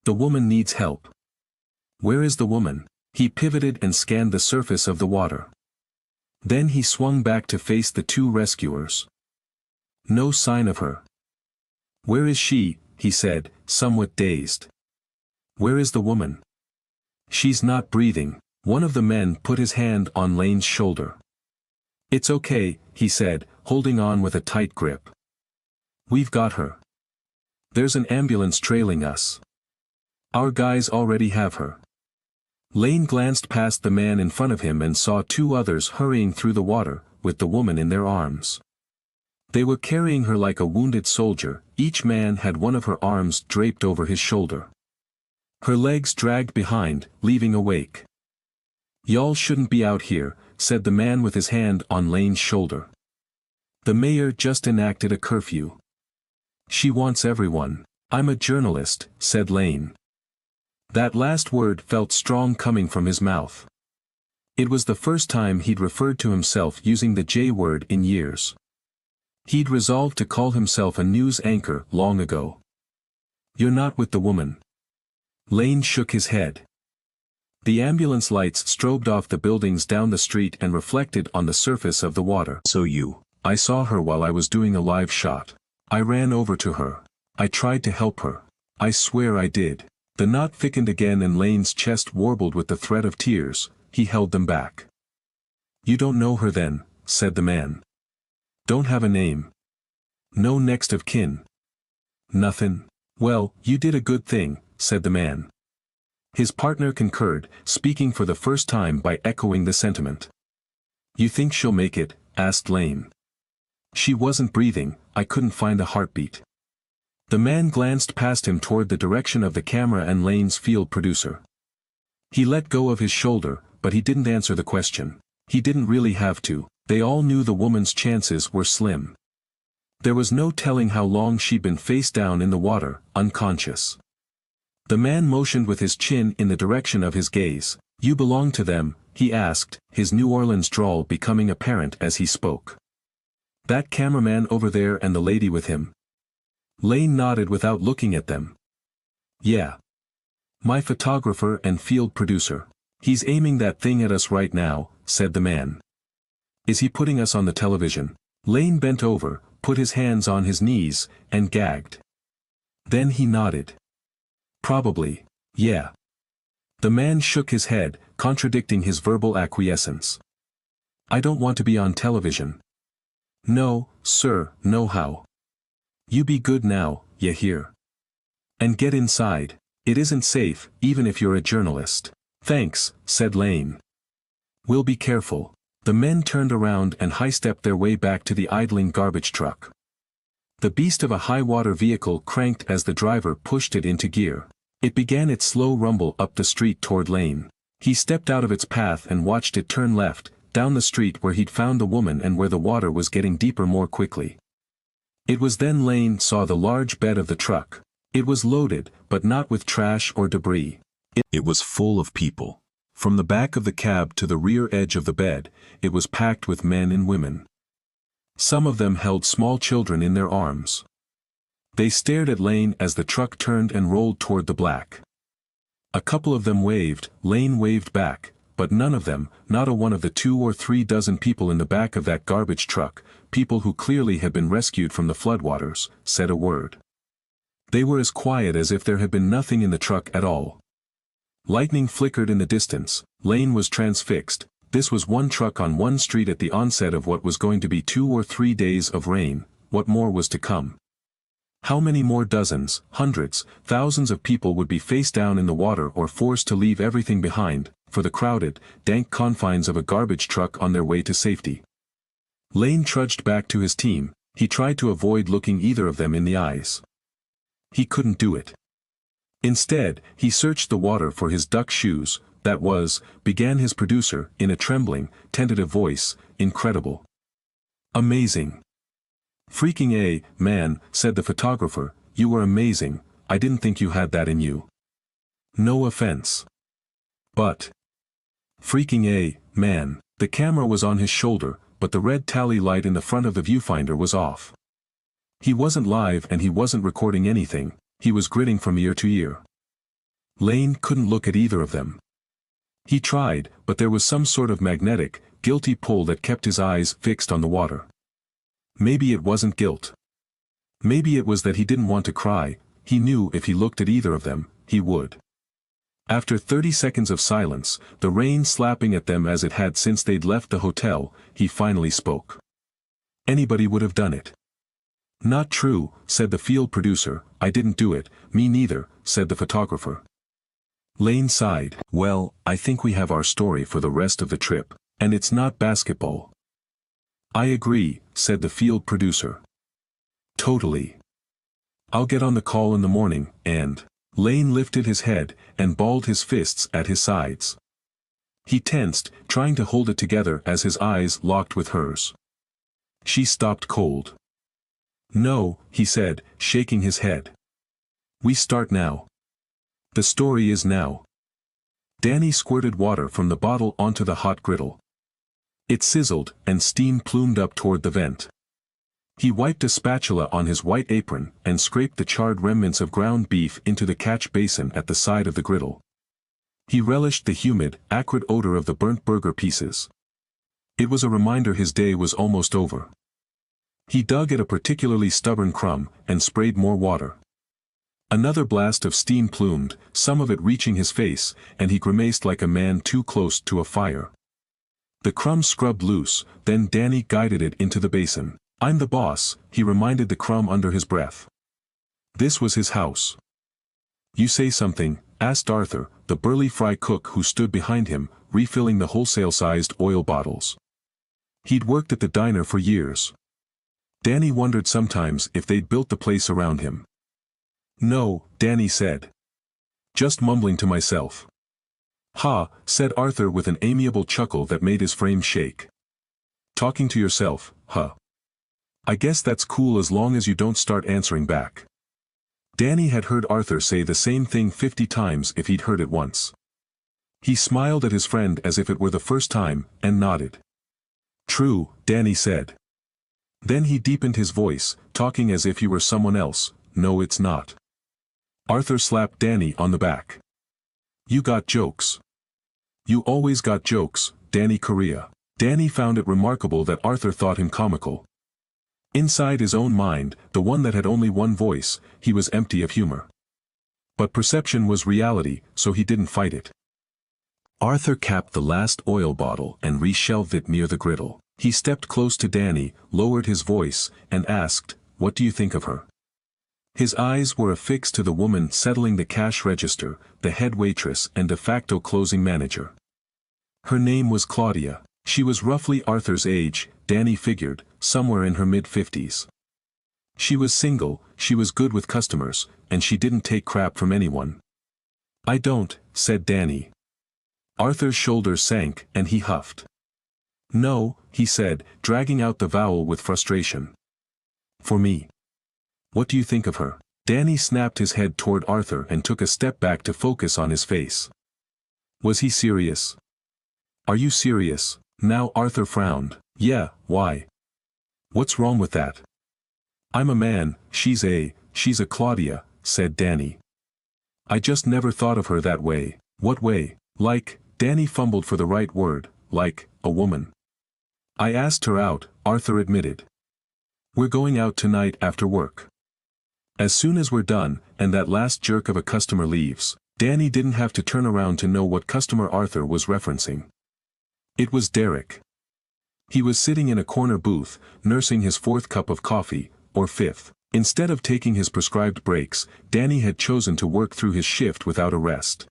The woman needs help." "Where is the woman?" He pivoted and scanned the surface of the water. Then he swung back to face the 2 rescuers. "No sign of her." "Where is she?" he said, somewhat dazed. "Where is the woman?" "She's not breathing." One of the men put his hand on Lane's shoulder. "It's okay," he said, holding on with a tight grip. "We've got her. There's an ambulance trailing us. Our guys already have her." Lane glanced past the man in front of him and saw 2 others hurrying through the water, with the woman in their arms. They were carrying her like a wounded soldier, each man had one of her arms draped over his shoulder. Her legs dragged behind, leaving a wake. "Y'all shouldn't be out here," said the man with his hand on Lane's shoulder. "The mayor just enacted a curfew. She wants everyone." "I'm a journalist," said Lane. That last word felt strong coming from his mouth. It was the first time he'd referred to himself using the J word in years. He'd resolved to call himself a news anchor long ago. "You're not with the woman." Lane shook his head. The ambulance lights strobed off the buildings down the street and reflected on the surface of the water. I saw her while I was doing a live shot. I ran over to her. I tried to help her. I swear I did." The knot thickened again and Lane's chest warbled with the threat of tears. He held them back. "You don't know her then," said the man. "Don't have a name? No next of kin? Nothin'? Well, you did a good thing," said the man. His partner concurred, speaking for the first time by echoing the sentiment. "You think she'll make it?" asked Lane. "She wasn't breathing, I couldn't find a heartbeat." The man glanced past him toward the direction of the camera and Lane's field producer. He let go of his shoulder, but he didn't answer the question. He didn't really have to. They all knew the woman's chances were slim. There was no telling how long she'd been face down in the water, unconscious. The man motioned with his chin in the direction of his gaze. "You belong to them, he asked, his New Orleans drawl becoming apparent as he spoke. That cameraman over there and the lady with him? Lane nodded without looking at them. Yeah. My photographer and field producer. He's aiming that thing at us right now, said the man. Is he putting us on the television? Lane bent over, put his hands on his knees, and gagged. Then he nodded. Probably, yeah. The man shook his head, contradicting his verbal acquiescence. I don't want to be on television. No, sir, no how. You be good now, ya hear? And get inside. It isn't safe, even if you're a journalist. Thanks, said Lane. We'll be careful. The men turned around and high-stepped their way back to the idling garbage truck. The beast of a high-water vehicle cranked as the driver pushed it into gear. It began its slow rumble up the street toward Lane. He stepped out of its path and watched it turn left, down the street where he'd found the woman and where the water was getting deeper more quickly. It was then Lane saw the large bed of the truck. It was loaded, but not with trash or debris. It was full of people. From the back of the cab to the rear edge of the bed, it was packed with men and women. Some of them held small children in their arms. They stared at Lane as the truck turned and rolled toward the black. A couple of them waved, Lane waved back, but none of them, not a one of the 2 or 3 dozen people in the back of that garbage truck, people who clearly had been rescued from the floodwaters, said a word. They were as quiet as if there had been nothing in the truck at all. Lightning flickered in the distance. Lane was transfixed. This was one truck on one street at the onset of what was going to be 2 or 3 days of rain. What more was to come? How many more dozens, hundreds, thousands of people would be face down in the water or forced to leave everything behind, for the crowded, dank confines of a garbage truck on their way to safety? Lane trudged back to his team. He tried to avoid looking either of them in the eyes. He couldn't do it. Instead, he searched the water for his duck shoes. That was, began his producer, in a trembling, tentative voice. Incredible. Amazing. Freaking A, man, said the photographer, you were amazing. I didn't think you had that in you. No offense. But. Freaking A, man. The camera was on his shoulder, but the red tally light in the front of the viewfinder was off. He wasn't live and he wasn't recording anything. He was grinning from ear to ear. Lane couldn't look at either of them. He tried, but there was some sort of magnetic, guilty pull that kept his eyes fixed on the water. Maybe it wasn't guilt. Maybe it was that he didn't want to cry. He knew if he looked at either of them, he would. After 30 seconds of silence, the rain slapping at them as it had since they'd left the hotel, he finally spoke. Anybody would have done it. Not true, said the field producer. I didn't do it. Me neither, said the photographer. Lane sighed. Well, I think we have our story for the rest of the trip, and it's not basketball. I agree, said the field producer. Totally. I'll get on the call in the morning, and... Lane lifted his head and balled his fists at his sides. He tensed, trying to hold it together as his eyes locked with hers. She stopped cold. No, he said, shaking his head. We start now. The story is now. Danny squirted water from the bottle onto the hot griddle. It sizzled, and steam plumed up toward the vent. He wiped a spatula on his white apron and scraped the charred remnants of ground beef into the catch basin at the side of the griddle. He relished the humid, acrid odor of the burnt burger pieces. It was a reminder his day was almost over. He dug at a particularly stubborn crumb and sprayed more water. Another blast of steam plumed, some of it reaching his face, and he grimaced like a man too close to a fire. The crumb scrubbed loose, then Danny guided it into the basin. I'm the boss, he reminded the crumb under his breath. This was his house. You say something, asked Arthur, the burly fry cook who stood behind him, refilling the wholesale-sized oil bottles. He'd worked at the diner for years. Danny wondered sometimes if they'd built the place around him. No, Danny said. Just mumbling to myself. Ha, said Arthur with an amiable chuckle that made his frame shake. Talking to yourself, huh? I guess that's cool as long as you don't start answering back. Danny had heard Arthur say the same thing 50 times if he'd heard it once. He smiled at his friend as if it were the first time, and nodded. True, Danny said. Then he deepened his voice, talking as if he were someone else. No, it's not. Arthur slapped Danny on the back. You got jokes. You always got jokes, Danny Correa. Danny found it remarkable that Arthur thought him comical. Inside his own mind, the one that had only one voice, he was empty of humor. But perception was reality, so he didn't fight it. Arthur capped the last oil bottle and reshelved it near the griddle. He stepped close to Danny, lowered his voice, and asked, "What do you think of her?" His eyes were affixed to the woman settling the cash register, the head waitress and de facto closing manager. Her name was Claudia. She was roughly Arthur's age, Danny figured, somewhere in her mid-50s. She was single, she was good with customers, and she didn't take crap from anyone. I don't, said Danny. Arthur's shoulders sank, and he huffed. No, he said, dragging out the vowel with frustration. For me. What do you think of her? Danny snapped his head toward Arthur and took a step back to focus on his face. Was he serious? Are you serious? Now Arthur frowned. Yeah, why? What's wrong with that? I'm a man, she's a Claudia, said Danny. I just never thought of her that way. What way? Like, Danny fumbled for the right word, like, a woman. I asked her out, Arthur admitted. We're going out tonight after work. As soon as we're done, and that last jerk of a customer leaves, Danny didn't have to turn around to know what customer Arthur was referencing. It was Derek. He was sitting in a corner booth, nursing his fourth cup of coffee, or fifth. Instead of taking his prescribed breaks, Danny had chosen to work through his shift without a rest.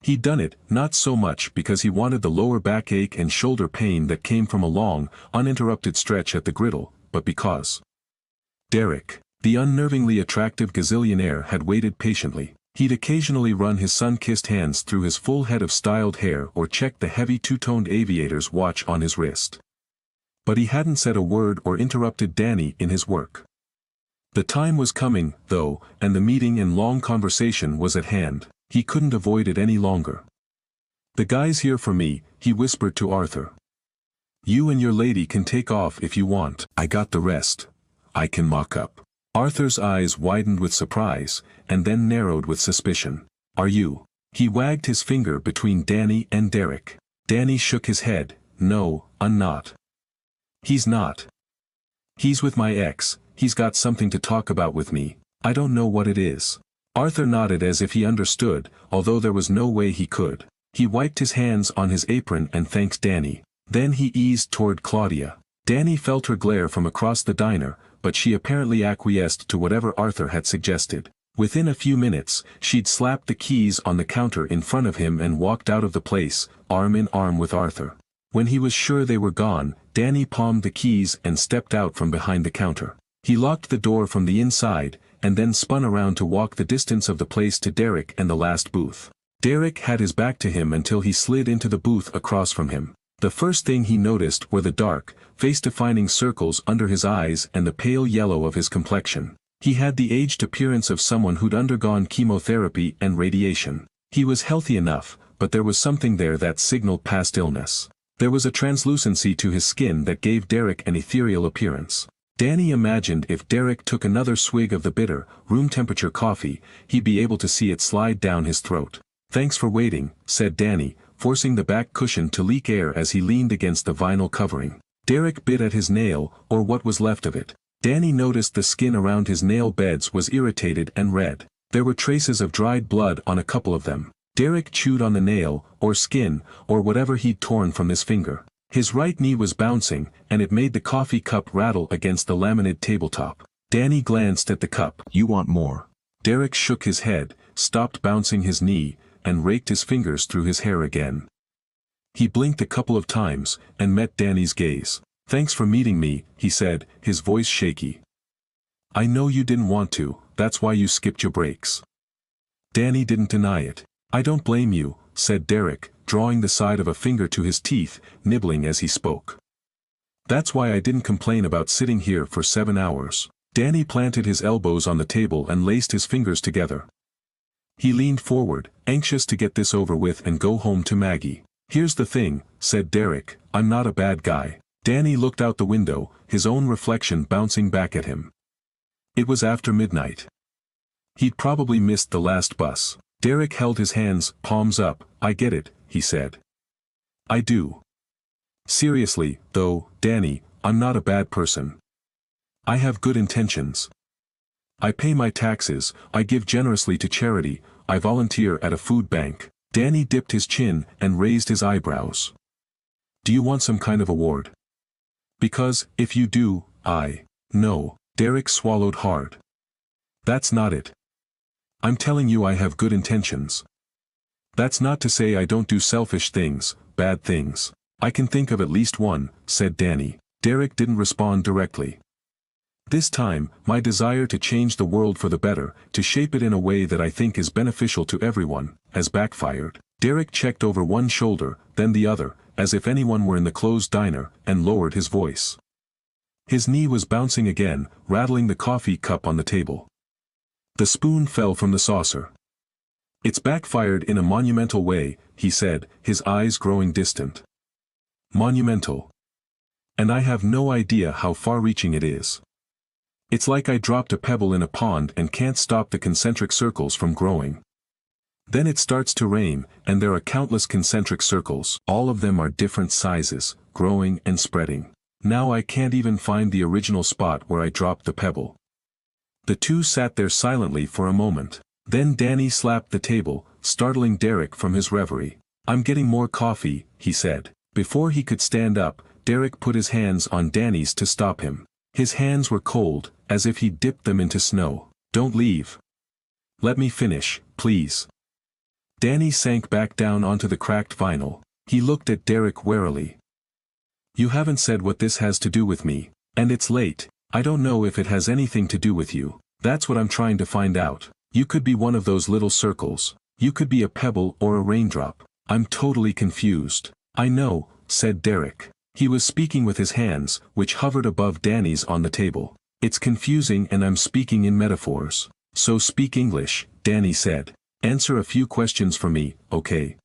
He'd done it, not so much because he wanted the lower backache and shoulder pain that came from a long, uninterrupted stretch at the griddle, but because Derek, the unnervingly attractive gazillionaire, had waited patiently. He'd occasionally run his sun-kissed hands through his full head of styled hair or check the heavy two-toned aviator's watch on his wrist. But he hadn't said a word or interrupted Danny in his work. The time was coming, though, and the meeting and long conversation was at hand. He couldn't avoid it any longer. The guy's here for me, he whispered to Arthur. You and your lady can take off if you want. I got the rest. I can mock up. Arthur's eyes widened with surprise, and then narrowed with suspicion. Are you? He wagged his finger between Danny and Derek. Danny shook his head. No, I'm not. He's not. He's with my ex, he's got something to talk about with me. I don't know what it is. Arthur nodded as if he understood, although there was no way he could. He wiped his hands on his apron and thanked Danny. Then he eased toward Claudia. Danny felt her glare from across the diner, but she apparently acquiesced to whatever Arthur had suggested. Within a few minutes, she'd slapped the keys on the counter in front of him and walked out of the place, arm in arm with Arthur. When he was sure they were gone, Danny palmed the keys and stepped out from behind the counter. He locked the door from the inside, and then spun around to walk the distance of the place to Derek and the last booth. Derek had his back to him until he slid into the booth across from him. The first thing he noticed were the dark, face-defining circles under his eyes and the pale yellow of his complexion. He had the aged appearance of someone who'd undergone chemotherapy and radiation. He was healthy enough, but there was something there that signaled past illness. There was a translucency to his skin that gave Derek an ethereal appearance. Danny imagined if Derek took another swig of the bitter, room-temperature coffee, he'd be able to see it slide down his throat. Thanks for waiting, said Danny, forcing the back cushion to leak air as he leaned against the vinyl covering. Derek bit at his nail, or what was left of it. Danny noticed the skin around his nail beds was irritated and red. There were traces of dried blood on a couple of them. Derek chewed on the nail, or skin, or whatever he'd torn from his finger. His right knee was bouncing, and it made the coffee cup rattle against the laminated tabletop. Danny glanced at the cup. You want more? Derek shook his head, stopped bouncing his knee, and raked his fingers through his hair again. He blinked a couple of times, and met Danny's gaze. Thanks for meeting me, he said, his voice shaky. I know you didn't want to, that's why you skipped your breaks. Danny didn't deny it. I don't blame you, said Derek, drawing the side of a finger to his teeth, nibbling as he spoke. That's why I didn't complain about sitting here for 7 hours. Danny planted his elbows on the table and laced his fingers together. He leaned forward, anxious to get this over with and go home to Maggie. "Here's the thing," said Derek, "I'm not a bad guy." Danny looked out the window, his own reflection bouncing back at him. It was after midnight. He'd probably missed the last bus. Derek held his hands, palms up. "I get it," he said. "I do. Seriously, though, Danny, I'm not a bad person. I have good intentions. I pay my taxes, I give generously to charity, I volunteer at a food bank." Danny dipped his chin and raised his eyebrows. "Do you want some kind of award? Because, if you do, No." Derek swallowed hard. "That's not it. I'm telling you I have good intentions. That's not to say I don't do selfish things, bad things. I can think of at least one," said Danny. Derek didn't respond directly. "This time, my desire to change the world for the better, to shape it in a way that I think is beneficial to everyone, has backfired." Derek checked over one shoulder, then the other, as if anyone were in the closed diner, and lowered his voice. His knee was bouncing again, rattling the coffee cup on the table. The spoon fell from the saucer. "It's backfired in a monumental way," he said, his eyes growing distant. "Monumental. And I have no idea how far-reaching it is. It's like I dropped a pebble in a pond and can't stop the concentric circles from growing. Then it starts to rain, and there are countless concentric circles. All of them are different sizes, growing and spreading. Now I can't even find the original spot where I dropped the pebble." The two sat there silently for a moment. Then Danny slapped the table, startling Derek from his reverie. "I'm getting more coffee," he said. Before he could stand up, Derek put his hands on Danny's to stop him. His hands were cold, as if he'd dipped them into snow. "Don't leave. Let me finish, please." Danny sank back down onto the cracked vinyl. He looked at Derek warily. "You haven't said what this has to do with me. And it's late. I don't know if it has anything to do with you. That's what I'm trying to find out. You could be one of those little circles. You could be a pebble or a raindrop. I'm totally confused." "I know," said Derek. He was speaking with his hands, which hovered above Danny's on the table. "It's confusing and I'm speaking in metaphors. So speak English," Danny said. "Answer a few questions for me, okay?"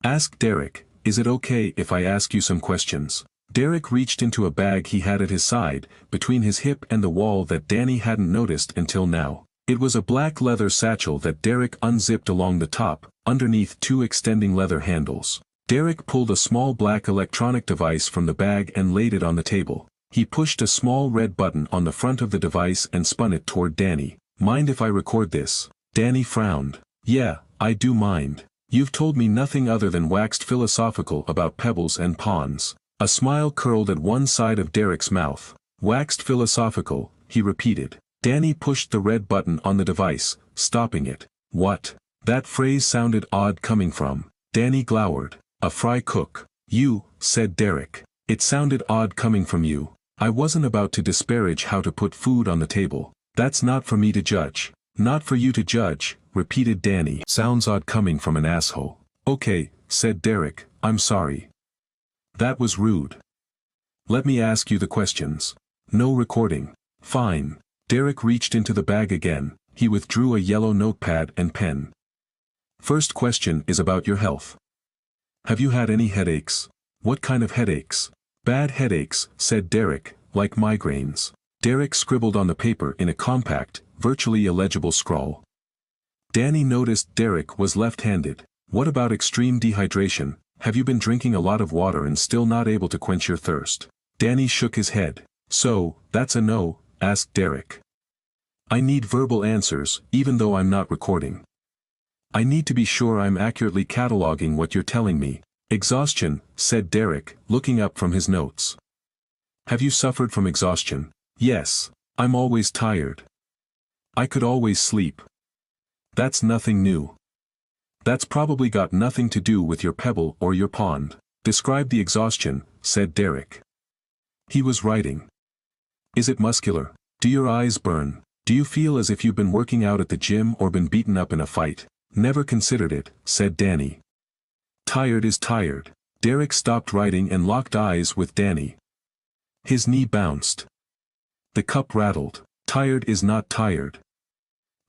"Ask Derek, is it okay if I ask you some questions?" Derek reached into a bag he had at his side, between his hip and the wall that Danny hadn't noticed until now. It was a black leather satchel that Derek unzipped along the top, underneath two extending leather handles. Derek pulled a small black electronic device from the bag and laid it on the table. He pushed a small red button on the front of the device and spun it toward Danny. "Mind if I record this?" Danny frowned. "Yeah, I do mind. You've told me nothing other than waxed philosophical about pebbles and ponds." A smile curled at one side of Derek's mouth. "Waxed philosophical," he repeated. Danny pushed the red button on the device, stopping it. "What?" That phrase sounded odd coming from. Danny glowered. "A fry cook. You," said Derek. "It sounded odd coming from you. I wasn't about to disparage how to put food on the table. That's not for me to judge." "Not for you to judge," repeated Danny. "Sounds odd coming from an asshole." "Okay," said Derek, "I'm sorry. That was rude. Let me ask you the questions." "No recording." "Fine." Derek reached into the bag again. He withdrew a yellow notepad and pen. "First question is about your health. Have you had any headaches?" "What kind of headaches?" "Bad headaches," said Derek, "like migraines." Derek scribbled on the paper in a compact, virtually illegible scrawl. Danny noticed Derek was left-handed. "What about extreme dehydration? Have you been drinking a lot of water and still not able to quench your thirst?" Danny shook his head. "So, that's a no?" asked Derek. "I need verbal answers, even though I'm not recording. I need to be sure I'm accurately cataloging what you're telling me." "Exhaustion," said Derek, looking up from his notes. "Have you suffered from exhaustion?" "Yes. I'm always tired. I could always sleep." "That's nothing new. That's probably got nothing to do with your pebble or your pond." "Describe the exhaustion," said Derek. He was writing. "Is it muscular? Do your eyes burn? Do you feel as if you've been working out at the gym or been beaten up in a fight?" "Never considered it," said Danny. "Tired is tired." Derek stopped writing and locked eyes with Danny. His knee bounced. The cup rattled. "Tired is not tired."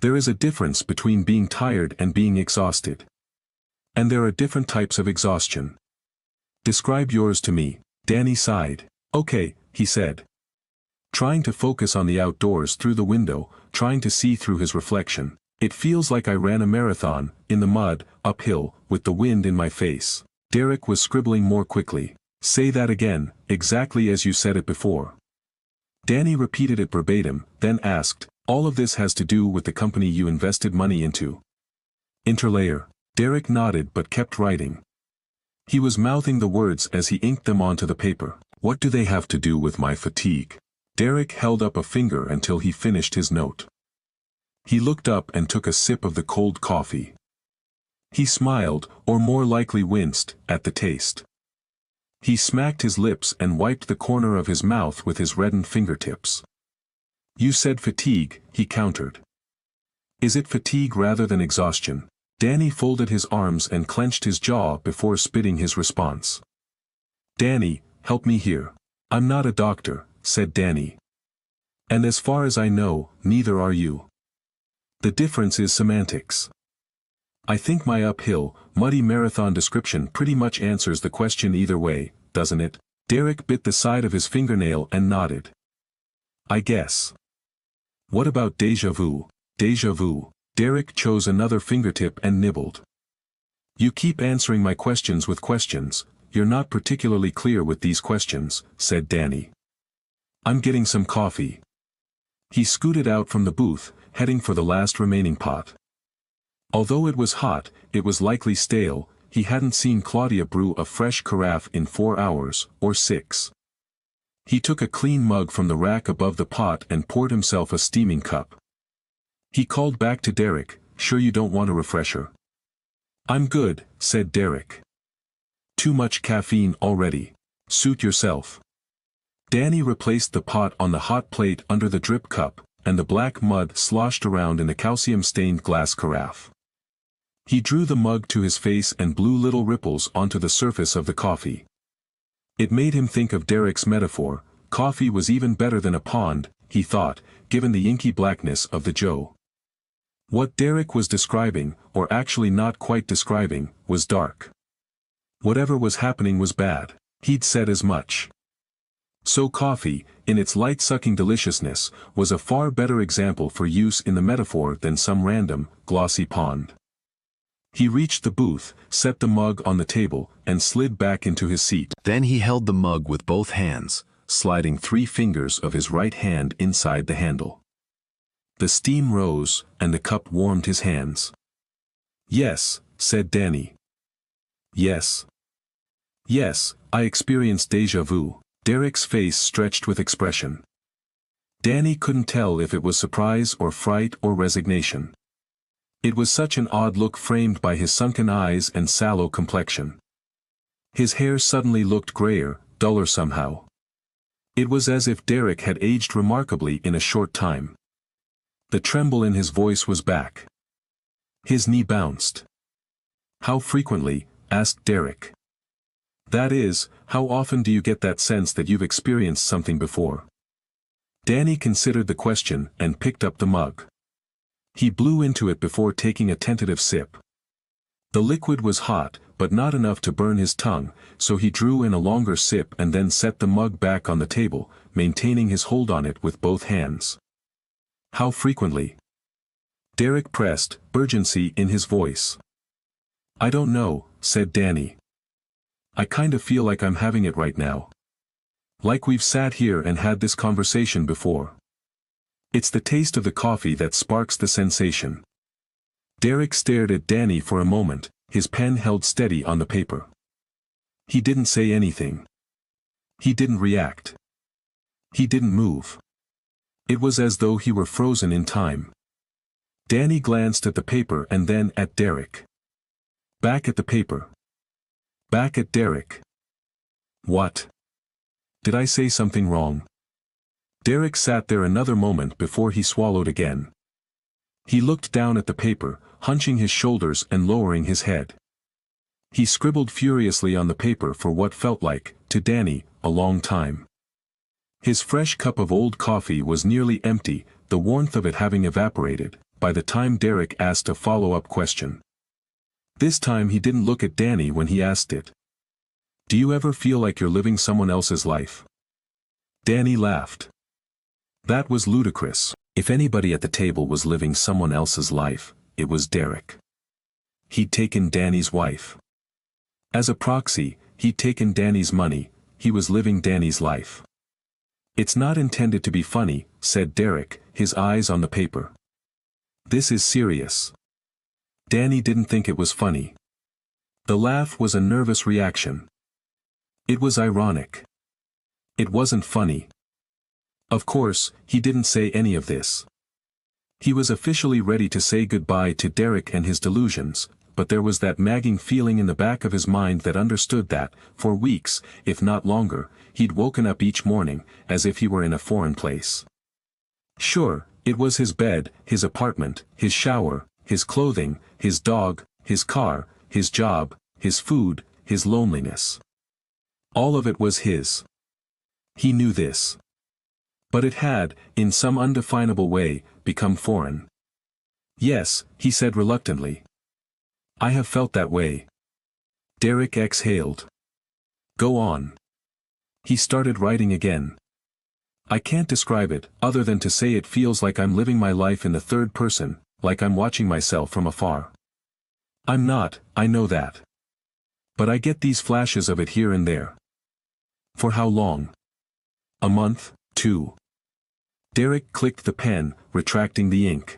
There is a difference between being tired and being exhausted. And there are different types of exhaustion. Describe yours to me, Danny sighed. Okay, he said. Trying to focus on the outdoors through the window, trying to see through his reflection. It feels like I ran a marathon, in the mud, uphill, with the wind in my face. Derek was scribbling more quickly. Say that again, exactly as you said it before. Danny repeated it verbatim, then asked, all of this has to do with the company you invested money into. Interlayer. Derek nodded but kept writing. He was mouthing the words as he inked them onto the paper. What do they have to do with my fatigue? Derek held up a finger until he finished his note. He looked up and took a sip of the cold coffee. He smiled, or more likely winced, at the taste. He smacked his lips and wiped the corner of his mouth with his reddened fingertips. You said fatigue, he countered. Is it fatigue rather than exhaustion? Danny folded his arms and clenched his jaw before spitting his response. Danny, help me here. I'm not a doctor, said Danny. And as far as I know, neither are you. The difference is semantics. I think my uphill, muddy marathon description pretty much answers the question either way, doesn't it? Derek bit the side of his fingernail and nodded. I guess. What about déjà vu? Déjà vu. Derek chose another fingertip and nibbled. You keep answering my questions with questions, you're not particularly clear with these questions, said Danny. I'm getting some coffee. He scooted out from the booth, heading for the last remaining pot. Although it was hot, it was likely stale. He hadn't seen Claudia brew a fresh carafe in 4 hours, or 6. He took a clean mug from the rack above the pot and poured himself a steaming cup. He called back to Derek, sure you don't want a refresher? I'm good, said Derek. Too much caffeine already. Suit yourself. Danny replaced the pot on the hot plate under the drip cup, and the black mud sloshed around in the calcium-stained glass carafe. He drew the mug to his face and blew little ripples onto the surface of the coffee. It made him think of Derek's metaphor. Coffee was even better than a pond, he thought, given the inky blackness of the Joe. What Derek was describing, or actually not quite describing, was dark. Whatever was happening was bad. He'd said as much. So coffee, in its light-sucking deliciousness, was a far better example for use in the metaphor than some random, glossy pond. He reached the booth, set the mug on the table, and slid back into his seat. Then he held the mug with both hands, sliding 3 fingers of his right hand inside the handle. The steam rose, and the cup warmed his hands. Yes, said Danny. Yes. Yes, I experienced déjà vu. Derek's face stretched with expression. Danny couldn't tell if it was surprise or fright or resignation. It was such an odd look framed by his sunken eyes and sallow complexion. His hair suddenly looked grayer, duller somehow. It was as if Derek had aged remarkably in a short time. The tremble in his voice was back. His knee bounced. How frequently? Asked Derek. That is, how often do you get that sense that you've experienced something before? Danny considered the question and picked up the mug. He blew into it before taking a tentative sip. The liquid was hot, but not enough to burn his tongue, so he drew in a longer sip and then set the mug back on the table, maintaining his hold on it with both hands. How frequently? Derek pressed, urgency in his voice. I don't know, said Danny. I kind of feel like I'm having it right now. Like we've sat here and had this conversation before. It's the taste of the coffee that sparks the sensation. Derek stared at Danny for a moment, his pen held steady on the paper. He didn't say anything. He didn't react. He didn't move. It was as though he were frozen in time. Danny glanced at the paper and then at Derek. Back at the paper. Back at Derek. What? Did I say something wrong? Derek sat there another moment before he swallowed again. He looked down at the paper, hunching his shoulders and lowering his head. He scribbled furiously on the paper for what felt like, to Danny, a long time. His fresh cup of old coffee was nearly empty, the warmth of it having evaporated, by the time Derek asked a follow-up question. This time he didn't look at Danny when he asked it. Do you ever feel like you're living someone else's life? Danny laughed. That was ludicrous. If anybody at the table was living someone else's life, it was Derek. He'd taken Danny's wife. As a proxy, he'd taken Danny's money. He was living Danny's life. It's not intended to be funny, said Derek, his eyes on the paper. This is serious. Danny didn't think it was funny. The laugh was a nervous reaction. It was ironic. It wasn't funny. Of course, he didn't say any of this. He was officially ready to say goodbye to Derek and his delusions, but there was that nagging feeling in the back of his mind that understood that, for weeks, if not longer, he'd woken up each morning, as if he were in a foreign place. Sure, it was his bed, his apartment, his shower, his clothing, his dog, his car, his job, his food, his loneliness. All of it was his. He knew this. But it had, in some undefinable way, become foreign. Yes, he said reluctantly. I have felt that way. Derek exhaled. Go on. He started writing again. I can't describe it, other than to say it feels like I'm living my life in the third person, like I'm watching myself from afar. I'm not, I know that. But I get these flashes of it here and there. For how long? A month, 2. Derek clicked the pen, retracting the ink.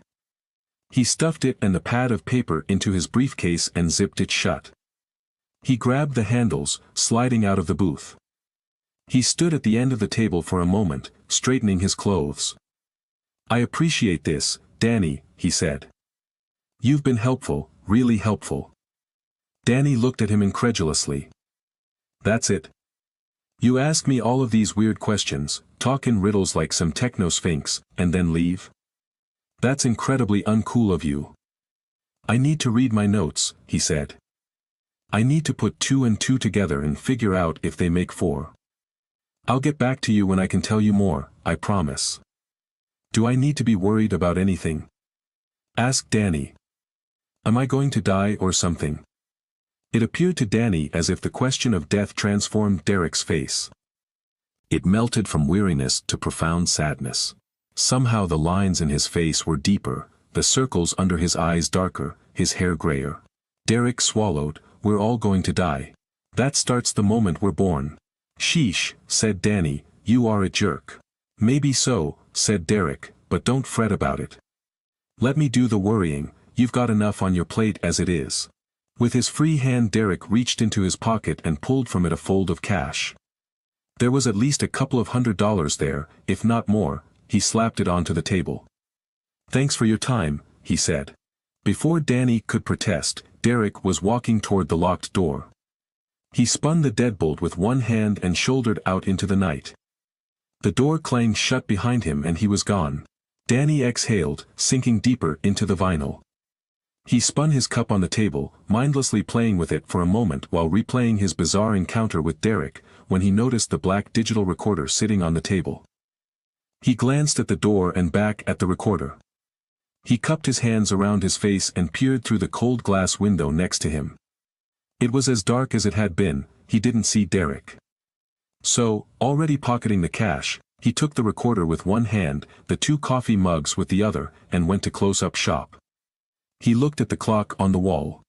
He stuffed it and the pad of paper into his briefcase and zipped it shut. He grabbed the handles, sliding out of the booth. He stood at the end of the table for a moment, straightening his clothes. I appreciate this, Danny, he said. You've been helpful, really helpful. Danny looked at him incredulously. That's it. You ask me all of these weird questions, talk in riddles like some techno-sphinx, and then leave? That's incredibly uncool of you. I need to read my notes, he said. I need to put 2 and 2 together and figure out if they make 4. I'll get back to you when I can tell you more, I promise. Do I need to be worried about anything? Asked Danny. Am I going to die or something? It appeared to Danny as if the question of death transformed Derek's face. It melted from weariness to profound sadness. Somehow the lines in his face were deeper, the circles under his eyes darker, his hair grayer. Derek swallowed. We're all going to die. That starts the moment we're born. Sheesh, said Danny, you are a jerk. Maybe so, said Derek, but don't fret about it. Let me do the worrying, you've got enough on your plate as it is. With his free hand Derek reached into his pocket and pulled from it a fold of cash. There was at least a couple of $100 there, if not more. He slapped it onto the table. Thanks for your time, he said. Before Danny could protest, Derek was walking toward the locked door. He spun the deadbolt with one hand and shouldered out into the night. The door clanged shut behind him and he was gone. Danny exhaled, sinking deeper into the vinyl. He spun his cup on the table, mindlessly playing with it for a moment while replaying his bizarre encounter with Derek, when he noticed the black digital recorder sitting on the table. He glanced at the door and back at the recorder. He cupped his hands around his face and peered through the cold glass window next to him. It was as dark as it had been. He didn't see Derek. So, already pocketing the cash, he took the recorder with one hand, the 2 coffee mugs with the other, and went to close-up shop. He looked at the clock on the wall.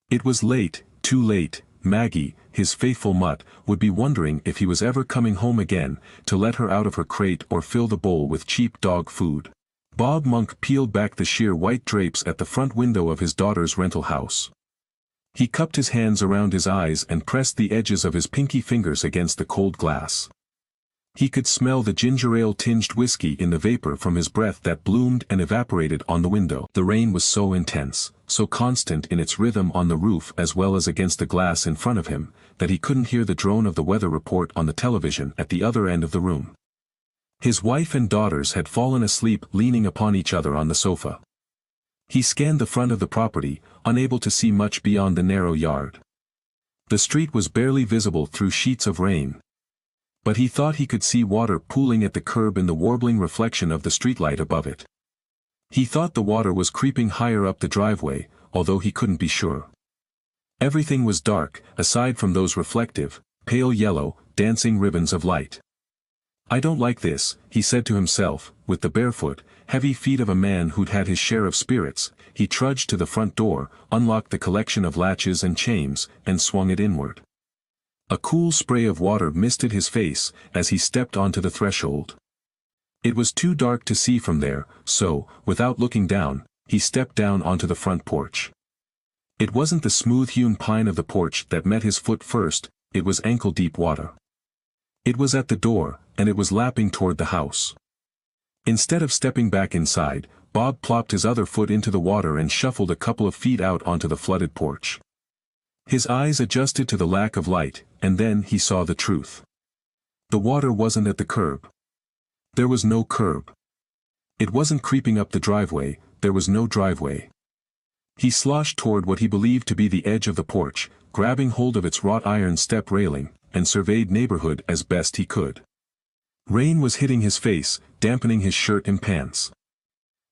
It was late, too late. Maggie, his faithful mutt, would be wondering if he was ever coming home again, to let her out of her crate or fill the bowl with cheap dog food. Bob Monk peeled back the sheer white drapes at the front window of his daughter's rental house. He cupped his hands around his eyes and pressed the edges of his pinky fingers against the cold glass. He could smell the ginger ale-tinged whiskey in the vapor from his breath that bloomed and evaporated on the window. The rain was so intense, so constant in its rhythm on the roof as well as against the glass in front of him, that he couldn't hear the drone of the weather report on the television at the other end of the room. His wife and daughters had fallen asleep leaning upon each other on the sofa. He scanned the front of the property, unable to see much beyond the narrow yard. The street was barely visible through sheets of rain. But he thought he could see water pooling at the curb in the warbling reflection of the streetlight above it. He thought the water was creeping higher up the driveway, although he couldn't be sure. Everything was dark, aside from those reflective, pale yellow, dancing ribbons of light. "I don't like this," he said to himself, with the barefoot, heavy feet of a man who'd had his share of spirits. He trudged to the front door, unlocked the collection of latches and chains, and swung it inward. A cool spray of water misted his face as he stepped onto the threshold. It was too dark to see from there, so, without looking down, he stepped down onto the front porch. It wasn't the smooth-hewn pine of the porch that met his foot first, it was ankle-deep water. It was at the door, and it was lapping toward the house. Instead of stepping back inside, Bob plopped his other foot into the water and shuffled a couple of feet out onto the flooded porch. His eyes adjusted to the lack of light, and then he saw the truth. The water wasn't at the curb. There was no curb. It wasn't creeping up the driveway, there was no driveway. He sloshed toward what he believed to be the edge of the porch, grabbing hold of its wrought iron step railing, and surveyed neighborhood as best he could. Rain was hitting his face, dampening his shirt and pants.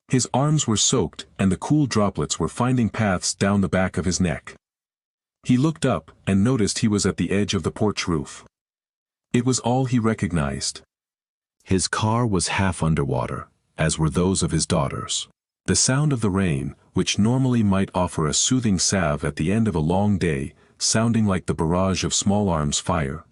His arms were soaked, and the cool droplets were finding paths down the back of his neck. He looked up, and noticed he was at the edge of the porch roof. It was all he recognized. His car was half underwater, as were those of his daughters. The sound of the rain, which normally might offer a soothing salve at the end of a long day, sounding like the barrage of small arms fire.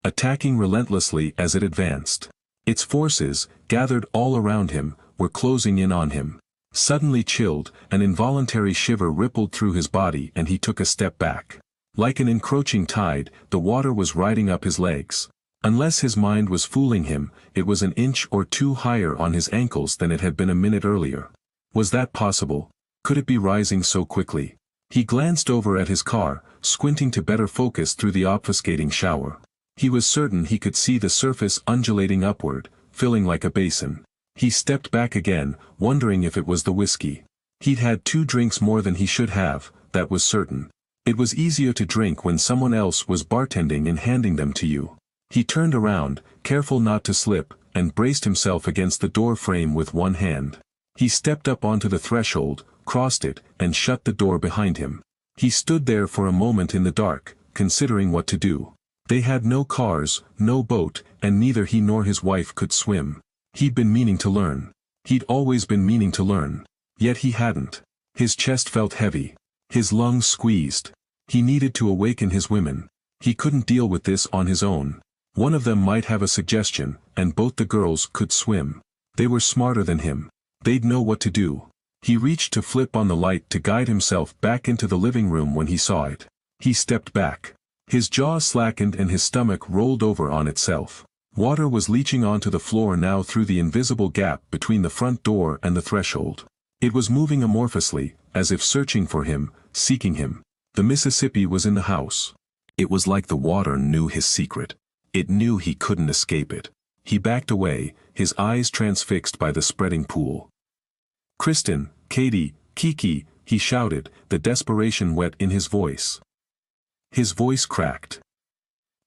Attacking relentlessly as it advanced. Its forces, gathered all around him, were closing in on him. Suddenly chilled, an involuntary shiver rippled through his body and he took a step back. Like an encroaching tide, the water was riding up his legs. Unless his mind was fooling him, it was an inch or two higher on his ankles than it had been a minute earlier. Was that possible? Could it be rising so quickly? He glanced over at his car, squinting to better focus through the obfuscating shower. He was certain he could see the surface undulating upward, filling like a basin. He stepped back again, wondering if it was the whiskey. He'd had 2 drinks more than he should have, that was certain. It was easier to drink when someone else was bartending and handing them to you. He turned around, careful not to slip, and braced himself against the door frame with one hand. He stepped up onto the threshold, crossed it, and shut the door behind him. He stood there for a moment in the dark, considering what to do. They had no cars, no boat, and neither he nor his wife could swim. He'd been meaning to learn. He'd always been meaning to learn. Yet he hadn't. His chest felt heavy. His lungs squeezed. He needed to awaken his women. He couldn't deal with this on his own. One of them might have a suggestion, and both the girls could swim. They were smarter than him. They'd know what to do. He reached to flip on the light to guide himself back into the living room when he saw it. He stepped back. His jaw slackened and his stomach rolled over on itself. Water was leaching onto the floor now through the invisible gap between the front door and the threshold. It was moving amorphously, as if searching for him, seeking him. The Mississippi was in the house. It was like the water knew his secret. It knew he couldn't escape it. He backed away, his eyes transfixed by the spreading pool. "Kristen, Katie, Kiki," he shouted, the desperation wet in his voice. His voice cracked.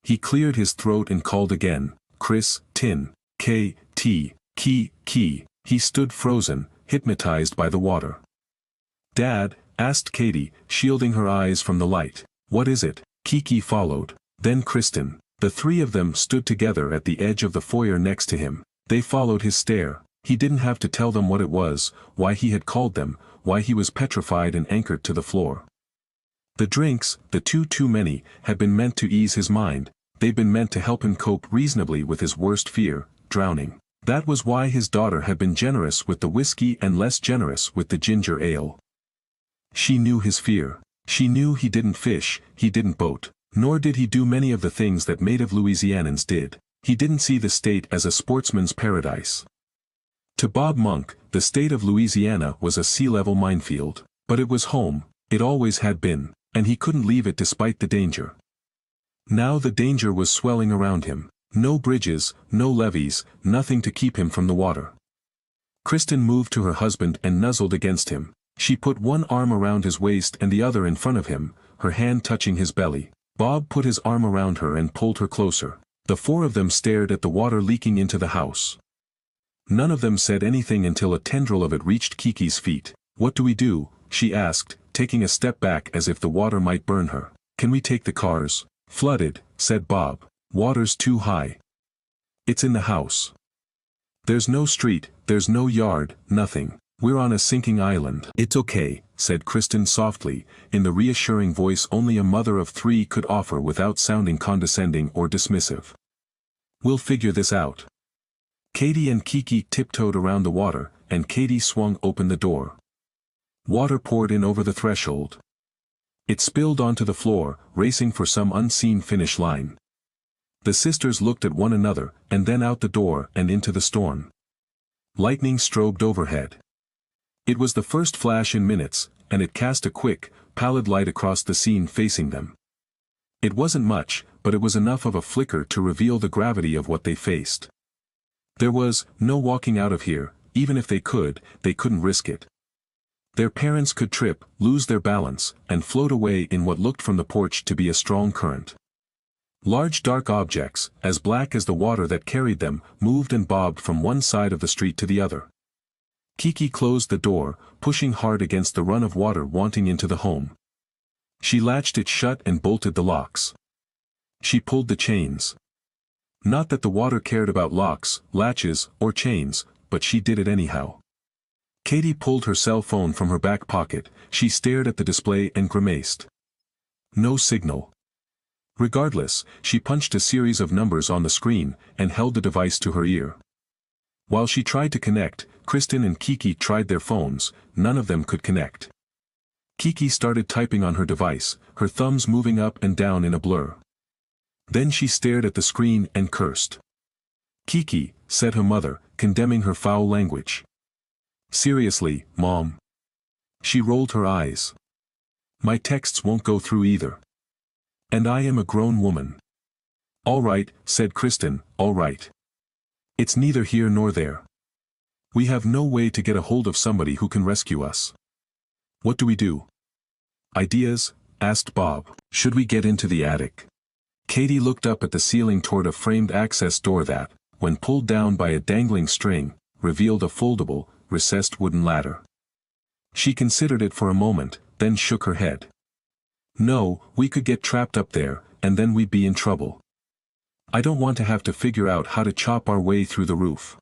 He cleared his throat and called again, "Chris, Tin, K, T, Ki." He stood frozen, hypnotized by the water. "Dad?" asked Katie, shielding her eyes from the light. "What is it?" Kiki followed. Then Kristen. The 3 of them stood together at the edge of the foyer next to him. They followed his stare. He didn't have to tell them what it was, why he had called them, why he was petrified and anchored to the floor. The drinks, the 2 too many, had been meant to ease his mind. They'd been meant to help him cope reasonably with his worst fear, drowning. That was why his daughter had been generous with the whiskey and less generous with the ginger ale. She knew his fear. She knew he didn't fish, he didn't boat. Nor did he do many of the things that native Louisianans did. He didn't see the state as a sportsman's paradise. To Bob Monk, the state of Louisiana was a sea-level minefield. But it was home, it always had been, and he couldn't leave it despite the danger. Now the danger was swelling around him. No bridges, no levees, nothing to keep him from the water. Kristen moved to her husband and nuzzled against him. She put one arm around his waist and the other in front of him, her hand touching his belly. Bob put his arm around her and pulled her closer. The 4 of them stared at the water leaking into the house. None of them said anything until a tendril of it reached Kiki's feet. "What do we do?" she asked, taking a step back as if the water might burn her. "Can we take the cars?" "Flooded," said Bob. "Water's too high. It's in the house. There's no street, there's no yard, nothing. We're on a sinking island." "It's okay," said Kristen softly, in the reassuring voice only a mother of three could offer without sounding condescending or dismissive. "We'll figure this out." Katie and Kiki tiptoed around the water, and Katie swung open the door. Water poured in over the threshold. It spilled onto the floor, racing for some unseen finish line. The sisters looked at one another, and then out the door and into the storm. Lightning strobed overhead. It was the first flash in minutes, and it cast a quick, pallid light across the scene facing them. It wasn't much, but it was enough of a flicker to reveal the gravity of what they faced. There was no walking out of here. Even if they couldn't risk it. Their parents could trip, lose their balance, and float away in what looked from the porch to be a strong current. Large dark objects, as black as the water that carried them, moved and bobbed from one side of the street to the other. Kiki closed the door, pushing hard against the run of water wanting into the home. She latched it shut and bolted the locks. She pulled the chains. Not that the water cared about locks, latches, or chains, but she did it anyhow. Katie pulled her cell phone from her back pocket. She stared at the display and grimaced. No signal. Regardless, she punched a series of numbers on the screen, and held the device to her ear. While she tried to connect, Kristen and Kiki tried their phones. None of them could connect. Kiki started typing on her device, her thumbs moving up and down in a blur. Then she stared at the screen and cursed. "Kiki," said her mother, condemning her foul language. "Seriously, Mom?" She rolled her eyes. "My texts won't go through either. And I am a grown woman." "All right," said Kristen, "all right. It's neither here nor there. We have no way to get a hold of somebody who can rescue us. What do we do?" "Ideas?" asked Bob. "Should we get into the attic?" Katie looked up at the ceiling toward a framed access door that, when pulled down by a dangling string, revealed a foldable, recessed wooden ladder. She considered it for a moment, then shook her head. "No, we could get trapped up there, and then we'd be in trouble. I don't want to have to figure out how to chop our way through the roof."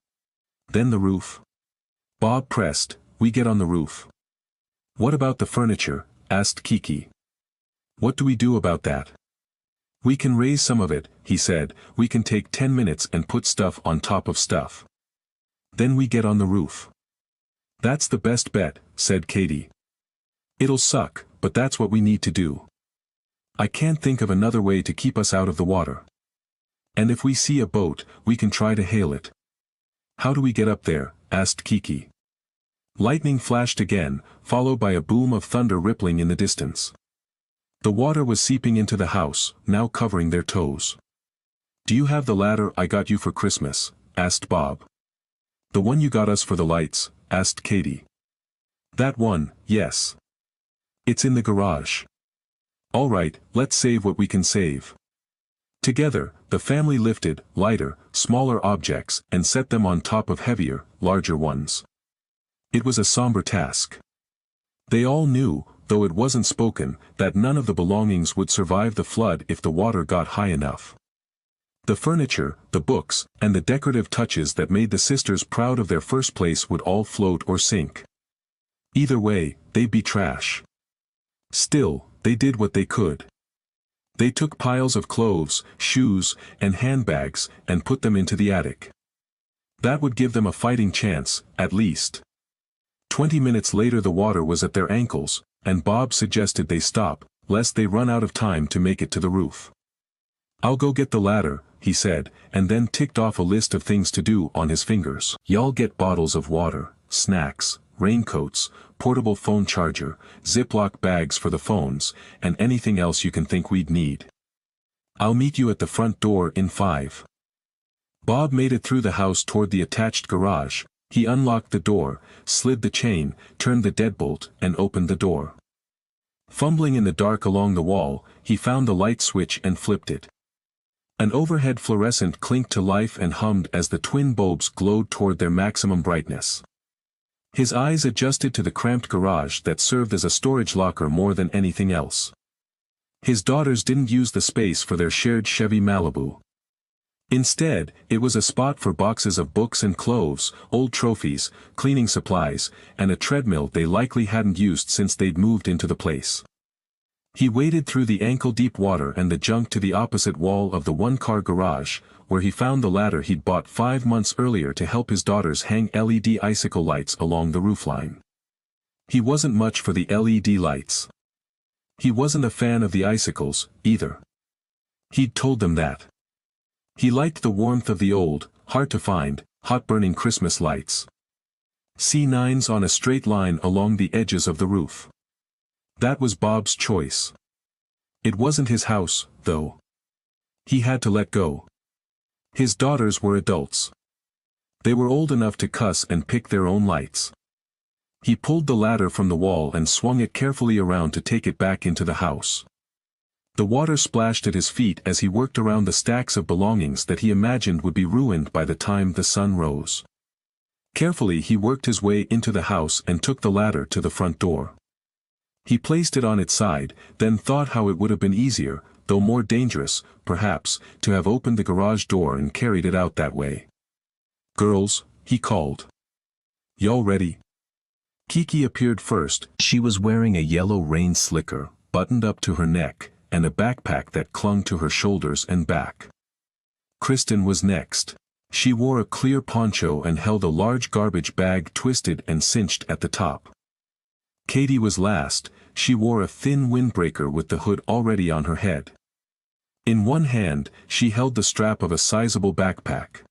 "Then the roof?" Bob pressed. "We get on the roof." "What about the furniture?" asked Kiki. "What do we do about that?" "We can raise some of it," he said. "We can take 10 minutes and put stuff on top of stuff. Then we get on the roof." "That's the best bet," said Katie. "It'll suck, but that's what we need to do. I can't think of another way to keep us out of the water. And if we see a boat, we can try to hail it." "How do we get up there?" asked Kiki. Lightning flashed again, followed by a boom of thunder rippling in the distance. The water was seeping into the house, now covering their toes. "Do you have the ladder I got you for Christmas?" asked Bob. "The one you got us for the lights?" asked Katie. "That one, yes. It's in the garage." "All right, let's save what we can save." Together, the family lifted lighter, smaller objects and set them on top of heavier, larger ones. It was a somber task. They all knew, though it wasn't spoken, that none of the belongings would survive the flood if the water got high enough. The furniture, the books, and the decorative touches that made the sisters proud of their first place would all float or sink. Either way, they'd be trash. Still, they did what they could. They took piles of clothes, shoes, and handbags and put them into the attic. That would give them a fighting chance, at least. 20 minutes later the water was at their ankles, and Bob suggested they stop, lest they run out of time to make it to the roof. "I'll go get the ladder," he said, and then ticked off a list of things to do on his fingers. "Y'all get bottles of water, snacks, raincoats, portable phone charger, Ziploc bags for the phones, and anything else you can think we'd need. I'll meet you at the front door in 5. Bob made it through the house toward the attached garage. He unlocked the door, slid the chain, turned the deadbolt, and opened the door. Fumbling in the dark along the wall, he found the light switch and flipped it. An overhead fluorescent clinked to life and hummed as the twin bulbs glowed toward their maximum brightness. His eyes adjusted to the cramped garage that served as a storage locker more than anything else. His daughters didn't use the space for their shared Chevy Malibu. Instead, it was a spot for boxes of books and clothes, old trophies, cleaning supplies, and a treadmill they likely hadn't used since they'd moved into the place. He waded through the ankle-deep water and the junk to the opposite wall of the one-car garage, where he found the ladder he'd bought 5 months earlier to help his daughters hang LED icicle lights along the roofline. He wasn't much for the LED lights. He wasn't a fan of the icicles, either. He'd told them that. He liked the warmth of the old, hard-to-find, hot-burning Christmas lights. C9s on a straight line along the edges of the roof. That was Bob's choice. It wasn't his house, though. He had to let go. His daughters were adults. They were old enough to cuss and pick their own lights. He pulled the ladder from the wall and swung it carefully around to take it back into the house. The water splashed at his feet as he worked around the stacks of belongings that he imagined would be ruined by the time the sun rose. Carefully he worked his way into the house and took the ladder to the front door. He placed it on its side, then thought how it would have been easier, though more dangerous, perhaps, to have opened the garage door and carried it out that way. "Girls," he called. "Y'all ready?" Kiki appeared first. She was wearing a yellow rain slicker, buttoned up to her neck, and a backpack that clung to her shoulders and back. Kristen was next. She wore a clear poncho and held a large garbage bag twisted and cinched at the top. Katie was last. She wore a thin windbreaker with the hood already on her head. In one hand, she held the strap of a sizable backpack.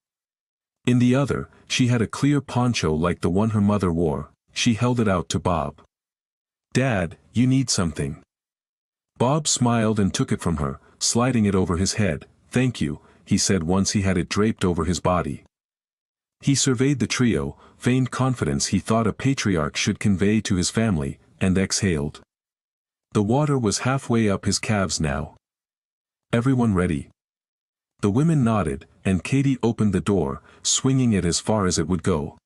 In the other, she had a clear poncho like the one her mother wore. She held it out to Bob. "Dad, you need something." Bob smiled and took it from her, sliding it over his head. "Thank you," he said once he had it draped over his body. He surveyed the trio, feigned confidence he thought a patriarch should convey to his family, and exhaled. The water was halfway up his calves now. "Everyone ready?" The women nodded, and Katie opened the door, swinging it as far as it would go.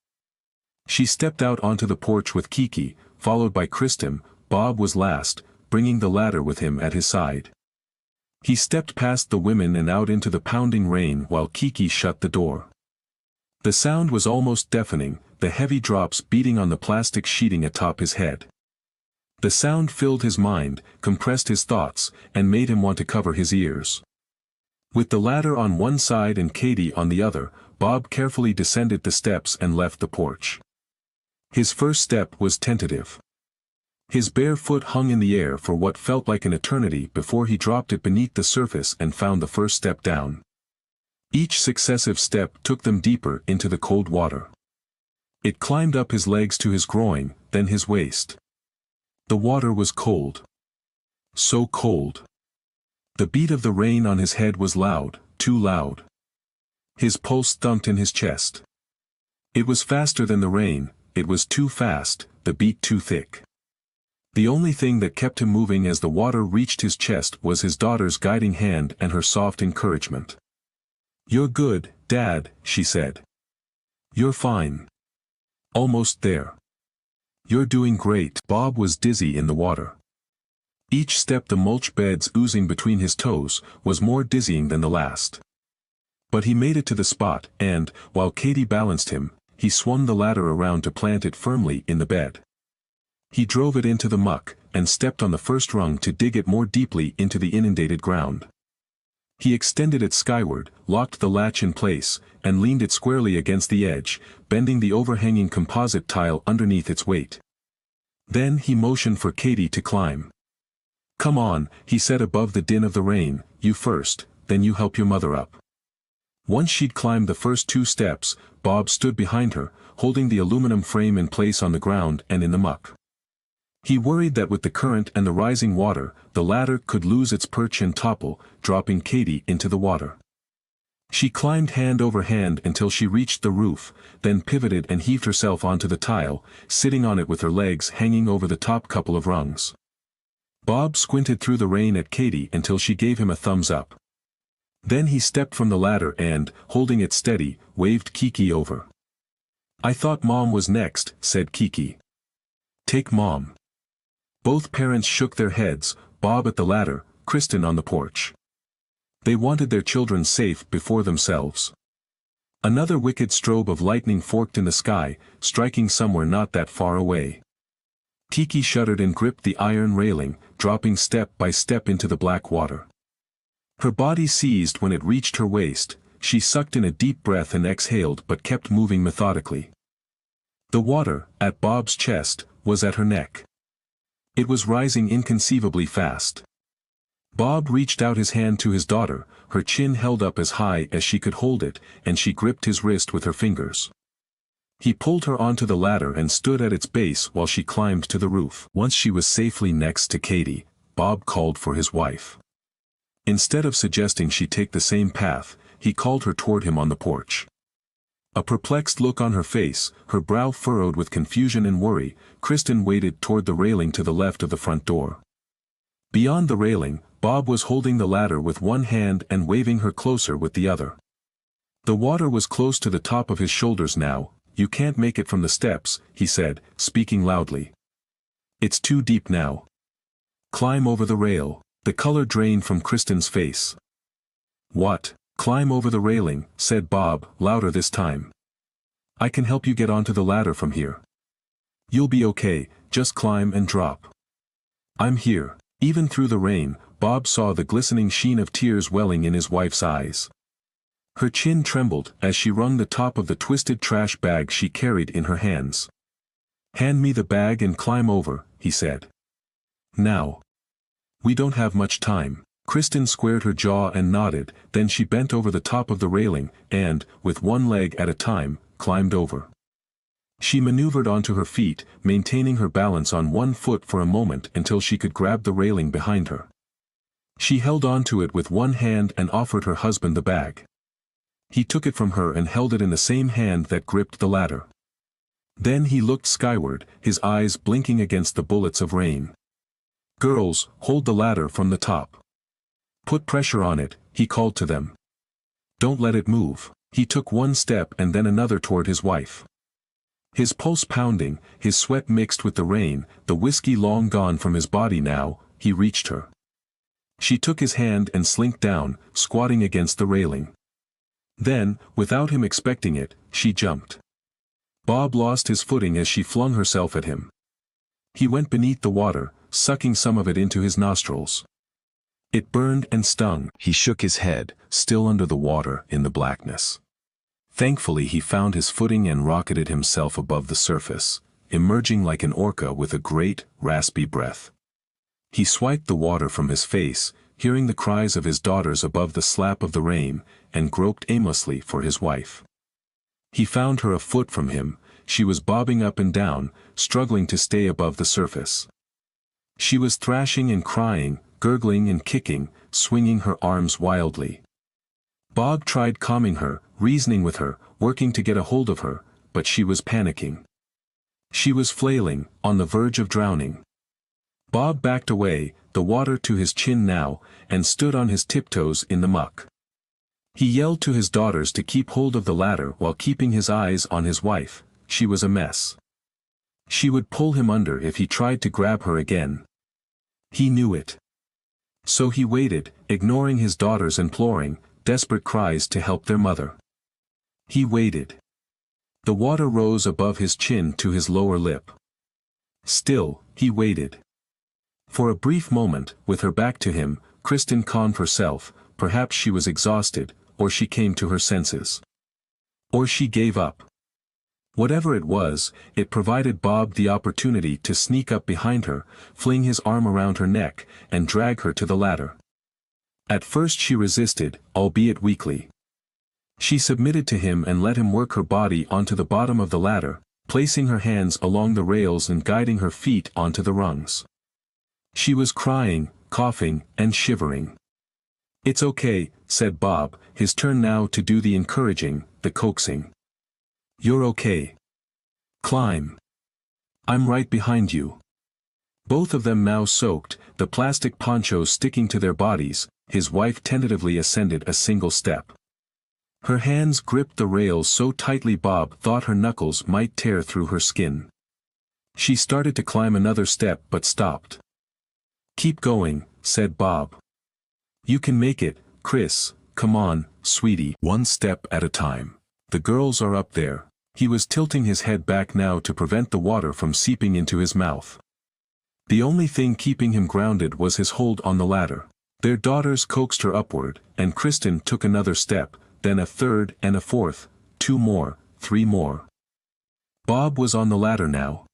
She stepped out onto the porch with Kiki, followed by Kristen. Bob was last, bringing the ladder with him at his side. He stepped past the women and out into the pounding rain while Kiki shut the door. The sound was almost deafening, the heavy drops beating on the plastic sheeting atop his head. The sound filled his mind, compressed his thoughts, and made him want to cover his ears. With the ladder on one side and Katie on the other, Bob carefully descended the steps and left the porch. His first step was tentative. His bare foot hung in the air for what felt like an eternity before he dropped it beneath the surface and found the first step down. Each successive step took them deeper into the cold water. It climbed up his legs to his groin, then his waist. The water was cold. So cold. The beat of the rain on his head was loud, too loud. His pulse thumped in his chest. It was faster than the rain, it was too fast, the beat too thick. The only thing that kept him moving as the water reached his chest was his daughter's guiding hand and her soft encouragement. "You're good, Dad," she said. "You're fine. Almost there. You're doing great." Bob was dizzy in the water. Each step, the mulch beds oozing between his toes, was more dizzying than the last. But he made it to the spot, and, while Katie balanced him, he swung the ladder around to plant it firmly in the bed. He drove it into the muck, and stepped on the first rung to dig it more deeply into the inundated ground. He extended it skyward, locked the latch in place, and leaned it squarely against the edge, bending the overhanging composite tile underneath its weight. Then he motioned for Katie to climb. "Come on," he said above the din of the rain, "you first, then you help your mother up." Once she'd climbed the first 2 steps, Bob stood behind her, holding the aluminum frame in place on the ground and in the muck. He worried that with the current and the rising water, the ladder could lose its perch and topple, dropping Katie into the water. She climbed hand over hand until she reached the roof, then pivoted and heaved herself onto the tile, sitting on it with her legs hanging over the top couple of rungs. Bob squinted through the rain at Katie until she gave him a thumbs up. Then he stepped from the ladder and, holding it steady, waved Kiki over. "I thought Mom was next," said Kiki. "Take Mom." Both parents shook their heads, Bob at the ladder, Kristen on the porch. They wanted their children safe before themselves. Another wicked strobe of lightning forked in the sky, striking somewhere not that far away. Kiki shuddered and gripped the iron railing, dropping step by step into the black water. Her body seized when it reached her waist. She sucked in a deep breath and exhaled but kept moving methodically. The water, at Bob's chest, was at her neck. It was rising inconceivably fast. Bob reached out his hand to his daughter, her chin held up as high as she could hold it, and she gripped his wrist with her fingers. He pulled her onto the ladder and stood at its base while she climbed to the roof. Once she was safely next to Katie, Bob called for his wife. Instead of suggesting she take the same path, he called her toward him on the porch. A perplexed look on her face, her brow furrowed with confusion and worry, Kristen waded toward the railing to the left of the front door. Beyond the railing, Bob was holding the ladder with one hand and waving her closer with the other. The water was close to the top of his shoulders now. "You can't make it from the steps," he said, speaking loudly. "It's too deep now. Climb over the rail." The color drained from Kristen's face. "What? Climb over the railing," said Bob, louder this time. "I can help you get onto the ladder from here. You'll be okay, just climb and drop. I'm here." Even through the rain, Bob saw the glistening sheen of tears welling in his wife's eyes. Her chin trembled as she wrung the top of the twisted trash bag she carried in her hands. "Hand me the bag and climb over," he said. "Now. We don't have much time." Kristen squared her jaw and nodded, then she bent over the top of the railing, and, with one leg at a time, climbed over. She maneuvered onto her feet, maintaining her balance on one foot for a moment until she could grab the railing behind her. She held onto it with one hand and offered her husband the bag. He took it from her and held it in the same hand that gripped the ladder. Then he looked skyward, his eyes blinking against the bullets of rain. "Girls, hold the ladder from the top. Put pressure on it," he called to them. "Don't let it move." He took one step and then another toward his wife. His pulse pounding, his sweat mixed with the rain, the whiskey long gone from his body now, he reached her. She took his hand and slinked down, squatting against the railing. Then, without him expecting it, she jumped. Bob lost his footing as she flung herself at him. He went beneath the water, sucking some of it into his nostrils. It burned and stung. He shook his head, still under the water in the blackness. Thankfully he found his footing and rocketed himself above the surface, emerging like an orca with a great, raspy breath. He swiped the water from his face, hearing the cries of his daughters above the slap of the rain, and groped aimlessly for his wife. He found her a foot from him. She was bobbing up and down, struggling to stay above the surface. She was thrashing and crying, gurgling and kicking, swinging her arms wildly. Bob tried calming her, reasoning with her, working to get a hold of her, but she was panicking. She was flailing, on the verge of drowning. Bob backed away, the water to his chin now, and stood on his tiptoes in the muck. He yelled to his daughters to keep hold of the ladder while keeping his eyes on his wife. She was a mess. She would pull him under if he tried to grab her again. He knew it. So he waited, ignoring his daughters' imploring, desperate cries to help their mother. He waited. The water rose above his chin to his lower lip. Still, he waited. For a brief moment, with her back to him, Kristen calmed herself. Perhaps she was exhausted, or she came to her senses. Or she gave up. Whatever it was, it provided Bob the opportunity to sneak up behind her, fling his arm around her neck, and drag her to the ladder. At first she resisted, albeit weakly. She submitted to him and let him work her body onto the bottom of the ladder, placing her hands along the rails and guiding her feet onto the rungs. She was crying, coughing, and shivering. "It's okay," said Bob, his turn now to do the encouraging, the coaxing. "You're okay. Climb. I'm right behind you." Both of them now soaked, the plastic ponchos sticking to their bodies, His wife tentatively ascended a single step. Her hands gripped the rails so tightly Bob thought her knuckles might tear through her skin. She started to climb another step but stopped. "Keep going," said Bob. "You can make it, Chris, come on, sweetie." "One step at a time. The girls are up there." He was tilting his head back now to prevent the water from seeping into his mouth. The only thing keeping him grounded was his hold on the ladder. Their daughters coaxed her upward, and Kristen took another step, then a third and a fourth, 2 more, 3 more. Bob was on the ladder now.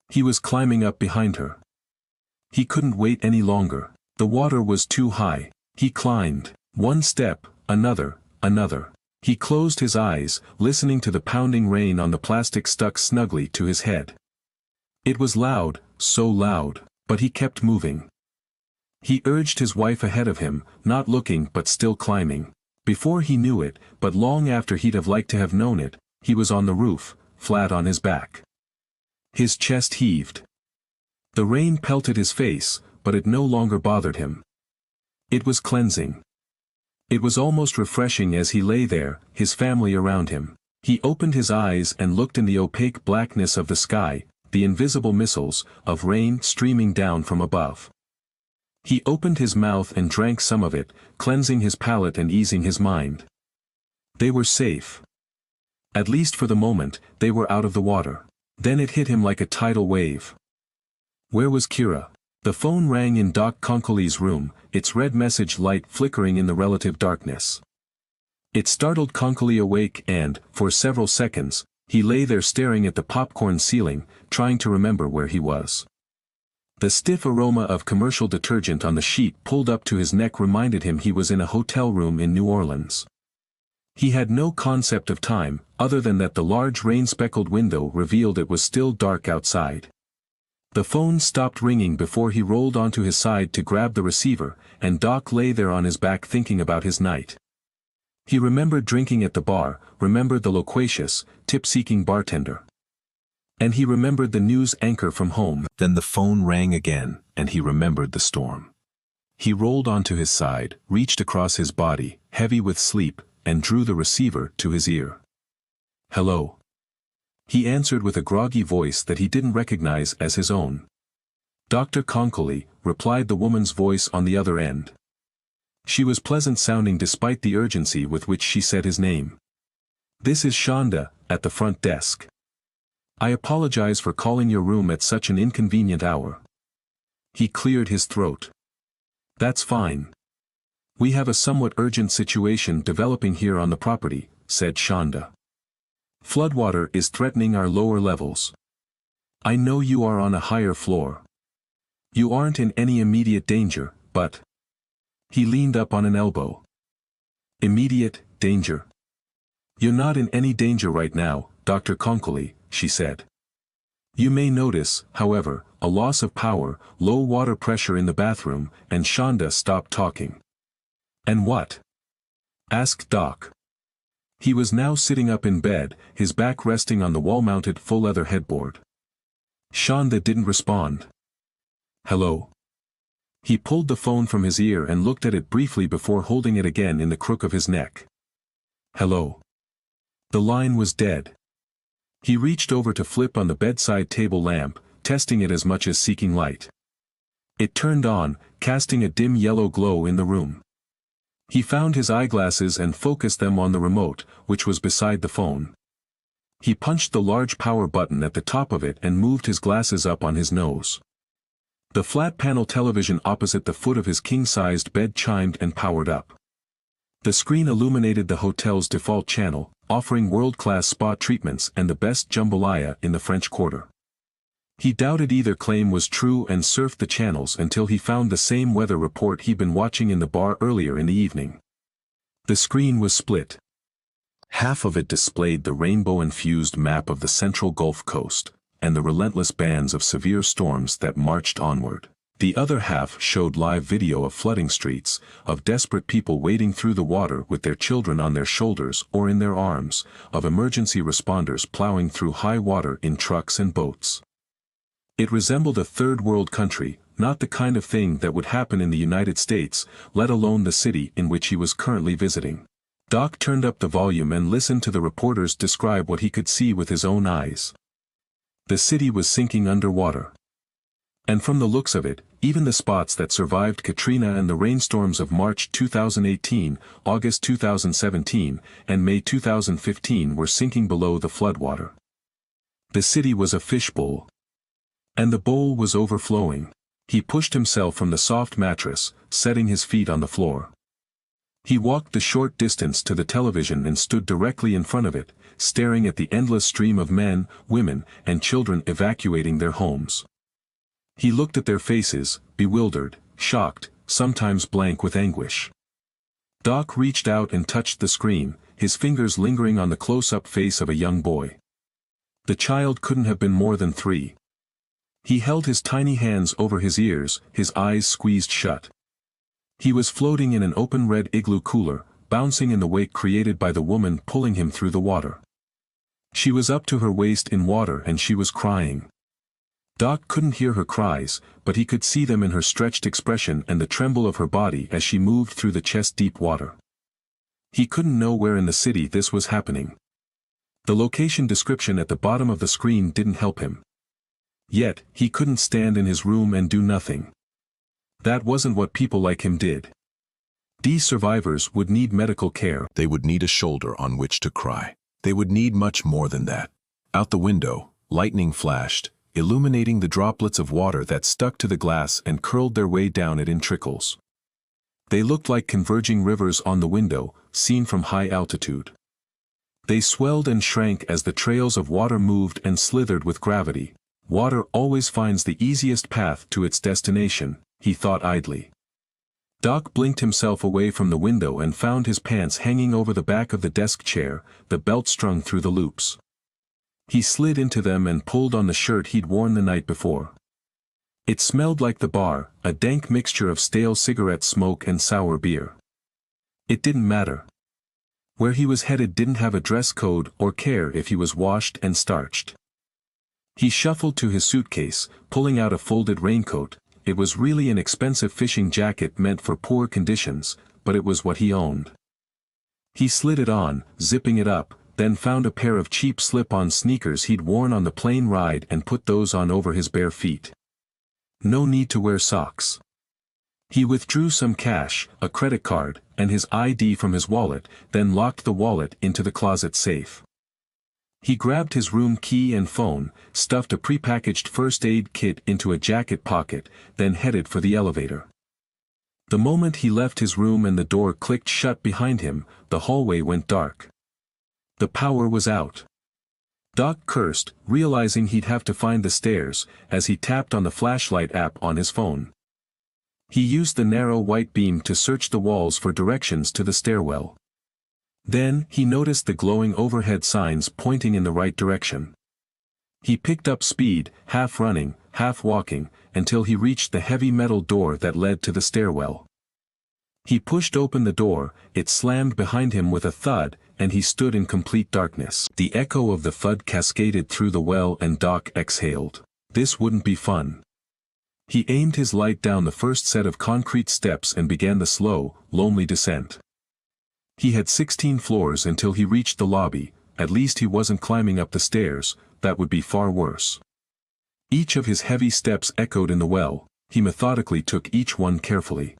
He was climbing up behind her. He couldn't wait any longer. The water was too high. He climbed. 1 step, another, another. He closed his eyes, listening to the pounding rain on the plastic stuck snugly to his head. It was loud, so loud, but he kept moving. He urged his wife ahead of him, not looking but still climbing. Before he knew it, but long after he'd have liked to have known it, he was on the roof, flat on his back. His chest heaved. The rain pelted his face, but it no longer bothered him. It was cleansing. It was almost refreshing as he lay there, his family around him. He opened his eyes and looked in the opaque blackness of the sky, the invisible missiles of rain streaming down from above. He opened his mouth and drank some of it, cleansing his palate and easing his mind. They were safe. At least for the moment, they were out of the water. Then it hit him like a tidal wave. Where was Kira? The phone rang in Doc Concolly's room, its red message light flickering in the relative darkness. It startled Concolly awake and, for several seconds, he lay there staring at the popcorn ceiling, trying to remember where he was. The stiff aroma of commercial detergent on the sheet pulled up to his neck reminded him he was in a hotel room in New Orleans. He had no concept of time, other than that the large rain-speckled window revealed it was still dark outside. The phone stopped ringing before he rolled onto his side to grab the receiver, and Doc lay there on his back thinking about his night. He remembered drinking at the bar, remembered the loquacious, tip-seeking bartender. And he remembered the news anchor from home. Then the phone rang again, and he remembered the storm. He rolled onto his side, reached across his body, heavy with sleep, and drew the receiver to his ear. "Hello." He answered with a groggy voice that he didn't recognize as his own. "Dr. Concolly," replied the woman's voice on the other end. She was pleasant-sounding despite the urgency with which she said his name. "This is Shonda, at the front desk. I apologize for calling your room at such an inconvenient hour." He cleared his throat. "That's fine. We have a somewhat urgent situation developing here on the property," said Shonda. "Floodwater is threatening our lower levels. I know you are on a higher floor. You aren't in any immediate danger, but—" He leaned up on an elbow. "Immediate danger? You're not in any danger right now, Dr. Concolly," she said. "You may notice, however, a loss of power, low water pressure in the bathroom," and Shonda stopped talking. "And what?" asked Doc. He was now sitting up in bed, his back resting on the wall-mounted full-leather headboard. Shonda didn't respond. "Hello?" He pulled the phone from his ear and looked at it briefly before holding it again in the crook of his neck. "Hello?" The line was dead. He reached over to flip on the bedside table lamp, testing it as much as seeking light. It turned on, casting a dim yellow glow in the room. He found his eyeglasses and focused them on the remote, which was beside the phone. He punched the large power button at the top of it and moved his glasses up on his nose. The flat-panel television opposite the foot of his king-sized bed chimed and powered up. The screen illuminated the hotel's default channel, offering world-class spa treatments and the best jambalaya in the French Quarter. He doubted either claim was true and surfed the channels until he found the same weather report he'd been watching in the bar earlier in the evening. The screen was split. Half of it displayed the rainbow-infused map of the central Gulf Coast, and the relentless bands of severe storms that marched onward. The other half showed live video of flooding streets, of desperate people wading through the water with their children on their shoulders or in their arms, of emergency responders plowing through high water in trucks and boats. It resembled a third-world country, not the kind of thing that would happen in the United States, let alone the city in which he was currently visiting. Doc turned up the volume and listened to the reporters describe what he could see with his own eyes. The city was sinking underwater. And from the looks of it, even the spots that survived Katrina and the rainstorms of March 2018, August 2017, and May 2015 were sinking below the floodwater. The city was a fishbowl. And the bowl was overflowing. He pushed himself from the soft mattress, setting his feet on the floor. He walked the short distance to the television and stood directly in front of it, staring at the endless stream of men, women, and children evacuating their homes. He looked at their faces, bewildered, shocked, sometimes blank with anguish. Doc reached out and touched the screen, his fingers lingering on the close-up face of a young boy. The child couldn't have been more than 3. He held his tiny hands over his ears, his eyes squeezed shut. He was floating in an open red igloo cooler, bouncing in the wake created by the woman pulling him through the water. She was up to her waist in water and she was crying. Doc couldn't hear her cries, but he could see them in her stretched expression and the tremble of her body as she moved through the chest-deep water. He couldn't know where in the city this was happening. The location description at the bottom of the screen didn't help him. Yet, he couldn't stand in his room and do nothing. That wasn't what people like him did. These survivors would need medical care. They would need a shoulder on which to cry. They would need much more than that. Out the window, lightning flashed, illuminating the droplets of water that stuck to the glass and curled their way down it in trickles. They looked like converging rivers on the window, seen from high altitude. They swelled and shrank as the trails of water moved and slithered with gravity. Water always finds the easiest path to its destination, he thought idly. Doc blinked himself away from the window and found his pants hanging over the back of the desk chair, the belt strung through the loops. He slid into them and pulled on the shirt he'd worn the night before. It smelled like the bar, a dank mixture of stale cigarette smoke and sour beer. It didn't matter. Where he was headed didn't have a dress code or care if he was washed and starched. He shuffled to his suitcase, pulling out a folded raincoat. It was really an expensive fishing jacket meant for poor conditions, but it was what he owned. He slid it on, zipping it up, then found a pair of cheap slip-on sneakers he'd worn on the plane ride and put those on over his bare feet. No need to wear socks. He withdrew some cash, a credit card, and his ID from his wallet, then locked the wallet into the closet safe. He grabbed his room key and phone, stuffed a prepackaged first aid kit into a jacket pocket, then headed for the elevator. The moment he left his room and the door clicked shut behind him, the hallway went dark. The power was out. Doc cursed, realizing he'd have to find the stairs, as he tapped on the flashlight app on his phone. He used the narrow white beam to search the walls for directions to the stairwell. Then, he noticed the glowing overhead signs pointing in the right direction. He picked up speed, half running, half walking, until he reached the heavy metal door that led to the stairwell. He pushed open the door, it slammed behind him with a thud, and he stood in complete darkness. The echo of the thud cascaded through the well and Doc exhaled. This wouldn't be fun. He aimed his light down the first set of concrete steps and began the slow, lonely descent. He had 16 floors until he reached the lobby. At least he wasn't climbing up the stairs, that would be far worse. Each of his heavy steps echoed in the well. He methodically took each one carefully.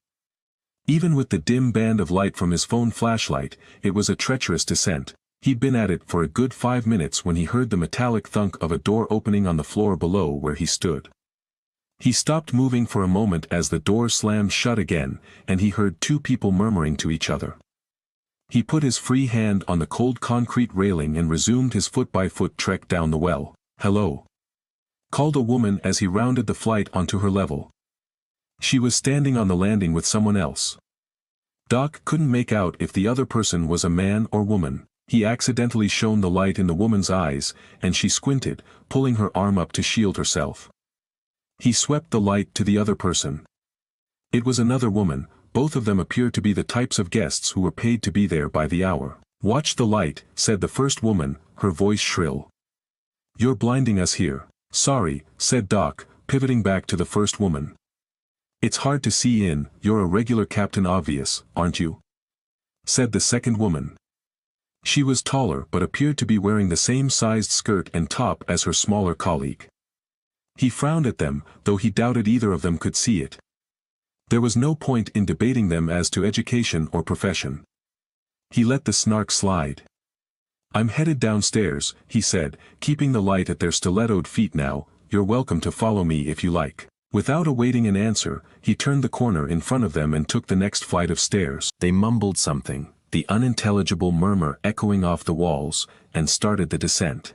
Even with the dim band of light from his phone flashlight, it was a treacherous descent. He'd been at it for a good 5 minutes when he heard the metallic thunk of a door opening on the floor below where he stood. He stopped moving for a moment as the door slammed shut again, and he heard 2 people murmuring to each other. He put his free hand on the cold concrete railing and resumed his foot-by-foot trek down the well. "Hello," called a woman as he rounded the flight onto her level. She was standing on the landing with someone else. Doc couldn't make out if the other person was a man or woman. He accidentally shone the light in the woman's eyes, and she squinted, pulling her arm up to shield herself. He swept the light to the other person. It was another woman. Both of them appeared to be the types of guests who were paid to be there by the hour. "Watch the light," said the first woman, her voice shrill. "You're blinding us here." "Sorry," said Doc, pivoting back to the first woman. It's hard to see in, you're a regular Captain Obvious, aren't you? Said the second woman. She was taller but appeared to be wearing the same sized skirt and top as her smaller colleague. He frowned at them, though he doubted either of them could see it. There was no point in debating them as to education or profession. He let the snark slide. I'm headed downstairs, he said, keeping the light at their stilettoed feet now. You're welcome to follow me if you like. Without awaiting an answer, he turned the corner in front of them and took the next flight of stairs. They mumbled something, the unintelligible murmur echoing off the walls, and started the descent.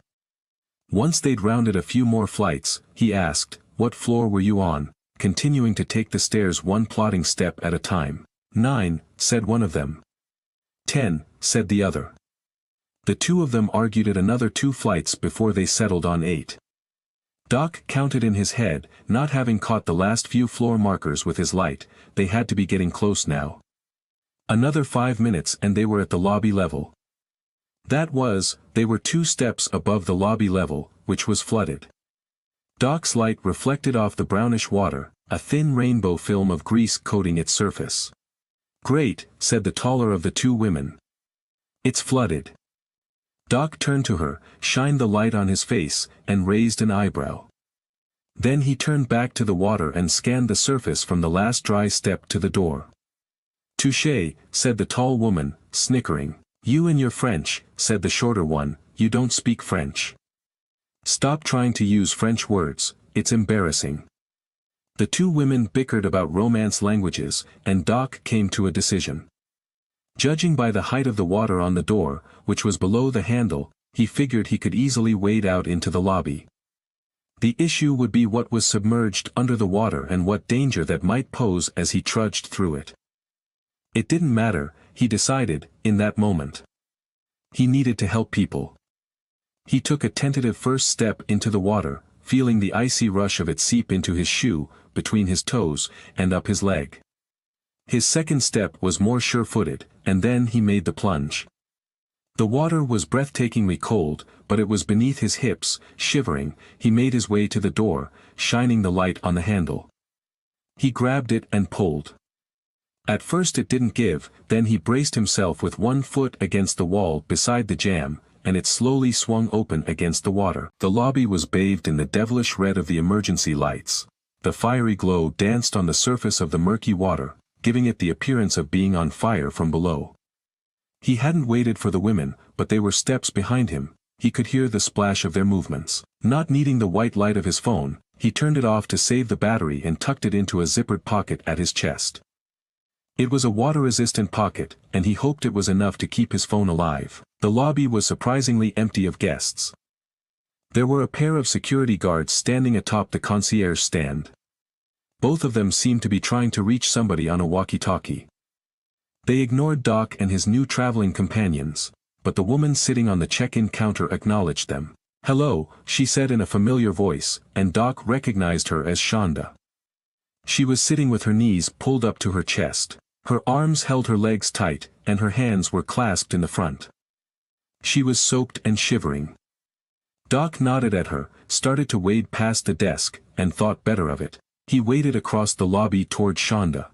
Once they'd rounded a few more flights, he asked, "What floor were you on?" continuing to take the stairs one plodding step at a time. 9, said one of them. 10, said the other. The two of them argued at another 2 flights before they settled on 8. Doc counted in his head, not having caught the last few floor markers with his light. They had to be getting close now. Another 5 minutes and they were at the lobby level. They were 2 steps above the lobby level, which was flooded. Doc's light reflected off the brownish water, a thin rainbow film of grease coating its surface. Great, said the taller of the 2 women. It's flooded. Doc turned to her, shined the light on his face, and raised an eyebrow. Then he turned back to the water and scanned the surface from the last dry step to the door. Touché, said the tall woman, snickering. You and your French, said the shorter one, you don't speak French. Stop trying to use French words, it's embarrassing. The 2 women bickered about Romance languages, and Doc came to a decision. Judging by the height of the water on the door, which was below the handle, he figured he could easily wade out into the lobby. The issue would be what was submerged under the water and what danger that might pose as he trudged through it. It didn't matter, he decided, in that moment. He needed to help people. He took a tentative first step into the water, feeling the icy rush of it seep into his shoe, between his toes, and up his leg. His second step was more sure-footed, and then he made the plunge. The water was breathtakingly cold, but it was beneath his hips. Shivering, he made his way to the door, shining the light on the handle. He grabbed it and pulled. At first it didn't give, then he braced himself with one foot against the wall beside the jamb, and it slowly swung open against the water. The lobby was bathed in the devilish red of the emergency lights. The fiery glow danced on the surface of the murky water, giving it the appearance of being on fire from below. He hadn't waited for the women, but they were steps behind him. He could hear the splash of their movements. Not needing the white light of his phone, he turned it off to save the battery and tucked it into a zippered pocket at his chest. It was a water-resistant pocket, and he hoped it was enough to keep his phone alive. The lobby was surprisingly empty of guests. There were a pair of security guards standing atop the concierge stand. Both of them seemed to be trying to reach somebody on a walkie-talkie. They ignored Doc and his new traveling companions, but the woman sitting on the check-in counter acknowledged them. "Hello," she said in a familiar voice, and Doc recognized her as Shonda. She was sitting with her knees pulled up to her chest. Her arms held her legs tight, and her hands were clasped in the front. She was soaked and shivering. Doc nodded at her, started to wade past the desk, and thought better of it. He waded across the lobby toward Shonda.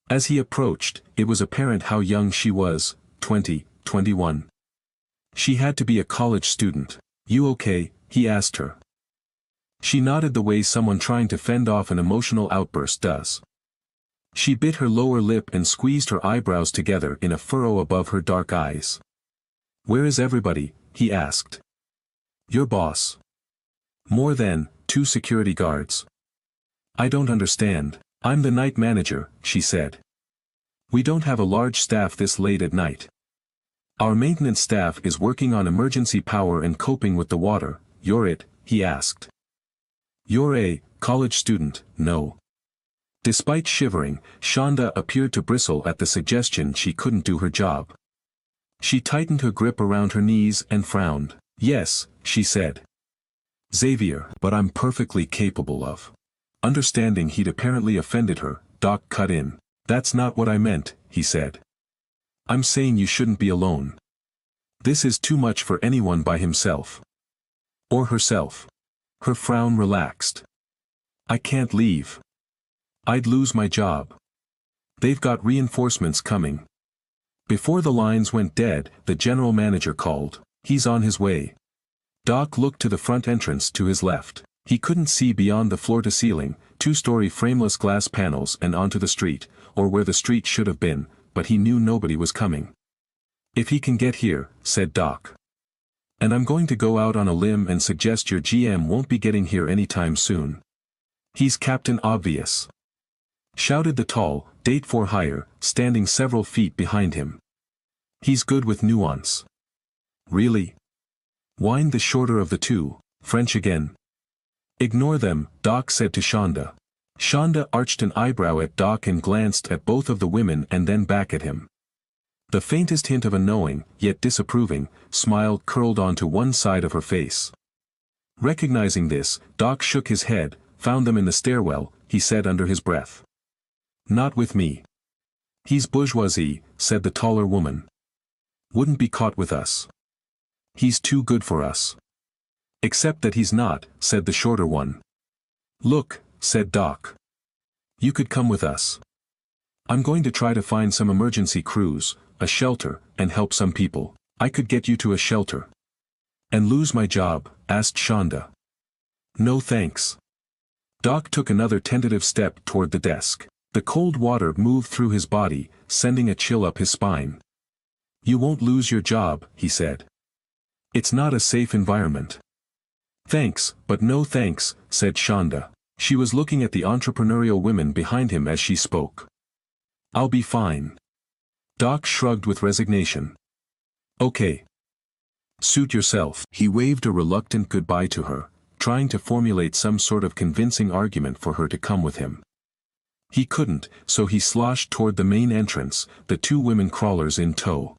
As he approached, it was apparent how young she was, 20, 21. She had to be a college student. "You okay?" he asked her. She nodded the way someone trying to fend off an emotional outburst does. She bit her lower lip and squeezed her eyebrows together in a furrow above her dark eyes. "Where is everybody?" he asked. "Your boss." "More than 2 security guards." "I don't understand." "I'm the night manager," she said. "We don't have a large staff this late at night. Our maintenance staff is working on emergency power and coping with the water." "You're it?" he asked. "You're a college student, no?" Despite shivering, Shonda appeared to bristle at the suggestion she couldn't do her job. She tightened her grip around her knees and frowned. "Yes," she said. "Xavier, but I'm perfectly capable of." Understanding he'd apparently offended her, Doc cut in. "That's not what I meant," he said. "I'm saying you shouldn't be alone. This is too much for anyone by himself. Or herself." Her frown relaxed. "I can't leave. I'd lose my job. They've got reinforcements coming. Before the lines went dead, the general manager called. He's on his way. Doc looked to the front entrance to his left. He couldn't see beyond the floor-to-ceiling, two-story frameless glass panels and onto the street, or where the street should have been, but he knew nobody was coming. If he can get here, said Doc. And I'm going to go out on a limb and suggest your GM won't be getting here anytime soon. He's Captain Obvious. Shouted the tall, date for hire, standing several feet behind him. He's good with nuance. Really? Whined the shorter of the two, French again. Ignore them, Doc said to Shonda. Shonda arched an eyebrow at Doc and glanced at both of the women and then back at him. The faintest hint of a knowing, yet disapproving, smile curled onto one side of her face. Recognizing this, Doc shook his head. Found them in the stairwell, he said under his breath. Not with me. He's bourgeoisie, said the taller woman. Wouldn't be caught with us. He's too good for us. Except that he's not, said the shorter one. Look, said Doc. You could come with us. I'm going to try to find some emergency crews, a shelter, and help some people. I could get you to a shelter. And lose my job, asked Shonda. No thanks. Doc took another tentative step toward the desk. The cold water moved through his body, sending a chill up his spine. You won't lose your job, he said. It's not a safe environment. Thanks, but no thanks, said Shonda. She was looking at the entrepreneurial women behind him as she spoke. I'll be fine. Doc shrugged with resignation. Okay. Suit yourself. He waved a reluctant goodbye to her, trying to formulate some sort of convincing argument for her to come with him. He couldn't, so he sloshed toward the main entrance, the two women crawlers in tow.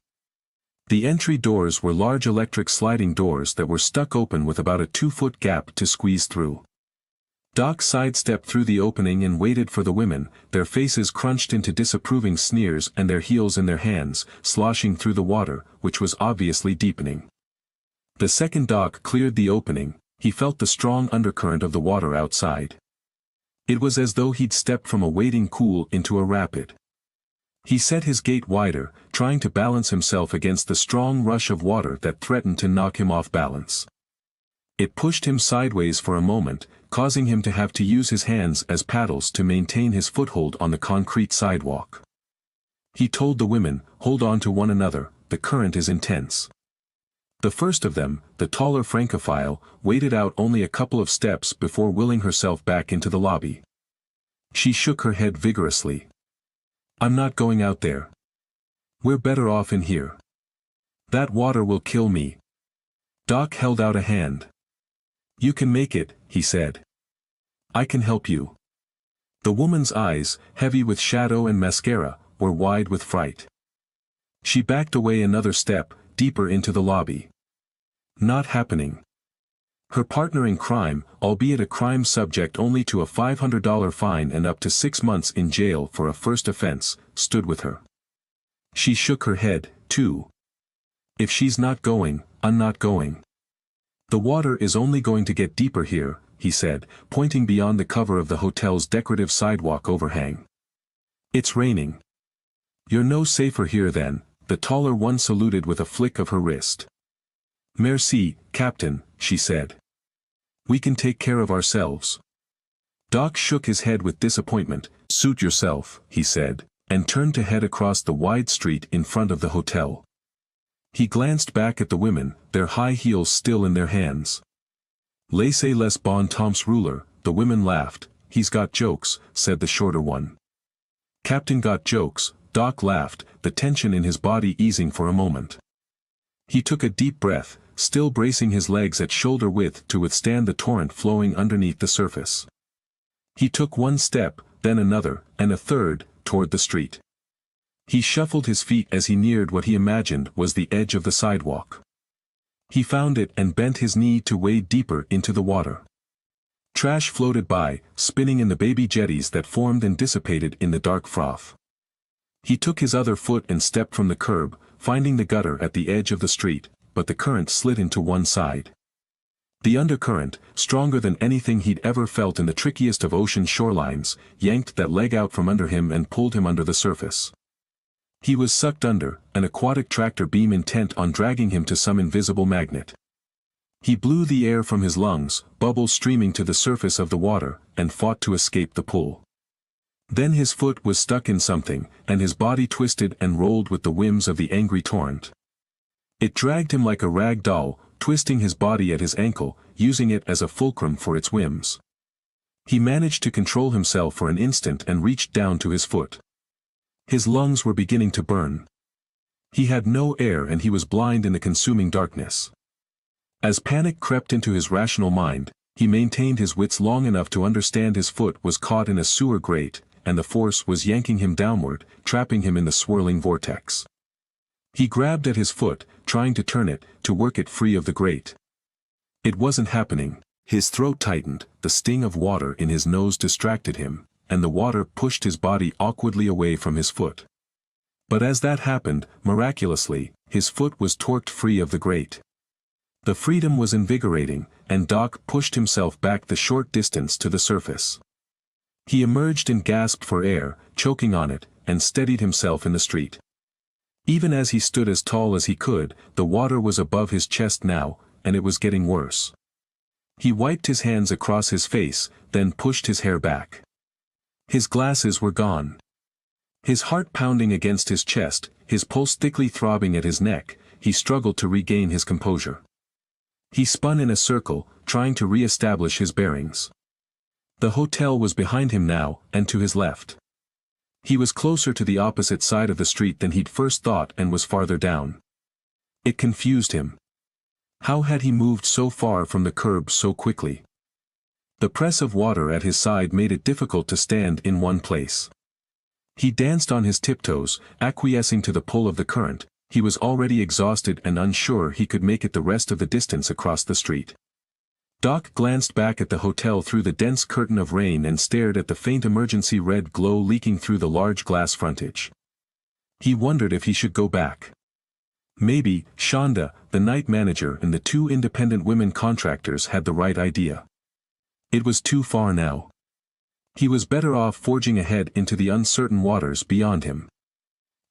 The entry doors were large electric sliding doors that were stuck open with about a 2-foot gap to squeeze through. Doc sidestepped through the opening and waited for the women, their faces crunched into disapproving sneers and their heels in their hands, sloshing through the water, which was obviously deepening. The second Doc cleared the opening, he felt the strong undercurrent of the water outside. It was as though he'd stepped from a waiting pool into a rapid. He set his gait wider, trying to balance himself against the strong rush of water that threatened to knock him off balance. It pushed him sideways for a moment, causing him to have to use his hands as paddles to maintain his foothold on the concrete sidewalk. He told the women, hold on to one another, the current is intense. The first of them, the taller Francophile, waited out only a couple of steps before willing herself back into the lobby. She shook her head vigorously. I'm not going out there. We're better off in here. That water will kill me. Doc held out a hand. You can make it, he said. I can help you. The woman's eyes, heavy with shadow and mascara, were wide with fright. She backed away another step, deeper into the lobby. Not happening. Her partner in crime, albeit a crime subject only to a $500 fine and up to 6 months in jail for a first offense, stood with her. She shook her head, too. If she's not going, I'm not going. The water is only going to get deeper here, he said, pointing beyond the cover of the hotel's decorative sidewalk overhang. It's raining. You're no safer here then, the taller one saluted with a flick of her wrist. Merci, Captain, she said. We can take care of ourselves. Doc shook his head with disappointment. Suit yourself, he said, and turned to head across the wide street in front of the hotel. He glanced back at the women, their high heels still in their hands. Laissez-les bon temps ruler, the women laughed. He's got jokes, said the shorter one. Captain got jokes, Doc laughed, the tension in his body easing for a moment. He took a deep breath, still bracing his legs at shoulder width to withstand the torrent flowing underneath the surface. He took one step, then another, and a third, toward the street. He shuffled his feet as he neared what he imagined was the edge of the sidewalk. He found it and bent his knee to wade deeper into the water. Trash floated by, spinning in the baby jetties that formed and dissipated in the dark froth. He took his other foot and stepped from the curb, finding the gutter at the edge of the street, but the current slid into one side. The undercurrent, stronger than anything he'd ever felt in the trickiest of ocean shorelines, yanked that leg out from under him and pulled him under the surface. He was sucked under, an aquatic tractor beam intent on dragging him to some invisible magnet. He blew the air from his lungs, bubbles streaming to the surface of the water, and fought to escape the pull. Then his foot was stuck in something, and his body twisted and rolled with the whims of the angry torrent. It dragged him like a rag doll, twisting his body at his ankle, using it as a fulcrum for its whims. He managed to control himself for an instant and reached down to his foot. His lungs were beginning to burn. He had no air and he was blind in the consuming darkness. As panic crept into his rational mind, he maintained his wits long enough to understand his foot was caught in a sewer grate, and the force was yanking him downward, trapping him in the swirling vortex. He grabbed at his foot, trying to turn it, to work it free of the grate. It wasn't happening. His throat tightened, the sting of water in his nose distracted him, and the water pushed his body awkwardly away from his foot. But as that happened, miraculously, his foot was torqued free of the grate. The freedom was invigorating, and Doc pushed himself back the short distance to the surface. He emerged and gasped for air, choking on it, and steadied himself in the street. Even as he stood as tall as he could, the water was above his chest now, and it was getting worse. He wiped his hands across his face, then pushed his hair back. His glasses were gone. His heart pounding against his chest, his pulse thickly throbbing at his neck, he struggled to regain his composure. He spun in a circle, trying to re-establish his bearings. The hotel was behind him now, and to his left. He was closer to the opposite side of the street than he'd first thought and was farther down. It confused him. How had he moved so far from the curb so quickly? The press of water at his side made it difficult to stand in one place. He danced on his tiptoes, acquiescing to the pull of the current. He was already exhausted and unsure he could make it the rest of the distance across the street. Doc glanced back at the hotel through the dense curtain of rain and stared at the faint emergency red glow leaking through the large glass frontage. He wondered if he should go back. Maybe Shonda, the night manager, and the two independent women contractors had the right idea. It was too far now. He was better off forging ahead into the uncertain waters beyond him.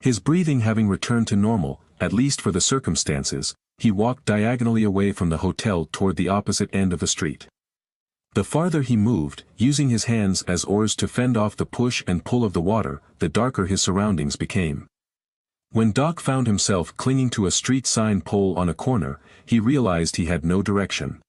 His breathing having returned to normal, at least for the circumstances, he walked diagonally away from the hotel toward the opposite end of the street. The farther he moved, using his hands as oars to fend off the push and pull of the water, the darker his surroundings became. When Doc found himself clinging to a street sign pole on a corner, he realized he had no direction.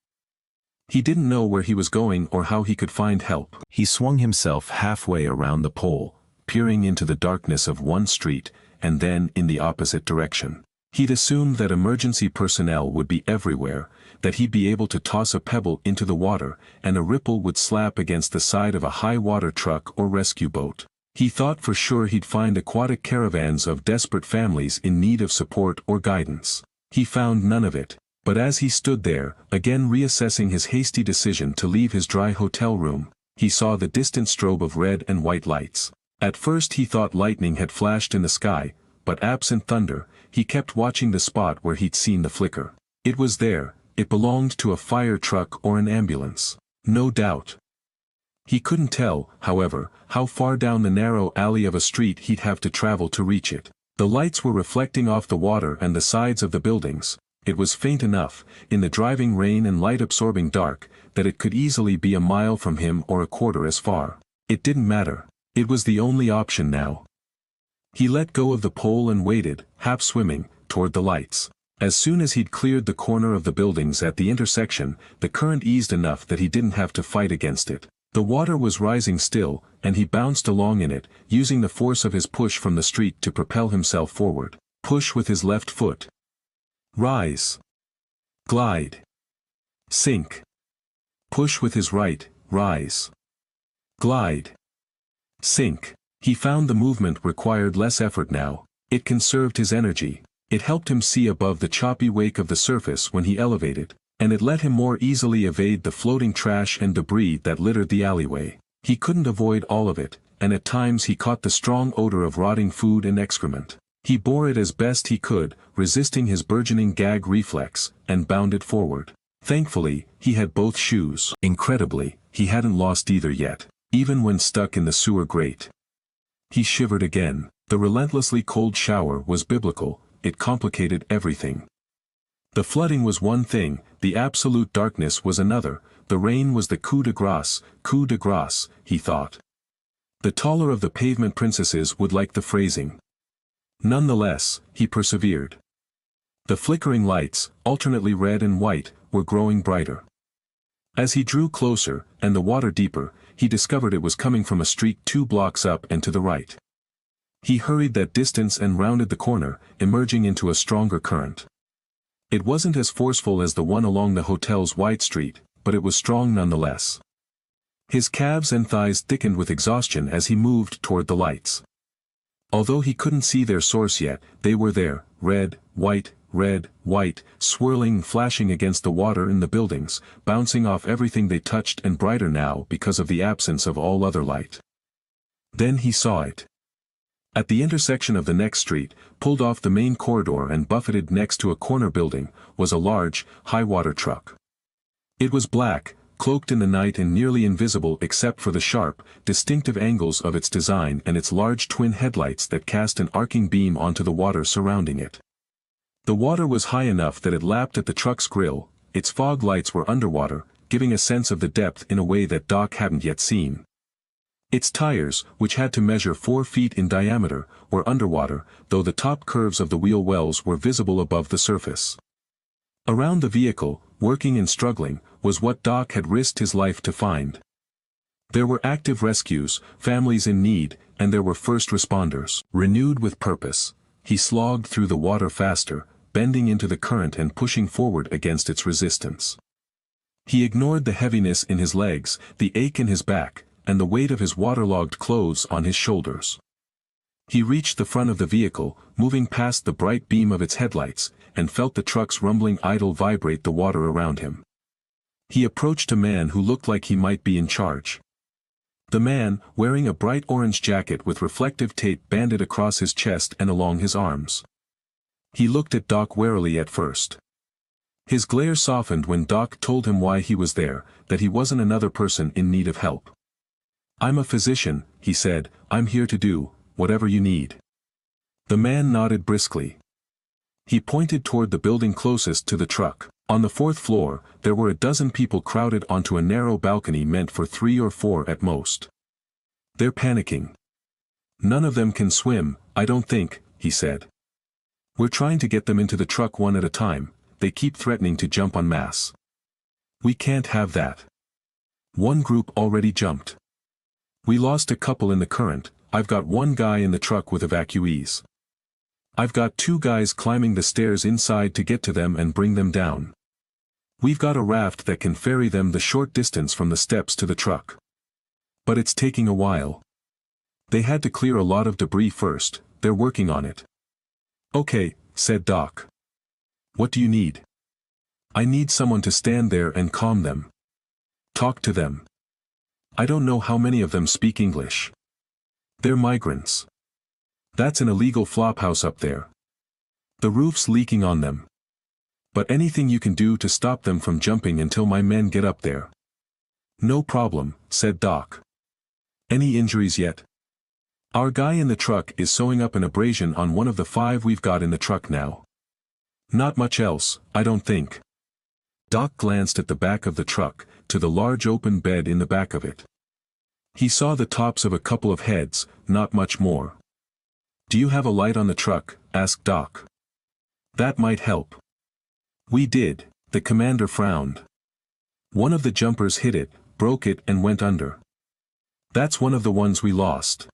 He didn't know where he was going or how he could find help. He swung himself halfway around the pole, peering into the darkness of one street, and then in the opposite direction. He'd assumed that emergency personnel would be everywhere, that he'd be able to toss a pebble into the water, and a ripple would slap against the side of a high-water truck or rescue boat. He thought for sure he'd find aquatic caravans of desperate families in need of support or guidance. He found none of it, but as he stood there, again reassessing his hasty decision to leave his dry hotel room, he saw the distant strobe of red and white lights. At first he thought lightning had flashed in the sky, but absent thunder, he kept watching the spot where he'd seen the flicker. It was there, it belonged to a fire truck or an ambulance. No doubt. He couldn't tell, however, how far down the narrow alley of a street he'd have to travel to reach it. The lights were reflecting off the water and the sides of the buildings. It was faint enough, in the driving rain and light-absorbing dark, that it could easily be a mile from him or a quarter as far. It didn't matter. It was the only option now. He let go of the pole and waded, half swimming, toward the lights. As soon as he'd cleared the corner of the buildings at the intersection, the current eased enough that he didn't have to fight against it. The water was rising still, and he bounced along in it, using the force of his push from the street to propel himself forward. Push with his left foot. Rise. Glide. Sink. Push with his right, rise. Glide. Sink. He found the movement required less effort now. It conserved his energy. It helped him see above the choppy wake of the surface when he elevated, and it let him more easily evade the floating trash and debris that littered the alleyway. He couldn't avoid all of it, and at times he caught the strong odor of rotting food and excrement. He bore it as best he could, resisting his burgeoning gag reflex, and bounded forward. Thankfully, he had both shoes. Incredibly, he hadn't lost either yet, even when stuck in the sewer grate. He shivered again. The relentlessly cold shower was biblical, it complicated everything. The flooding was one thing, the absolute darkness was another, the rain was the coup de grace, he thought. The taller of the pavement princesses would like the phrasing. Nonetheless, he persevered. The flickering lights, alternately red and white, were growing brighter. As he drew closer, and the water deeper, he discovered it was coming from a street 2 blocks up and to the right. He hurried that distance and rounded the corner, emerging into a stronger current. It wasn't as forceful as the one along the hotel's wide street, but it was strong nonetheless. His calves and thighs thickened with exhaustion as he moved toward the lights. Although he couldn't see their source yet, they were there, red, white, swirling, flashing against the water in the buildings, bouncing off everything they touched, and brighter now because of the absence of all other light. Then he saw it. At the intersection of the next street, pulled off the main corridor and buffeted next to a corner building, was a large, high-water truck. It was black, cloaked in the night and nearly invisible except for the sharp, distinctive angles of its design and its large twin headlights that cast an arcing beam onto the water surrounding it. The water was high enough that it lapped at the truck's grill, its fog lights were underwater, giving a sense of the depth in a way that Doc hadn't yet seen. Its tires, which had to measure 4 feet in diameter, were underwater, though the top curves of the wheel wells were visible above the surface. Around the vehicle, working and struggling, was what Doc had risked his life to find. There were active rescues, families in need, and there were first responders. Renewed with purpose, he slogged through the water faster, bending into the current and pushing forward against its resistance. He ignored the heaviness in his legs, the ache in his back, and the weight of his waterlogged clothes on his shoulders. He reached the front of the vehicle, moving past the bright beam of its headlights, and felt the truck's rumbling idle vibrate the water around him. He approached a man who looked like he might be in charge. The man, wearing a bright orange jacket with reflective tape banded across his chest and along his arms. He looked at Doc warily at first. His glare softened when Doc told him why he was there, that he wasn't another person in need of help. "I'm a physician," he said, "I'm here to do whatever you need." The man nodded briskly. He pointed toward the building closest to the truck. On the 4th floor, there were a dozen people crowded onto a narrow balcony meant for 3 or 4 at most. "They're panicking. None of them can swim, I don't think," he said. "We're trying to get them into the truck one at a time, they keep threatening to jump en masse. We can't have that." One group already jumped. "We lost a couple in the current, I've got 1 guy in the truck with evacuees. I've got 2 guys climbing the stairs inside to get to them and bring them down. We've got a raft that can ferry them the short distance from the steps to the truck. But it's taking a while. They had to clear a lot of debris first, they're working on it." "Okay," said Doc. "What do you need?" "I need someone to stand there and calm them. Talk to them. I don't know how many of them speak English. They're migrants. That's an illegal flophouse up there. The roof's leaking on them. But anything you can do to stop them from jumping until my men get up there." "No problem," said Doc. "Any injuries yet?" "Our guy in the truck is sewing up an abrasion on one of the 5 we've got in the truck now. Not much else, I don't think." Doc glanced at the back of the truck, to the large open bed in the back of it. He saw the tops of a couple of heads, not much more. "Do you have a light on the truck?" asked Doc. "That might help." "We did," the commander frowned. "One of the jumpers hit it, broke it and went under. That's one of the ones we lost.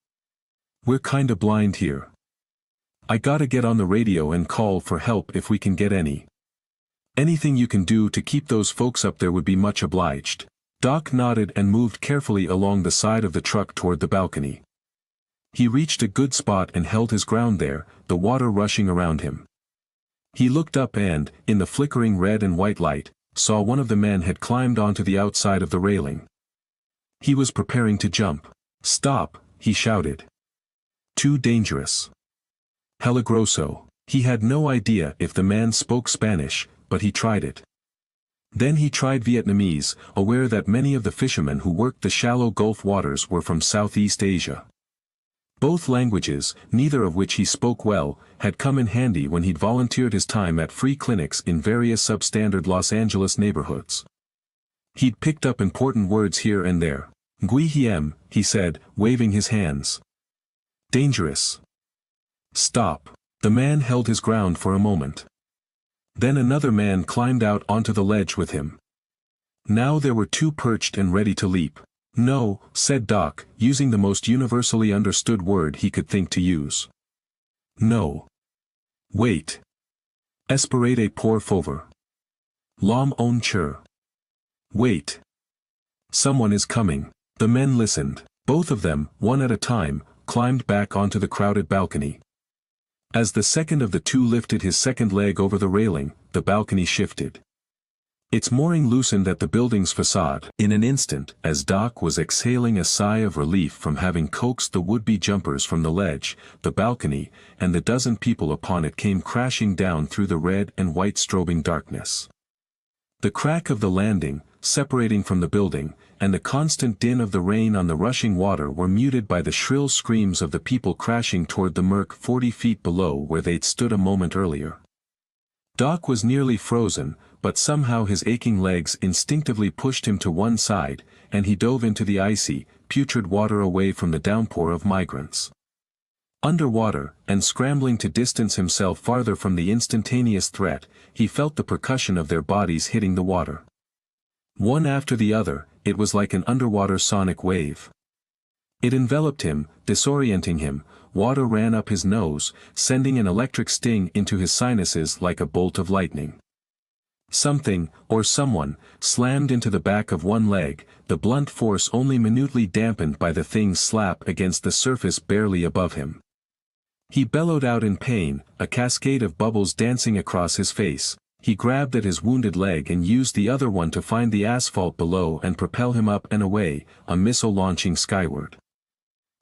We're kinda blind here. I gotta get on the radio and call for help if we can get any. Anything you can do to keep those folks up there would be much obliged." Doc nodded and moved carefully along the side of the truck toward the balcony. He reached a good spot and held his ground there, the water rushing around him. He looked up and, in the flickering red and white light, saw one of the men had climbed onto the outside of the railing. He was preparing to jump. "Stop," he shouted. "Too dangerous. Peligroso." He had no idea if the man spoke Spanish, but he tried it. Then he tried Vietnamese, aware that many of the fishermen who worked the shallow Gulf waters were from Southeast Asia. Both languages, neither of which he spoke well, had come in handy when he'd volunteered his time at free clinics in various substandard Los Angeles neighborhoods. He'd picked up important words here and there. "Gui hiem," he said, waving his hands. "Dangerous." "Stop." The man held his ground for a moment. Then another man climbed out onto the ledge with him. Now there were two perched and ready to leap. "No," said Doc, using the most universally understood word he could think to use. "No. Wait. Esperate pour favor. L'homme on chur. Wait. Someone is coming." The men listened. Both of them, one at a time, climbed back onto the crowded balcony. As the second of the two lifted his second leg over the railing, the balcony shifted. Its mooring loosened at the building's facade. In an instant, as Doc was exhaling a sigh of relief from having coaxed the would-be jumpers from the ledge, the balcony, and the dozen people upon it came crashing down through the red and white strobing darkness. The crack of the landing, separating from the building, and the constant din of the rain on the rushing water were muted by the shrill screams of the people crashing toward the murk 40 feet below where they'd stood a moment earlier. Doc was nearly frozen, but somehow his aching legs instinctively pushed him to one side, and he dove into the icy, putrid water away from the downpour of migrants. Underwater, and scrambling to distance himself farther from the instantaneous threat, he felt the percussion of their bodies hitting the water. One after the other, it was like an underwater sonic wave. It enveloped him, disorienting him. Water ran up his nose, sending an electric sting into his sinuses like a bolt of lightning. Something, or someone, slammed into the back of one leg, the blunt force only minutely dampened by the thing's slap against the surface barely above him. He bellowed out in pain, a cascade of bubbles dancing across his face. He grabbed at his wounded leg and used the other one to find the asphalt below and propel him up and away, a missile launching skyward.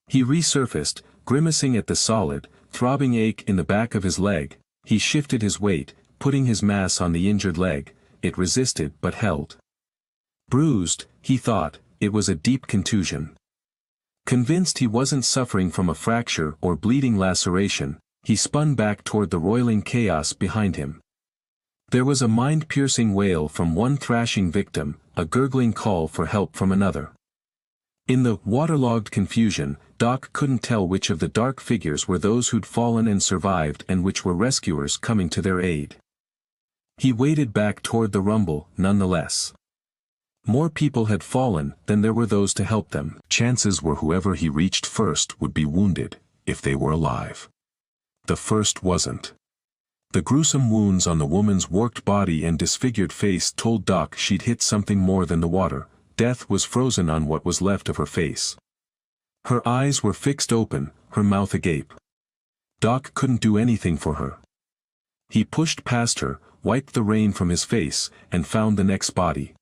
He resurfaced, grimacing at the solid, throbbing ache in the back of his leg. He shifted his weight, putting his mass on the injured leg. It resisted but held. Bruised, he thought, it was a deep contusion. Convinced he wasn't suffering from a fracture or bleeding laceration, he spun back toward the roiling chaos behind him. There was a mind-piercing wail from one thrashing victim, a gurgling call for help from another. In the waterlogged confusion, Doc couldn't tell which of the dark figures were those who'd fallen and survived and which were rescuers coming to their aid. He waded back toward the rumble, nonetheless. More people had fallen than there were those to help them. Chances were whoever he reached first would be wounded, if they were alive. The first wasn't. The gruesome wounds on the woman's worked body and disfigured face told Doc she'd hit something more than the water. Death was frozen on what was left of her face. Her eyes were fixed open, her mouth agape. Doc couldn't do anything for her. He pushed past her, wiped the rain from his face, and found the next body.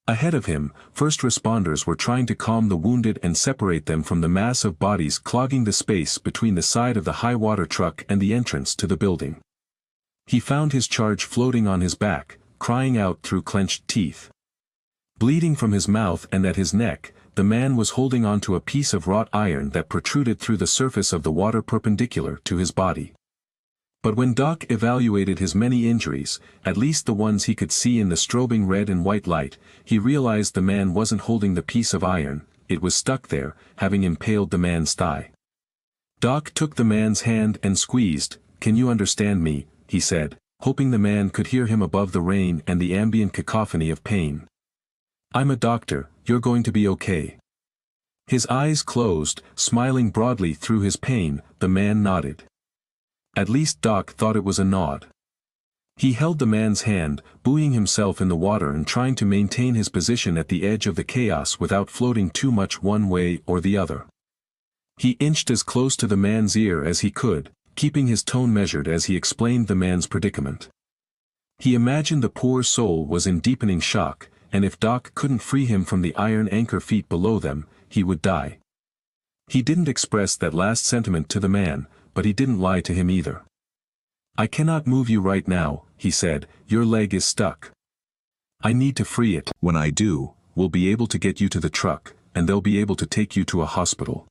Ahead of him, first responders were trying to calm the wounded and separate them from the mass of bodies clogging the space between the side of the high-water truck and the entrance to the building. He found his charge floating on his back, crying out through clenched teeth. Bleeding from his mouth and at his neck, the man was holding onto a piece of wrought iron that protruded through the surface of the water perpendicular to his body. But when Doc evaluated his many injuries, at least the ones he could see in the strobing red and white light, he realized the man wasn't holding the piece of iron, it was stuck there, having impaled the man's thigh. Doc took the man's hand and squeezed. "Can you understand me?" he said, hoping the man could hear him above the rain and the ambient cacophony of pain. "I'm a doctor, you're going to be okay." His eyes closed, smiling broadly through his pain. The man nodded. At least Doc thought it was a nod. He held the man's hand, buoying himself in the water and trying to maintain his position at the edge of the chaos without floating too much one way or the other. He inched as close to the man's ear as he could, keeping his tone measured as he explained the man's predicament. He imagined the poor soul was in deepening shock, and if Doc couldn't free him from the iron anchor feet below them, he would die. He didn't express that last sentiment to the man, but he didn't lie to him either. "I cannot move you right now," he said, "your leg is stuck." I need to free it. When I do, we'll be able to get you to the truck, and they'll be able to take you to a hospital.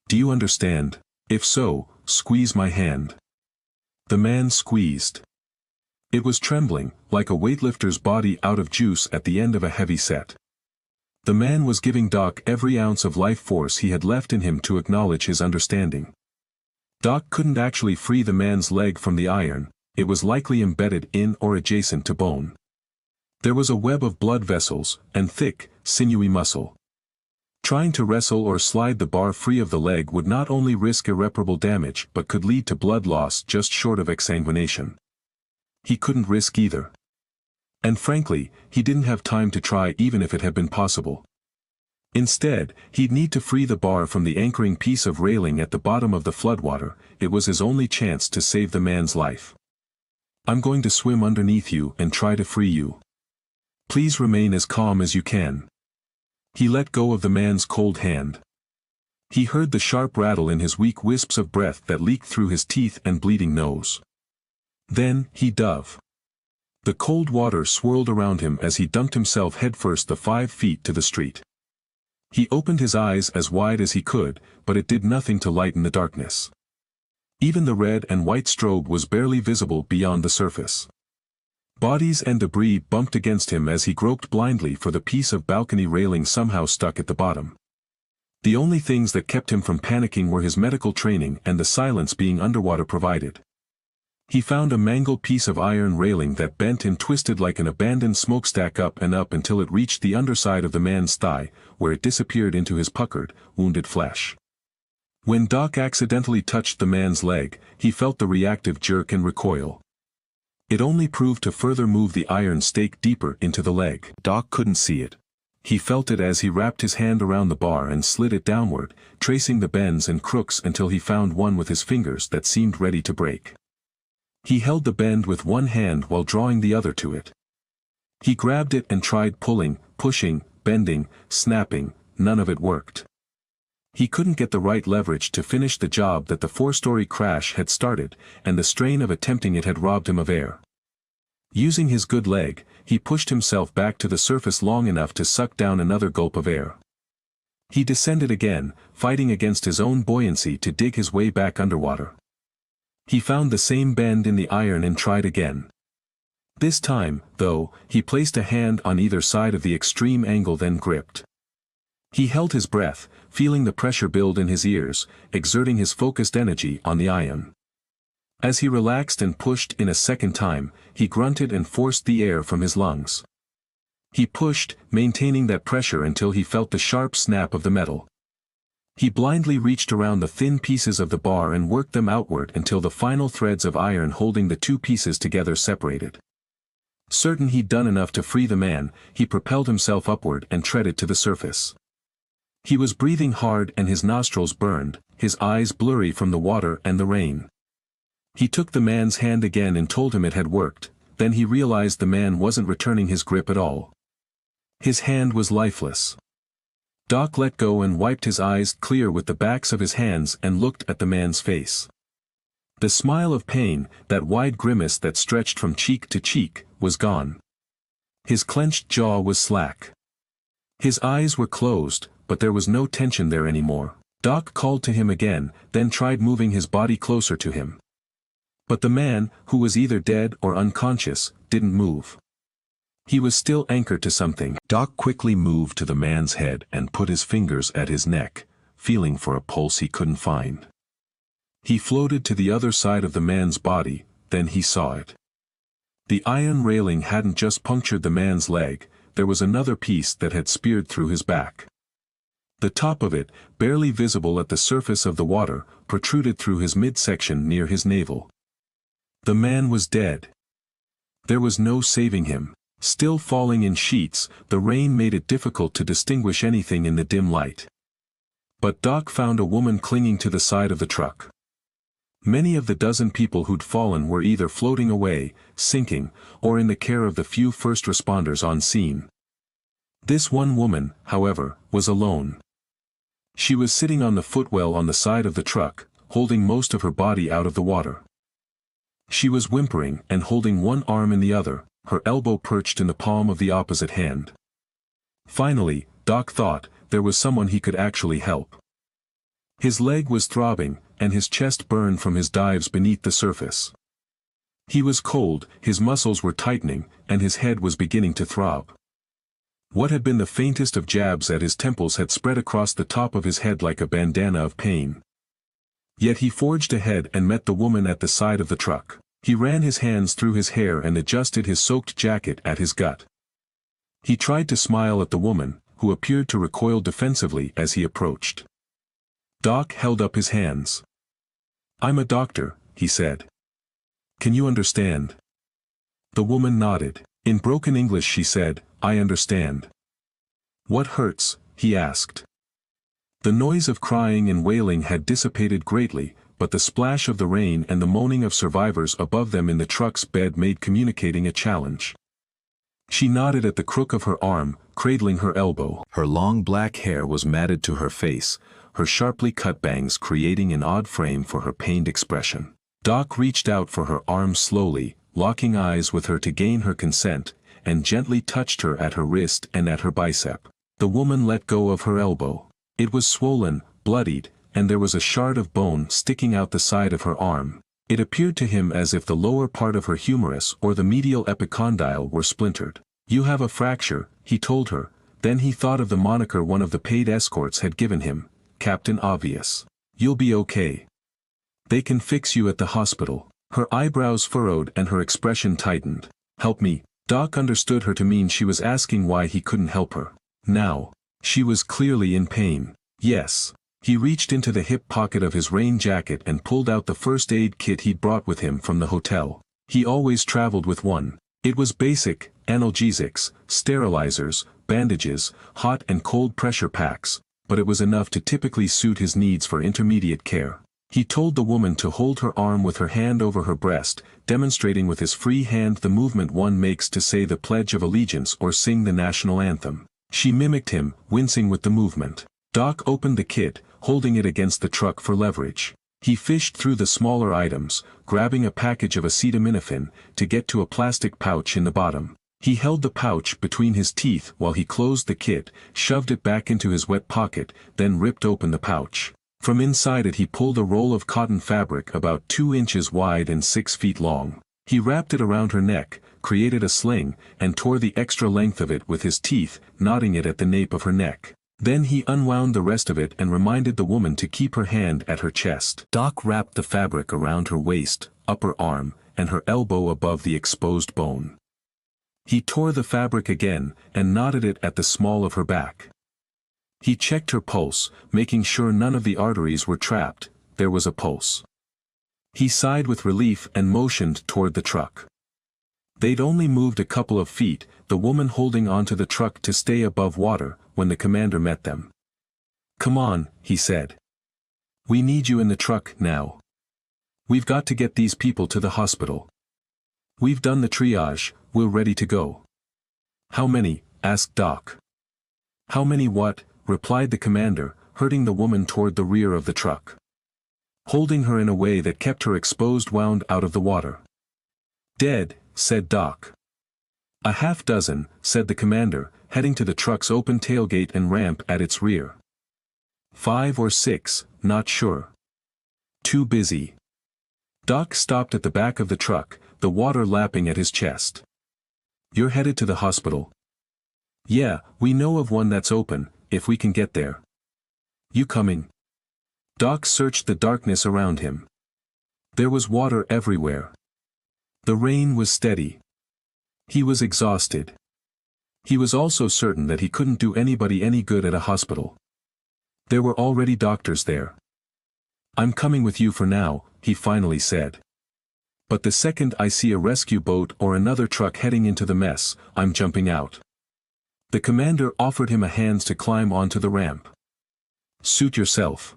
Do you understand? If so, squeeze my hand. The man squeezed. It was trembling, like a weightlifter's body out of juice at the end of a heavy set. The man was giving Doc every ounce of life force he had left in him to acknowledge his understanding. Doc couldn't actually free the man's leg from the iron, it was likely embedded in or adjacent to bone. There was a web of blood vessels, and thick, sinewy muscle. Trying to wrestle or slide the bar free of the leg would not only risk irreparable damage but could lead to blood loss just short of exsanguination. He couldn't risk either. And frankly, he didn't have time to try even if it had been possible. Instead, he'd need to free the bar from the anchoring piece of railing at the bottom of the floodwater. It was his only chance to save the man's life. I'm going to swim underneath you and try to free you. Please remain as calm as you can. He let go of the man's cold hand. He heard the sharp rattle in his weak wisps of breath that leaked through his teeth and bleeding nose. Then, he dove. The cold water swirled around him as he dunked himself headfirst the 5 feet to the street. He opened his eyes as wide as he could, but it did nothing to lighten the darkness. Even the red and white strobe was barely visible beyond the surface. Bodies and debris bumped against him as he groped blindly for the piece of balcony railing somehow stuck at the bottom. The only things that kept him from panicking were his medical training and the silence being underwater provided. He found a mangled piece of iron railing that bent and twisted like an abandoned smokestack up and up until it reached the underside of the man's thigh, where it disappeared into his puckered, wounded flesh. When Doc accidentally touched the man's leg, he felt the reactive jerk and recoil. It only proved to further move the iron stake deeper into the leg. Doc couldn't see it. He felt it as he wrapped his hand around the bar and slid it downward, tracing the bends and crooks until he found one with his fingers that seemed ready to break. He held the bend with one hand while drawing the other to it. He grabbed it and tried pulling, pushing, bending, snapping, none of it worked. He couldn't get the right leverage to finish the job that the 4-story crash had started, and the strain of attempting it had robbed him of air. Using his good leg, he pushed himself back to the surface long enough to suck down another gulp of air. He descended again, fighting against his own buoyancy to dig his way back underwater. He found the same bend in the iron and tried again. This time, though, he placed a hand on either side of the extreme angle then gripped. He held his breath, feeling the pressure build in his ears, exerting his focused energy on the iron. As he relaxed and pushed in a second time, he grunted and forced the air from his lungs. He pushed, maintaining that pressure until he felt the sharp snap of the metal. He blindly reached around the thin pieces of the bar and worked them outward until the final threads of iron holding the two pieces together separated. Certain he'd done enough to free the man, he propelled himself upward and treaded to the surface. He was breathing hard and his nostrils burned, his eyes blurry from the water and the rain. He took the man's hand again and told him it had worked, then he realized the man wasn't returning his grip at all. His hand was lifeless. Doc let go and wiped his eyes clear with the backs of his hands and looked at the man's face. The smile of pain, that wide grimace that stretched from cheek to cheek, was gone. His clenched jaw was slack. His eyes were closed, but there was no tension there anymore. Doc called to him again, then tried moving his body closer to him. But the man, who was either dead or unconscious, didn't move. He was still anchored to something. Doc quickly moved to the man's head and put his fingers at his neck, feeling for a pulse he couldn't find. He floated to the other side of the man's body, then he saw it. The iron railing hadn't just punctured the man's leg, there was another piece that had speared through his back. The top of it, barely visible at the surface of the water, protruded through his midsection near his navel. The man was dead. There was no saving him. Still falling in sheets, the rain made it difficult to distinguish anything in the dim light. But Doc found a woman clinging to the side of the truck. Many of the dozen people who'd fallen were either floating away, sinking, or in the care of the few first responders on scene. This one woman, however, was alone. She was sitting on the footwell on the side of the truck, holding most of her body out of the water. She was whimpering and holding one arm in the other, her elbow perched in the palm of the opposite hand. Finally, Doc thought, there was someone he could actually help. His leg was throbbing, and his chest burned from his dives beneath the surface. He was cold, his muscles were tightening, and his head was beginning to throb. What had been the faintest of jabs at his temples had spread across the top of his head like a bandana of pain. Yet he forged ahead and met the woman at the side of the truck. He ran his hands through his hair and adjusted his soaked jacket at his gut. He tried to smile at the woman, who appeared to recoil defensively as he approached. Doc held up his hands. "I'm a doctor," he said. "Can you understand?" The woman nodded. In broken English she said, "I understand." "What hurts?" he asked. The noise of crying and wailing had dissipated greatly, but the splash of the rain and the moaning of survivors above them in the truck's bed made communicating a challenge. She nodded at the crook of her arm, cradling her elbow. Her long black hair was matted to her face, her sharply cut bangs creating an odd frame for her pained expression. Doc reached out for her arm slowly, locking eyes with her to gain her consent, and gently touched her at her wrist and at her bicep. The woman let go of her elbow. It was swollen, bloodied, and there was a shard of bone sticking out the side of her arm. It appeared to him as if the lower part of her humerus or the medial epicondyle were splintered. "You have a fracture," he told her, then he thought of the moniker one of the paid escorts had given him, Captain Obvious. "You'll be okay. They can fix you at the hospital." Her eyebrows furrowed and her expression tightened. "Help me." Doc understood her to mean she was asking why he couldn't help her. Now. She was clearly in pain. "Yes." He reached into the hip pocket of his rain jacket and pulled out the first aid kit he'd brought with him from the hotel. He always traveled with one. It was basic: analgesics, sterilizers, bandages, hot and cold pressure packs, but it was enough to typically suit his needs for intermediate care. He told the woman to hold her arm with her hand over her breast, demonstrating with his free hand the movement one makes to say the Pledge of Allegiance or sing the national anthem. She mimicked him, wincing with the movement. Doc opened the kit, holding it against the truck for leverage. He fished through the smaller items, grabbing a package of acetaminophen, to get to a plastic pouch in the bottom. He held the pouch between his teeth while he closed the kit, shoved it back into his wet pocket, then ripped open the pouch. From inside it he pulled a roll of cotton fabric about 2 inches wide and 6 feet long. He wrapped it around her neck, created a sling, and tore the extra length of it with his teeth, knotting it at the nape of her neck. Then he unwound the rest of it and reminded the woman to keep her hand at her chest. Doc wrapped the fabric around her waist, upper arm, and her elbow above the exposed bone. He tore the fabric again, and knotted it at the small of her back. He checked her pulse, making sure none of the arteries were trapped. There was a pulse. He sighed with relief and motioned toward the truck. They'd only moved a couple of feet, the woman holding onto the truck to stay above water, when the commander met them. "Come on," he said. "We need you in the truck now. We've got to get these people to the hospital. We've done the triage, we're ready to go." "How many?" asked Doc. "How many what?" replied the commander, herding the woman toward the rear of the truck. Holding her in a way that kept her exposed wound out of the water. "Dead," said Doc. "A half dozen," said the commander, heading to the truck's open tailgate and ramp at its rear. "5 or 6, not sure. Too busy." Doc stopped at the back of the truck, the water lapping at his chest. "You're headed to the hospital?" "Yeah, we know of one that's open, if we can get there." "You coming?" Doc searched the darkness around him. There was water everywhere. The rain was steady. He was exhausted. He was also certain that he couldn't do anybody any good at a hospital. There were already doctors there. "I'm coming with you for now," he finally said. "But the second I see a rescue boat or another truck heading into the mess, I'm jumping out." The commander offered him a hand to climb onto the ramp. "Suit yourself.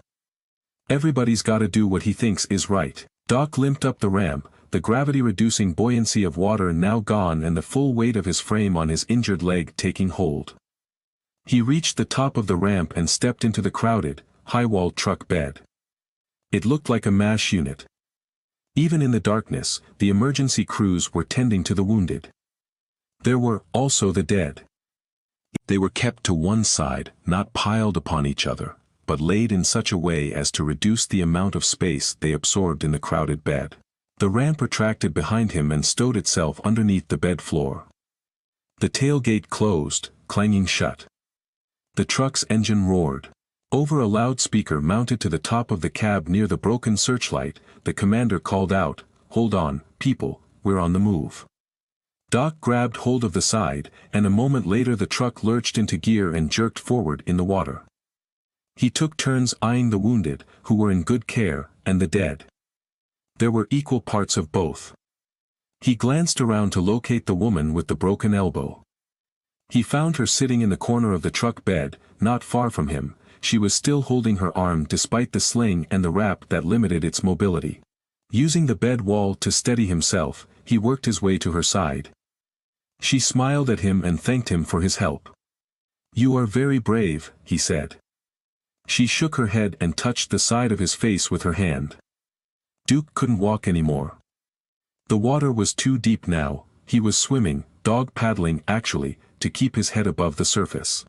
Everybody's gotta do what he thinks is right." Doc limped up the ramp, the gravity-reducing buoyancy of water now gone and the full weight of his frame on his injured leg taking hold. He reached the top of the ramp and stepped into the crowded, high-walled truck bed. It looked like a MASH unit. Even in the darkness, the emergency crews were tending to the wounded. There were also the dead. They were kept to one side, not piled upon each other, but laid in such a way as to reduce the amount of space they absorbed in the crowded bed. The ramp retracted behind him and stowed itself underneath the bed floor. The tailgate closed, clanging shut. The truck's engine roared. Over a loudspeaker mounted to the top of the cab near the broken searchlight, the commander called out, "Hold on, people, we're on the move." Doc grabbed hold of the side, and a moment later the truck lurched into gear and jerked forward in the water. He took turns eyeing the wounded, who were in good care, and the dead. There were equal parts of both. He glanced around to locate the woman with the broken elbow. He found her sitting in the corner of the truck bed, not far from him. She was still holding her arm despite the sling and the wrap that limited its mobility. Using the bed wall to steady himself, he worked his way to her side. She smiled at him and thanked him for his help. "You are very brave," he said. She shook her head and touched the side of his face with her hand. Duke couldn't walk anymore. The water was too deep now. He was swimming, dog paddling actually, to keep his head above the surface.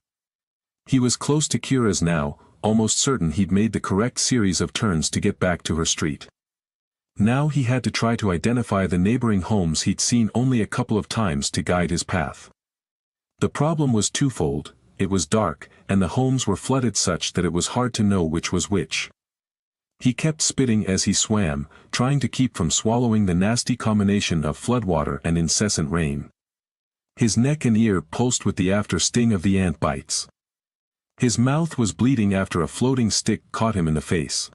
He was close to Kira's now, almost certain he'd made the correct series of turns to get back to her street. Now he had to try to identify the neighboring homes he'd seen only a couple of times to guide his path. The problem was twofold: it was dark, and the homes were flooded such that it was hard to know which was which. He kept spitting as he swam, trying to keep from swallowing the nasty combination of floodwater and incessant rain. His neck and ear pulsed with the after sting of the ant bites. His mouth was bleeding after a floating stick caught him in the face.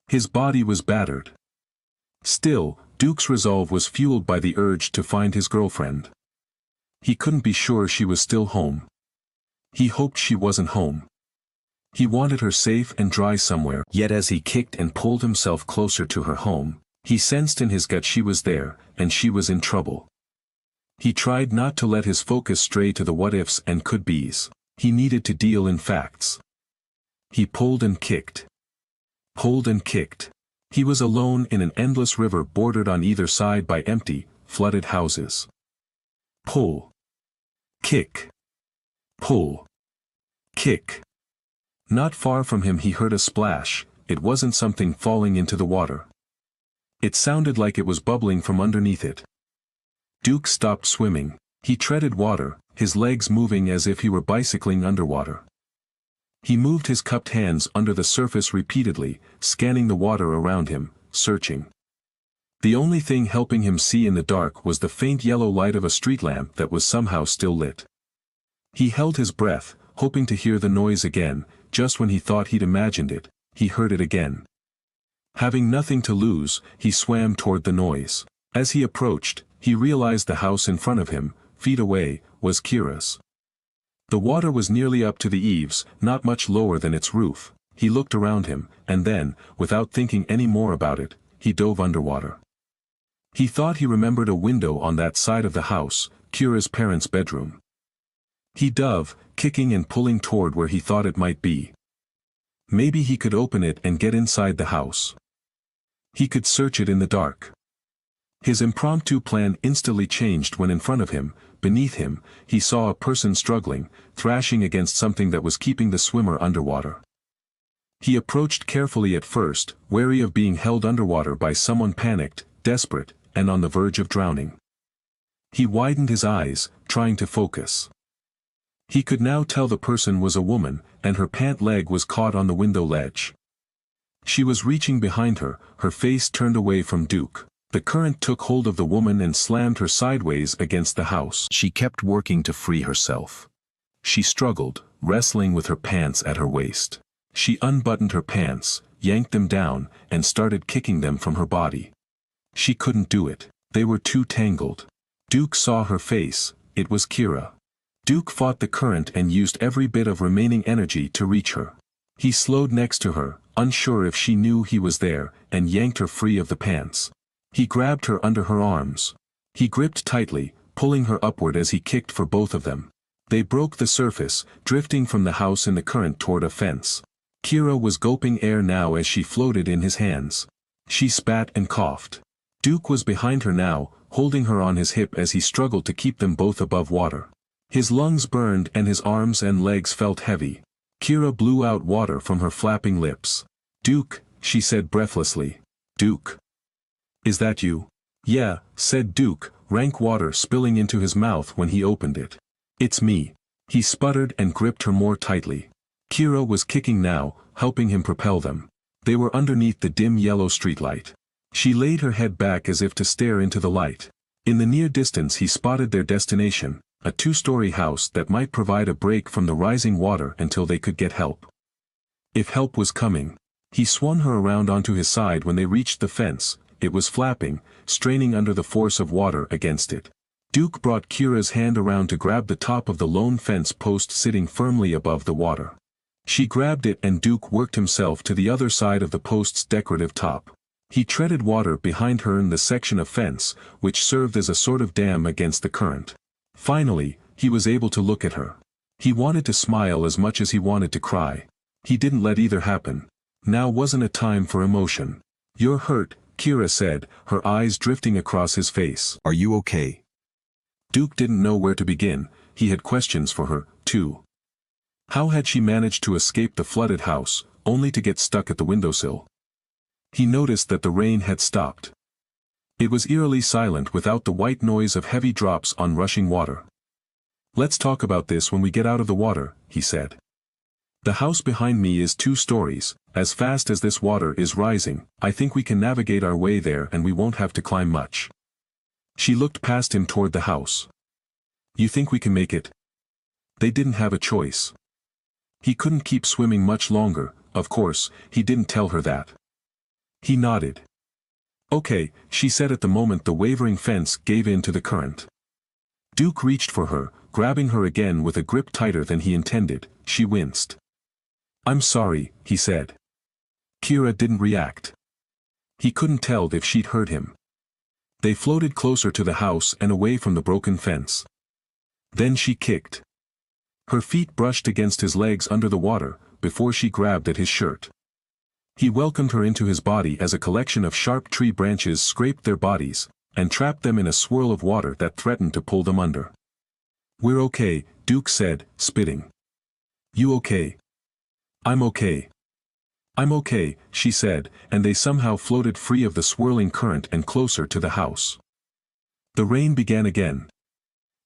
His body was battered. Still, Duke's resolve was fueled by the urge to find his girlfriend. He couldn't be sure she was still home. He hoped she wasn't home. He wanted her safe and dry somewhere, yet as he kicked and pulled himself closer to her home, he sensed in his gut she was there, and she was in trouble. He tried not to let his focus stray to the what-ifs and could-bes. He needed to deal in facts. He pulled and kicked. Pulled and kicked. He was alone in an endless river bordered on either side by empty, flooded houses. Pull. Kick. Pull. Kick. Not far from him he heard a splash. It wasn't something falling into the water. It sounded like it was bubbling from underneath it. Duke stopped swimming. He treaded water, his legs moving as if he were bicycling underwater. He moved his cupped hands under the surface repeatedly, scanning the water around him, searching. The only thing helping him see in the dark was the faint yellow light of a street lamp that was somehow still lit. He held his breath, hoping to hear the noise again. Just when he thought he'd imagined it, he heard it again. Having nothing to lose, he swam toward the noise. As he approached, he realized the house in front of him, feet away, was Kira's. The water was nearly up to the eaves, not much lower than its roof. He looked around him, and then, without thinking any more about it, he dove underwater. He thought he remembered a window on that side of the house, Kira's parents' bedroom. He dove, kicking and pulling toward where he thought it might be. Maybe he could open it and get inside the house. He could search it in the dark. His impromptu plan instantly changed when in front of him, beneath him, he saw a person struggling, thrashing against something that was keeping the swimmer underwater. He approached carefully at first, wary of being held underwater by someone panicked, desperate, and on the verge of drowning. He widened his eyes, trying to focus. He could now tell the person was a woman, and her pant leg was caught on the window ledge. She was reaching behind her, her face turned away from Duke. The current took hold of the woman and slammed her sideways against the house. She kept working to free herself. She struggled, wrestling with her pants at her waist. She unbuttoned her pants, yanked them down, and started kicking them from her body. She couldn't do it. They were too tangled. Duke saw her face. It was Kira. Duke fought the current and used every bit of remaining energy to reach her. He slowed next to her, unsure if she knew he was there, and yanked her free of the pants. He grabbed her under her arms. He gripped tightly, pulling her upward as he kicked for both of them. They broke the surface, drifting from the house in the current toward a fence. Kira was gulping air now as she floated in his hands. She spat and coughed. Duke was behind her now, holding her on his hip as he struggled to keep them both above water. His lungs burned and his arms and legs felt heavy. Kira blew out water from her flapping lips. "Duke," she said breathlessly. "Duke. Is that you?" "Yeah," said Duke, rank water spilling into his mouth when he opened it. "It's me." He sputtered and gripped her more tightly. Kira was kicking now, helping him propel them. They were underneath the dim yellow streetlight. She laid her head back as if to stare into the light. In the near distance he spotted their destination, a two-story house that might provide a break from the rising water until they could get help. If help was coming. He swung her around onto his side when they reached the fence. It was flapping, straining under the force of water against it. Duke brought Kira's hand around to grab the top of the lone fence post sitting firmly above the water. She grabbed it and Duke worked himself to the other side of the post's decorative top. He treaded water behind her in the section of fence, which served as a sort of dam against the current. Finally, he was able to look at her. He wanted to smile as much as he wanted to cry. He didn't let either happen. Now wasn't a time for emotion. "You're hurt," Kira said, her eyes drifting across his face. "Are you okay?" Duke didn't know where to begin. He had questions for her, too. How had she managed to escape the flooded house, only to get stuck at the windowsill? He noticed that the rain had stopped. It was eerily silent without the white noise of heavy drops on rushing water. "Let's talk about this when we get out of the water," he said. "The house behind me is 2 stories. As fast as this water is rising, I think we can navigate our way there and we won't have to climb much." She looked past him toward the house. "You think we can make it?" They didn't have a choice. He couldn't keep swimming much longer, of course, he didn't tell her that. He nodded. "Okay," she said at the moment the wavering fence gave in to the current. Duke reached for her, grabbing her again with a grip tighter than he intended. She winced. "I'm sorry," he said. Kira didn't react. He couldn't tell if she'd heard him. They floated closer to the house and away from the broken fence. Then she kicked. Her feet brushed against his legs under the water, before she grabbed at his shirt. He welcomed her into his body as a collection of sharp tree branches scraped their bodies, and trapped them in a swirl of water that threatened to pull them under. "We're okay," Duke said, spitting. "You okay?" "I'm okay." "I'm okay," she said, and they somehow floated free of the swirling current and closer to the house. The rain began again.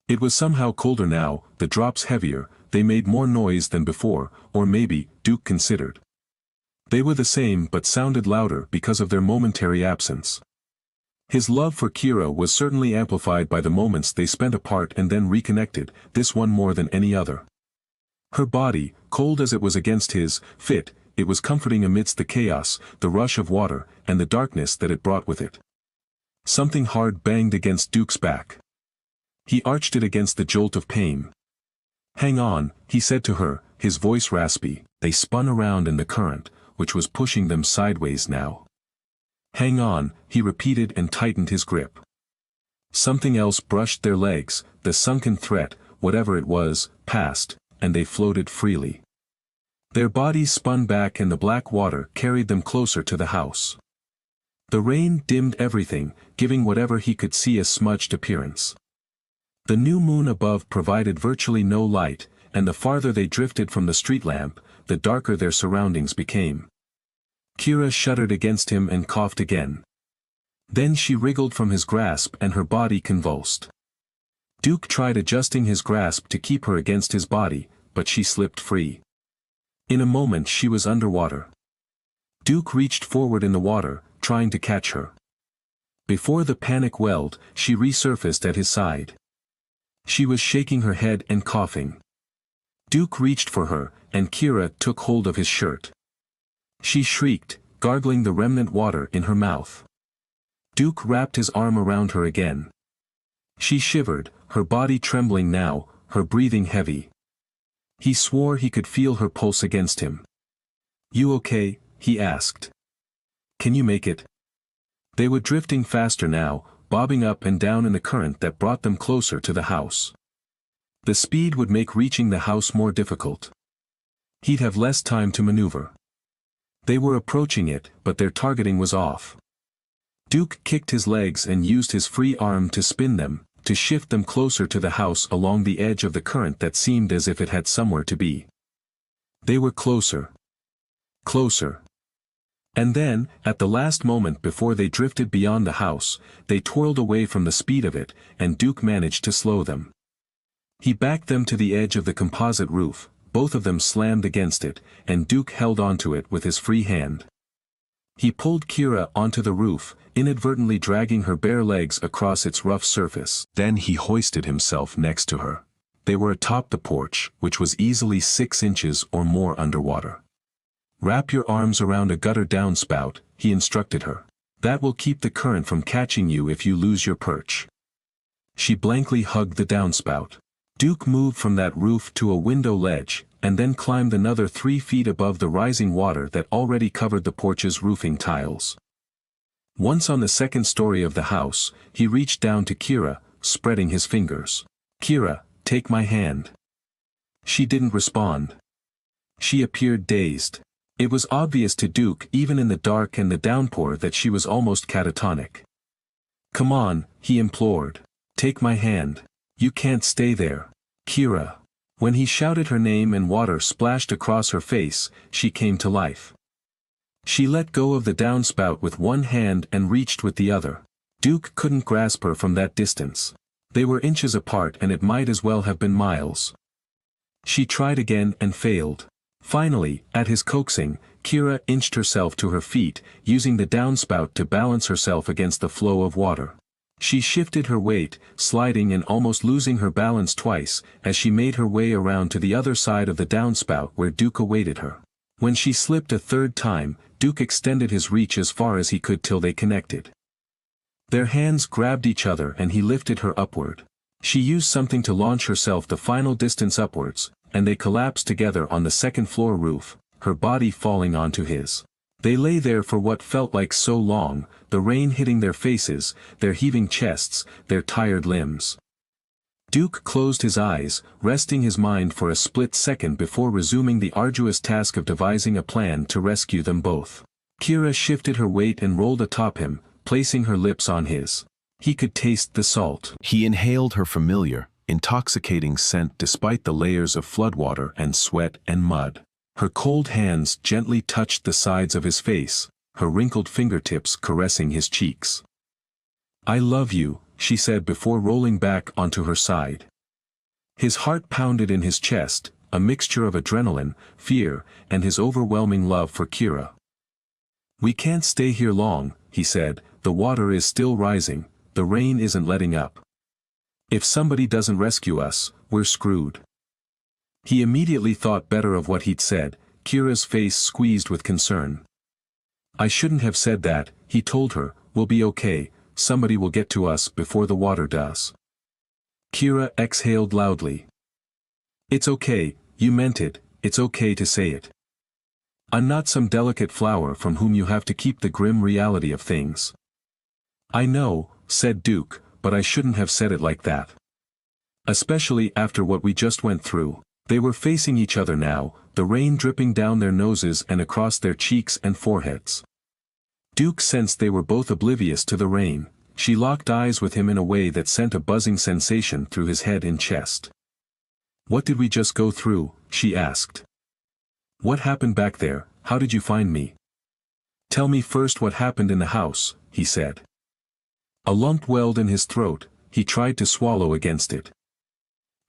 It was somehow colder now, the drops heavier, they made more noise than before, or maybe, Duke considered. They were the same but sounded louder because of their momentary absence. His love for Kira was certainly amplified by the moments they spent apart and then reconnected, this one more than any other. Her body, cold as it was against his, fit, it was comforting amidst the chaos, the rush of water, and the darkness that it brought with it. Something hard banged against Duke's back. He arched it against the jolt of pain. "Hang on," he said to her, his voice raspy. They spun around in the current, which was pushing them sideways now. "Hang on," he repeated and tightened his grip. Something else brushed their legs, the sunken threat, whatever it was, passed, and they floated freely. Their bodies spun back and the black water carried them closer to the house. The rain dimmed everything, giving whatever he could see a smudged appearance. The new moon above provided virtually no light, and the farther they drifted from the street lamp, the darker their surroundings became. Kira shuddered against him and coughed again. Then she wriggled from his grasp and her body convulsed. Duke tried adjusting his grasp to keep her against his body, but she slipped free. In a moment she was underwater. Duke reached forward in the water, trying to catch her. Before the panic welled, she resurfaced at his side. She was shaking her head and coughing. Duke reached for her, and Kira took hold of his shirt. She shrieked, gargling the remnant water in her mouth. Duke wrapped his arm around her again. She shivered, her body trembling now, her breathing heavy. He swore he could feel her pulse against him. "You okay?" he asked. "Can you make it?" They were drifting faster now, bobbing up and down in the current that brought them closer to the house. The speed would make reaching the house more difficult. He'd have less time to maneuver. They were approaching it, but their targeting was off. Duke kicked his legs and used his free arm to spin them, to shift them closer to the house along the edge of the current that seemed as if it had somewhere to be. They were closer. Closer. And then, at the last moment before they drifted beyond the house, they twirled away from the speed of it, and Duke managed to slow them. He backed them to the edge of the composite roof, both of them slammed against it, and Duke held onto it with his free hand. He pulled Kira onto the roof, inadvertently dragging her bare legs across its rough surface. Then he hoisted himself next to her. They were atop the porch, which was easily 6 inches or more underwater. "Wrap your arms around a gutter downspout," he instructed her. "That will keep the current from catching you if you lose your perch." She blankly hugged the downspout. Duke moved from that roof to a window ledge, and then climbed another 3 feet above the rising water that already covered the porch's roofing tiles. Once on the second story of the house, he reached down to Kira, spreading his fingers. "Kira, take my hand." She didn't respond. She appeared dazed. It was obvious to Duke even in the dark and the downpour that she was almost catatonic. "Come on," he implored. "Take my hand. You can't stay there. Kira." When he shouted her name and water splashed across her face, she came to life. She let go of the downspout with one hand and reached with the other. Duke couldn't grasp her from that distance. They were inches apart and it might as well have been miles. She tried again and failed. Finally, at his coaxing, Kira inched herself to her feet, using the downspout to balance herself against the flow of water. She shifted her weight, sliding and almost losing her balance twice, as she made her way around to the other side of the downspout where Duke awaited her. When she slipped a third time, Duke extended his reach as far as he could till they connected. Their hands grabbed each other and he lifted her upward. She used something to launch herself the final distance upwards, and they collapsed together on the second-floor roof, her body falling onto his. They lay there for what felt like so long, the rain hitting their faces, their heaving chests, their tired limbs. Duke closed his eyes, resting his mind for a split second before resuming the arduous task of devising a plan to rescue them both. Kira shifted her weight and rolled atop him, placing her lips on his. He could taste the salt. He inhaled her familiar, intoxicating scent despite the layers of floodwater and sweat and mud. Her cold hands gently touched the sides of his face, her wrinkled fingertips caressing his cheeks. "I love you," she said before rolling back onto her side. His heart pounded in his chest, a mixture of adrenaline, fear, and his overwhelming love for Kira. "We can't stay here long," he said, "the water is still rising, the rain isn't letting up. If somebody doesn't rescue us, we're screwed." He immediately thought better of what he'd said, Kira's face squeezed with concern. "I shouldn't have said that," he told her. "We'll be okay, somebody will get to us before the water does." Kira exhaled loudly. "It's okay, you meant it, it's okay to say it. I'm not some delicate flower from whom you have to keep the grim reality of things." "I know," said Duke, "but I shouldn't have said it like that. Especially after what we just went through." They were facing each other now, the rain dripping down their noses and across their cheeks and foreheads. Duke sensed they were both oblivious to the rain. She locked eyes with him in a way that sent a buzzing sensation through his head and chest. "What did we just go through?" she asked. "What happened back there? How did you find me?" "Tell me first what happened in the house," he said. A lump welled in his throat, he tried to swallow against it.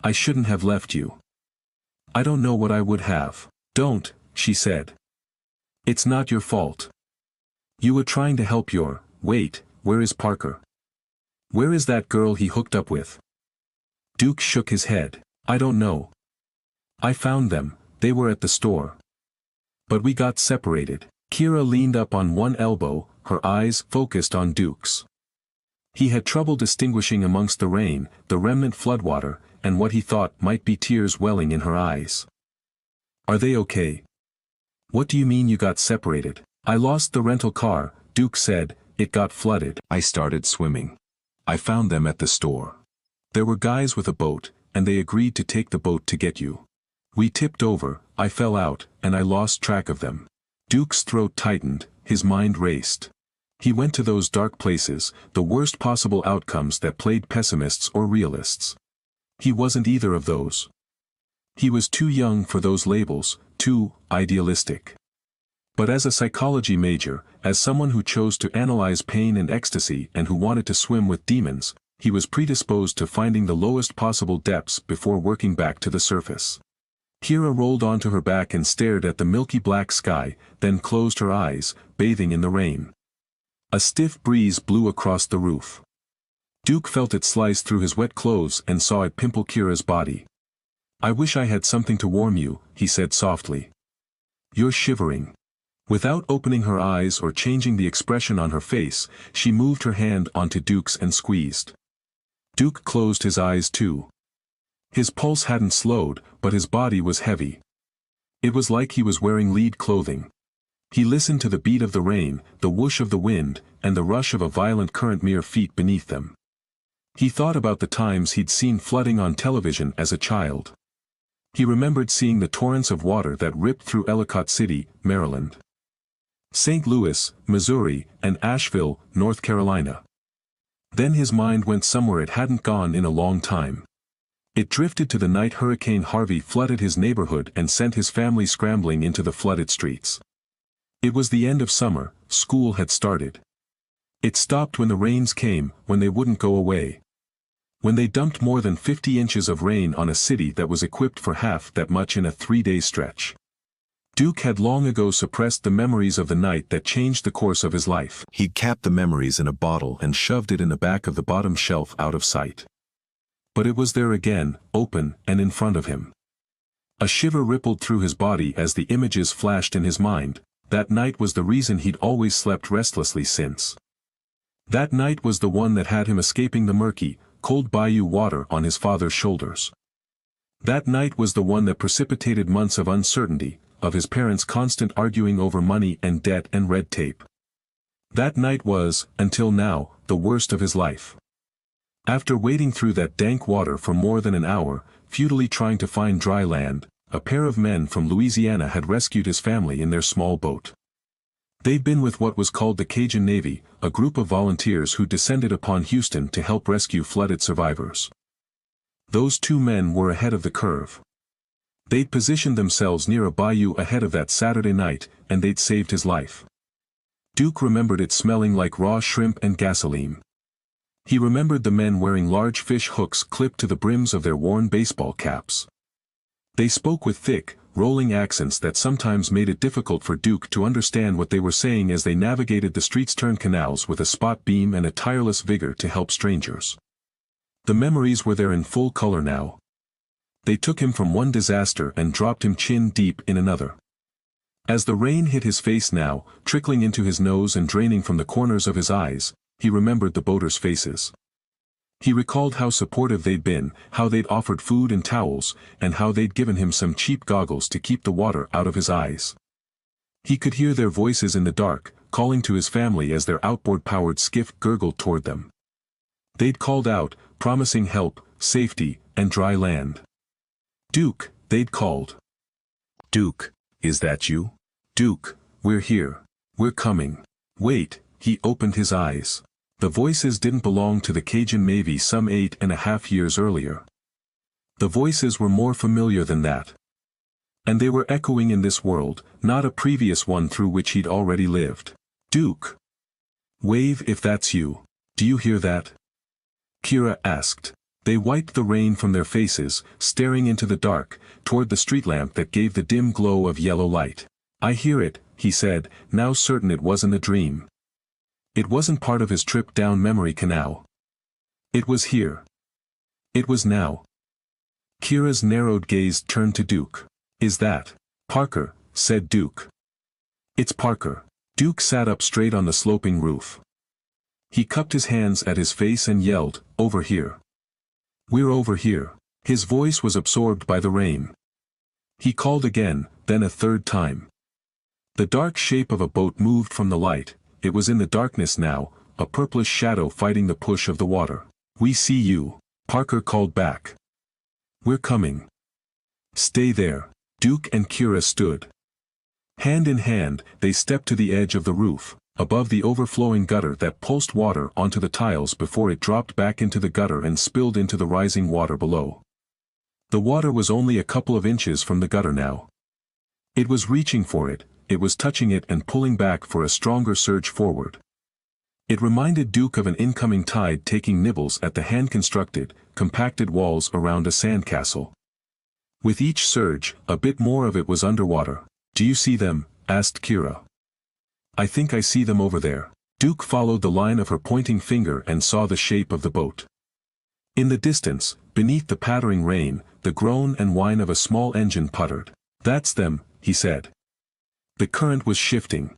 "I shouldn't have left you. I don't know what I would have." "Don't," she said. "It's not your fault. You were trying to help your—" "Wait, where is Parker? Where is that girl he hooked up with?" Duke shook his head. "I don't know. I found them, they were at the store. But we got separated." Kira leaned up on one elbow, her eyes focused on Duke's. He had trouble distinguishing amongst the rain, the remnant floodwater, and what he thought might be tears welling in her eyes. "Are they okay?" "What do you mean you got separated?" "I lost the rental car," Duke said, "it got flooded. I started swimming. I found them at the store. There were guys with a boat, and they agreed to take the boat to get you. We tipped over, I fell out, and I lost track of them." Duke's throat tightened, his mind raced. He went to those dark places, the worst possible outcomes that played pessimists or realists. He wasn't either of those. He was too young for those labels, too idealistic. But as a psychology major, as someone who chose to analyze pain and ecstasy and who wanted to swim with demons, he was predisposed to finding the lowest possible depths before working back to the surface. Kira rolled onto her back and stared at the milky black sky, then closed her eyes, bathing in the rain. A stiff breeze blew across the roof. Duke felt it slice through his wet clothes and saw it pimple Kira's body. "I wish I had something to warm you," he said softly. "You're shivering." Without opening her eyes or changing the expression on her face, she moved her hand onto Duke's and squeezed. Duke closed his eyes too. His pulse hadn't slowed, but his body was heavy. It was like he was wearing lead clothing. He listened to the beat of the rain, the whoosh of the wind, and the rush of a violent current mere feet beneath them. He thought about the times he'd seen flooding on television as a child. He remembered seeing the torrents of water that ripped through Ellicott City, Maryland, St. Louis, Missouri, and Asheville, North Carolina. Then his mind went somewhere it hadn't gone in a long time. It drifted to the night Hurricane Harvey flooded his neighborhood and sent his family scrambling into the flooded streets. It was the end of summer, school had started. It stopped when the rains came, when they wouldn't go away. When they dumped more than 50 inches of rain on a city that was equipped for half that much in a 3-day stretch. Duke had long ago suppressed the memories of the night that changed the course of his life. He'd capped the memories in a bottle and shoved it in the back of the bottom shelf out of sight. But it was there again, open and in front of him. A shiver rippled through his body as the images flashed in his mind. That night was the reason he'd always slept restlessly since. That night was the one that had him escaping the murky, cold bayou water on his father's shoulders. That night was the one that precipitated months of uncertainty, of his parents' constant arguing over money and debt and red tape. That night was, until now, the worst of his life. After wading through that dank water for more than an hour, futilely trying to find dry land, a pair of men from Louisiana had rescued his family in their small boat. They'd been with what was called the Cajun Navy, a group of volunteers who descended upon Houston to help rescue flooded survivors. Those two men were ahead of the curve. They'd positioned themselves near a bayou ahead of that Saturday night, and they'd saved his life. Duke remembered it smelling like raw shrimp and gasoline. He remembered the men wearing large fish hooks clipped to the brims of their worn baseball caps. They spoke with thick, rolling accents that sometimes made it difficult for Duke to understand what they were saying as they navigated the streets-turned canals with a spot beam and a tireless vigor to help strangers. The memories were there in full color now. They took him from one disaster and dropped him chin deep in another. As the rain hit his face now, trickling into his nose and draining from the corners of his eyes, he remembered the boaters' faces. He recalled how supportive they'd been, how they'd offered food and towels, and how they'd given him some cheap goggles to keep the water out of his eyes. He could hear their voices in the dark, calling to his family as their outboard-powered skiff gurgled toward them. They'd called out, promising help, safety, and dry land. "Duke," they'd called. "Duke, is that you? Duke, we're here. We're coming." Wait, he opened his eyes. The voices didn't belong to the Cajun Navy some 8.5 years earlier. The voices were more familiar than that. And they were echoing in this world, not a previous one through which he'd already lived. "Duke. Wave if that's you. Do you hear that?" Kira asked. They wiped the rain from their faces, staring into the dark, toward the street lamp that gave the dim glow of yellow light. "I hear it," he said, now certain it wasn't a dream. It wasn't part of his trip down memory canal. It was here. It was now. Kira's narrowed gaze turned to Duke. "Is that Parker?" said Duke. "It's Parker." Duke sat up straight on the sloping roof. He cupped his hands at his face and yelled, "Over here. We're over here." His voice was absorbed by the rain. He called again, then a third time. The dark shape of a boat moved from the light. It was in the darkness now, a purplish shadow fighting the push of the water. "We see you," Parker called back. "We're coming. Stay there." Duke and Kira stood. Hand in hand, they stepped to the edge of the roof. above the overflowing gutter that pulsed water onto the tiles before it dropped back into the gutter and spilled into the rising water below. The water was only a couple of inches from the gutter now. It was reaching for it, it was touching it and pulling back for a stronger surge forward. It reminded Duke of an incoming tide taking nibbles at the hand-constructed, compacted walls around a sandcastle. With each surge, a bit more of it was underwater. "Do you see them?" asked Kira. "I think I see them over there." Duke followed the line of her pointing finger and saw the shape of the boat. In the distance, beneath the pattering rain, the groan and whine of a small engine puttered. "That's them," he said. The current was shifting.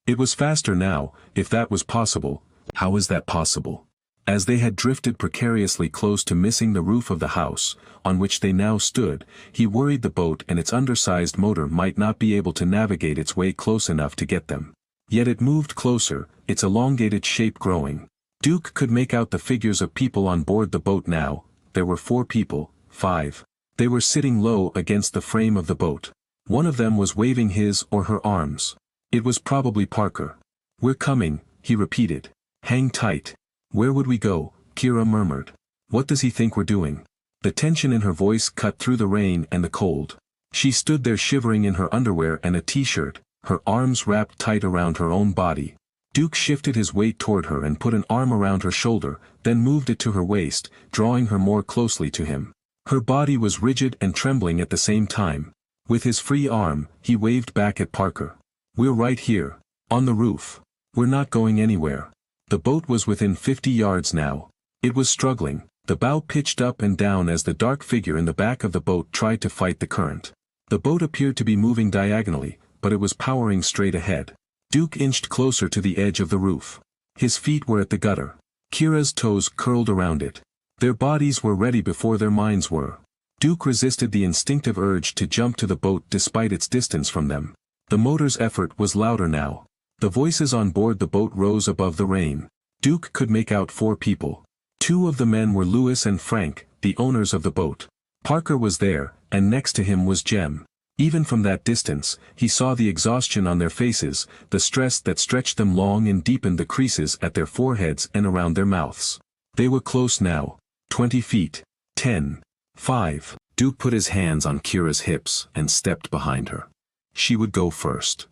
It was faster now, if that was possible. How was that possible? As they had drifted precariously close to missing the roof of the house, on which they now stood, he worried the boat and its undersized motor might not be able to navigate its way close enough to get them. Yet it moved closer, its elongated shape growing. Duke could make out the figures of people on board the boat now. There were 4 people, 5. They were sitting low against the frame of the boat. One of them was waving his or her arms. It was probably Parker. "We're coming," he repeated. "Hang tight." "Where would we go?" Kira murmured. "What does he think we're doing?" The tension in her voice cut through the rain and the cold. She stood there shivering in her underwear and a t-shirt, her arms wrapped tight around her own body. Duke shifted his weight toward her and put an arm around her shoulder, then moved it to her waist, drawing her more closely to him. Her body was rigid and trembling at the same time. With his free arm, he waved back at Parker. "We're right here. On the roof. We're not going anywhere." The boat was within 50 yards now. It was struggling. The bow pitched up and down as the dark figure in the back of the boat tried to fight the current. The boat appeared to be moving diagonally, but it was powering straight ahead. Duke inched closer to the edge of the roof. His feet were at the gutter. Kira's toes curled around it. Their bodies were ready before their minds were. Duke resisted the instinctive urge to jump to the boat despite its distance from them. The motor's effort was louder now. The voices on board the boat rose above the rain. Duke could make out 4 people. 2 of the men were Lewis and Frank, the owners of the boat. Parker was there, and next to him was Jem. Even from that distance, he saw the exhaustion on their faces, the stress that stretched them long and deepened the creases at their foreheads and around their mouths. They were close now. 20 feet. 10. 5. Duke put his hands on Kira's hips and stepped behind her. She would go first.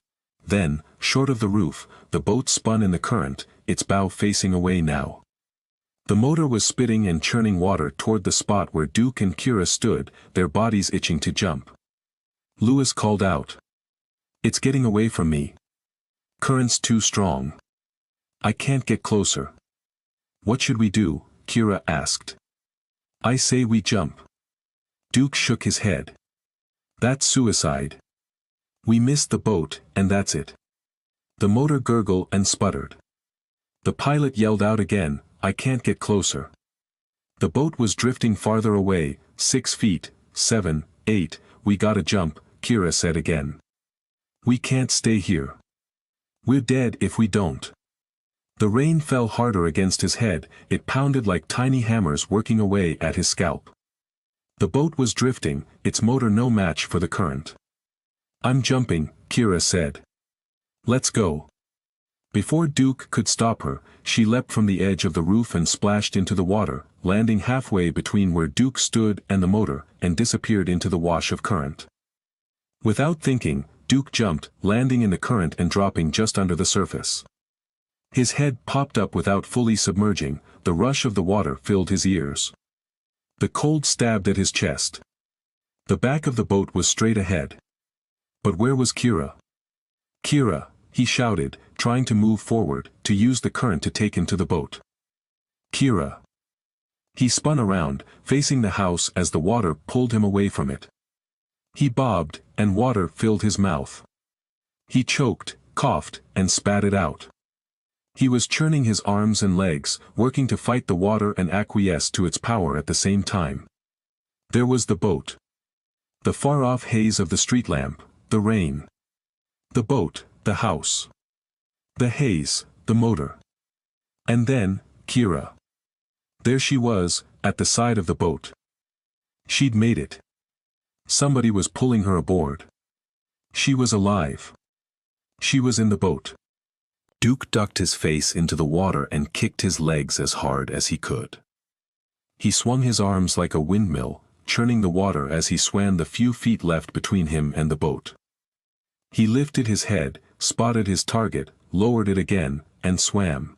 Then, short of the roof, the boat spun in the current, its bow facing away now. The motor was spitting and churning water toward the spot where Duke and Kira stood, their bodies itching to jump. Lewis called out. "It's getting away from me. Current's too strong. I can't get closer." "What should we do?" Kira asked. "I say we jump." Duke shook his head. "That's suicide. We missed the boat, and that's it." The motor gurgled and sputtered. The pilot yelled out again, "I can't get closer." The boat was drifting farther away, 6 feet, 7, 8, "We gotta jump," Kira said again. "We can't stay here. We're dead if we don't." The rain fell harder against his head, it pounded like tiny hammers working away at his scalp. The boat was drifting, its motor no match for the current. "I'm jumping," Kira said. "Let's go." Before Duke could stop her, she leapt from the edge of the roof and splashed into the water, landing halfway between where Duke stood and the motor, and disappeared into the wash of current. Without thinking, Duke jumped, landing in the current and dropping just under the surface. His head popped up without fully submerging, the rush of the water filled his ears. The cold stabbed at his chest. The back of the boat was straight ahead. But where was Kira? "Kira," he shouted, trying to move forward, to use the current to take him to the boat. "Kira." He spun around, facing the house as the water pulled him away from it. He bobbed, and water filled his mouth. He choked, coughed, and spat it out. He was churning his arms and legs, working to fight the water and acquiesce to its power at the same time. There was the boat. The far-off haze of the street lamp, the rain. The boat, the house. The haze, the motor. And then, Kira. There she was, at the side of the boat. She'd made it. Somebody was pulling her aboard. She was alive. She was in the boat. Duke ducked his face into the water and kicked his legs as hard as he could. He swung his arms like a windmill, churning the water as he swam the few feet left between him and the boat. He lifted his head, spotted his target, lowered it again, and swam.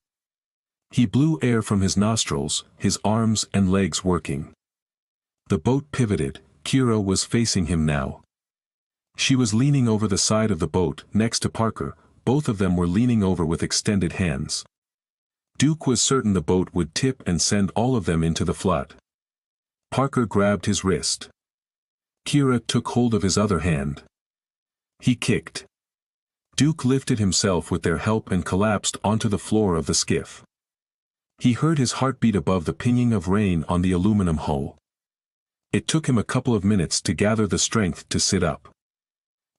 He blew air from his nostrils, his arms and legs working. The boat pivoted. Kira was facing him now. She was leaning over the side of the boat, next to Parker. Both of them were leaning over with extended hands. Duke was certain the boat would tip and send all of them into the flood. Parker grabbed his wrist. Kira took hold of his other hand. He kicked. Duke lifted himself with their help and collapsed onto the floor of the skiff. He heard his heartbeat above the pinging of rain on the aluminum hull. It took him a couple of minutes to gather the strength to sit up.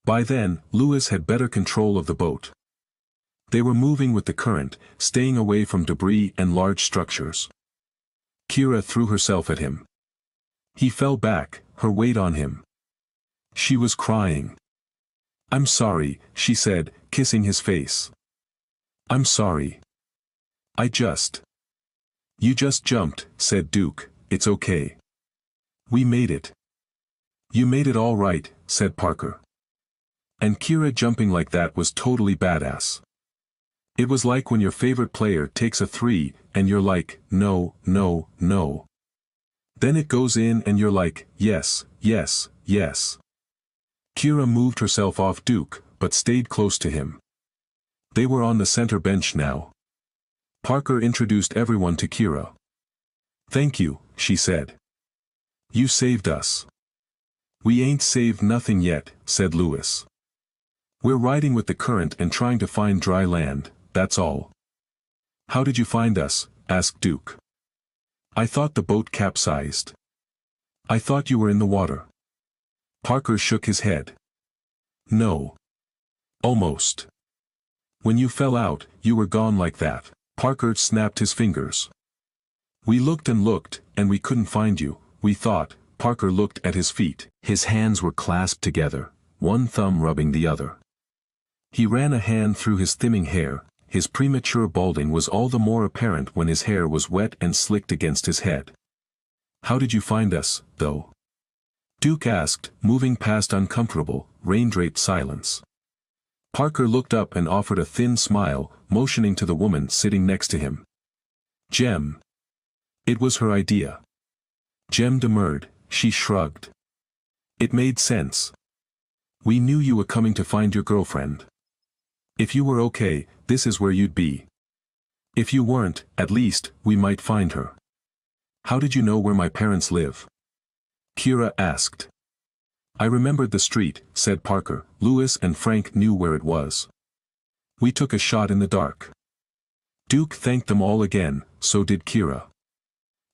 By then, Lewis had better control of the boat. They were moving with the current, staying away from debris and large structures. Kira threw herself at him. He fell back, her weight on him. She was crying. "I'm sorry," she said, kissing his face. "I'm sorry. You just jumped," said Duke. "It's okay. We made it." "You made it all right," said Parker. And Kira jumping like that was totally badass. It was like when your favorite player takes a three, and you're like, "No, no, no." Then it goes in and you're like, "Yes, yes, yes." Kira moved herself off Duke, but stayed close to him. They were on the center bench now. Parker introduced everyone to Kira. "Thank you," she said. "You saved us." "We ain't saved nothing yet," said Lewis. "We're riding with the current and trying to find dry land, that's all." "How did you find us?" asked Duke. "I thought the boat capsized. I thought you were in the water." Parker shook his head. "No. Almost. When you fell out, you were gone like that." Parker snapped his fingers. "We looked, and we couldn't find you, we thought." Parker looked at his feet. His hands were clasped together, one thumb rubbing the other. He ran a hand through his thinning hair. His premature balding was all the more apparent when his hair was wet and slicked against his head. "How did you find us, though?" Duke asked, moving past uncomfortable, rain-draped silence. Parker looked up and offered a thin smile, motioning to the woman sitting next to him. "Jem." It was her idea. Jem demurred. She shrugged. "It made sense. We knew you were coming to find your girlfriend. If you were okay, this is where you'd be. If you weren't, at least, we might find her." "How did you know where my parents live?" Kira asked. "I remembered the street," said Parker. "Lewis and Frank knew where it was. We took a shot in the dark." Duke thanked them all again, so did Kira.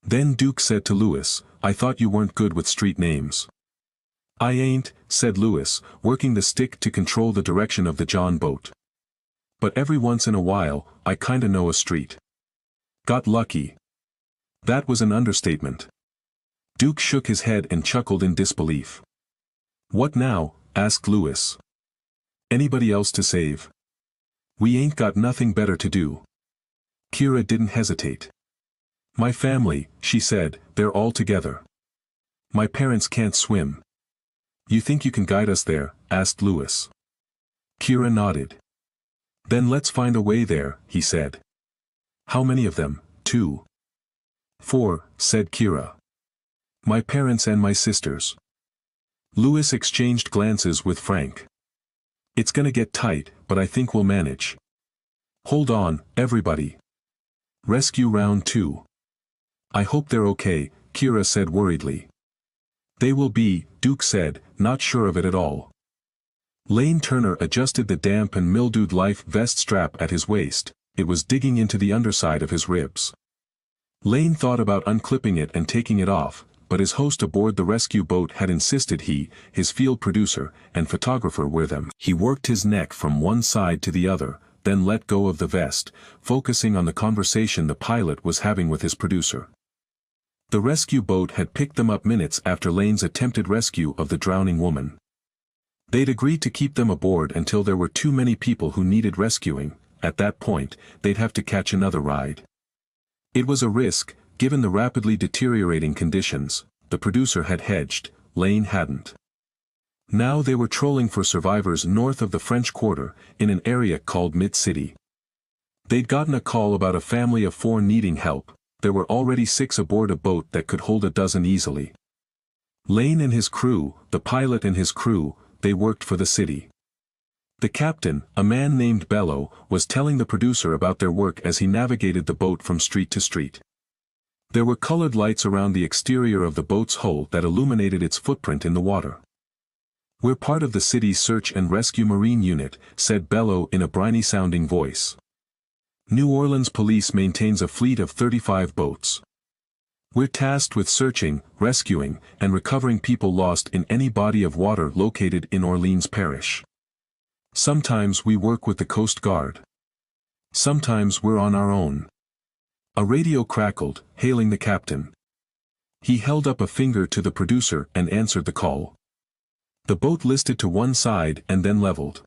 Then Duke said to Lewis, "I thought you weren't good with street names." "I ain't," said Lewis, working the stick to control the direction of the John boat. "But every once in a while, I kinda know a street. Got lucky." That was an understatement. Duke shook his head and chuckled in disbelief. "What now?" asked Lewis. "Anybody else to save? We ain't got nothing better to do." Kira didn't hesitate. "My family," she said, "they're all together. My parents can't swim." "You think you can guide us there?" asked Lewis. Kira nodded. "Then let's find a way there," he said. "How many of them?" "2. 4, said Kira. "My parents and my sisters." Lewis exchanged glances with Frank. "It's gonna get tight, but I think we'll manage. Hold on, everybody. Rescue round 2. "I hope they're okay," Kira said worriedly. "They will be," Duke said, not sure of it at all. Lane Turner adjusted the damp and mildewed life vest strap at his waist. It was digging into the underside of his ribs. Lane thought about unclipping it and taking it off, but his host aboard the rescue boat had insisted he, his field producer, and photographer wear them. He worked his neck from one side to the other, then let go of the vest, focusing on the conversation the pilot was having with his producer. The rescue boat had picked them up minutes after Lane's attempted rescue of the drowning woman. They'd agreed to keep them aboard until there were too many people who needed rescuing, at that point, they'd have to catch another ride. It was a risk, given the rapidly deteriorating conditions. The producer had hedged, Lane hadn't. Now they were trolling for survivors north of the French Quarter, in an area called Mid-City. They'd gotten a call about a family of 4 needing help. There were already 6 aboard a boat that could hold a dozen easily. Lane and his crew, the pilot and his crew, they worked for the city. The captain, a man named Bello, was telling the producer about their work as he navigated the boat from street to street. There were colored lights around the exterior of the boat's hull that illuminated its footprint in the water. "We're part of the city's search and rescue marine unit," said Bello in a briny-sounding voice. "New Orleans police maintains a fleet of 35 boats. We're tasked with searching, rescuing, and recovering people lost in any body of water located in Orleans Parish. Sometimes we work with the Coast Guard. Sometimes we're on our own." A radio crackled, hailing the captain. He held up a finger to the producer and answered the call. The boat listed to one side and then leveled.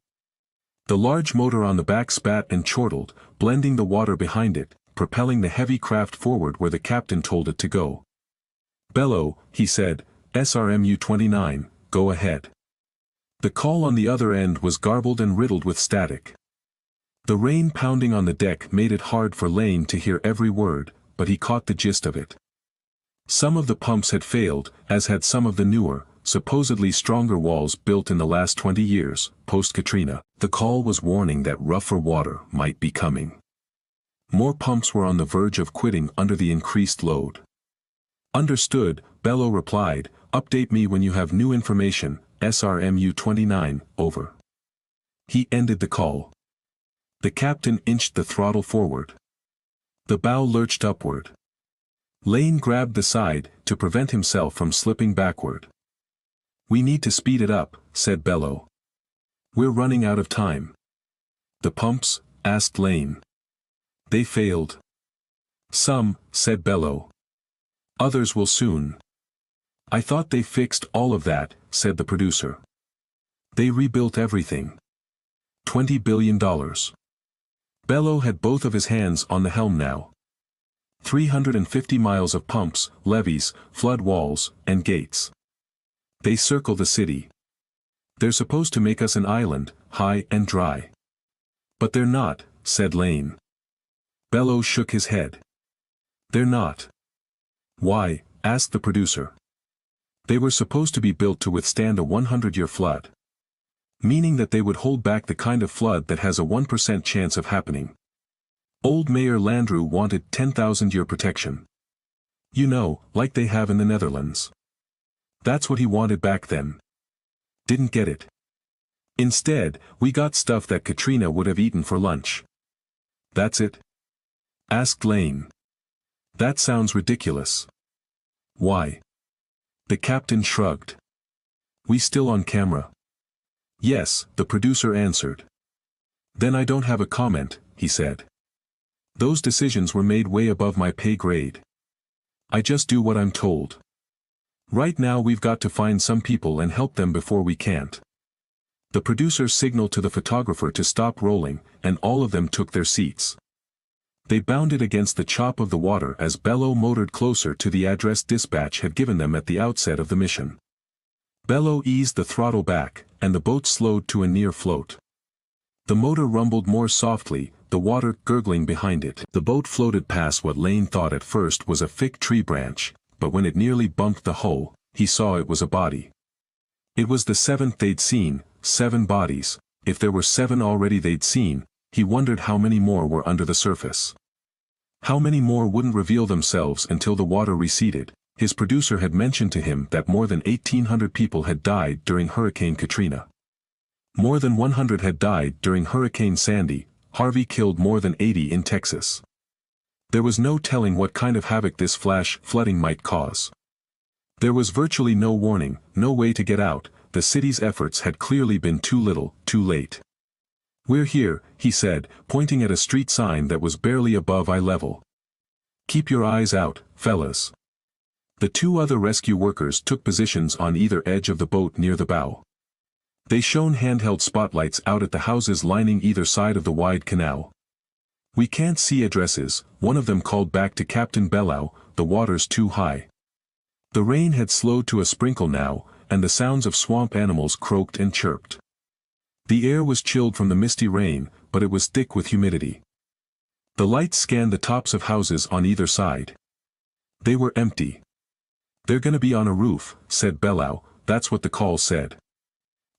The large motor on the back spat and chortled, blending the water behind it, propelling the heavy craft forward where the captain told it to go. "Bello," he said, "SRMU-29, go ahead." The call on the other end was garbled and riddled with static. The rain pounding on the deck made it hard for Lane to hear every word, but he caught the gist of it. Some of the pumps had failed, as had some of the newer, supposedly stronger walls built in the last 20 years, post-Katrina. The call was warning that rougher water might be coming. More pumps were on the verge of quitting under the increased load. "Understood," Bello replied, "update me when you have new information, SRMU-29, over." He ended the call. The captain inched the throttle forward. The bow lurched upward. Lane grabbed the side, to prevent himself from slipping backward. "We need to speed it up," said Bello. "We're running out of time." "The pumps?" asked Lane. "They failed." "Some," said Bello. "Others will soon." "I thought they fixed all of that," said the producer. "They rebuilt everything. $20 billion. Bello had both of his hands on the helm now. 350 miles of pumps, levees, flood walls, and gates. They circle the city. They're supposed to make us an island, high and dry. "But they're not," said Lane. Bello shook his head. "They're not." "Why?" asked the producer. "They were supposed to be built to withstand a 100-year flood. Meaning that they would hold back the kind of flood that has a 1% chance of happening. Old Mayor Landru wanted 10,000-year protection. You know, like they have in the Netherlands. That's what he wanted back then. Didn't get it. Instead, we got stuff that Katrina would have eaten for lunch." "That's it?" asked Lane. "That sounds ridiculous." "Why?" The captain shrugged. "We still on camera?" "Yes," the producer answered. "Then I don't have a comment," he said. "Those decisions were made way above my pay grade. I just do what I'm told. Right now we've got to find some people and help them before we can't." The producer signaled to the photographer to stop rolling, and all of them took their seats. They bounded against the chop of the water as Bello motored closer to the address dispatch had given them at the outset of the mission. Bello eased the throttle back, and the boat slowed to a near float. The motor rumbled more softly, the water gurgling behind it. The boat floated past what Lane thought at first was a thick tree branch, but when it nearly bumped the hull, he saw it was a body. It was the 7th they'd seen, 7 bodies. If there were 7 already they'd seen, he wondered how many more were under the surface. How many more wouldn't reveal themselves until the water receded. His producer had mentioned to him that more than 1,800 people had died during Hurricane Katrina. More than 100 had died during Hurricane Sandy. Harvey killed more than 80 in Texas. There was no telling what kind of havoc this flash flooding might cause. There was virtually no warning, no way to get out. The city's efforts had clearly been too little, too late. "We're here," he said, pointing at a street sign that was barely above eye level. "Keep your eyes out, fellas." The 2 other rescue workers took positions on either edge of the boat near the bow. They shone handheld spotlights out at the houses lining either side of the wide canal. We can't see addresses, one of them called back to Captain Bellow, the water's too high. The rain had slowed to a sprinkle now, and the sounds of swamp animals croaked and chirped. The air was chilled from the misty rain, but it was thick with humidity. The lights scanned the tops of houses on either side. They were empty. "They're gonna be on a roof," said Bellow, "that's what the call said."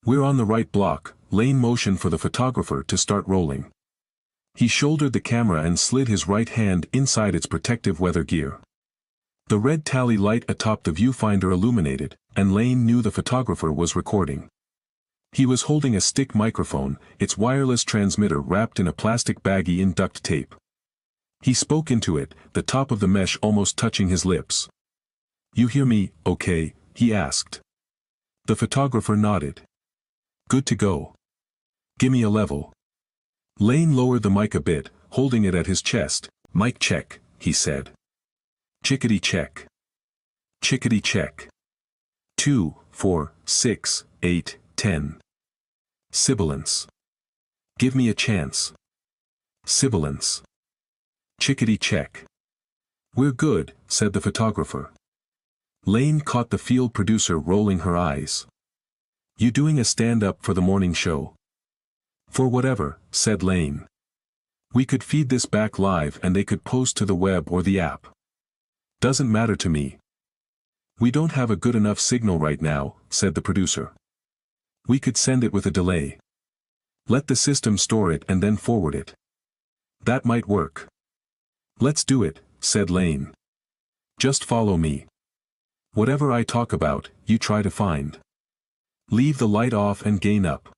"We're on the right block," Lane motioned for the photographer to start rolling. He shouldered the camera and slid his right hand inside its protective weather gear. The red tally light atop the viewfinder illuminated, and Lane knew the photographer was recording. He was holding a stick microphone, its wireless transmitter wrapped in a plastic baggie in duct tape. He spoke into it, the top of the mesh almost touching his lips. "You hear me, okay?" he asked. The photographer nodded. "Good to go. Gimme a level." Lane lowered the mic a bit, holding it at his chest. "Mic check," he said. "Chickadee check. Chickadee check. 2, 4, 6, 8, 10. Sibilance. Give me a chance. Sibilance. Chickadee check." "We're good," said the photographer. Lane caught the field producer rolling her eyes. "You doing a stand-up for the morning show?" "For whatever," said Lane. "We could feed this back live and they could post to the web or the app. Doesn't matter to me." "We don't have a good enough signal right now," said the producer. "We could send it with a delay. Let the system store it and then forward it. That might work." "Let's do it," said Lane. "Just follow me. Whatever I talk about, you try to find. Leave the light off and gain up.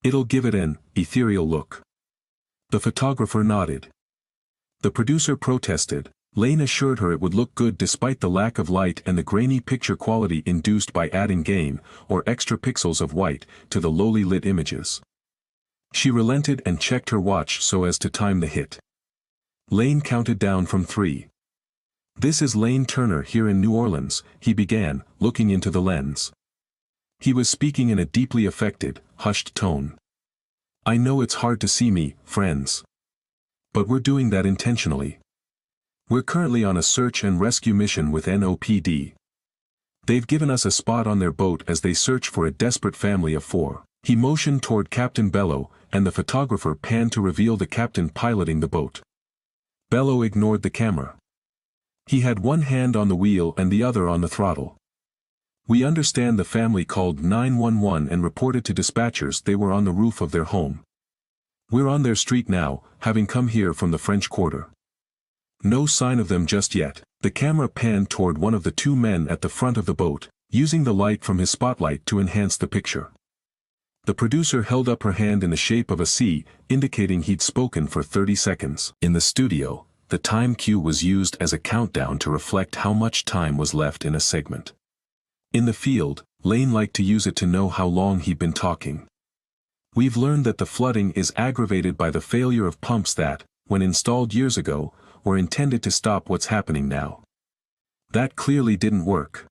It'll give it an ethereal look." The photographer nodded. The producer protested. Lane assured her it would look good despite the lack of light and the grainy picture quality induced by adding gain, or extra pixels of white, to the lowly lit images. She relented and checked her watch so as to time the hit. Lane counted down from 3. "This is Lane Turner here in New Orleans," he began, looking into the lens. He was speaking in a deeply affected, hushed tone. "I know it's hard to see me, friends. But we're doing that intentionally. We're currently on a search and rescue mission with NOPD. They've given us a spot on their boat as they search for a desperate family of 4. He motioned toward Captain Bellow, and the photographer panned to reveal the captain piloting the boat. Bellow ignored the camera. He had one hand on the wheel and the other on the throttle. "We understand the family called 911 and reported to dispatchers they were on the roof of their home. We're on their street now, having come here from the French Quarter. No sign of them just yet." The camera panned toward one of the 2 men at the front of the boat, using the light from his spotlight to enhance the picture. The producer held up her hand in the shape of a C, indicating he'd spoken for 30 seconds. In the studio, the time cue was used as a countdown to reflect how much time was left in a segment. In the field, Lane liked to use it to know how long he'd been talking. "We've learned that the flooding is aggravated by the failure of pumps that, when installed years ago, were intended to stop what's happening now. That clearly didn't work.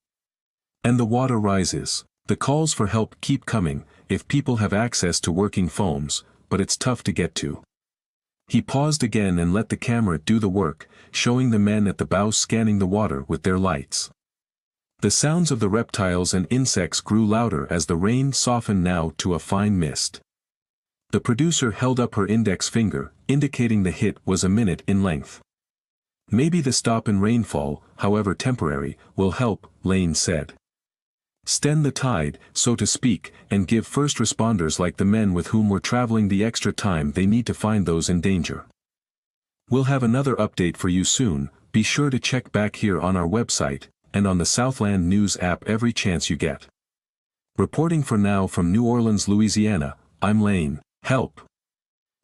And the water rises. The calls for help keep coming, if people have access to working phones, but it's tough to get to." He paused again and let the camera do the work, showing the men at the bow scanning the water with their lights. The sounds of the reptiles and insects grew louder as the rain softened now to a fine mist. The producer held up her index finger, indicating the hit was a minute in length. "Maybe the stop in rainfall, however temporary, will help," Lane said. "Stem the tide, so to speak, and give first responders like the men with whom we're traveling the extra time they need to find those in danger. We'll have another update for you soon. Be sure to check back here on our website, and on the Southland News app every chance you get. Reporting for now from New Orleans, Louisiana, I'm Lane. Help."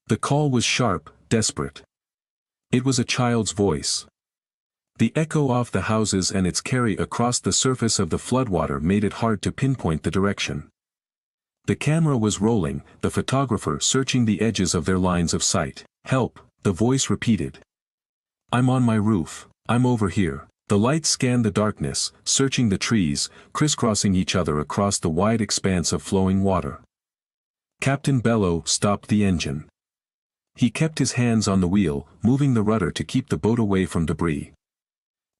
The call was sharp, desperate. It was a child's voice. The echo off the houses and its carry across the surface of the floodwater made it hard to pinpoint the direction. The camera was rolling, the photographer searching the edges of their lines of sight. "Help," the voice repeated. "I'm on my roof. I'm over here." The light scanned the darkness, searching the trees, crisscrossing each other across the wide expanse of flowing water. Captain Bellow stopped the engine. He kept his hands on the wheel, moving the rudder to keep the boat away from debris.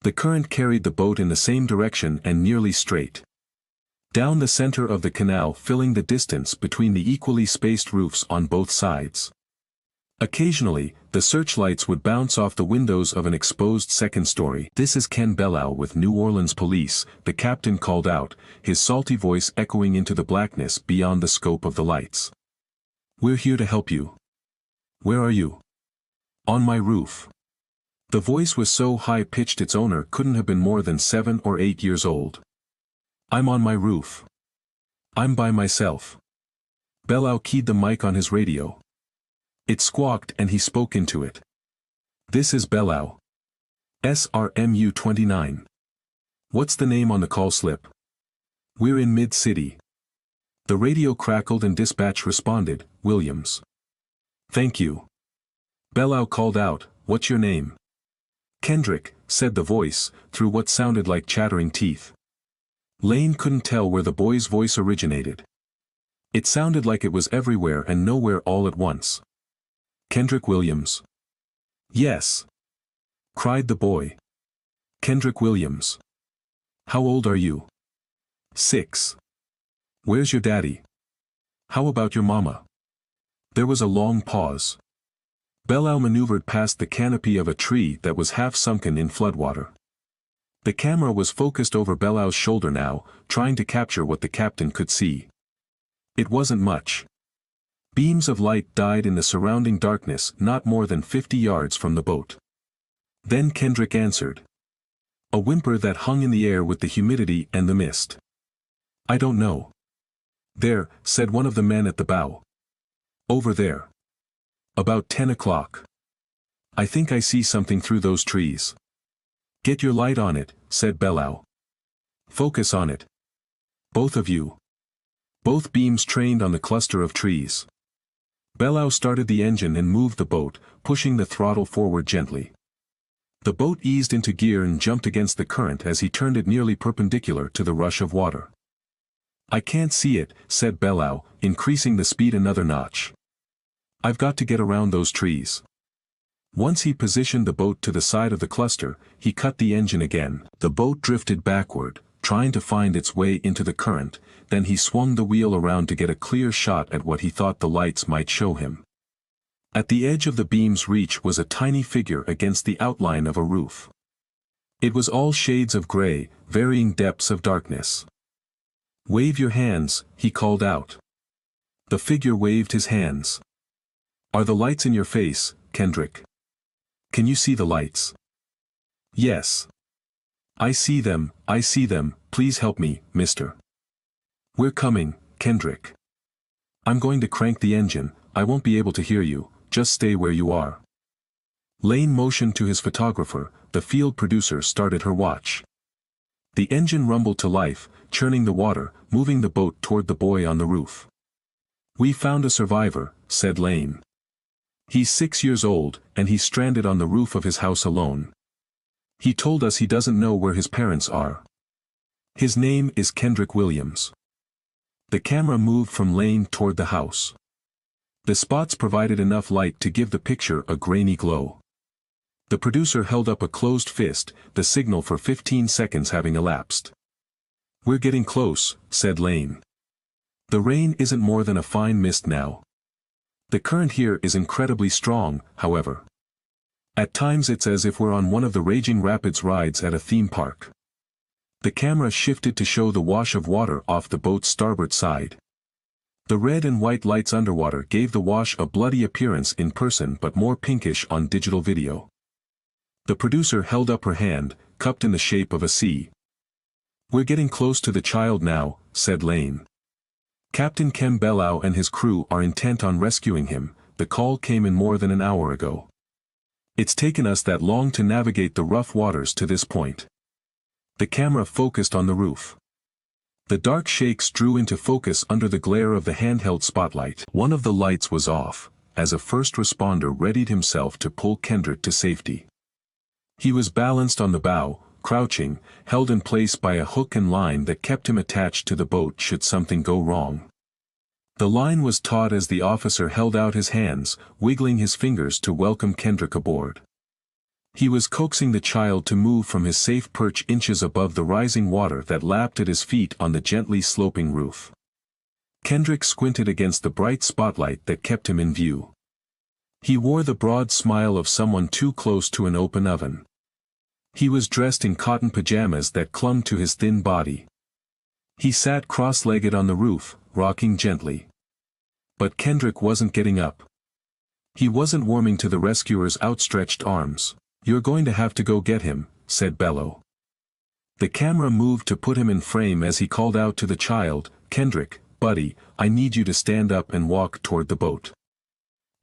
The current carried the boat in the same direction and nearly straight. Down the center of the canal, filling the distance between the equally spaced roofs on both sides. Occasionally, the searchlights would bounce off the windows of an exposed second story. "This is Ken Bellow with New Orleans Police," the captain called out, his salty voice echoing into the blackness beyond the scope of the lights. "We're here to help you." "Where are you?" "On my roof." The voice was so high-pitched its owner couldn't have been more than 7 or 8 years old. "I'm on my roof. I'm by myself." Bellow keyed the mic on his radio. It squawked and he spoke into it. "This is Bellow. SRMU 29. What's the name on the call slip?" "We're in Mid-City." The radio crackled and dispatch responded, "Williams." "Thank you." Bellow called out, "What's your name?" "Kendrick," said the voice, through what sounded like chattering teeth. Lane couldn't tell where the boy's voice originated. It sounded like it was everywhere and nowhere all at once. "Kendrick Williams." "Yes," cried the boy. "Kendrick Williams. How old are you?" 6. "Where's your daddy?" "How about your mama?" There was a long pause. Bellow maneuvered past the canopy of a tree that was half sunken in floodwater. The camera was focused over Bellow's shoulder now, trying to capture what the captain could see. It wasn't much. Beams of light died in the surrounding darkness not more than 50 yards from the boat. Then Kendrick answered. A whimper that hung in the air with the humidity and the mist. "I don't know." "There," said one of the men at the bow. "Over there. About 10 o'clock. I think I see something through those trees." "Get your light on it," said Bellow. "Focus on it. Both of you." Both beams trained on the cluster of trees. Bellow started the engine and moved the boat, pushing the throttle forward gently. The boat eased into gear and jumped against the current as he turned it nearly perpendicular to the rush of water. "I can't see it," said Bellow, increasing the speed another notch. "I've got to get around those trees." Once he positioned the boat to the side of the cluster, he cut the engine again. The boat drifted backward, trying to find its way into the current, then he swung the wheel around to get a clear shot at what he thought the lights might show him. At the edge of the beam's reach was a tiny figure against the outline of a roof. It was all shades of gray, varying depths of darkness. "Wave your hands," he called out. The figure waved his hands. "Are the lights in your face, Kendrick? Can you see the lights?" "Yes. I see them, please help me, mister." "We're coming, Kendrick." "I'm going to crank the engine, I won't be able to hear you, just stay where you are." Lane motioned to his photographer, the field producer started her watch. The engine rumbled to life, churning the water, moving the boat toward the boy on the roof. "We found a survivor," said Lane. "He's 6 years old, and he's stranded on the roof of his house alone. He told us he doesn't know where his parents are. His name is Kendrick Williams." The camera moved from Lane toward the house. The spots provided enough light to give the picture a grainy glow. The producer held up a closed fist, the signal for 15 seconds having elapsed. "We're getting close," said Lane. "The rain isn't more than a fine mist now. The current here is incredibly strong, however. At times it's as if we're on one of the raging rapids rides at a theme park." The camera shifted to show the wash of water off the boat's starboard side. The red and white lights underwater gave the wash a bloody appearance in person but more pinkish on digital video. The producer held up her hand, cupped in the shape of a C. "We're getting close to the child now," said Lane. "Captain Ken Bellow and his crew are intent on rescuing him. The call came in more than an hour ago. It's taken us that long to navigate the rough waters to this point." The camera focused on the roof. The dark shakes drew into focus under the glare of the handheld spotlight. One of the lights was off, as a first responder readied himself to pull Kendrick to safety. He was balanced on the bow, crouching, held in place by a hook and line that kept him attached to the boat should something go wrong. The line was taut as the officer held out his hands, wiggling his fingers to welcome Kendrick aboard. He was coaxing the child to move from his safe perch inches above the rising water that lapped at his feet on the gently sloping roof. Kendrick squinted against the bright spotlight that kept him in view. He wore the broad smile of someone too close to an open oven. He was dressed in cotton pajamas that clung to his thin body. He sat cross-legged on the roof, rocking gently. But Kendrick wasn't getting up. He wasn't warming to the rescuer's outstretched arms. "You're going to have to go get him," said Bello. The camera moved to put him in frame as he called out to the child, "Kendrick, buddy, I need you to stand up and walk toward the boat."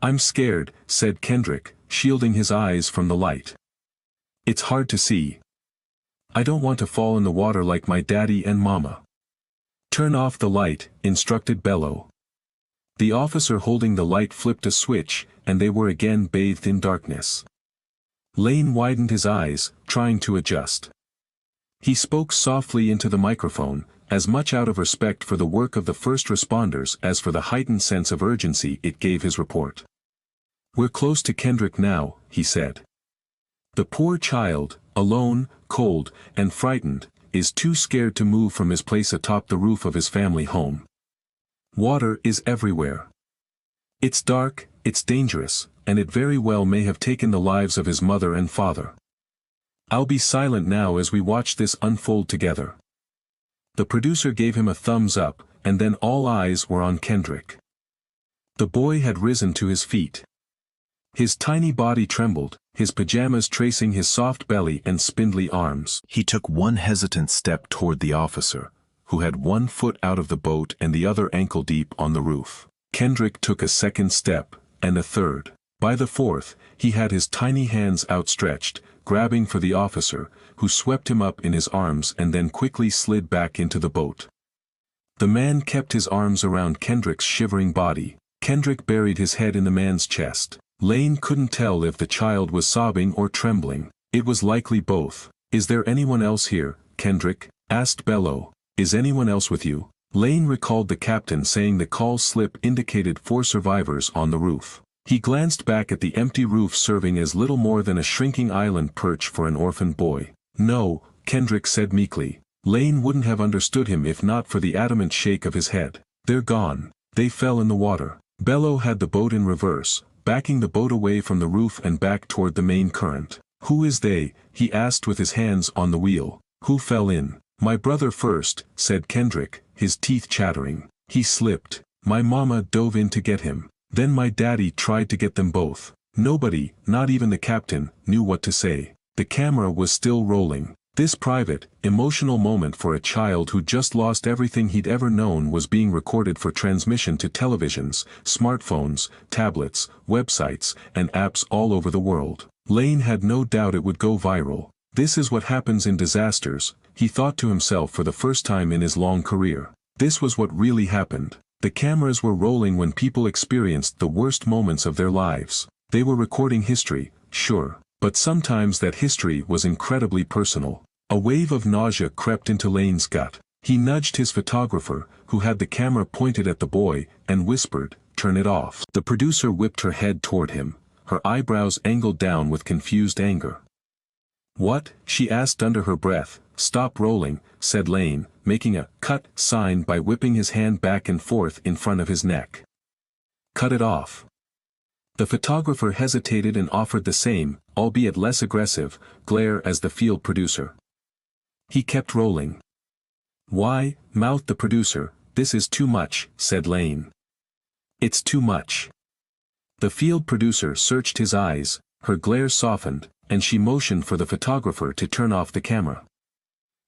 "I'm scared," said Kendrick, shielding his eyes from the light. "It's hard to see. I don't want to fall in the water like my daddy and mama." "Turn off the light," instructed Bello. The officer holding the light flipped a switch, and they were again bathed in darkness. Lane widened his eyes, trying to adjust. He spoke softly into the microphone, as much out of respect for the work of the first responders as for the heightened sense of urgency it gave his report. "We're close to Kendrick now," he said. "The poor child, alone, cold, and frightened, is too scared to move from his place atop the roof of his family home. Water is everywhere. It's dark, it's dangerous, and it very well may have taken the lives of his mother and father. I'll be silent now as we watch this unfold together." The producer gave him a thumbs up, and then all eyes were on Kendrick. The boy had risen to his feet. His tiny body trembled, his pajamas tracing his soft belly and spindly arms. He took one hesitant step toward the officer, who had one foot out of the boat and the other ankle-deep on the roof. Kendrick took a second step, and a third. By the fourth, he had his tiny hands outstretched, grabbing for the officer, who swept him up in his arms and then quickly slid back into the boat. The man kept his arms around Kendrick's shivering body. Kendrick buried his head in the man's chest. Lane couldn't tell if the child was sobbing or trembling. It was likely both. "Is there anyone else here, Kendrick?" asked Bello. "Is anyone else with you?" Lane recalled the captain saying the call slip indicated 4 survivors on the roof. He glanced back at the empty roof serving as little more than a shrinking island perch for an orphaned boy. "No," Kendrick said meekly. Lane wouldn't have understood him if not for the adamant shake of his head. "They're gone. They fell in the water." Bello had the boat in reverse, backing the boat away from the roof and back toward the main current. "Who is they?" he asked with his hands on the wheel. "Who fell in?" "My brother first," said Kendrick, his teeth chattering. "He slipped. My mama dove in to get him. Then my daddy tried to get them both." Nobody, not even the captain, knew what to say. The camera was still rolling. This private, emotional moment for a child who just lost everything he'd ever known was being recorded for transmission to televisions, smartphones, tablets, websites, and apps all over the world. Lane had no doubt it would go viral. This is what happens in disasters, he thought to himself for the first time in his long career. This was what really happened. The cameras were rolling when people experienced the worst moments of their lives. They were recording history, sure, but sometimes that history was incredibly personal. A wave of nausea crept into Lane's gut. He nudged his photographer, who had the camera pointed at the boy, and whispered, "Turn it off." The producer whipped her head toward him, her eyebrows angled down with confused anger. "What?" she asked under her breath. "Stop rolling," said Lane, making a cut sign by whipping his hand back and forth in front of his neck. "Cut it off." The photographer hesitated and offered the same, albeit less aggressive, glare as the field producer. He kept rolling. "Why?" mouthed the producer. "This is too much," said Lane. "It's too much." The field producer searched his eyes, her glare softened, and she motioned for the photographer to turn off the camera.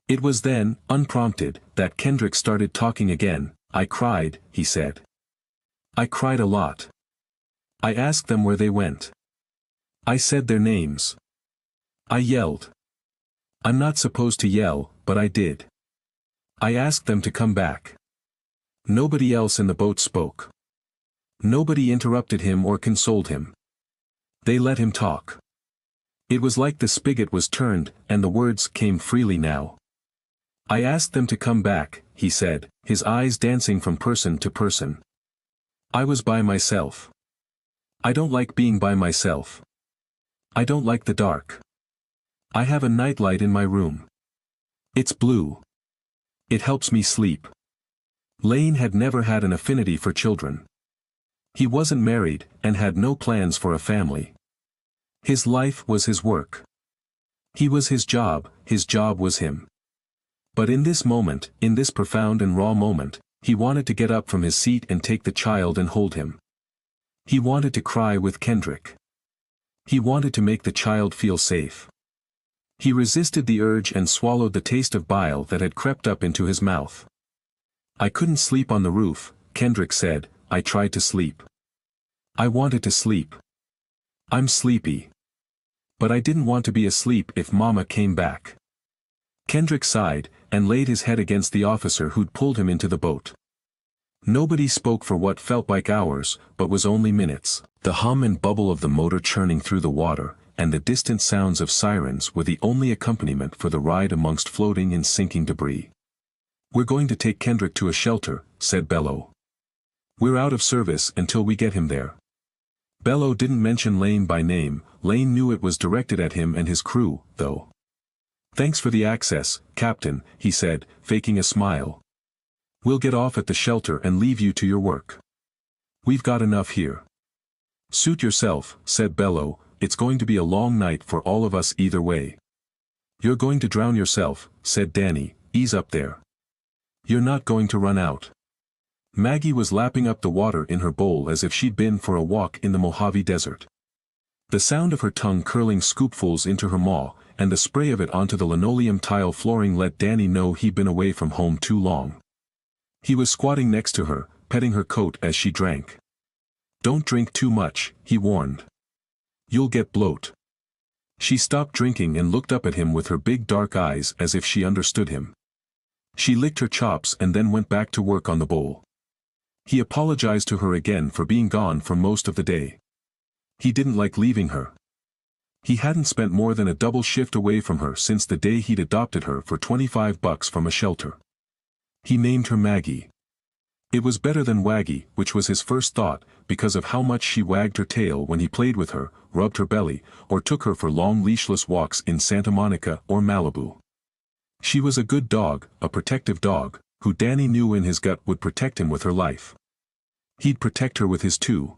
It was then, unprompted, that Kendrick started talking again. "I cried," he said. "I cried a lot. I asked them where they went. I said their names. I yelled. I'm not supposed to yell, but I did. I asked them to come back. Nobody else in the boat spoke. Nobody interrupted him or consoled him. They let him talk. It was like the spigot was turned, and the words came freely now. I asked them to come back," he said, his eyes dancing from person to person. I was by myself. I don't like being by myself. I don't like the dark. I have a nightlight in my room. It's blue. It helps me sleep. Lane had never had an affinity for children. He wasn't married and had no plans for a family. His life was his work. He was his job was him. But in this moment, in this profound and raw moment, he wanted to get up from his seat and take the child and hold him. He wanted to cry with Kendrick. He wanted to make the child feel safe. He resisted the urge and swallowed the taste of bile that had crept up into his mouth. I couldn't sleep on the roof, Kendrick said. I tried to sleep. I wanted to sleep. I'm sleepy. But I didn't want to be asleep if Mama came back. Kendrick sighed, and laid his head against the officer who'd pulled him into the boat. Nobody spoke for what felt like hours, but was only minutes. The hum and bubble of the motor churning through the water, and the distant sounds of sirens were the only accompaniment for the ride amongst floating and sinking debris. We're going to take Kendrick to a shelter, said Bello. We're out of service until we get him there. Bello didn't mention Lane by name. Lane knew it was directed at him and his crew, though. Thanks for the access, Captain, he said, faking a smile. We'll get off at the shelter and leave you to your work. We've got enough here. Suit yourself, said Bello, it's going to be a long night for all of us either way. You're going to drown yourself, said Danny, ease up there. You're not going to run out. Maggie was lapping up the water in her bowl as if she'd been for a walk in the Mojave Desert. The sound of her tongue curling scoopfuls into her maw, and the spray of it onto the linoleum tile flooring let Danny know he'd been away from home too long. He was squatting next to her, petting her coat as she drank. Don't drink too much, he warned. You'll get bloat. She stopped drinking and looked up at him with her big dark eyes as if she understood him. She licked her chops and then went back to work on the bowl. He apologized to her again for being gone for most of the day. He didn't like leaving her. He hadn't spent more than a double shift away from her since the day he'd adopted her for $25 from a shelter. He named her Maggie. It was better than Waggy, which was his first thought, because of how much she wagged her tail when he played with her, rubbed her belly, or took her for long leashless walks in Santa Monica or Malibu. She was a good dog, a protective dog, who Danny knew in his gut would protect him with her life. He'd protect her with his too.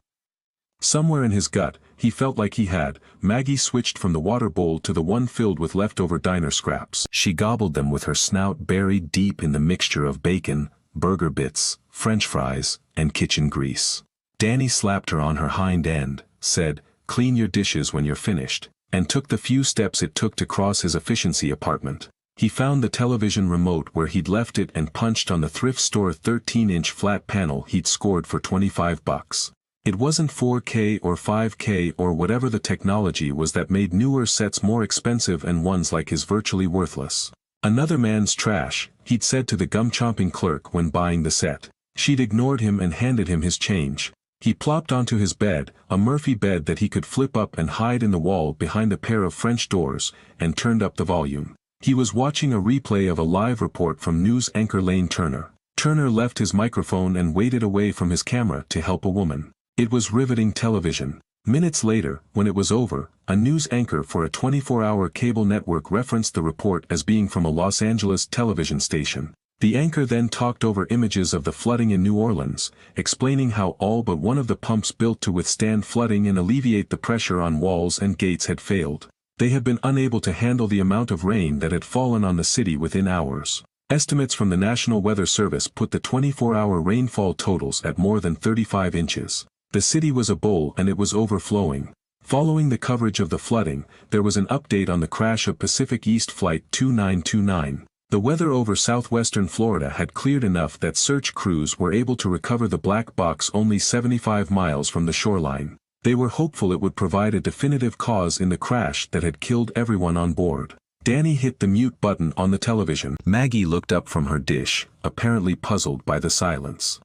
Somewhere in his gut, he felt like he had. Maggie switched from the water bowl to the one filled with leftover diner scraps. She gobbled them with her snout buried deep in the mixture of bacon, burger bits, French fries, and kitchen grease. Danny slapped her on her hind end, said, "Clean your dishes when you're finished," and took the few steps it took to cross his efficiency apartment. He found the television remote where he'd left it and punched on the thrift store 13-inch flat panel he'd scored for $25. It wasn't 4K or 5K or whatever the technology was that made newer sets more expensive and ones like his virtually worthless. Another man's trash, he'd said to the gum-chomping clerk when buying the set. She'd ignored him and handed him his change. He plopped onto his bed, a Murphy bed that he could flip up and hide in the wall behind a pair of French doors, and turned up the volume. He was watching a replay of a live report from news anchor Lane Turner. Turner left his microphone and waded away from his camera to help a woman. It was riveting television. Minutes later, when it was over, a news anchor for a 24-hour cable network referenced the report as being from a Los Angeles television station. The anchor then talked over images of the flooding in New Orleans, explaining how all but one of the pumps built to withstand flooding and alleviate the pressure on walls and gates had failed. They had been unable to handle the amount of rain that had fallen on the city within hours. Estimates from the National Weather Service put the 24-hour rainfall totals at more than 35 inches. The city was a bowl and it was overflowing. Following the coverage of the flooding, there was an update on the crash of Pacific East Flight 2929. The weather over southwestern Florida had cleared enough that search crews were able to recover the black box only 75 miles from the shoreline. They were hopeful it would provide a definitive cause in the crash that had killed everyone on board. Danny hit the mute button on the television. Maggie looked up from her dish, apparently puzzled by the silence.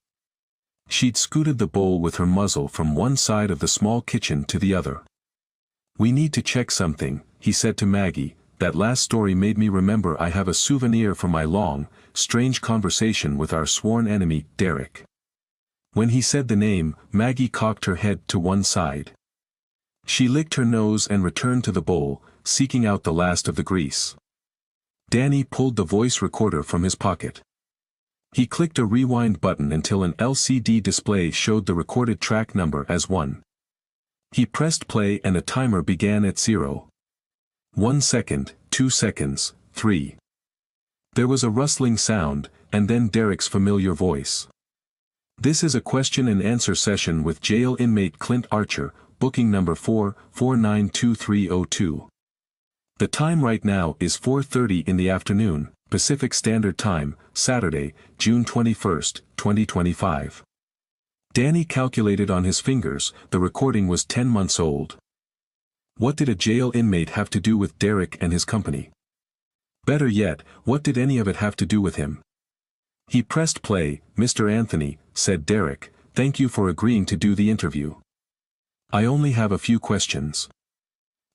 She'd scooted the bowl with her muzzle from one side of the small kitchen to the other. "We need to check something," he said to Maggie. "That last story made me remember I have a souvenir from my long, strange conversation with our sworn enemy, Derek." When he said the name, Maggie cocked her head to one side. She licked her nose and returned to the bowl, seeking out the last of the grease. Danny pulled the voice recorder from his pocket. He clicked a rewind button until an LCD display showed the recorded track number as 1. He pressed play and a timer began at 0. 1 second, 2 seconds, 3. There was a rustling sound, and then Derek's familiar voice. This is a question and answer session with jail inmate Clint Archer, booking number 4492302. The time right now is 4:30 in the afternoon, Pacific Standard Time, Saturday, June 21, 2025. Danny calculated on his fingers, the recording was 10 months old. What did a jail inmate have to do with Derek and his company? Better yet, what did any of it have to do with him? He pressed play. "Mr. Anthony," said Derek, "thank you for agreeing to do the interview. I only have a few questions.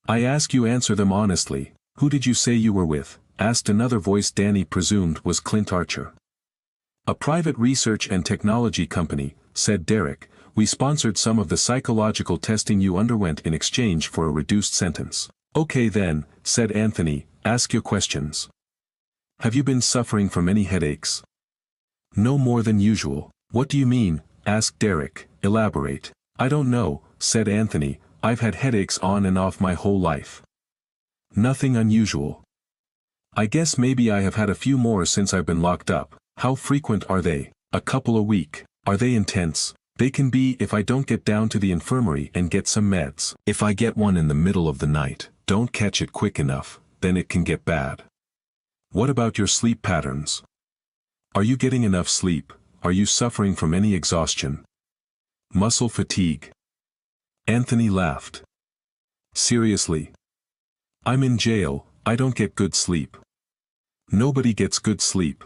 I ask you answer them honestly. Who did you say you were with?" asked another voice Danny presumed was Clint Archer. "A private research and technology company," said Derek. "We sponsored some of the psychological testing you underwent in exchange for a reduced sentence." "Okay then," said Anthony, "ask your questions. Have you been suffering from any headaches?" "No more than usual." "What do you mean?" asked Derek. "Elaborate." "I don't know," said Anthony, "I've had headaches on and off my whole life. Nothing unusual. I guess maybe I have had a few more since I've been locked up." "How frequent are they?" "A couple a week." "Are they intense?" "They can be if I don't get down to the infirmary and get some meds. If I get one in the middle of the night, don't catch it quick enough, then it can get bad." "What about your sleep patterns? Are you getting enough sleep? Are you suffering from any exhaustion? Muscle fatigue?" Anthony laughed. "Seriously? I'm in jail, I don't get good sleep." "Nobody gets good sleep."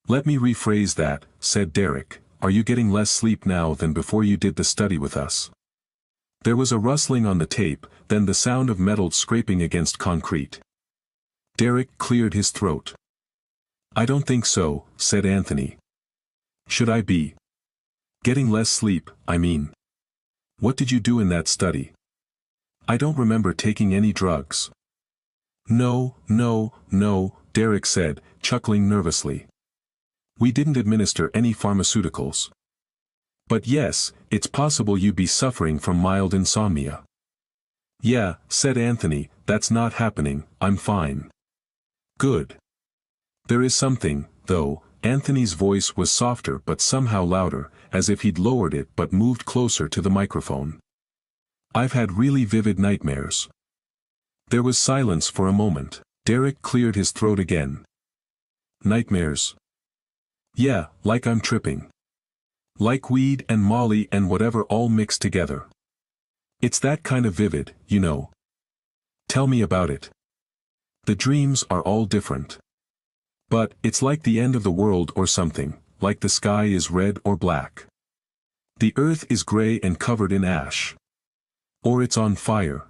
"Let me rephrase that," said Derek. "Are you getting less sleep now than before you did the study with us?" There was a rustling on the tape, then the sound of metal scraping against concrete. Derek cleared his throat. "I don't think so," said Anthony. "Should I be getting less sleep, I mean? What did you do in that study?" "I don't remember taking any drugs." No, Derek said, chuckling nervously. "We didn't administer any pharmaceuticals. But yes, it's possible you'd be suffering from mild insomnia." "Yeah," said Anthony, "that's not happening, I'm fine." "Good. There is something, though." Anthony's voice was softer but somehow louder, as if he'd lowered it but moved closer to the microphone. "I've had really vivid nightmares." There was silence for a moment. Derek cleared his throat again. "Nightmares?" "Yeah, like I'm tripping. Like weed and Molly and whatever all mixed together. It's that kind of vivid, you know." "Tell me about it." "The dreams are all different. But, it's like the end of the world or something, like the sky is red or black. The earth is gray and covered in ash. Or it's on fire."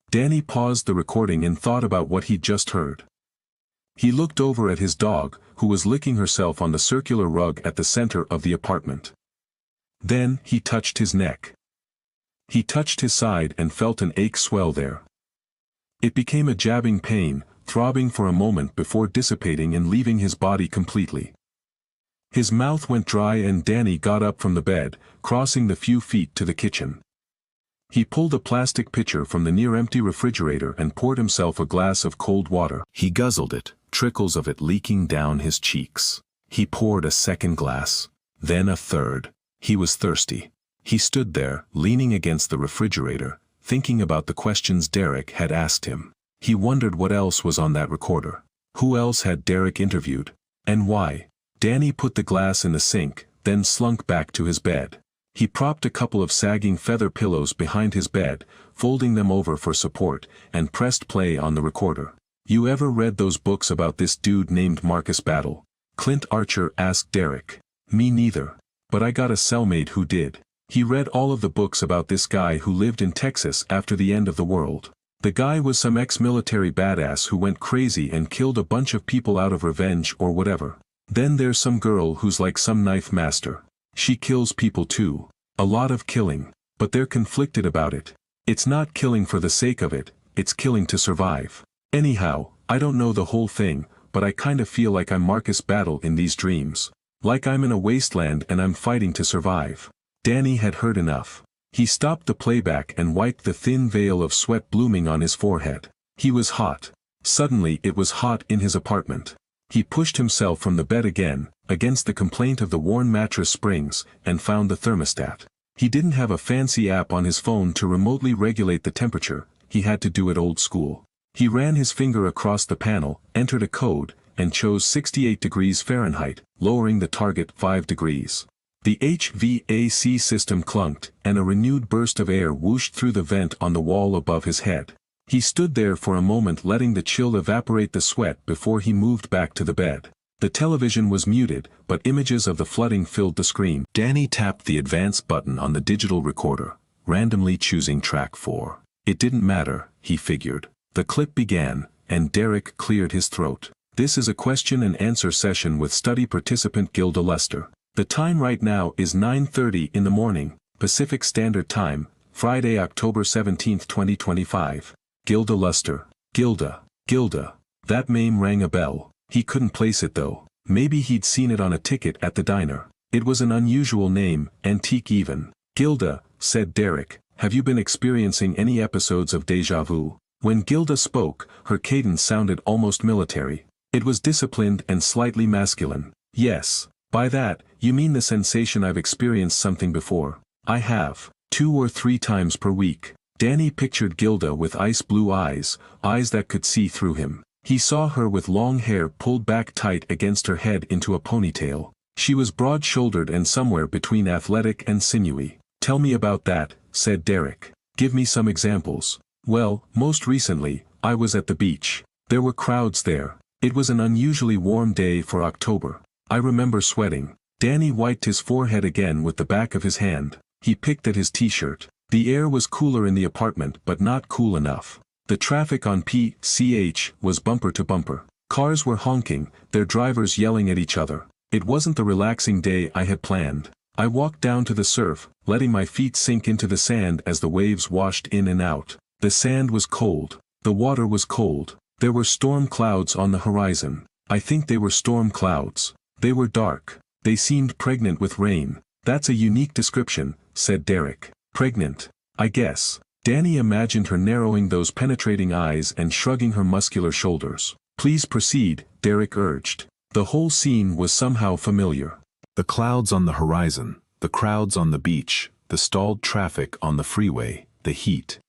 Danny paused the recording and thought about what he'd just heard. He looked over at his dog, who was licking herself on the circular rug at the center of the apartment. Then, he touched his neck. He touched his side and felt an ache swell there. It became a jabbing pain, throbbing for a moment before dissipating and leaving his body completely. His mouth went dry and Danny got up from the bed, crossing the few feet to the kitchen. He pulled a plastic pitcher from the near-empty refrigerator and poured himself a glass of cold water. He guzzled it, trickles of it leaking down his cheeks. He poured a second glass, then a third. He was thirsty. He stood there, leaning against the refrigerator, thinking about the questions Derek had asked him. He wondered what else was on that recorder. Who else had Derek interviewed? And why? Danny put the glass in the sink, then slunk back to his bed. He propped a couple of sagging feather pillows behind his bed, folding them over for support, and pressed play on the recorder. "You ever read those books about this dude named Marcus Battle?" Clint Archer asked Derek. "Me neither. But I got a cellmate who did. He read all of the books about this guy who lived in Texas after the end of the world. The guy was some ex-military badass who went crazy and killed a bunch of people out of revenge or whatever. Then there's some girl who's like some knife master. She kills people too. A lot of killing. But they're conflicted about it. It's not killing for the sake of it, it's killing to survive. Anyhow, I don't know the whole thing, but I kinda feel like I'm Marcus Battle in these dreams. Like I'm in a wasteland and I'm fighting to survive. Danny had heard enough. He stopped the playback and wiped the thin veil of sweat blooming on his forehead. He was hot. Suddenly it was hot in his apartment. He pushed himself from the bed again, against the complaint of the worn mattress springs, and found the thermostat. He didn't have a fancy app on his phone to remotely regulate the temperature, he had to do it old school. He ran his finger across the panel, entered a code, and chose 68 degrees Fahrenheit, lowering the target 5 degrees. The HVAC system clunked, and a renewed burst of air whooshed through the vent on the wall above his head. He stood there for a moment letting the chill evaporate the sweat before he moved back to the bed. The television was muted, but images of the flooding filled the screen. Danny tapped the advance button on the digital recorder, randomly choosing track 4. It didn't matter, he figured. The clip began, and Derek cleared his throat. This is a question and answer session with study participant Gilda Lester. The time right now is 9:30 in the morning, Pacific Standard Time, Friday, October 17, 2025. Gilda Lester. Gilda. That name rang a bell. He couldn't place it though. Maybe he'd seen it on a ticket at the diner. It was an unusual name, antique even. Gilda, said Derek, have you been experiencing any episodes of déjà vu? When Gilda spoke, her cadence sounded almost military. It was disciplined and slightly masculine. Yes. By that, you mean the sensation I've experienced something before. I have. 2 or 3 times per week. Danny pictured Gilda with ice blue eyes, eyes that could see through him. He saw her with long hair pulled back tight against her head into a ponytail. She was broad-shouldered and somewhere between athletic and sinewy. Tell me about that, said Derek. Give me some examples. Well, most recently, I was at the beach. There were crowds there. It was an unusually warm day for October. I remember sweating. Danny wiped his forehead again with the back of his hand. He picked at his t-shirt. The air was cooler in the apartment but not cool enough. The traffic on PCH was bumper to bumper. Cars were honking, their drivers yelling at each other. It wasn't the relaxing day I had planned. I walked down to the surf, letting my feet sink into the sand as the waves washed in and out. The sand was cold. The water was cold. There were storm clouds on the horizon. I think they were storm clouds. They were dark. They seemed pregnant with rain. That's a unique description, said Derek. Pregnant. I guess. Danny imagined her narrowing those penetrating eyes and shrugging her muscular shoulders. Please proceed, Derek urged. The whole scene was somehow familiar. The clouds on the horizon, the crowds on the beach, the stalled traffic on the freeway, the heat.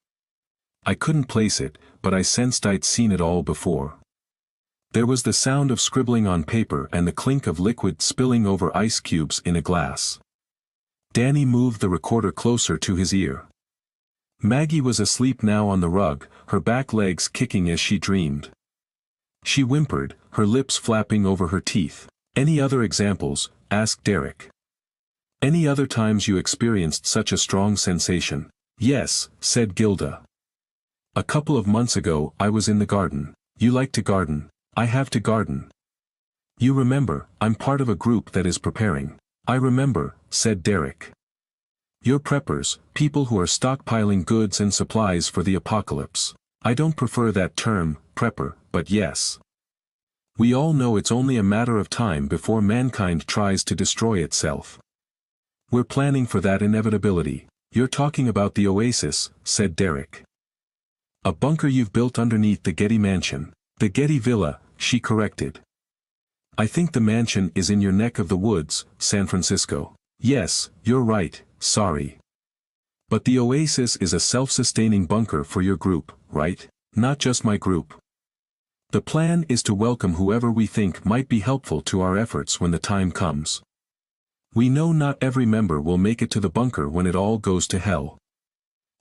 I couldn't place it, but I sensed I'd seen it all before. There was the sound of scribbling on paper and the clink of liquid spilling over ice cubes in a glass. Danny moved the recorder closer to his ear. Maggie was asleep now on the rug, her back legs kicking as she dreamed. She whimpered, her lips flapping over her teeth. Any other examples? Asked Derek. Any other times you experienced such a strong sensation? Yes, said Gilda. A couple of months ago I was in the garden. You like to garden? I have to garden. You remember, I'm part of a group that is preparing. I remember, said Derek. You're preppers, people who are stockpiling goods and supplies for the apocalypse. I don't prefer that term, prepper, but yes. We all know it's only a matter of time before mankind tries to destroy itself. We're planning for that inevitability. You're talking about the Oasis, said Derek. A bunker you've built underneath the Getty mansion. The Getty Villa, she corrected. I think the mansion is in your neck of the woods, San Francisco. Yes, you're right, sorry. But the Oasis is a self-sustaining bunker for your group, right? Not just my group. The plan is to welcome whoever we think might be helpful to our efforts when the time comes. We know not every member will make it to the bunker when it all goes to hell.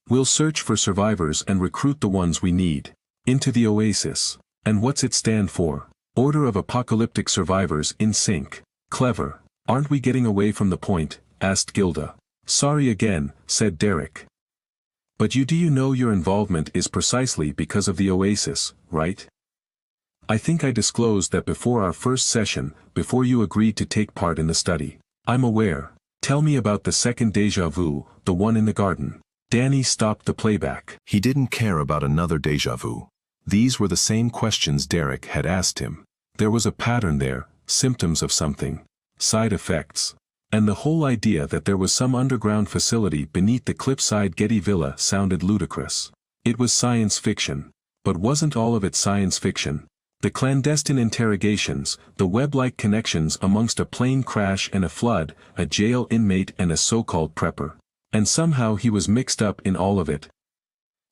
We'll search for survivors and recruit the ones we need. Into the Oasis. And what's it stand for? Order of Apocalyptic Survivors in Sync. Clever. Aren't we getting away from the point? Asked Gilda. Sorry again, said Derek. But do you know your involvement is precisely because of the Oasis, right? I think I disclosed that before our first session, before you agreed to take part in the study. I'm aware. Tell me about the second déjà vu, the one in the garden. Danny stopped the playback. He didn't care about another déjà vu. These were the same questions Derek had asked him. There was a pattern there, symptoms of something, side effects. And the whole idea that there was some underground facility beneath the cliffside Getty Villa sounded ludicrous. It was science fiction. But wasn't all of it science fiction? The clandestine interrogations, the web-like connections amongst a plane crash and a flood, a jail inmate and a so-called prepper. And somehow he was mixed up in all of it.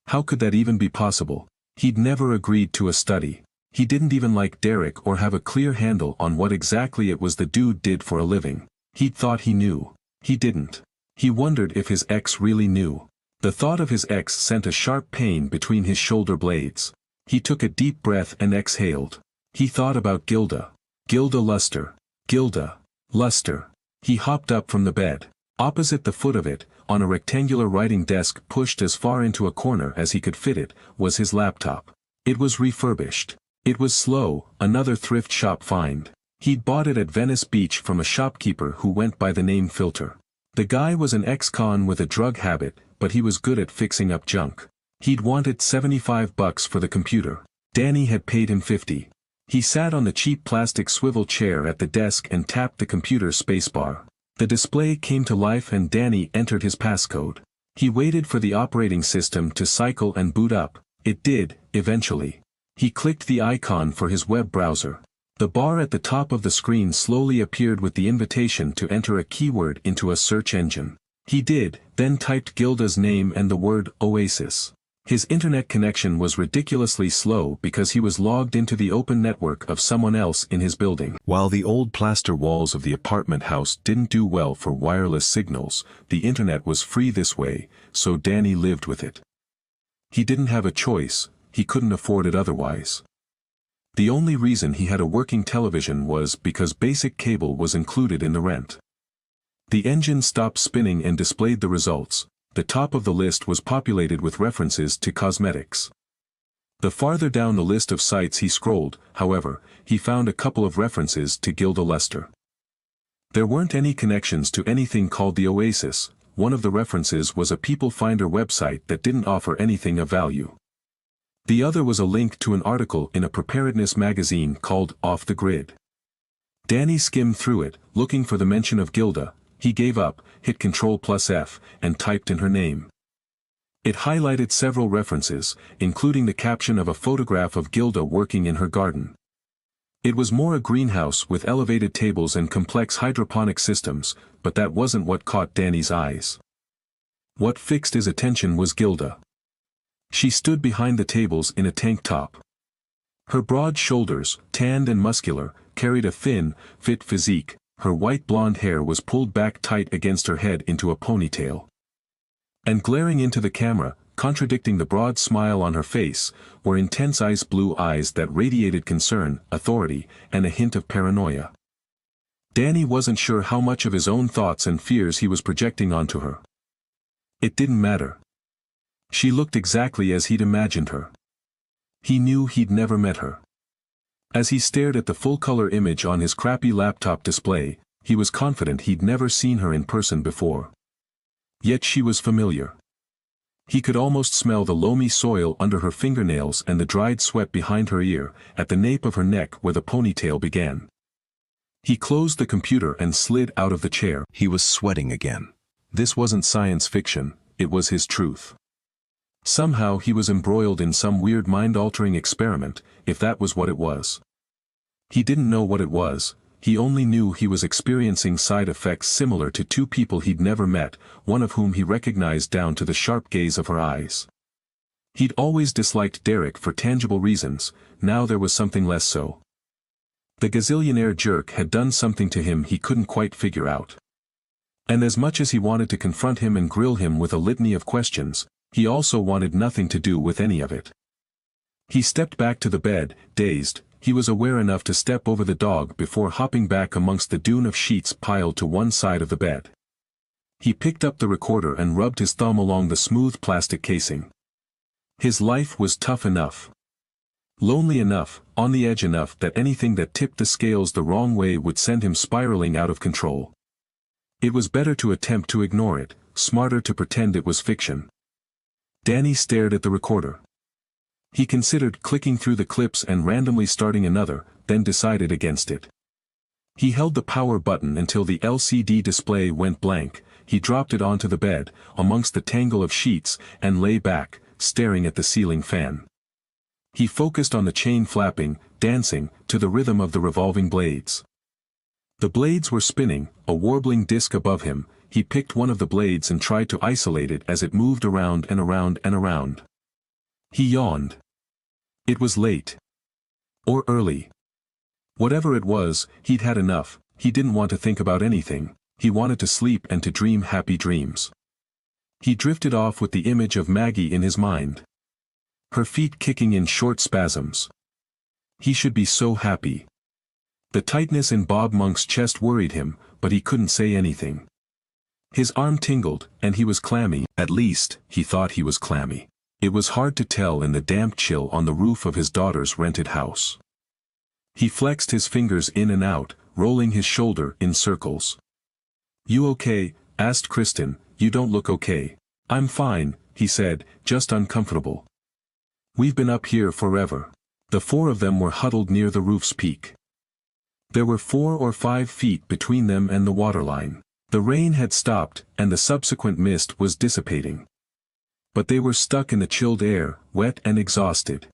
How could that even be possible? He'd never agreed to a study. He didn't even like Derek or have a clear handle on what exactly it was the dude did for a living. He'd thought he knew. He didn't. He wondered if his ex really knew. The thought of his ex sent a sharp pain between his shoulder blades. He took a deep breath and exhaled. He thought about Gilda. Gilda Luster. Gilda. Luster. He hopped up from the bed. Opposite the foot of it, on a rectangular writing desk pushed as far into a corner as he could fit it, was his laptop. It was refurbished. It was slow, another thrift shop find. He'd bought it at Venice Beach from a shopkeeper who went by the name Filter. The guy was an ex-con with a drug habit, but he was good at fixing up junk. He'd wanted $75 for the computer. Danny had paid him $50. He sat on the cheap plastic swivel chair at the desk and tapped the computer spacebar. The display came to life and Danny entered his passcode. He waited for the operating system to cycle and boot up. It did, eventually. He clicked the icon for his web browser. The bar at the top of the screen slowly appeared with the invitation to enter a keyword into a search engine. He did, then typed Gilda's name and the word Oasis. His internet connection was ridiculously slow because he was logged into the open network of someone else in his building. While the old plaster walls of the apartment house didn't do well for wireless signals, the internet was free this way, so Danny lived with it. He didn't have a choice, he couldn't afford it otherwise. The only reason he had a working television was because basic cable was included in the rent. The engine stopped spinning and displayed the results. The top of the list was populated with references to cosmetics. The farther down the list of sites he scrolled, however, he found a couple of references to Gilda Luster. There weren't any connections to anything called the Oasis. One of the references was a People Finder website that didn't offer anything of value. The other was a link to an article in a preparedness magazine called Off the Grid. Danny skimmed through it, looking for the mention of Gilda. He gave up, hit Ctrl+F, and typed in her name. It highlighted several references, including the caption of a photograph of Gilda working in her garden. It was more a greenhouse with elevated tables and complex hydroponic systems, but that wasn't what caught Danny's eyes. What fixed his attention was Gilda. She stood behind the tables in a tank top. Her broad shoulders, tanned and muscular, carried a thin, fit physique. Her white blonde hair was pulled back tight against her head into a ponytail. And glaring into the camera, contradicting the broad smile on her face, were intense ice blue eyes that radiated concern, authority, and a hint of paranoia. Danny wasn't sure how much of his own thoughts and fears he was projecting onto her. It didn't matter. She looked exactly as he'd imagined her. He knew he'd never met her. As he stared at the full-color image on his crappy laptop display, he was confident he'd never seen her in person before. Yet she was familiar. He could almost smell the loamy soil under her fingernails and the dried sweat behind her ear, at the nape of her neck where the ponytail began. He closed the computer and slid out of the chair. He was sweating again. This wasn't science fiction, it was his truth. Somehow he was embroiled in some weird mind-altering experiment, if that was what it was. He didn't know what it was, he only knew he was experiencing side effects similar to two people he'd never met, one of whom he recognized down to the sharp gaze of her eyes. He'd always disliked Derek for tangible reasons, now there was something less so. The gazillionaire jerk had done something to him he couldn't quite figure out. And as much as he wanted to confront him and grill him with a litany of questions, he also wanted nothing to do with any of it. He stepped back to the bed, dazed. He was aware enough to step over the dog before hopping back amongst the dune of sheets piled to one side of the bed. He picked up the recorder and rubbed his thumb along the smooth plastic casing. His life was tough enough. Lonely enough, on the edge enough that anything that tipped the scales the wrong way would send him spiraling out of control. It was better to attempt to ignore it, smarter to pretend it was fiction. Danny stared at the recorder. He considered clicking through the clips and randomly starting another, then decided against it. He held the power button until the LCD display went blank. He dropped it onto the bed, amongst the tangle of sheets, and lay back, staring at the ceiling fan. He focused on the chain flapping, dancing, to the rhythm of the revolving blades. The blades were spinning, a warbling disc above him. He picked one of the blades and tried to isolate it as it moved around and around and around. He yawned. It was late. Or early. Whatever it was, he'd had enough. He didn't want to think about anything. He wanted to sleep and to dream happy dreams. He drifted off with the image of Maggie in his mind. Her feet kicking in short spasms. He should be so happy. The tightness in Bob Monk's chest worried him, but he couldn't say anything. His arm tingled, and he was clammy. At least, he thought he was clammy. It was hard to tell in the damp chill on the roof of his daughter's rented house. He flexed his fingers in and out, rolling his shoulder in circles. "You okay?" asked Kristen. "You don't look okay." "I'm fine," he said, "just uncomfortable. We've been up here forever." The four of them were huddled near the roof's peak. There were 4 or 5 feet between them and the waterline. The rain had stopped, and the subsequent mist was dissipating. But they were stuck in the chilled air, wet and exhausted.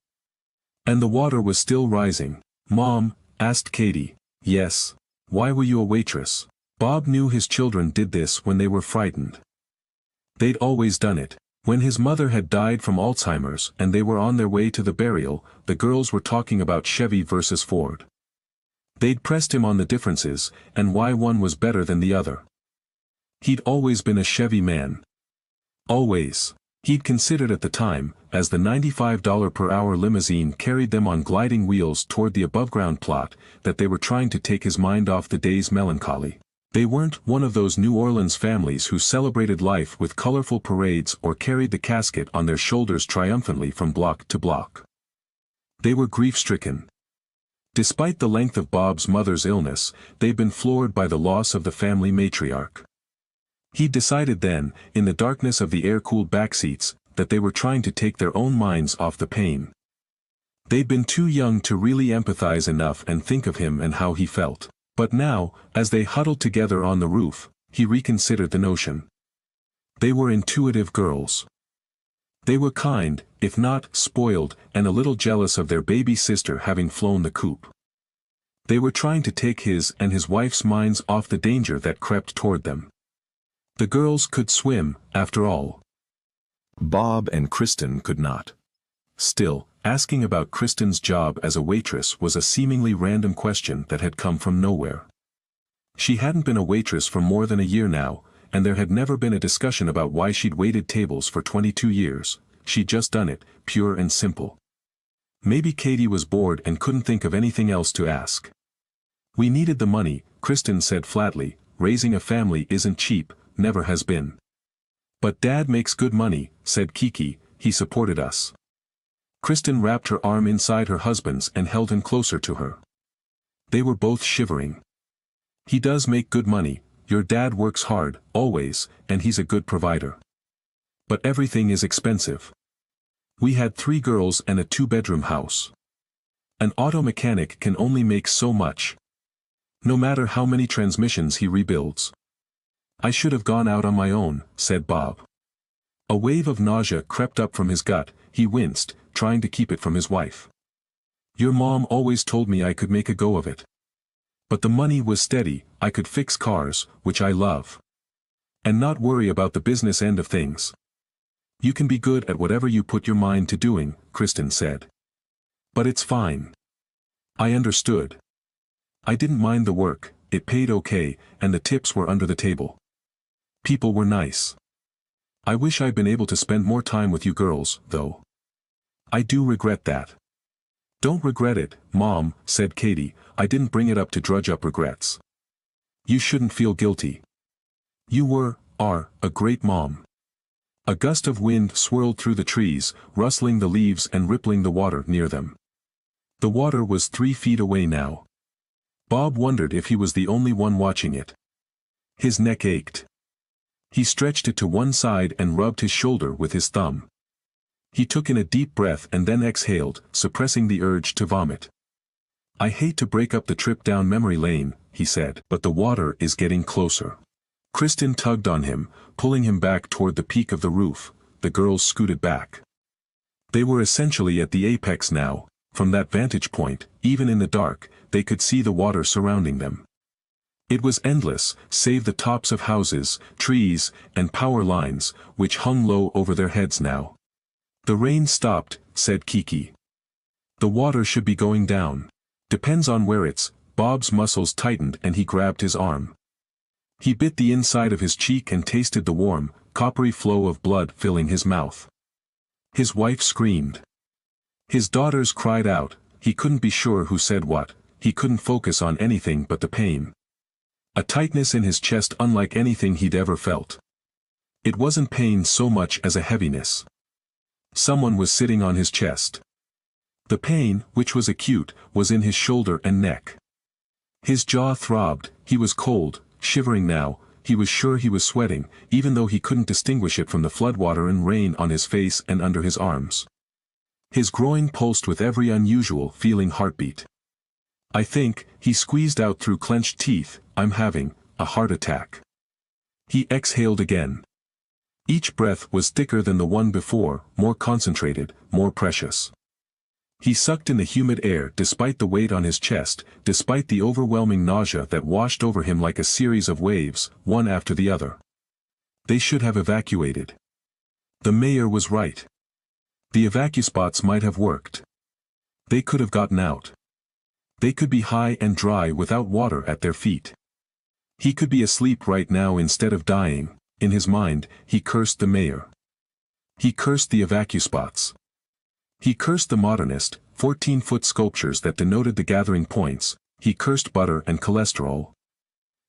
And the water was still rising. "Mom?" asked Katie. "Yes. Why were you a waitress?" Bob knew his children did this when they were frightened. They'd always done it. When his mother had died from Alzheimer's and they were on their way to the burial, the girls were talking about Chevy versus Ford. They'd pressed him on the differences, and why one was better than the other. He'd always been a Chevy man. Always. He'd considered at the time, as the $95 per hour limousine carried them on gliding wheels toward the above-ground plot, that they were trying to take his mind off the day's melancholy. They weren't one of those New Orleans families who celebrated life with colorful parades or carried the casket on their shoulders triumphantly from block to block. They were grief-stricken. Despite the length of Bob's mother's illness, they'd been floored by the loss of the family matriarch. He'd decided then, in the darkness of the air-cooled backseats, that they were trying to take their own minds off the pain. They'd been too young to really empathize enough and think of him and how he felt. But now, as they huddled together on the roof, he reconsidered the notion. They were intuitive girls. They were kind, if not spoiled, and a little jealous of their baby sister having flown the coop. They were trying to take his and his wife's minds off the danger that crept toward them. The girls could swim, after all. Bob and Kristen could not. Still, asking about Kristen's job as a waitress was a seemingly random question that had come from nowhere. She hadn't been a waitress for more than a year now, and there had never been a discussion about why she'd waited tables for 22 years, she'd just done it, pure and simple. Maybe Katie was bored and couldn't think of anything else to ask. "We needed the money," Kristen said flatly. "Raising a family isn't cheap, never has been." "But Dad makes good money," said Kiki. "He supported us." Kristen wrapped her arm inside her husband's and held him closer to her. They were both shivering. "He does make good money. Your dad works hard, always, and he's a good provider. But everything is expensive. We had 3 girls and a 2-bedroom house. An auto mechanic can only make so much. No matter how many transmissions he rebuilds." "I should have gone out on my own," said Bob. A wave of nausea crept up from his gut. He winced, trying to keep it from his wife. "Your mom always told me I could make a go of it. But the money was steady. I could fix cars, which I love. And not worry about the business end of things." "You can be good at whatever you put your mind to doing," Kristen said. "But it's fine. I understood. I didn't mind the work, it paid okay, and the tips were under the table. People were nice. I wish I'd been able to spend more time with you girls, though. I do regret that." "Don't regret it, Mom," said Katie. "I didn't bring it up to drudge up regrets. You shouldn't feel guilty. You are, a great mom." A gust of wind swirled through the trees, rustling the leaves and rippling the water near them. The water was 3 feet away now. Bob wondered if he was the only one watching it. His neck ached. He stretched it to one side and rubbed his shoulder with his thumb. He took in a deep breath and then exhaled, suppressing the urge to vomit. "I hate to break up the trip down memory lane," he said, "but the water is getting closer." Kristen tugged on him, pulling him back toward the peak of the roof. The girls scooted back. They were essentially at the apex now. From that vantage point, even in the dark, they could see the water surrounding them. It was endless, save the tops of houses, trees, and power lines, which hung low over their heads now. "The rain stopped," said Kiki. "The water should be going down. Depends on where it's." Bob's muscles tightened and he grabbed his arm. He bit the inside of his cheek and tasted the warm, coppery flow of blood filling his mouth. His wife screamed. His daughters cried out. He couldn't be sure who said what. He couldn't focus on anything but the pain. A tightness in his chest unlike anything he'd ever felt. It wasn't pain so much as a heaviness. Someone was sitting on his chest. The pain, which was acute, was in his shoulder and neck. His jaw throbbed. He was cold, shivering now. He was sure he was sweating, even though he couldn't distinguish it from the floodwater and rain on his face and under his arms. His groin pulsed with every unusual feeling heartbeat. "I think," he squeezed out through clenched teeth, "I'm having a heart attack." He exhaled again. Each breath was thicker than the one before, more concentrated, more precious. He sucked in the humid air despite the weight on his chest, despite the overwhelming nausea that washed over him like a series of waves, one after the other. They should have evacuated. The mayor was right. The evacuspots might have worked. They could have gotten out. They could be high and dry without water at their feet. He could be asleep right now instead of dying. In his mind, he cursed the mayor. He cursed the evacuspots. He cursed the modernist, 14-foot sculptures that denoted the gathering points. He cursed butter and cholesterol.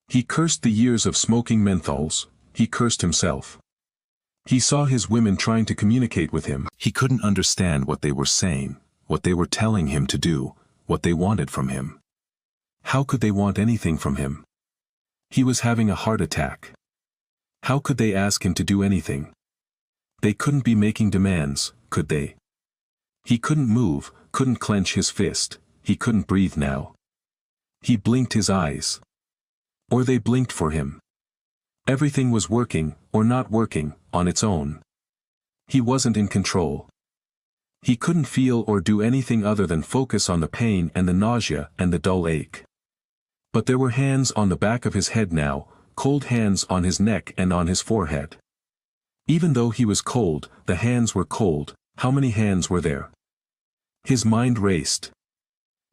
He cursed the years of smoking menthols. He cursed himself. He saw his women trying to communicate with him. He couldn't understand what they were saying, what they were telling him to do, what they wanted from him. How could they want anything from him? He was having a heart attack. How could they ask him to do anything? They couldn't be making demands, could they? He couldn't move, couldn't clench his fist. He couldn't breathe now. He blinked his eyes. Or they blinked for him. Everything was working, or not working, on its own. He wasn't in control. He couldn't feel or do anything other than focus on the pain and the nausea and the dull ache. But there were hands on the back of his head now, cold hands on his neck and on his forehead. Even though he was cold, the hands were cold. How many hands were there? His mind raced.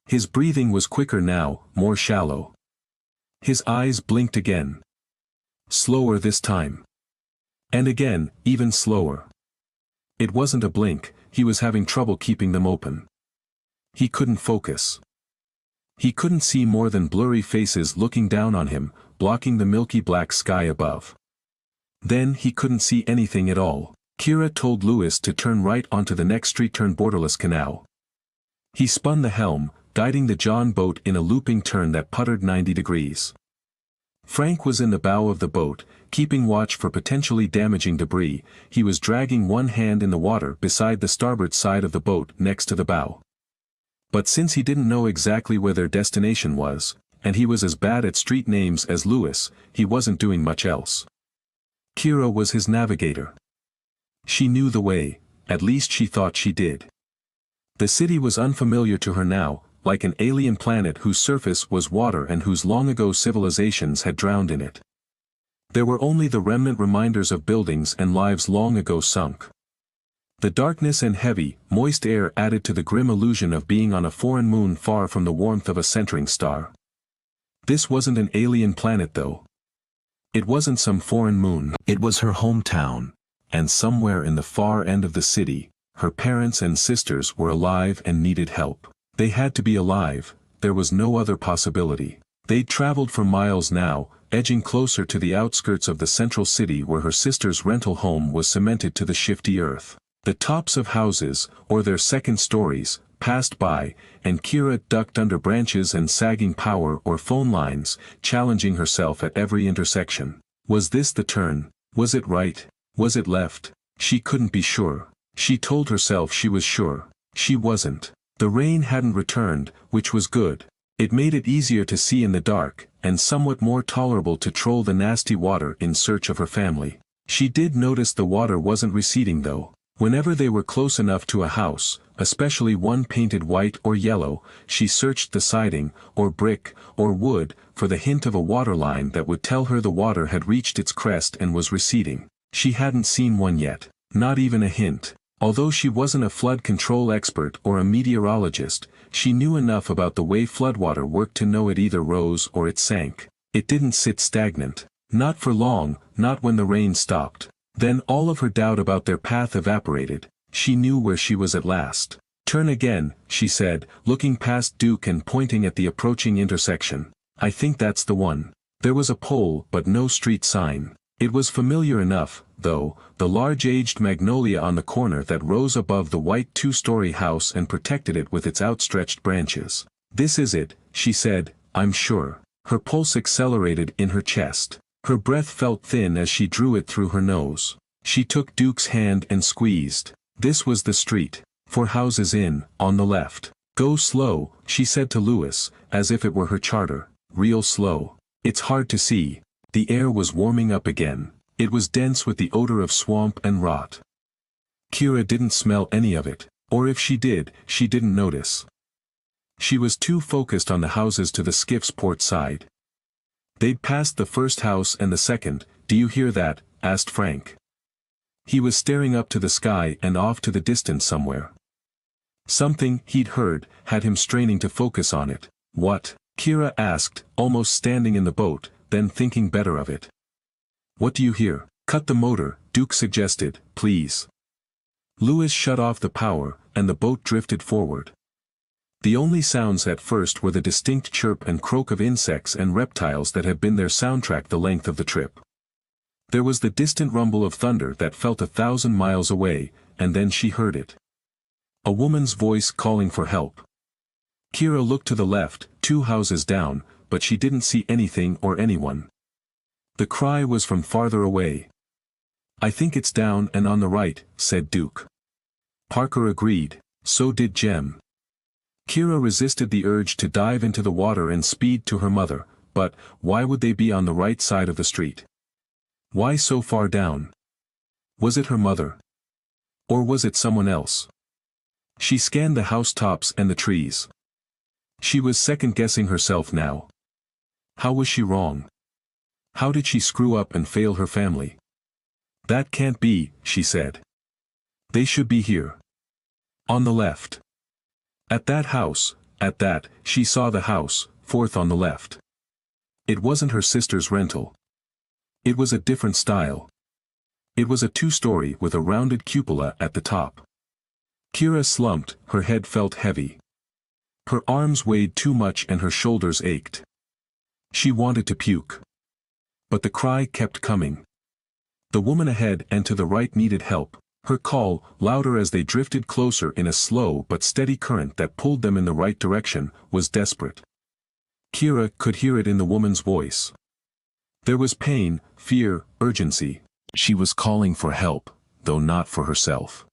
His breathing was quicker now, more shallow. His eyes blinked again. Slower this time. And again, even slower. It wasn't a blink, he was having trouble keeping them open. He couldn't focus. He couldn't see more than blurry faces looking down on him, blocking the milky black sky above. Then he couldn't see anything at all. Kira told Lewis to turn right onto the next street, turn Borderless Canal. He spun the helm, guiding the John boat in a looping turn that puttered 90 degrees. Frank was in the bow of the boat, keeping watch for potentially damaging debris. He was dragging one hand in the water beside the starboard side of the boat next to the bow. But since he didn't know exactly where their destination was, and he was as bad at street names as Lewis, he wasn't doing much else. Kira was his navigator. She knew the way, at least she thought she did. The city was unfamiliar to her now, like an alien planet whose surface was water and whose long-ago civilizations had drowned in it. There were only the remnant reminders of buildings and lives long ago sunk. The darkness and heavy, moist air added to the grim illusion of being on a foreign moon far from the warmth of a centering star. This wasn't an alien planet though. It wasn't some foreign moon. It was her hometown. And somewhere in the far end of the city, her parents and sisters were alive and needed help. They had to be alive, there was no other possibility. They'd traveled for miles now, edging closer to the outskirts of the central city where her sister's rental home was cemented to the shifty earth. The tops of houses, or their second stories, passed by, and Kira ducked under branches and sagging power or phone lines, challenging herself at every intersection. Was this the turn? Was it right? Was it left? She couldn't be sure. She told herself she was sure. She wasn't. The rain hadn't returned, which was good. It made it easier to see in the dark, and somewhat more tolerable to troll the nasty water in search of her family. She did notice the water wasn't receding though. Whenever they were close enough to a house, especially one painted white or yellow, she searched the siding, or brick, or wood, for the hint of a waterline that would tell her the water had reached its crest and was receding. She hadn't seen one yet. Not even a hint. Although she wasn't a flood control expert or a meteorologist, she knew enough about the way floodwater worked to know it either rose or it sank. It didn't sit stagnant. Not for long, not when the rain stopped. Then all of her doubt about their path evaporated. She knew where she was at last. Turn again, she said, looking past Duke and pointing at the approaching intersection. I think that's the one. There was a pole but no street sign. It was familiar enough, though, the large aged magnolia on the corner that rose above the white two-story house and protected it with its outstretched branches. This is it, she said, I'm sure. Her pulse accelerated in her chest. Her breath felt thin as she drew it through her nose. She took Duke's hand and squeezed. This was the street. 4 houses in, on the left. Go slow, she said to Lewis, as if it were her charter. Real slow. It's hard to see. The air was warming up again. It was dense with the odor of swamp and rot. Kira didn't smell any of it, or if she did, she didn't notice. She was too focused on the houses to the skiff's port side. They'd passed the first house and the second. Do you hear that? Asked Frank. He was staring up to the sky and off to the distance somewhere. Something he'd heard had him straining to focus on it. What? Kira asked, almost standing in the boat, then thinking better of it. What do you hear? Cut the motor, Duke suggested, please. Lewis shut off the power, and the boat drifted forward. The only sounds at first were the distinct chirp and croak of insects and reptiles that had been their soundtrack the length of the trip. There was the distant rumble of thunder that felt 1,000 miles away, and then she heard it. A woman's voice calling for help. Kira looked to the left, 2 houses down, but she didn't see anything or anyone. The cry was from farther away. I think it's down and on the right, said Duke. Parker agreed. So did Jem. Kira resisted the urge to dive into the water and speed to her mother, but why would they be on the right side of the street? Why so far down? Was it her mother? Or was it someone else? She scanned the housetops and the trees. She was second-guessing herself now. How was she wrong? How did she screw up and fail her family? That can't be, she said. They should be here. On the left. At that house, she saw the house, 4th on the left. It wasn't her sister's rental. It was a different style. It was a 2-story with a rounded cupola at the top. Kira slumped, her head felt heavy. Her arms weighed too much and her shoulders ached. She wanted to puke. But the cry kept coming. The woman ahead and to the right needed help. Her call, louder as they drifted closer in a slow but steady current that pulled them in the right direction, was desperate. Kira could hear it in the woman's voice. There was pain, fear, urgency. She was calling for help, though not for herself.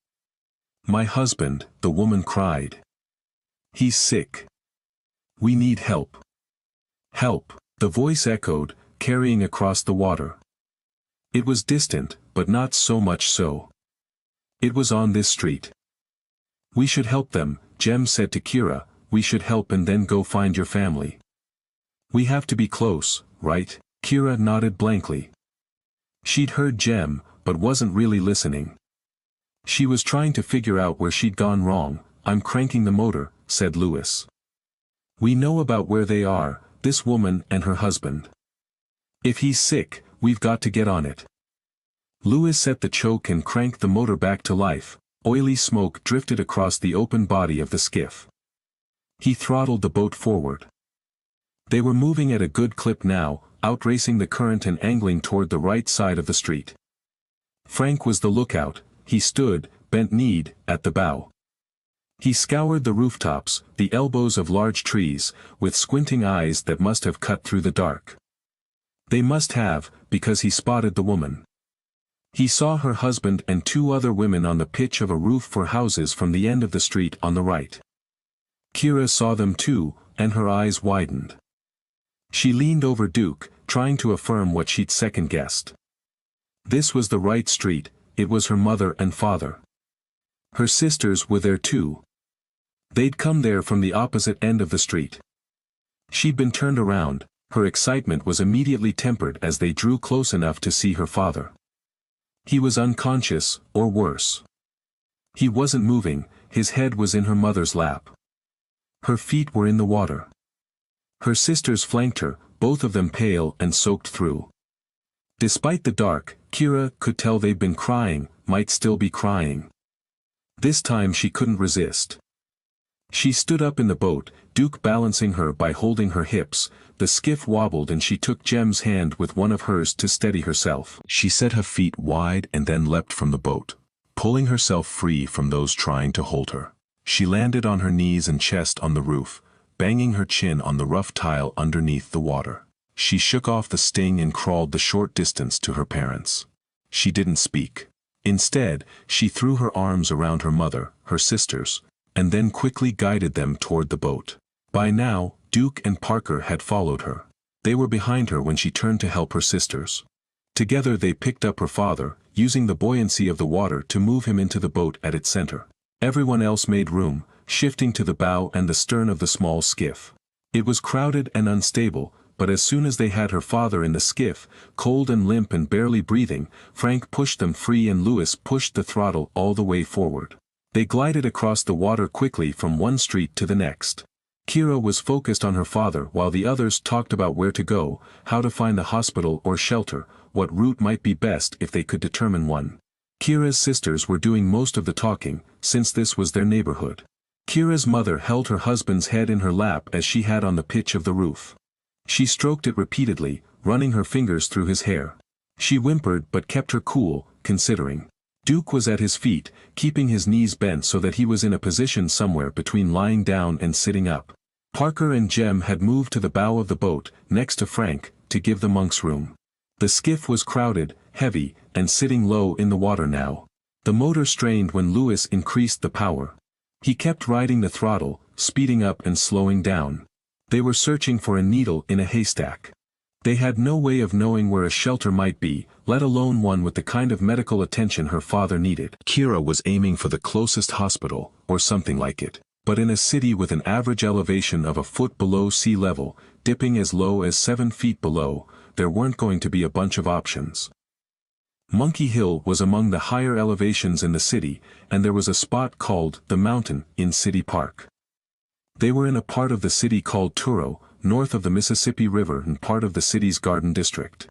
My husband, the woman cried. He's sick. We need help. Help, the voice echoed, carrying across the water. It was distant, but not so much so. It was on this street. We should help them, Jem said to Kira, we should help and then go find your family. We have to be close, right? Kira nodded blankly. She'd heard Jem, but wasn't really listening. She was trying to figure out where she'd gone wrong. I'm cranking the motor, said Lewis. We know about where they are, this woman and her husband. If he's sick, we've got to get on it. Lewis set the choke and cranked the motor back to life. Oily smoke drifted across the open body of the skiff. He throttled the boat forward. They were moving at a good clip now, outracing the current and angling toward the right side of the street. Frank was the lookout. He stood, bent-kneed, at the bow. He scoured the rooftops, the elbows of large trees, with squinting eyes that must have cut through the dark. They must have, because he spotted the woman. He saw her husband and two other women on the pitch of a roof for houses from the end of the street on the right. Kira saw them too, and her eyes widened. She leaned over Duke, trying to affirm what she'd second-guessed. This was the right street, it was her mother and father. Her sisters were there too. They'd come there from the opposite end of the street. She'd been turned around, her excitement was immediately tempered as they drew close enough to see her father. He was unconscious, or worse. He wasn't moving, his head was in her mother's lap. Her feet were in the water. Her sisters flanked her, both of them pale and soaked through. Despite the dark, Kira could tell they'd been crying, might still be crying. This time she couldn't resist. She stood up in the boat, Duke balancing her by holding her hips. The skiff wobbled and she took Jem's hand with one of hers to steady herself. She set her feet wide and then leapt from the boat, pulling herself free from those trying to hold her. She landed on her knees and chest on the roof, banging her chin on the rough tile underneath the water. She shook off the sting and crawled the short distance to her parents. She didn't speak. Instead, she threw her arms around her mother, her sisters, and then quickly guided them toward the boat. By now, Duke and Parker had followed her. They were behind her when she turned to help her sisters. Together they picked up her father, using the buoyancy of the water to move him into the boat at its center. Everyone else made room, shifting to the bow and the stern of the small skiff. It was crowded and unstable, but as soon as they had her father in the skiff, cold and limp and barely breathing, Frank pushed them free and Lewis pushed the throttle all the way forward. They glided across the water quickly from one street to the next. Kira was focused on her father while the others talked about where to go, how to find the hospital or shelter, what route might be best if they could determine one. Kira's sisters were doing most of the talking, since this was their neighborhood. Kira's mother held her husband's head in her lap as she had on the pitch of the roof. She stroked it repeatedly, running her fingers through his hair. She whimpered but kept her cool, considering. Duke was at his feet, keeping his knees bent so that he was in a position somewhere between lying down and sitting up. Parker and Jem had moved to the bow of the boat, next to Frank, to give the monks room. The skiff was crowded, heavy, and sitting low in the water now. The motor strained when Lewis increased the power. He kept riding the throttle, speeding up and slowing down. They were searching for a needle in a haystack. They had no way of knowing where a shelter might be, let alone one with the kind of medical attention her father needed. Kira was aiming for the closest hospital, or something like it. But in a city with an average elevation of a foot below sea level, dipping as low as 7 feet below, there weren't going to be a bunch of options. Monkey Hill was among the higher elevations in the city, and there was a spot called The Mountain in City Park. They were in a part of the city called Turo, north of the Mississippi River and part of the city's Garden District.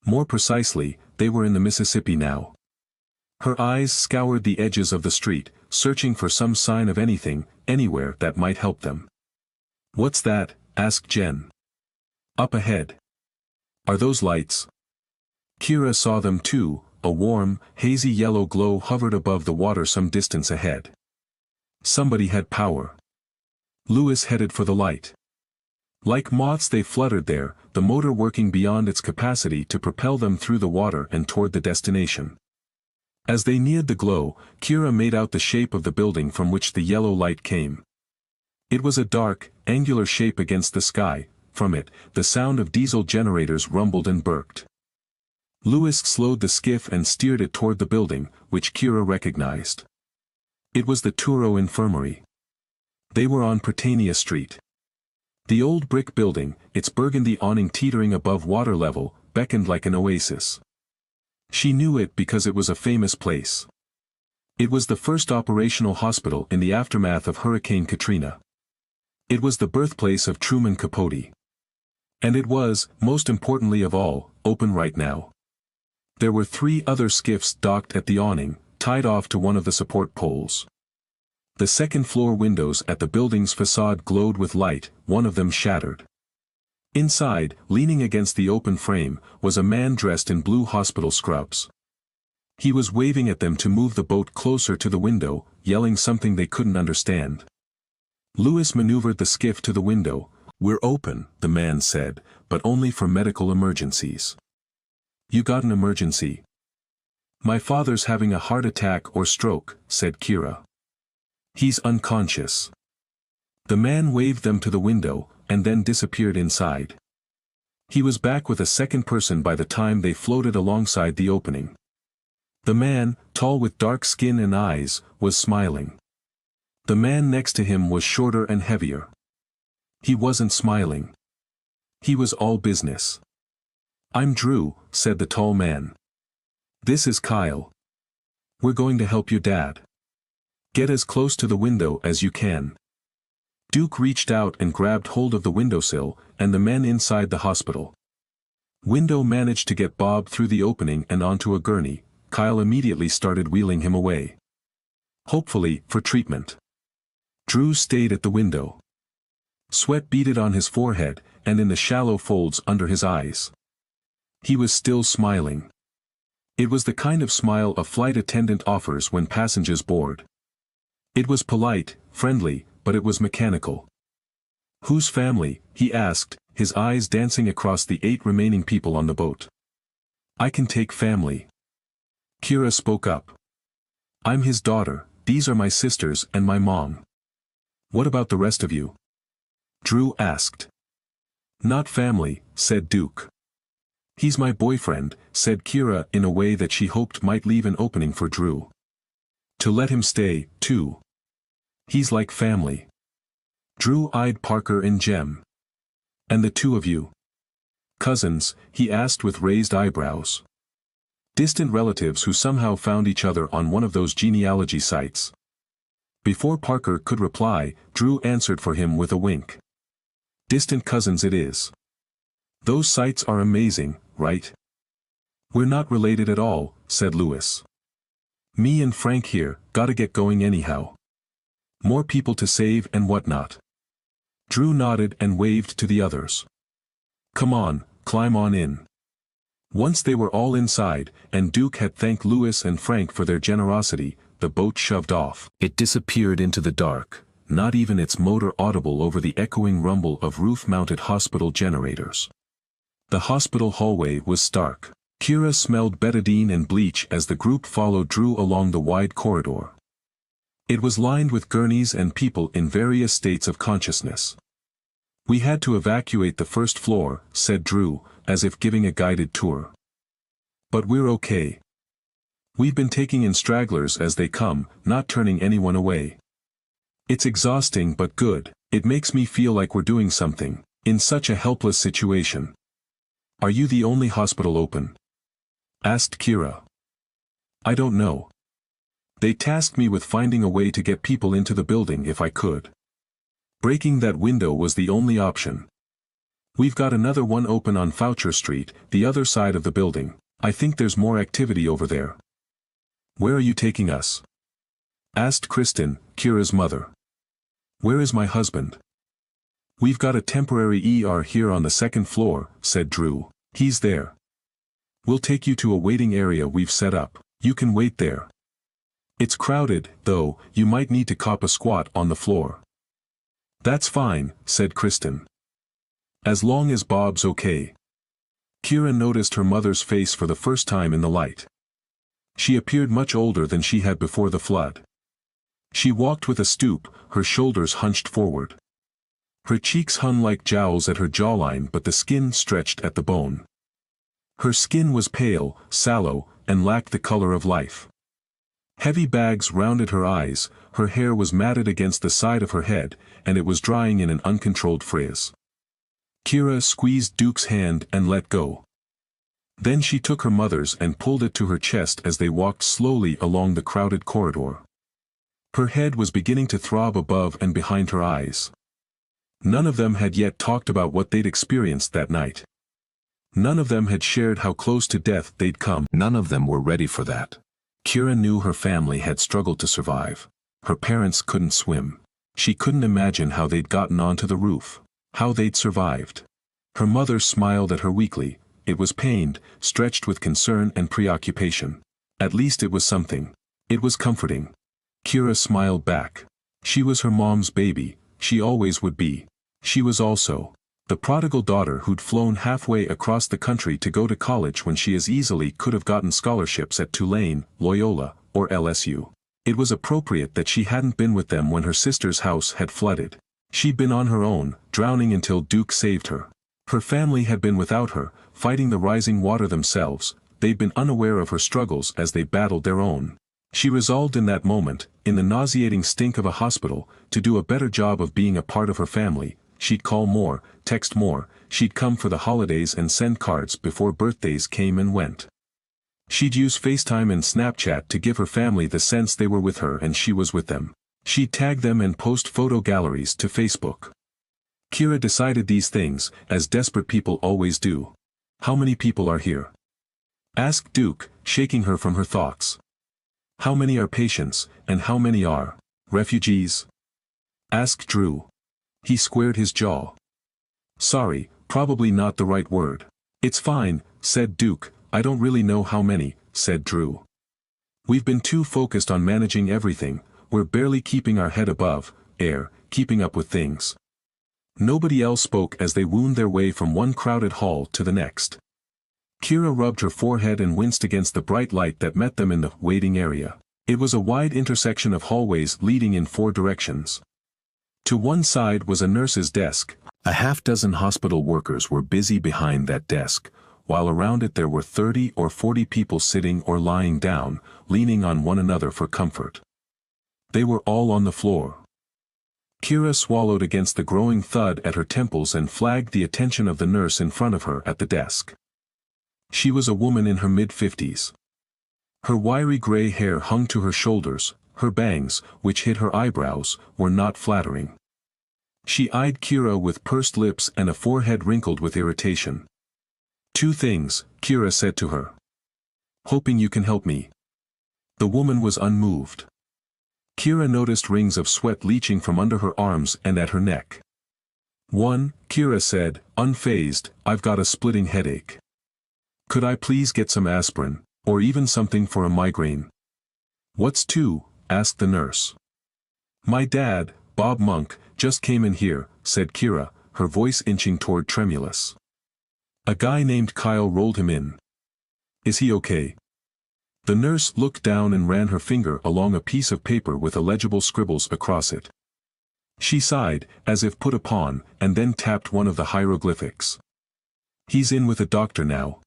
More precisely, they were in the Mississippi now. Her eyes scoured the edges of the street, searching for some sign of anything, anywhere that might help them. "What's that?" asked Jen. "Up ahead. Are those lights?" Kira saw them too, a warm, hazy yellow glow hovered above the water some distance ahead. Somebody had power. Lewis headed for the light. Like moths they fluttered there, the motor working beyond its capacity to propel them through the water and toward the destination. As they neared the glow, Kira made out the shape of the building from which the yellow light came. It was a dark, angular shape against the sky. From it, the sound of diesel generators rumbled and burked. Lewis slowed the skiff and steered it toward the building, which Kira recognized. It was the Turo Infirmary. They were on Prytania Street. The old brick building, its burgundy awning teetering above water level, beckoned like an oasis. She knew it because it was a famous place. It was the first operational hospital in the aftermath of Hurricane Katrina. It was the birthplace of Truman Capote. And it was, most importantly of all, open right now. There were 3 other skiffs docked at the awning, tied off to one of the support poles. The second-floor windows at the building's facade glowed with light, one of them shattered. Inside, leaning against the open frame, was a man dressed in blue hospital scrubs. He was waving at them to move the boat closer to the window, yelling something they couldn't understand. Lewis maneuvered the skiff to the window. "We're open," the man said, "but only for medical emergencies." "You got an emergency?" "My father's having a heart attack or stroke," said Kira. "He's unconscious." The man waved them to the window, and then disappeared inside. He was back with a second person by the time they floated alongside the opening. The man, tall with dark skin and eyes, was smiling. The man next to him was shorter and heavier. He wasn't smiling. He was all business. "I'm Drew," said the tall man. "This is Kyle. We're going to help your dad. Get as close to the window as you can." Duke reached out and grabbed hold of the windowsill, and the men inside the hospital. Window managed to get Bob through the opening and onto a gurney. Kyle immediately started wheeling him away. Hopefully, for treatment. Drew stayed at the window. Sweat beaded on his forehead, and in the shallow folds under his eyes. He was still smiling. It was the kind of smile a flight attendant offers when passengers board. It was polite, friendly, but it was mechanical. "Whose family?" he asked, his eyes dancing across the 8 remaining people on the boat. "I can take family." Kira spoke up. "I'm his daughter, these are my sisters and my mom." "What about the rest of you?" Drew asked. "Not family," said Duke. "He's my boyfriend," said Kira in a way that she hoped might leave an opening for Drew. "To let him stay, too. He's like family." Drew eyed Parker and Jem. "And the two of you? Cousins?" he asked with raised eyebrows. "Distant relatives who somehow found each other on one of those genealogy sites." Before Parker could reply, Drew answered for him with a wink. "Distant cousins it is. Those sites are amazing, right?" "We're not related at all," said Lewis. "Me and Frank here, gotta get going anyhow. More people to save and whatnot." Drew nodded and waved to the others. "Come on, climb on in." Once they were all inside, and Duke had thanked Lewis and Frank for their generosity, the boat shoved off. It disappeared into the dark, not even its motor audible over the echoing rumble of roof-mounted hospital generators. The hospital hallway was stark. Kira smelled betadine and bleach as the group followed Drew along the wide corridor. It was lined with gurneys and people in various states of consciousness. "We had to evacuate the first floor," said Drew, as if giving a guided tour. "But we're okay. We've been taking in stragglers as they come, not turning anyone away. It's exhausting but good. It makes me feel like we're doing something, in such a helpless situation." "Are you the only hospital open?" asked Kira. "I don't know. They tasked me with finding a way to get people into the building if I could. Breaking that window was the only option. We've got another one open on Foucher Street, the other side of the building. I think there's more activity over there." "Where are you taking us?" asked Kristen, Kira's mother. "Where is my husband?" "We've got a temporary ER here on the second floor," said Drew. "He's there. We'll take you to a waiting area we've set up. You can wait there. It's crowded, though, you might need to cop a squat on the floor." "That's fine," said Kristen. "As long as Bob's okay." Kira noticed her mother's face for the first time in the light. She appeared much older than she had before the flood. She walked with a stoop, her shoulders hunched forward. Her cheeks hung like jowls at her jawline, but the skin stretched at the bone. Her skin was pale, sallow, and lacked the color of life. Heavy bags rounded her eyes, her hair was matted against the side of her head, and it was drying in an uncontrolled frizz. Kira squeezed Duke's hand and let go. Then she took her mother's and pulled it to her chest as they walked slowly along the crowded corridor. Her head was beginning to throb above and behind her eyes. None of them had yet talked about what they'd experienced that night. None of them had shared how close to death they'd come. None of them were ready for that. Kira knew her family had struggled to survive. Her parents couldn't swim. She couldn't imagine how they'd gotten onto the roof, how they'd survived. Her mother smiled at her weakly. It was pained, stretched with concern and preoccupation. At least it was something. It was comforting. Kira smiled back. She was her mom's baby, she always would be. She was also the prodigal daughter who'd flown halfway across the country to go to college when she as easily could have gotten scholarships at Tulane, Loyola, or LSU. It was appropriate that she hadn't been with them when her sister's house had flooded. She'd been on her own, drowning until Duke saved her. Her family had been without her, fighting the rising water themselves. They'd been unaware of her struggles as they battled their own. She resolved in that moment, in the nauseating stink of a hospital, to do a better job of being a part of her family. She'd call more, text more, she'd come for the holidays and send cards before birthdays came and went. She'd use FaceTime and Snapchat to give her family the sense they were with her and she was with them. She'd tag them and post photo galleries to Facebook. Kira decided these things, as desperate people always do. How many people are here? Asked Duke, shaking her from her thoughts. How many are patients, and how many are refugees? Asked Drew. He squared his jaw. Sorry, probably not the right word. It's fine, said Duke. I don't really know how many, said Drew. We've been too focused on managing everything, we're barely keeping our head above air, keeping up with things. Nobody else spoke as they wound their way from one crowded hall to the next. Kira rubbed her forehead and winced against the bright light that met them in the waiting area. It was a wide intersection of hallways leading in 4 directions. To one side was a nurse's desk. A half-dozen hospital workers were busy behind that desk, while around it there were 30 or 40 people sitting or lying down, leaning on one another for comfort. They were all on the floor. Kira swallowed against the growing thud at her temples and flagged the attention of the nurse in front of her at the desk. She was a woman in her mid-50s. Her wiry gray hair hung to her shoulders, her bangs, which hid her eyebrows, were not flattering. She eyed Kira with pursed lips and a forehead wrinkled with irritation. 2 things, Kira said to her. Hoping you can help me. The woman was unmoved. Kira noticed rings of sweat leaching from under her arms and at her neck. 1, Kira said, unfazed, I've got a splitting headache. Could I please get some aspirin, or even something for a migraine? What's 2? Asked the nurse. My dad, Bob Monk, just came in here, said Kira, her voice inching toward tremulous. A guy named Kyle rolled him in. Is he okay? The nurse looked down and ran her finger along a piece of paper with illegible scribbles across it. She sighed, as if put upon, and then tapped one of the hieroglyphics. He's in with a doctor now.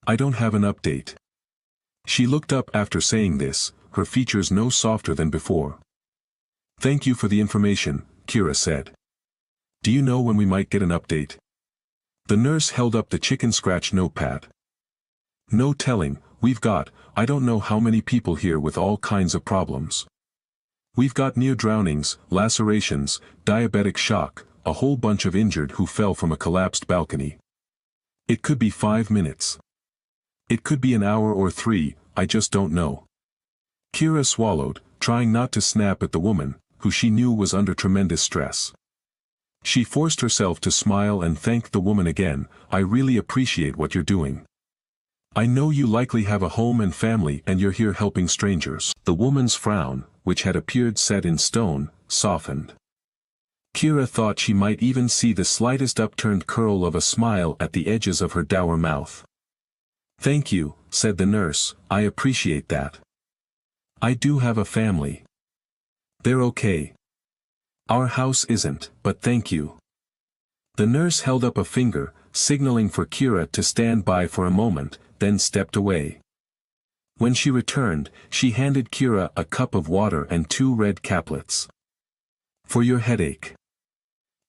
I don't have an update. She looked up after saying this, her features no softer than before. Thank you for the information, Kira said. Do you know when we might get an update? The nurse held up the chicken scratch notepad. No telling, we've got, I don't know how many people here with all kinds of problems. We've got near drownings, lacerations, diabetic shock, a whole bunch of injured who fell from a collapsed balcony. It could be 5 minutes. It could be an hour or 3, I just don't know. Kira swallowed, trying not to snap at the woman, who she knew was under tremendous stress. She forced herself to smile and thanked the woman again. I really appreciate what you're doing. I know you likely have a home and family and you're here helping strangers. The woman's frown, which had appeared set in stone, softened. Kira thought she might even see the slightest upturned curl of a smile at the edges of her dour mouth. Thank you, said the nurse, I appreciate that. I do have a family. They're okay. Our house isn't, but thank you. The nurse held up a finger, signaling for Kira to stand by for a moment, then stepped away. When she returned, she handed Kira a cup of water and 2 red caplets. For your headache.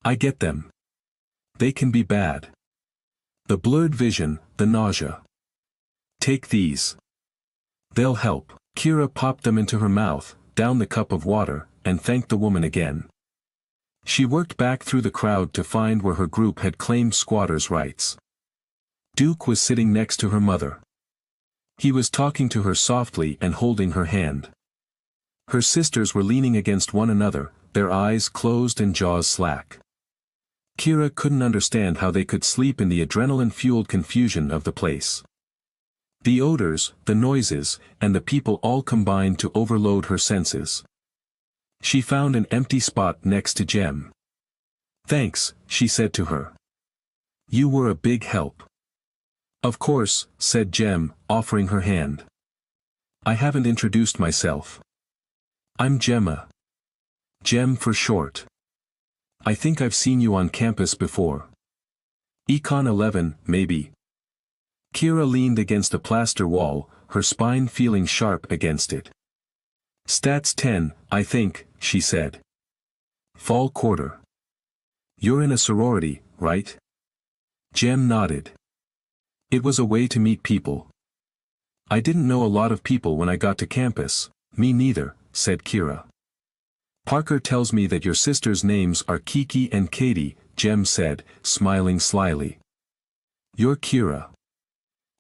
I get them. They can be bad. The blurred vision, the nausea. Take these. They'll help. Kira popped them into her mouth, down the cup of water, and thanked the woman again. She worked back through the crowd to find where her group had claimed squatters' rights. Duke was sitting next to her mother. He was talking to her softly and holding her hand. Her sisters were leaning against one another, their eyes closed and jaws slack. Kira couldn't understand how they could sleep in the adrenaline-fueled confusion of the place. The odors, the noises, and the people all combined to overload her senses. She found an empty spot next to Jem. "Thanks," she said to her. "You were a big help." "Of course," said Jem, offering her hand. "I haven't introduced myself. I'm Gemma. Jem for short. I think I've seen you on campus before. Econ 11, maybe." Kira leaned against a plaster wall, her spine feeling sharp against it. "Stats 10, I think," she said. "Fall quarter. You're in a sorority, right?" Jem nodded. "It was a way to meet people. I didn't know a lot of people when I got to campus." "Me neither," said Kira. "Parker tells me that your sisters' names are Kiki and Katie," Jem said, smiling slyly. "You're Kira.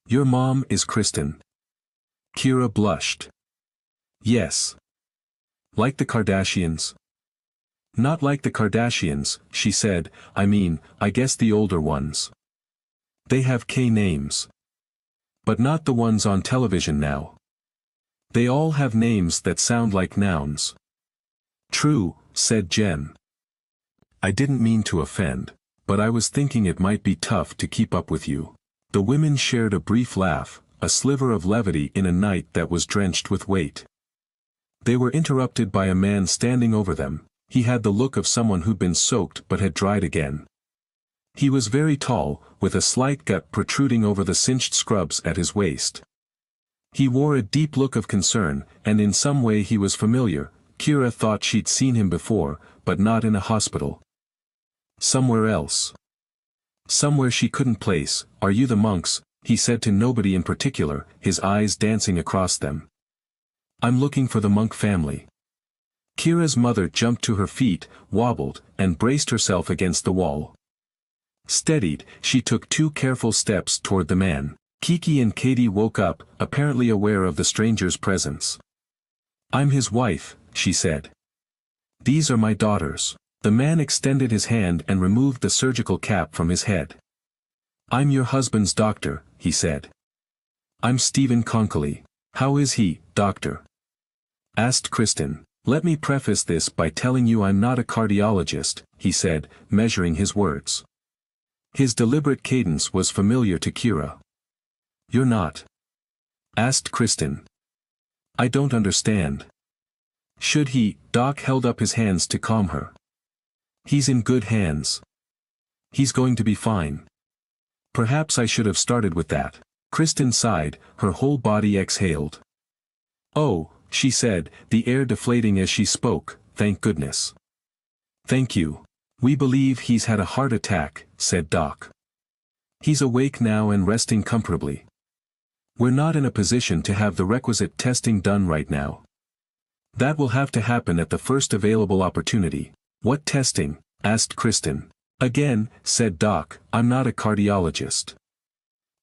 Your mom is Kristen." Kira blushed. "Yes. Like the Kardashians?" "Not like the Kardashians," she said, I guess the older ones. They have K names. But not the ones on television now. They all have names that sound like nouns." "True," said Jem. "I didn't mean to offend, but I was thinking it might be tough to keep up with you." The women shared a brief laugh, a sliver of levity in a night that was drenched with weight. They were interrupted by a man standing over them. He had the look of someone who'd been soaked but had dried again. He was very tall, with a slight gut protruding over the cinched scrubs at his waist. He wore a deep look of concern, and in some way he was familiar. Kira thought she'd seen him before, but not in a hospital. Somewhere else. Somewhere she couldn't place. "Are you the monks?" he said to nobody in particular, his eyes dancing across them. "I'm looking for the Monk family." Kira's mother jumped to her feet, wobbled, and braced herself against the wall. Steadied, she took 2 careful steps toward the man. Kiki and Katie woke up, apparently aware of the stranger's presence. "I'm his wife," she said. "These are my daughters." The man extended his hand and removed the surgical cap from his head. "I'm your husband's doctor," he said. "I'm Stephen Conkley." "How is he, doctor?" asked Kristen. "Let me preface this by telling you I'm not a cardiologist," he said, measuring his words. His deliberate cadence was familiar to Kira. "You're not?" asked Kristen. "I don't understand." "Should he?" Doc held up his hands to calm her. "He's in good hands. He's going to be fine." "Perhaps I should have started with that." Kristen sighed, her whole body exhaled. "Oh," she said, the air deflating as she spoke, "thank goodness." "Thank you. We believe he's had a heart attack," said Doc. "He's awake now and resting comfortably. We're not in a position to have the requisite testing done right now. That will have to happen at the first available opportunity." "What testing?" asked Kristen. "Again," said Doc, "I'm not a cardiologist.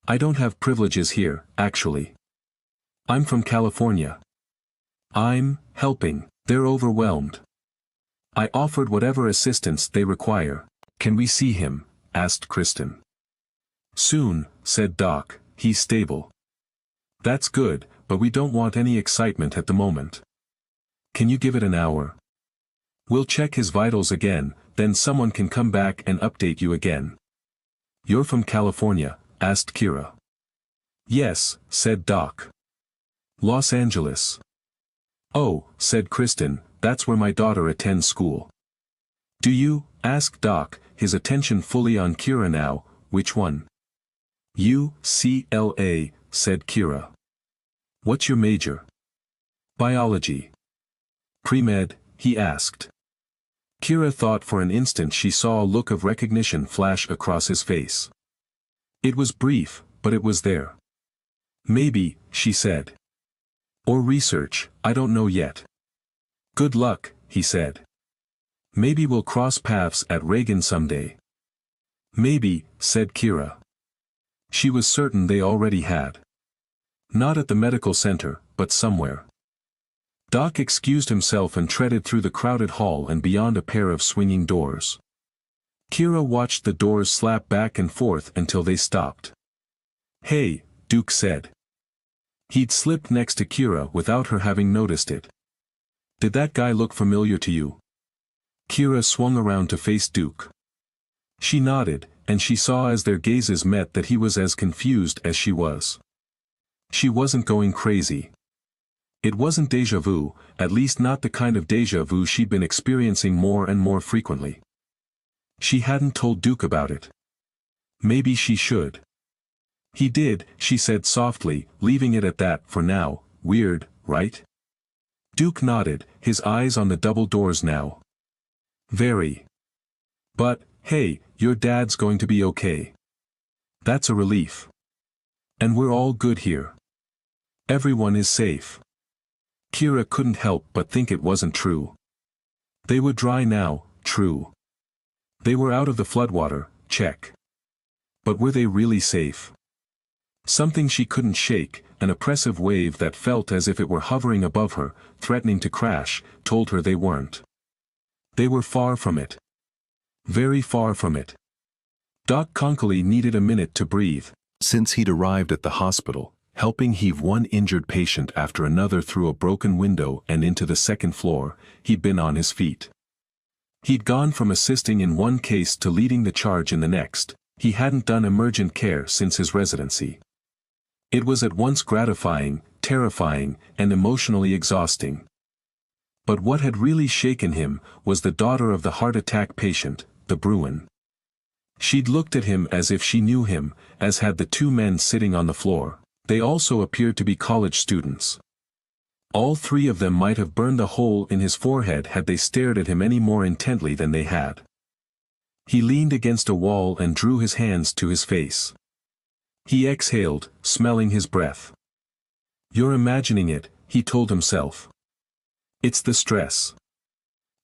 I don't have privileges here, actually. I'm from California. I'm helping. They're overwhelmed. I offered whatever assistance they require." "Can we see him?" asked Kristen. "Soon," said Doc, "he's stable." "That's good, but we don't want any excitement at the moment. Can you give it an hour? We'll check his vitals again, then someone can come back and update you again." "You're from California?" asked Kira. "Yes," said Doc. "Los Angeles." "Oh," said Kristen, "that's where my daughter attends school." "Do you?" asked Doc, his attention fully on Kira now. "Which one?" "UCLA," said Kira. "What's your major?" "Biology." "Pre-med?" he asked. Kira thought for an instant she saw a look of recognition flash across his face. It was brief, but it was there. "Maybe," she said. "Or research, I don't know yet." "Good luck," he said. "Maybe we'll cross paths at Reagan someday." "Maybe," said Kira. She was certain they already had. Not at the medical center, but somewhere. Doc excused himself and treaded through the crowded hall and beyond a pair of swinging doors. Kira watched the doors slap back and forth until they stopped. "Hey," Duke said. He'd slipped next to Kira without her having noticed it. "Did that guy look familiar to you?" Kira swung around to face Duke. She nodded, and she saw as their gazes met that he was as confused as she was. She wasn't going crazy. It wasn't déjà vu, at least not the kind of déjà vu she'd been experiencing more and more frequently. She hadn't told Duke about it. Maybe she should. "He did," she said softly, leaving it at that for now. "Weird, right?" Duke nodded, his eyes on the double doors now. "Very. But, hey, your dad's going to be okay. That's a relief. And we're all good here. Everyone is safe." Kira couldn't help but think it wasn't true. They were dry now, true. They were out of the floodwater, check. But were they really safe? Something she couldn't shake, an oppressive wave that felt as if it were hovering above her, threatening to crash, told her they weren't. They were far from it. Very far from it. Doc Conkley needed a minute to breathe. Since he'd arrived at the hospital, helping heave one injured patient after another through a broken window and into the second floor, he'd been on his feet. He'd gone from assisting in one case to leading the charge in the next. He hadn't done emergent care since his residency. It was at once gratifying, terrifying, and emotionally exhausting. But what had really shaken him was the daughter of the heart attack patient, the Bruin. She'd looked at him as if she knew him, as had the two men sitting on the floor. They also appeared to be college students. All three of them might have burned a hole in his forehead had they stared at him any more intently than they had. He leaned against a wall and drew his hands to his face. He exhaled, smelling his breath. "You're imagining it," he told himself. "It's the stress."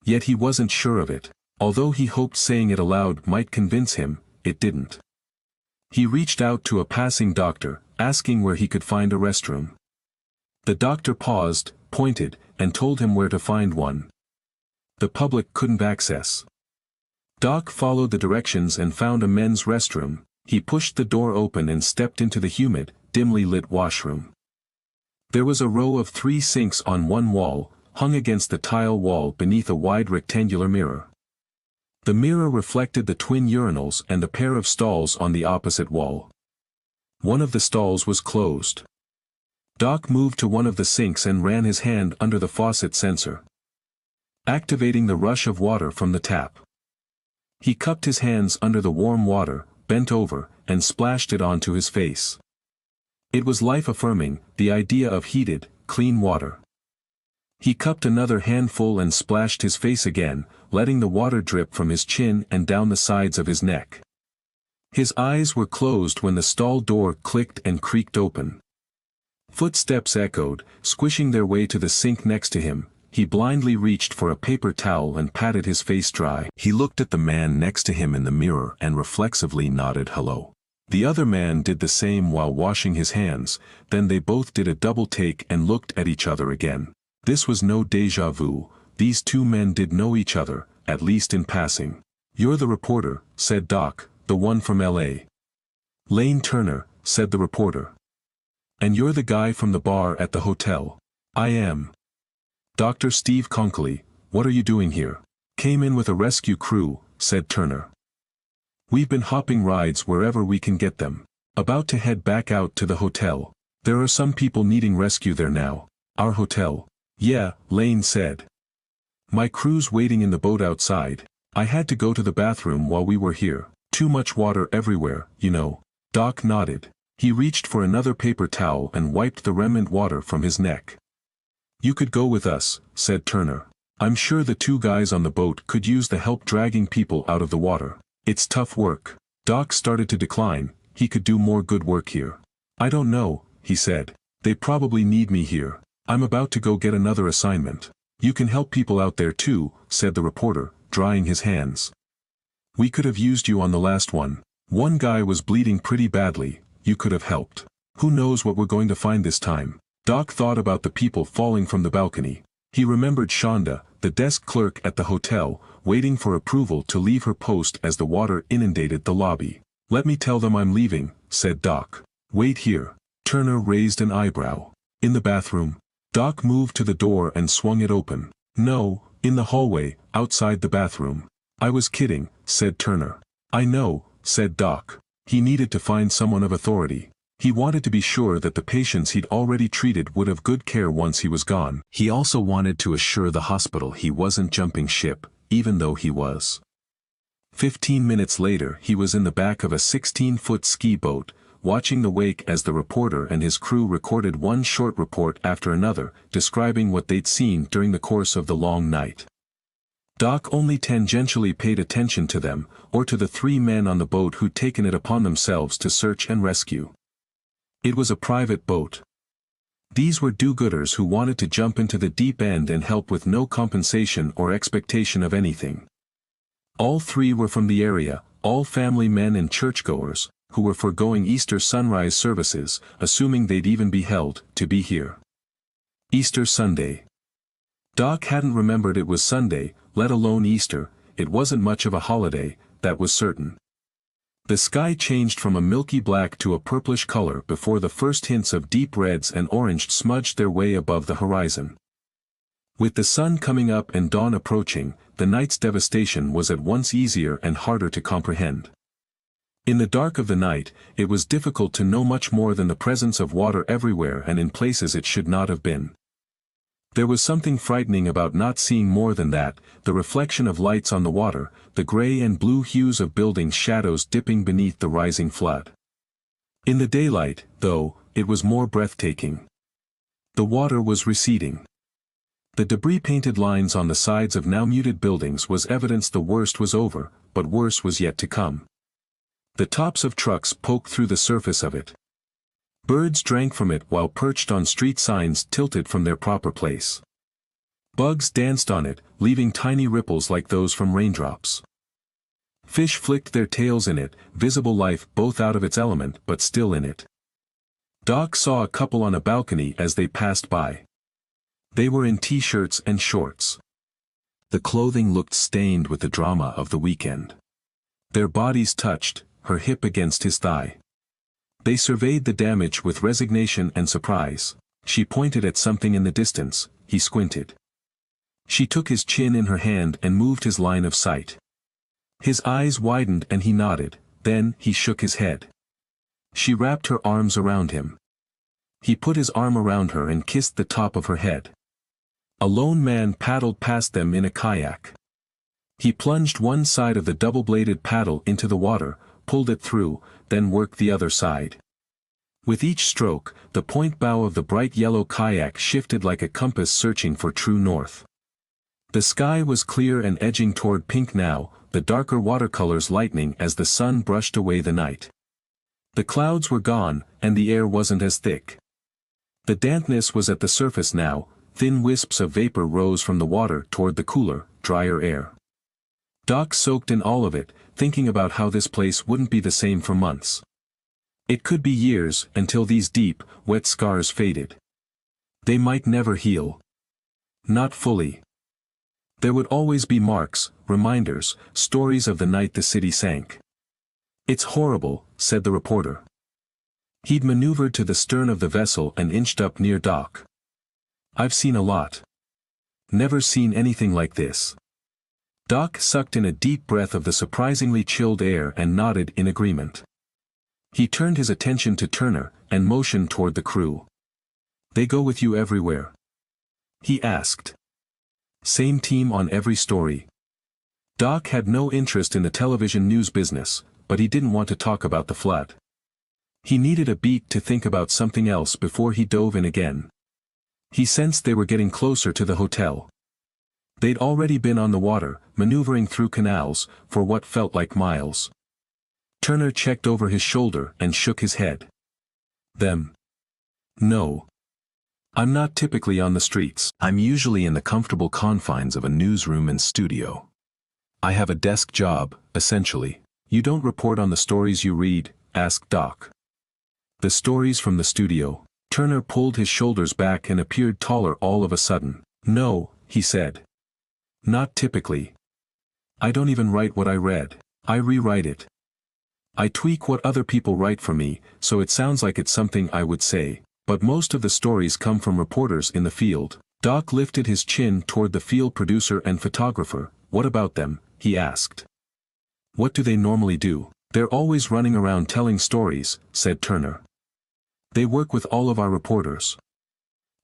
Yet he wasn't sure of it. Although he hoped saying it aloud might convince him, it didn't. He reached out to a passing doctor, asking where he could find a restroom. The doctor paused, pointed, and told him where to find one. The public couldn't access. Doc followed the directions and found a men's restroom. He pushed the door open and stepped into the humid, dimly lit washroom. There was a row of 3 sinks on one wall, hung against the tile wall beneath a wide rectangular mirror. The mirror reflected the twin urinals and a pair of stalls on the opposite wall. One of the stalls was closed. Doc moved to one of the sinks and ran his hand under the faucet sensor, activating the rush of water from the tap. He cupped his hands under the warm water, bent over, and splashed it onto his face. It was life-affirming, the idea of heated, clean water. He cupped another handful and splashed his face again, letting the water drip from his chin and down the sides of his neck. His eyes were closed when the stall door clicked and creaked open. Footsteps echoed, squishing their way to the sink next to him. He blindly reached for a paper towel and patted his face dry. He looked at the man next to him in the mirror and reflexively nodded hello. The other man did the same while washing his hands, then they both did a double take and looked at each other again. This was no déjà vu, these two men did know each other, at least in passing. "You're the reporter," said Doc, "the one from LA. "Lane Turner," said the reporter. "And you're the guy from the bar at the hotel." "I am." "Dr. Steve Conkley, what are you doing here?" "Came in with a rescue crew," said Turner. "We've been hopping rides wherever we can get them. About to head back out to the hotel. There are some people needing rescue there now." "Our hotel?" "Yeah," Lane said. "My crew's waiting in the boat outside. I had to go to the bathroom while we were here. Too much water everywhere, you know." Doc nodded. He reached for another paper towel and wiped the remnant water from his neck. "You could go with us," said Turner. "I'm sure the 2 guys on the boat could use the help dragging people out of the water. It's tough work." Doc started to decline. He could do more good work here. "I don't know," he said. "They probably need me here. I'm about to go get another assignment." "You can help people out there too," said the reporter, drying his hands. "We could have used you on the last one. One guy was bleeding pretty badly. You could have helped. Who knows what we're going to find this time." Doc thought about the people falling from the balcony. He remembered Shonda, the desk clerk at the hotel, waiting for approval to leave her post as the water inundated the lobby. "Let me tell them I'm leaving," said Doc. "Wait here." Turner raised an eyebrow. In the bathroom. Doc moved to the door and swung it open. No, in the hallway, outside the bathroom. I was kidding, said Turner. I know, said Doc. He needed to find someone of authority. He wanted to be sure that the patients he'd already treated would have good care once he was gone. He also wanted to assure the hospital he wasn't jumping ship, even though he was. 15 minutes later he was in the back of a 16-foot ski boat, watching the wake as the reporter and his crew recorded one short report after another, describing what they'd seen during the course of the long night. Doc only tangentially paid attention to them, or to the 3 men on the boat who'd taken it upon themselves to search and rescue. It was a private boat. These were do-gooders who wanted to jump into the deep end and help with no compensation or expectation of anything. All 3 were from the area, all family men and churchgoers, who were foregoing Easter sunrise services, assuming they'd even be held to be here. Easter Sunday. Doc hadn't remembered it was Sunday, let alone Easter. It wasn't much of a holiday, that was certain. The sky changed from a milky black to a purplish color before the first hints of deep reds and orange smudged their way above the horizon. With the sun coming up and dawn approaching, the night's devastation was at once easier and harder to comprehend. In the dark of the night, it was difficult to know much more than the presence of water everywhere and in places it should not have been. There was something frightening about not seeing more than that, the reflection of lights on the water, the gray and blue hues of buildings' shadows dipping beneath the rising flood. In the daylight, though, it was more breathtaking. The water was receding. The debris-painted lines on the sides of now muted buildings was evidence the worst was over, but worse was yet to come. The tops of trucks poked through the surface of it. Birds drank from it while perched on street signs tilted from their proper place. Bugs danced on it, leaving tiny ripples like those from raindrops. Fish flicked their tails in it, visible life both out of its element but still in it. Doc saw a couple on a balcony as they passed by. They were in t-shirts and shorts. The clothing looked stained with the drama of the weekend. Their bodies touched, her hip against his thigh. They surveyed the damage with resignation and surprise. She pointed at something in the distance, he squinted. She took his chin in her hand and moved his line of sight. His eyes widened and he nodded, then he shook his head. She wrapped her arms around him. He put his arm around her and kissed the top of her head. A lone man paddled past them in a kayak. He plunged one side of the double-bladed paddle into the water, pulled it through, then worked the other side. With each stroke, the point bow of the bright yellow kayak shifted like a compass searching for true north. The sky was clear and edging toward pink now, the darker watercolors lightening as the sun brushed away the night. The clouds were gone, and the air wasn't as thick. The dampness was at the surface now, thin wisps of vapor rose from the water toward the cooler, drier air. Doc soaked in all of it, thinking about how this place wouldn't be the same for months. It could be years, until these deep, wet scars faded. They might never heal. Not fully. There would always be marks, reminders, stories of the night the city sank. "It's horrible," said the reporter. He'd maneuvered to the stern of the vessel and inched up near Doc. "I've seen a lot. Never seen anything like this." Doc sucked in a deep breath of the surprisingly chilled air and nodded in agreement. He turned his attention to Turner, and motioned toward the crew. "They go with you everywhere?" he asked. "Same team on every story?" Doc had no interest in the television news business, but he didn't want to talk about the flood. He needed a beat to think about something else before he dove in again. He sensed they were getting closer to the hotel. They'd already been on the water, maneuvering through canals, for what felt like miles. Turner checked over his shoulder and shook his head. "Them? No. I'm not typically on the streets. I'm usually in the comfortable confines of a newsroom and studio. I have a desk job, essentially." "You don't report on the stories you read?" asked Doc. "The stories from the studio?" Turner pulled his shoulders back and appeared taller all of a sudden. "No," he said. "Not typically. I don't even write what I read. I rewrite it." I tweak what other people write for me, so it sounds like it's something I would say, but most of the stories come from reporters in the field. Doc lifted his chin toward the field producer and photographer. What about them? He asked. What do they normally do? They're always running around telling stories, said Turner. They work with all of our reporters.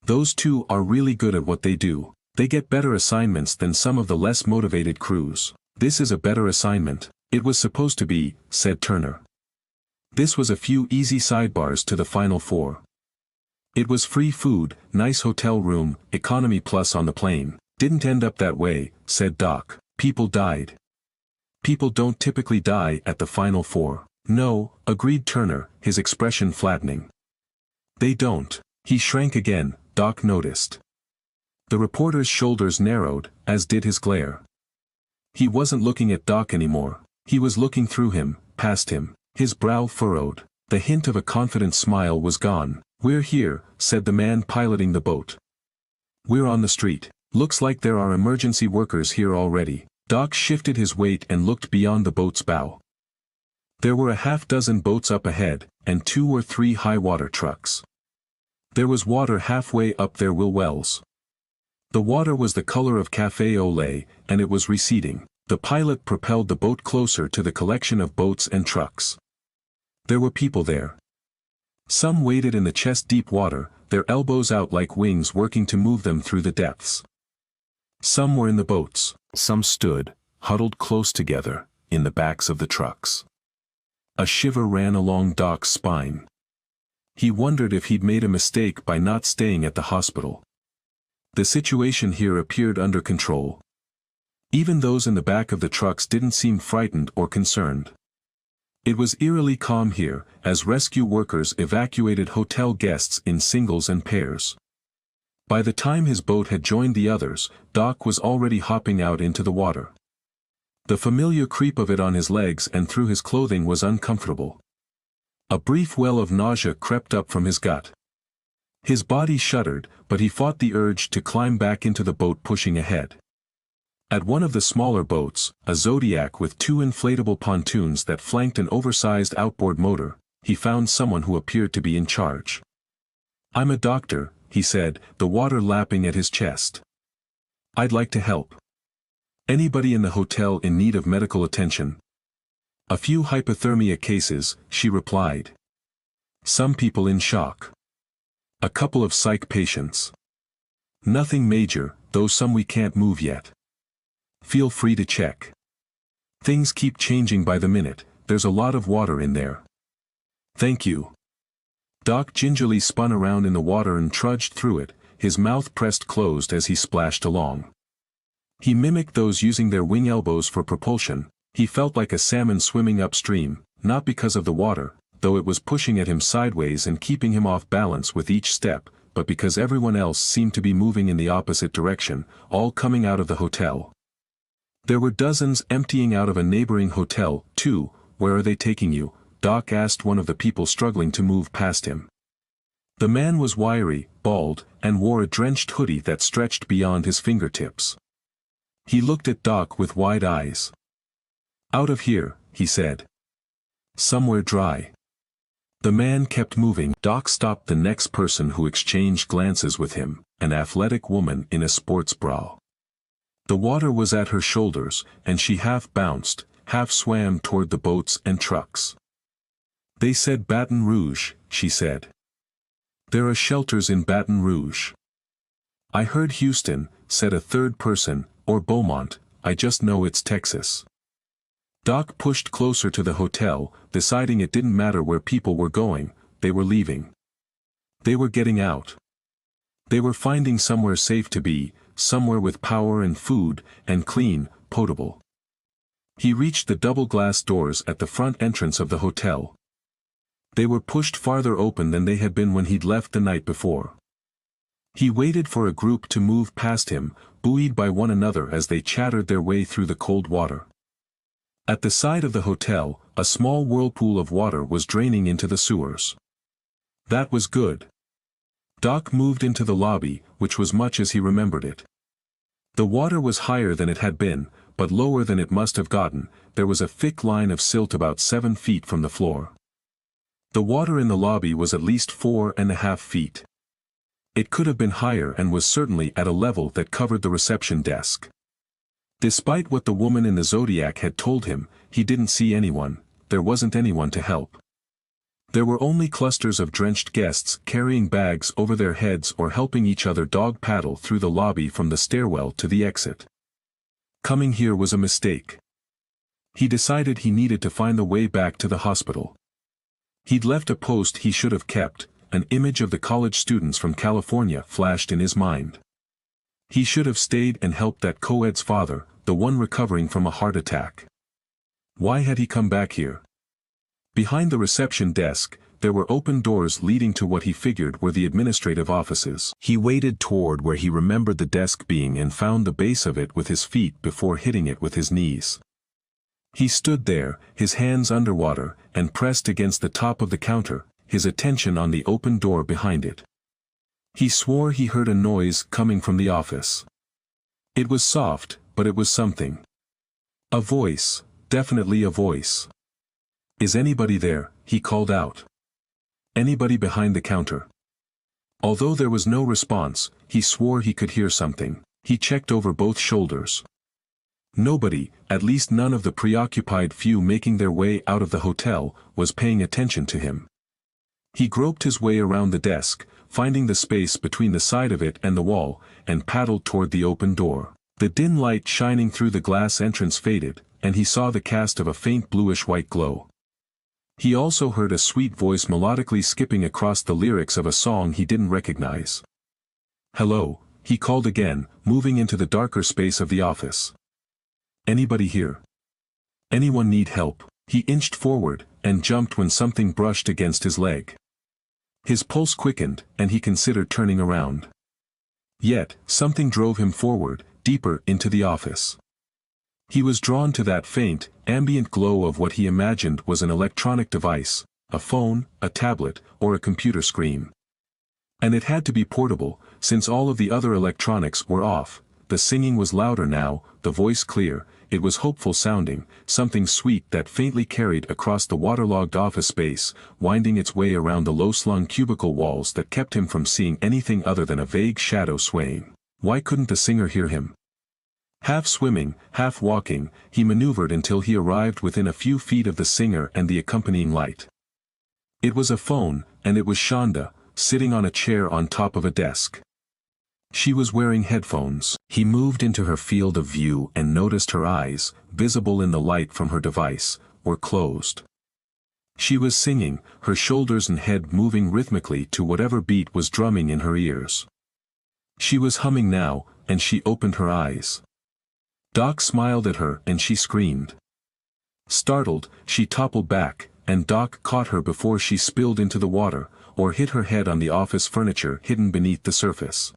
Those two are really good at what they do. They get better assignments than some of the less motivated crews. This is a better assignment. It was supposed to be, said Turner. This was a few easy sidebars to the final four. It was free food, nice hotel room, economy plus on the plane. Didn't end up that way, said Doc. People died. People don't typically die at the final four. No, agreed Turner, his expression flattening. They don't. He shrank again, Doc noticed. The reporter's shoulders narrowed, as did his glare. He wasn't looking at Doc anymore. He was looking through him, past him. His brow furrowed. The hint of a confident smile was gone. We're here, said the man piloting the boat. We're on the street. Looks like there are emergency workers here already. Doc shifted his weight and looked beyond the boat's bow. There were a half-dozen boats up ahead, and 2 or 3 high-water trucks. There was water halfway up their wells. The water was the color of café au lait, and it was receding. The pilot propelled the boat closer to the collection of boats and trucks. There were people there. Some waded in the chest-deep water, their elbows out like wings working to move them through the depths. Some were in the boats. Some stood, huddled close together, in the backs of the trucks. A shiver ran along Doc's spine. He wondered if he'd made a mistake by not staying at the hospital. The situation here appeared under control. Even those in the back of the trucks didn't seem frightened or concerned. It was eerily calm here, as rescue workers evacuated hotel guests in singles and pairs. By the time his boat had joined the others, Doc was already hopping out into the water. The familiar creep of it on his legs and through his clothing was uncomfortable. A brief well of nausea crept up from his gut. His body shuddered, but he fought the urge to climb back into the boat pushing ahead. At one of the smaller boats, a Zodiac with 2 inflatable pontoons that flanked an oversized outboard motor, he found someone who appeared to be in charge. I'm a doctor, he said, the water lapping at his chest. I'd like to help. Anybody in the hotel in need of medical attention? A few hypothermia cases, she replied. Some people in shock. A couple of psych patients. Nothing major, though some we can't move yet. Feel free to check. Things keep changing by the minute, there's a lot of water in there. Thank you. Doc gingerly spun around in the water and trudged through it, his mouth pressed closed as he splashed along. He mimicked those using their wing elbows for propulsion. He felt like a salmon swimming upstream, not because of the water, though it was pushing at him sideways and keeping him off balance with each step, but because everyone else seemed to be moving in the opposite direction, all coming out of the hotel. There were dozens emptying out of a neighboring hotel, too. Where are they taking you? Doc asked one of the people struggling to move past him. The man was wiry, bald, and wore a drenched hoodie that stretched beyond his fingertips. He looked at Doc with wide eyes. Out of here, he said. Somewhere dry. The man kept moving. Doc stopped the next person who exchanged glances with him, an athletic woman in a sports bra. The water was at her shoulders, and she half bounced, half swam toward the boats and trucks. They said Baton Rouge, she said. There are shelters in Baton Rouge. I heard Houston, said a third person, or Beaumont, I just know it's Texas. Doc pushed closer to the hotel, deciding it didn't matter where people were going, they were leaving. They were getting out. They were finding somewhere safe to be, somewhere with power and food, and clean, potable. He reached the double-glass doors at the front entrance of the hotel. They were pushed farther open than they had been when he'd left the night before. He waited for a group to move past him, buoyed by one another as they chattered their way through the cold water. At the side of the hotel, a small whirlpool of water was draining into the sewers. That was good. Doc moved into the lobby, which was much as he remembered it. The water was higher than it had been, but lower than it must have gotten, there was a thick line of silt about 7 feet from the floor. The water in the lobby was at least 4.5 feet. It could have been higher and was certainly at a level that covered the reception desk. Despite what the woman in the Zodiac had told him, he didn't see anyone. There wasn't anyone to help. There were only clusters of drenched guests carrying bags over their heads or helping each other dog paddle through the lobby from the stairwell to the exit. Coming here was a mistake. He decided he needed to find the way back to the hospital. He'd left a post he should have kept. An image of the college students from California flashed in his mind. He should have stayed and helped that co-ed's father, the one recovering from a heart attack. Why had he come back here? Behind the reception desk, there were open doors leading to what he figured were the administrative offices. He waded toward where he remembered the desk being and found the base of it with his feet before hitting it with his knees. He stood there, his hands underwater, and pressed against the top of the counter, his attention on the open door behind it. He swore he heard a noise coming from the office. It was soft, but it was something. A voice, definitely a voice. "Is anybody there?" he called out. "Anybody behind the counter?" Although there was no response, he swore he could hear something. He checked over both shoulders. Nobody, at least none of the preoccupied few making their way out of the hotel, was paying attention to him. He groped his way around the desk, finding the space between the side of it and the wall, and paddled toward the open door. The dim light shining through the glass entrance faded, and he saw the cast of a faint bluish-white glow. He also heard a sweet voice melodically skipping across the lyrics of a song he didn't recognize. "Hello," he called again, moving into the darker space of the office. "Anybody here? Anyone need help?" He inched forward, and jumped when something brushed against his leg. His pulse quickened, and he considered turning around. Yet, something drove him forward, deeper into the office. He was drawn to that faint, ambient glow of what he imagined was an electronic device, a phone, a tablet, or a computer screen. And it had to be portable, since all of the other electronics were off. The singing was louder now, the voice clear. It was hopeful sounding, something sweet that faintly carried across the waterlogged office space, winding its way around the low-slung cubicle walls that kept him from seeing anything other than a vague shadow swaying. Why couldn't the singer hear him? Half swimming, half walking, he maneuvered until he arrived within a few feet of the singer and the accompanying light. It was a phone, and it was Shonda, sitting on a chair on top of a desk. She was wearing headphones. He moved into her field of view and noticed her eyes, visible in the light from her device, were closed. She was singing, her shoulders and head moving rhythmically to whatever beat was drumming in her ears. She was humming now, and she opened her eyes. Doc smiled at her and she screamed. Startled, she toppled back, and Doc caught her before she spilled into the water, or hit her head on the office furniture hidden beneath the surface.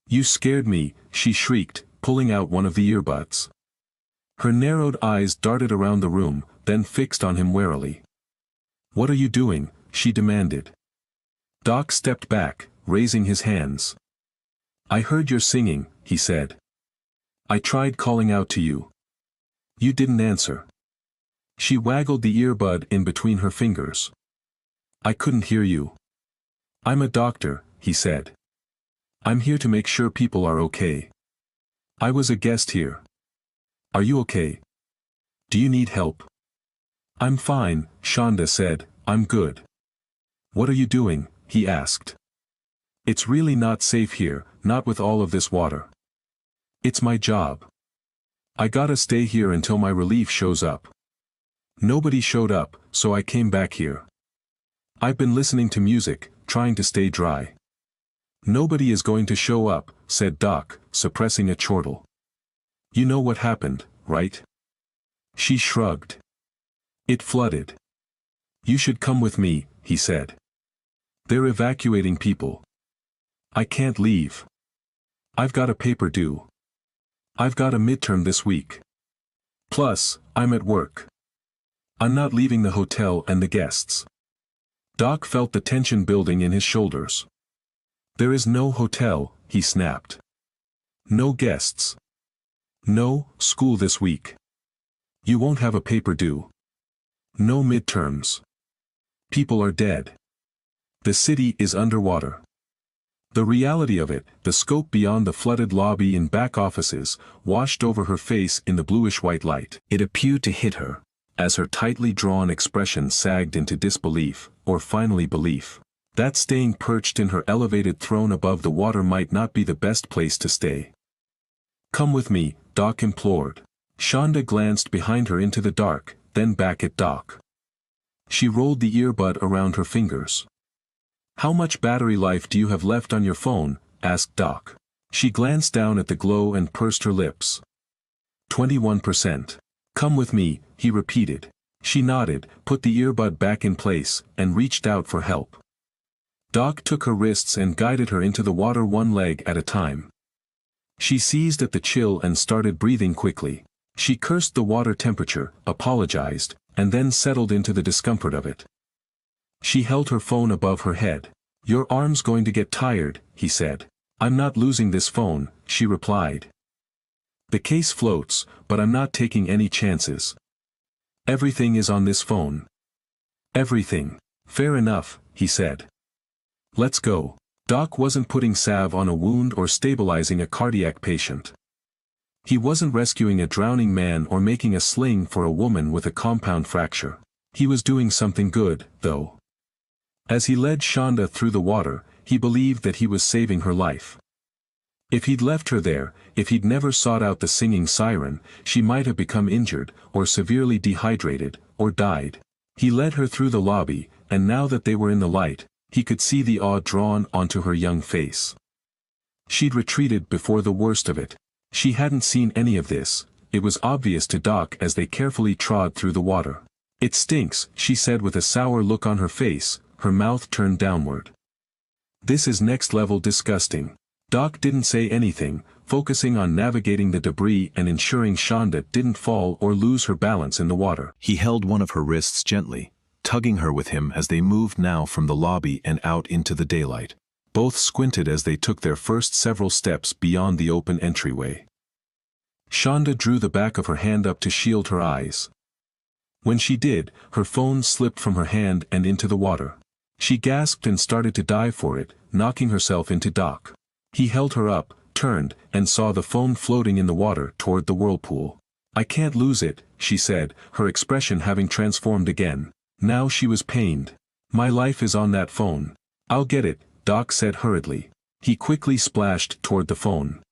"You scared me," she shrieked, pulling out one of the earbuds. Her narrowed eyes darted around the room, then fixed on him warily. "What are you doing?" she demanded. Doc stepped back, raising his hands. "I heard your singing," he said. "I tried calling out to you. You didn't answer." She waggled the earbud in between her fingers. "I couldn't hear you." "I'm a doctor," he said. "I'm here to make sure people are okay. I was a guest here. Are you okay? Do you need help?" "I'm fine," Shonda said. "I'm good." "What are you doing?" he asked. "It's really not safe here, not with all of this water." "It's my job. I gotta stay here until my relief shows up." "Nobody showed up, so I came back here. I've been listening to music, trying to stay dry." "Nobody is going to show up," said Doc, suppressing a chortle. "You know what happened, right?" She shrugged. "It flooded. You should come with me," he said. "They're evacuating people. I can't leave. I've got a paper due. I've got a midterm this week. Plus, I'm at work. I'm not leaving the hotel and the guests." Doc felt the tension building in his shoulders. "There is no hotel," he snapped. "No guests. No, school this week. You won't have a paper due. No midterms. People are dead. The city is underwater. The reality of it, the scope beyond the flooded lobby and back offices, washed over her face in the bluish-white light. It appeared to hit her, as her tightly drawn expression sagged into disbelief, or finally belief, that staying perched in her elevated throne above the water might not be the best place to stay. Come with me, Doc implored. Shonda glanced behind her into the dark, then back at Doc. She rolled the earbud around her fingers. How much battery life do you have left on your phone? Asked Doc. She glanced down at the glow and pursed her lips. 21%. Come with me, he repeated. She nodded, put the earbud back in place, and reached out for help. Doc took her wrists and guided her into the water one leg at a time. She seized at the chill and started breathing quickly. She cursed the water temperature, apologized, and then settled into the discomfort of it. She held her phone above her head. Your arm's going to get tired, he said. I'm not losing this phone, she replied. The case floats, but I'm not taking any chances. Everything is on this phone. Everything. Fair enough, he said. Let's go. Doc wasn't putting salve on a wound or stabilizing a cardiac patient. He wasn't rescuing a drowning man or making a sling for a woman with a compound fracture. He was doing something good, though. As he led Shonda through the water, he believed that he was saving her life. If he'd left her there, if he'd never sought out the singing siren, she might have become injured, or severely dehydrated, or died. He led her through the lobby, and now that they were in the light, he could see the awe drawn onto her young face. She'd retreated before the worst of it. She hadn't seen any of this. It was obvious to Doc as they carefully trod through the water. It stinks, she said with a sour look on her face, her mouth turned downward. This is next-level disgusting. Doc didn't say anything, focusing on navigating the debris and ensuring Shonda didn't fall or lose her balance in the water. He held one of her wrists gently, tugging her with him as they moved now from the lobby and out into the daylight. Both squinted as they took their first several steps beyond the open entryway. Shonda drew the back of her hand up to shield her eyes. When she did, her phone slipped from her hand and into the water. She gasped and started to dive for it, knocking herself into Doc. He held her up, turned, and saw the phone floating in the water toward the whirlpool. I can't lose it, she said, her expression having transformed again. Now she was pained. My life is on that phone. I'll get it, Doc said hurriedly. He quickly splashed toward the phone.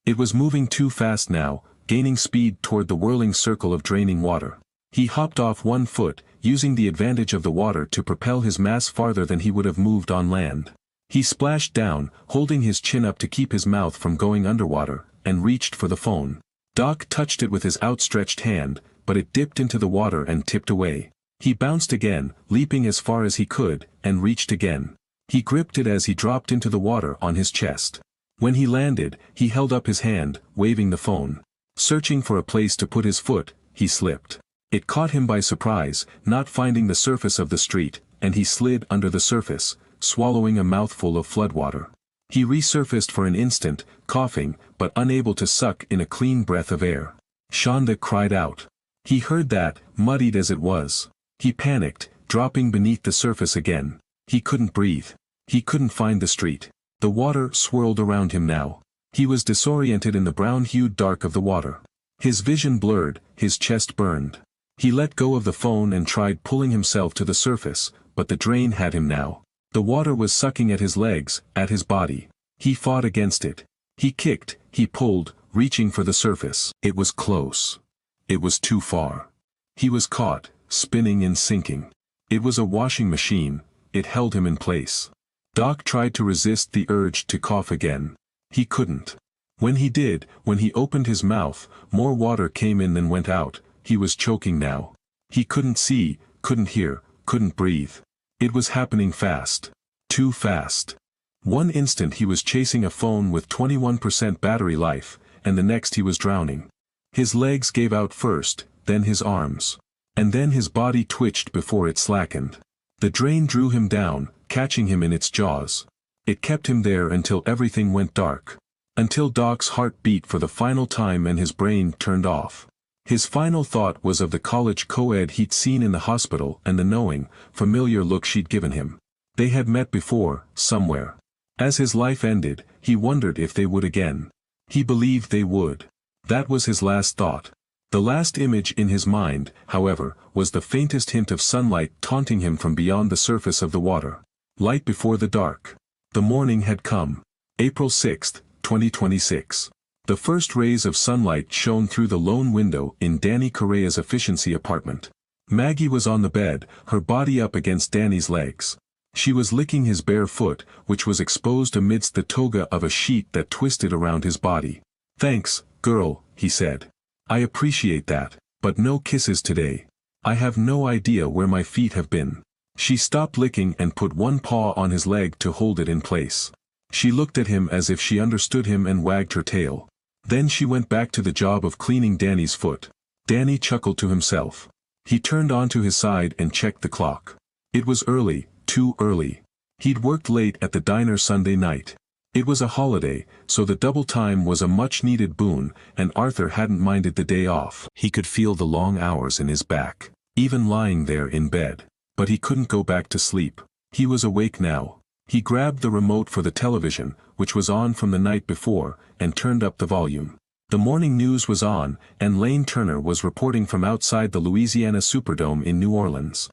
It was moving too fast now, gaining speed toward the whirling circle of draining water. He hopped off one foot, using the advantage of the water to propel his mass farther than he would have moved on land. He splashed down, holding his chin up to keep his mouth from going underwater, and reached for the phone. Doc touched it with his outstretched hand, but it dipped into the water and tipped away. He bounced again, leaping as far as he could, and reached again. He gripped it as he dropped into the water on his chest. When he landed, he held up his hand, waving the phone. Searching for a place to put his foot, he slipped. It caught him by surprise, not finding the surface of the street, and he slid under the surface, swallowing a mouthful of floodwater. He resurfaced for an instant, coughing, but unable to suck in a clean breath of air. Shonda cried out. He heard that, muddied as it was. He panicked, dropping beneath the surface again. He couldn't breathe. He couldn't find the street. The water swirled around him now. He was disoriented in the brown-hued dark of the water. His vision blurred, his chest burned. He let go of the phone and tried pulling himself to the surface, but the drain had him now. The water was sucking at his legs, at his body. He fought against it. He kicked, he pulled, reaching for the surface. It was close. It was too far. He was caught, spinning and sinking. It was a washing machine. It held him in place. Doc tried to resist the urge to cough again. He couldn't. When he did, when he opened his mouth, more water came in than went out. He was choking now. He couldn't see, couldn't hear, couldn't breathe. It was happening fast. Too fast. One instant he was chasing a phone with 21% battery life, and the next he was drowning. His legs gave out first, then his arms. And then his body twitched before it slackened. The drain drew him down, catching him in its jaws. It kept him there until everything went dark. Until Doc's heart beat for the final time and his brain turned off. His final thought was of the college co-ed he'd seen in the hospital and the knowing, familiar look she'd given him. They had met before, somewhere. As his life ended, he wondered if they would again. He believed they would. That was his last thought. The last image in his mind, however, was the faintest hint of sunlight taunting him from beyond the surface of the water. Light before the dark. The morning had come. April 6, 2026. The first rays of sunlight shone through the lone window in Danny Correa's efficiency apartment. Maggie was on the bed, her body up against Danny's legs. She was licking his bare foot, which was exposed amidst the toga of a sheet that twisted around his body. "Thanks, girl," he said. "I appreciate that, but no kisses today. I have no idea where my feet have been." She stopped licking and put one paw on his leg to hold it in place. She looked at him as if she understood him and wagged her tail. Then she went back to the job of cleaning Danny's foot. Danny chuckled to himself. He turned onto his side and checked the clock. It was early, too early. He'd worked late at the diner Sunday night. It was a holiday, so the double time was a much-needed boon, and Arthur hadn't minded the day off. He could feel the long hours in his back, even lying there in bed. But he couldn't go back to sleep. He was awake now. He grabbed the remote for the television, which was on from the night before, and turned up the volume. The morning news was on, and Lane Turner was reporting from outside the Louisiana Superdome in New Orleans.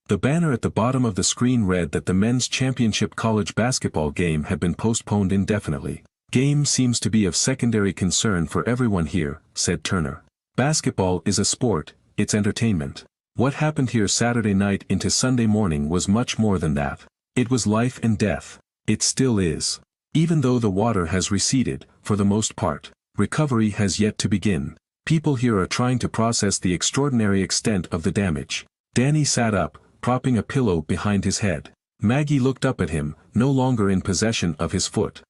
The banner at the bottom of the screen read that the men's championship college basketball game had been postponed indefinitely. "Game seems to be of secondary concern for everyone here," said Turner. "Basketball is a sport, it's entertainment. What happened here Saturday night into Sunday morning was much more than that. It was life and death. It still is. Even though the water has receded, for the most part, recovery has yet to begin. People here are trying to process the extraordinary extent of the damage." Danny sat up, propping a pillow behind his head. Maggie looked up at him, no longer in possession of his foot.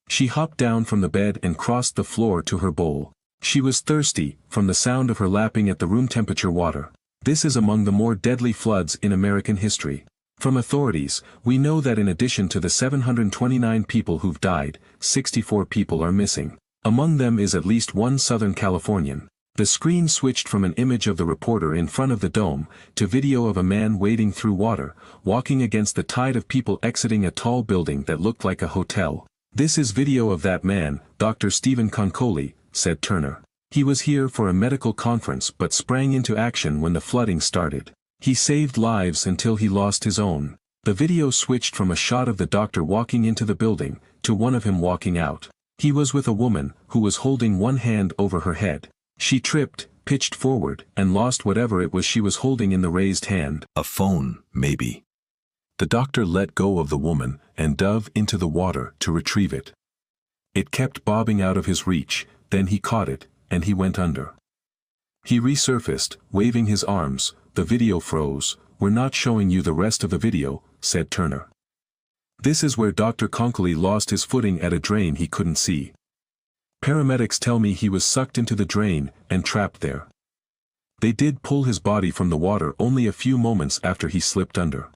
She hopped down from the bed and crossed the floor to her bowl. She was thirsty, from the sound of her lapping at the room-temperature water. "This is among the more deadly floods in American history. From authorities, we know that in addition to the 729 people who've died, 64 people are missing. Among them is at least one Southern Californian." The screen switched from an image of the reporter in front of the dome, to video of a man wading through water, walking against the tide of people exiting a tall building that looked like a hotel. "This is video of that man, Dr. Stephen Concoli," said Turner. "He was here for a medical conference but sprang into action when the flooding started. He saved lives until he lost his own." The video switched from a shot of the doctor walking into the building, to one of him walking out. He was with a woman, who was holding one hand over her head. She tripped, pitched forward, and lost whatever it was she was holding in the raised hand. A phone, maybe. The doctor let go of the woman and dove into the water to retrieve it. It kept bobbing out of his reach, then he caught it, and he went under. He resurfaced, waving his arms. "The video froze. We're not showing you the rest of the video," said Turner. "This is where Dr. Concoli lost his footing at a drain he couldn't see. Paramedics tell me he was sucked into the drain and trapped there. They did pull his body from the water only a few moments after he slipped under.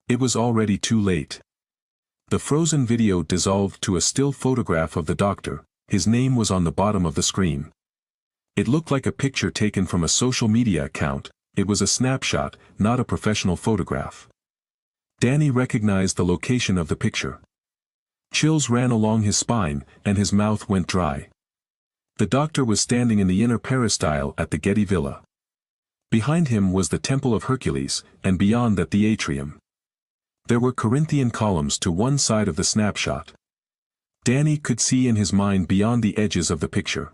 It was already too late." The frozen video dissolved to a still photograph of the doctor. His name was on the bottom of the screen. It looked like a picture taken from a social media account. It was a snapshot, not a professional photograph. Danny recognized the location of the picture. Chills ran along his spine, and his mouth went dry. The doctor was standing in the inner peristyle at the Getty Villa. Behind him was the Temple of Hercules, and beyond that the atrium. There were Corinthian columns to one side of the snapshot. Danny could see in his mind beyond the edges of the picture.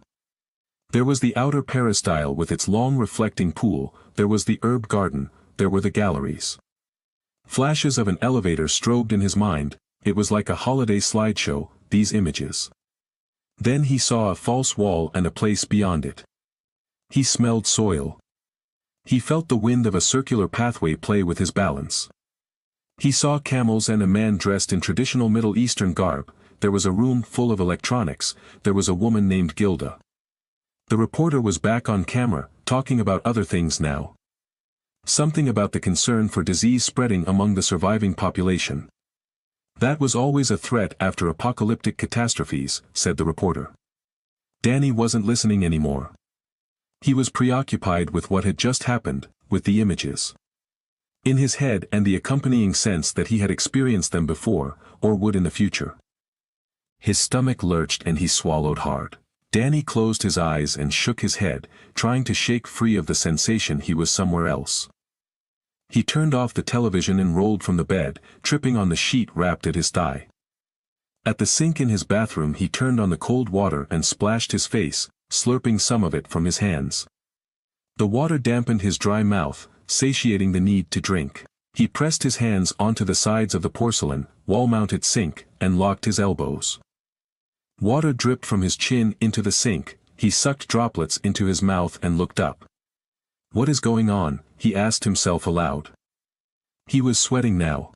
There was the outer peristyle with its long reflecting pool, there was the herb garden, there were the galleries. Flashes of an elevator strobed in his mind. It was like a holiday slideshow, these images. Then he saw a false wall and a place beyond it. He smelled soil. He felt the wind of a circular pathway play with his balance. He saw camels and a man dressed in traditional Middle Eastern garb. There was a room full of electronics. There was a woman named Gilda. The reporter was back on camera, talking about other things now. Something about the concern for disease spreading among the surviving population. That was always a threat after apocalyptic catastrophes, said the reporter. Danny wasn't listening anymore. He was preoccupied with what had just happened, with the images in his head and the accompanying sense that he had experienced them before, or would in the future. His stomach lurched and he swallowed hard. Danny closed his eyes and shook his head, trying to shake free of the sensation he was somewhere else. He turned off the television and rolled from the bed, tripping on the sheet wrapped at his thigh. At the sink in his bathroom he turned on the cold water and splashed his face, slurping some of it from his hands. The water dampened his dry mouth, satiating the need to drink. He pressed his hands onto the sides of the porcelain, wall-mounted sink, and locked his elbows. Water dripped from his chin into the sink. He sucked droplets into his mouth and looked up. What is going on? He asked himself aloud. He was sweating now.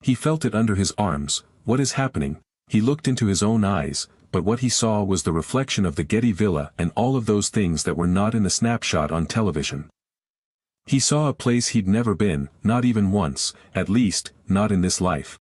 He felt it under his arms. What is happening? He looked into his own eyes, but what he saw was the reflection of the Getty Villa and all of those things that were not in the snapshot on television. He saw a place he'd never been, not even once, at least, not in this life.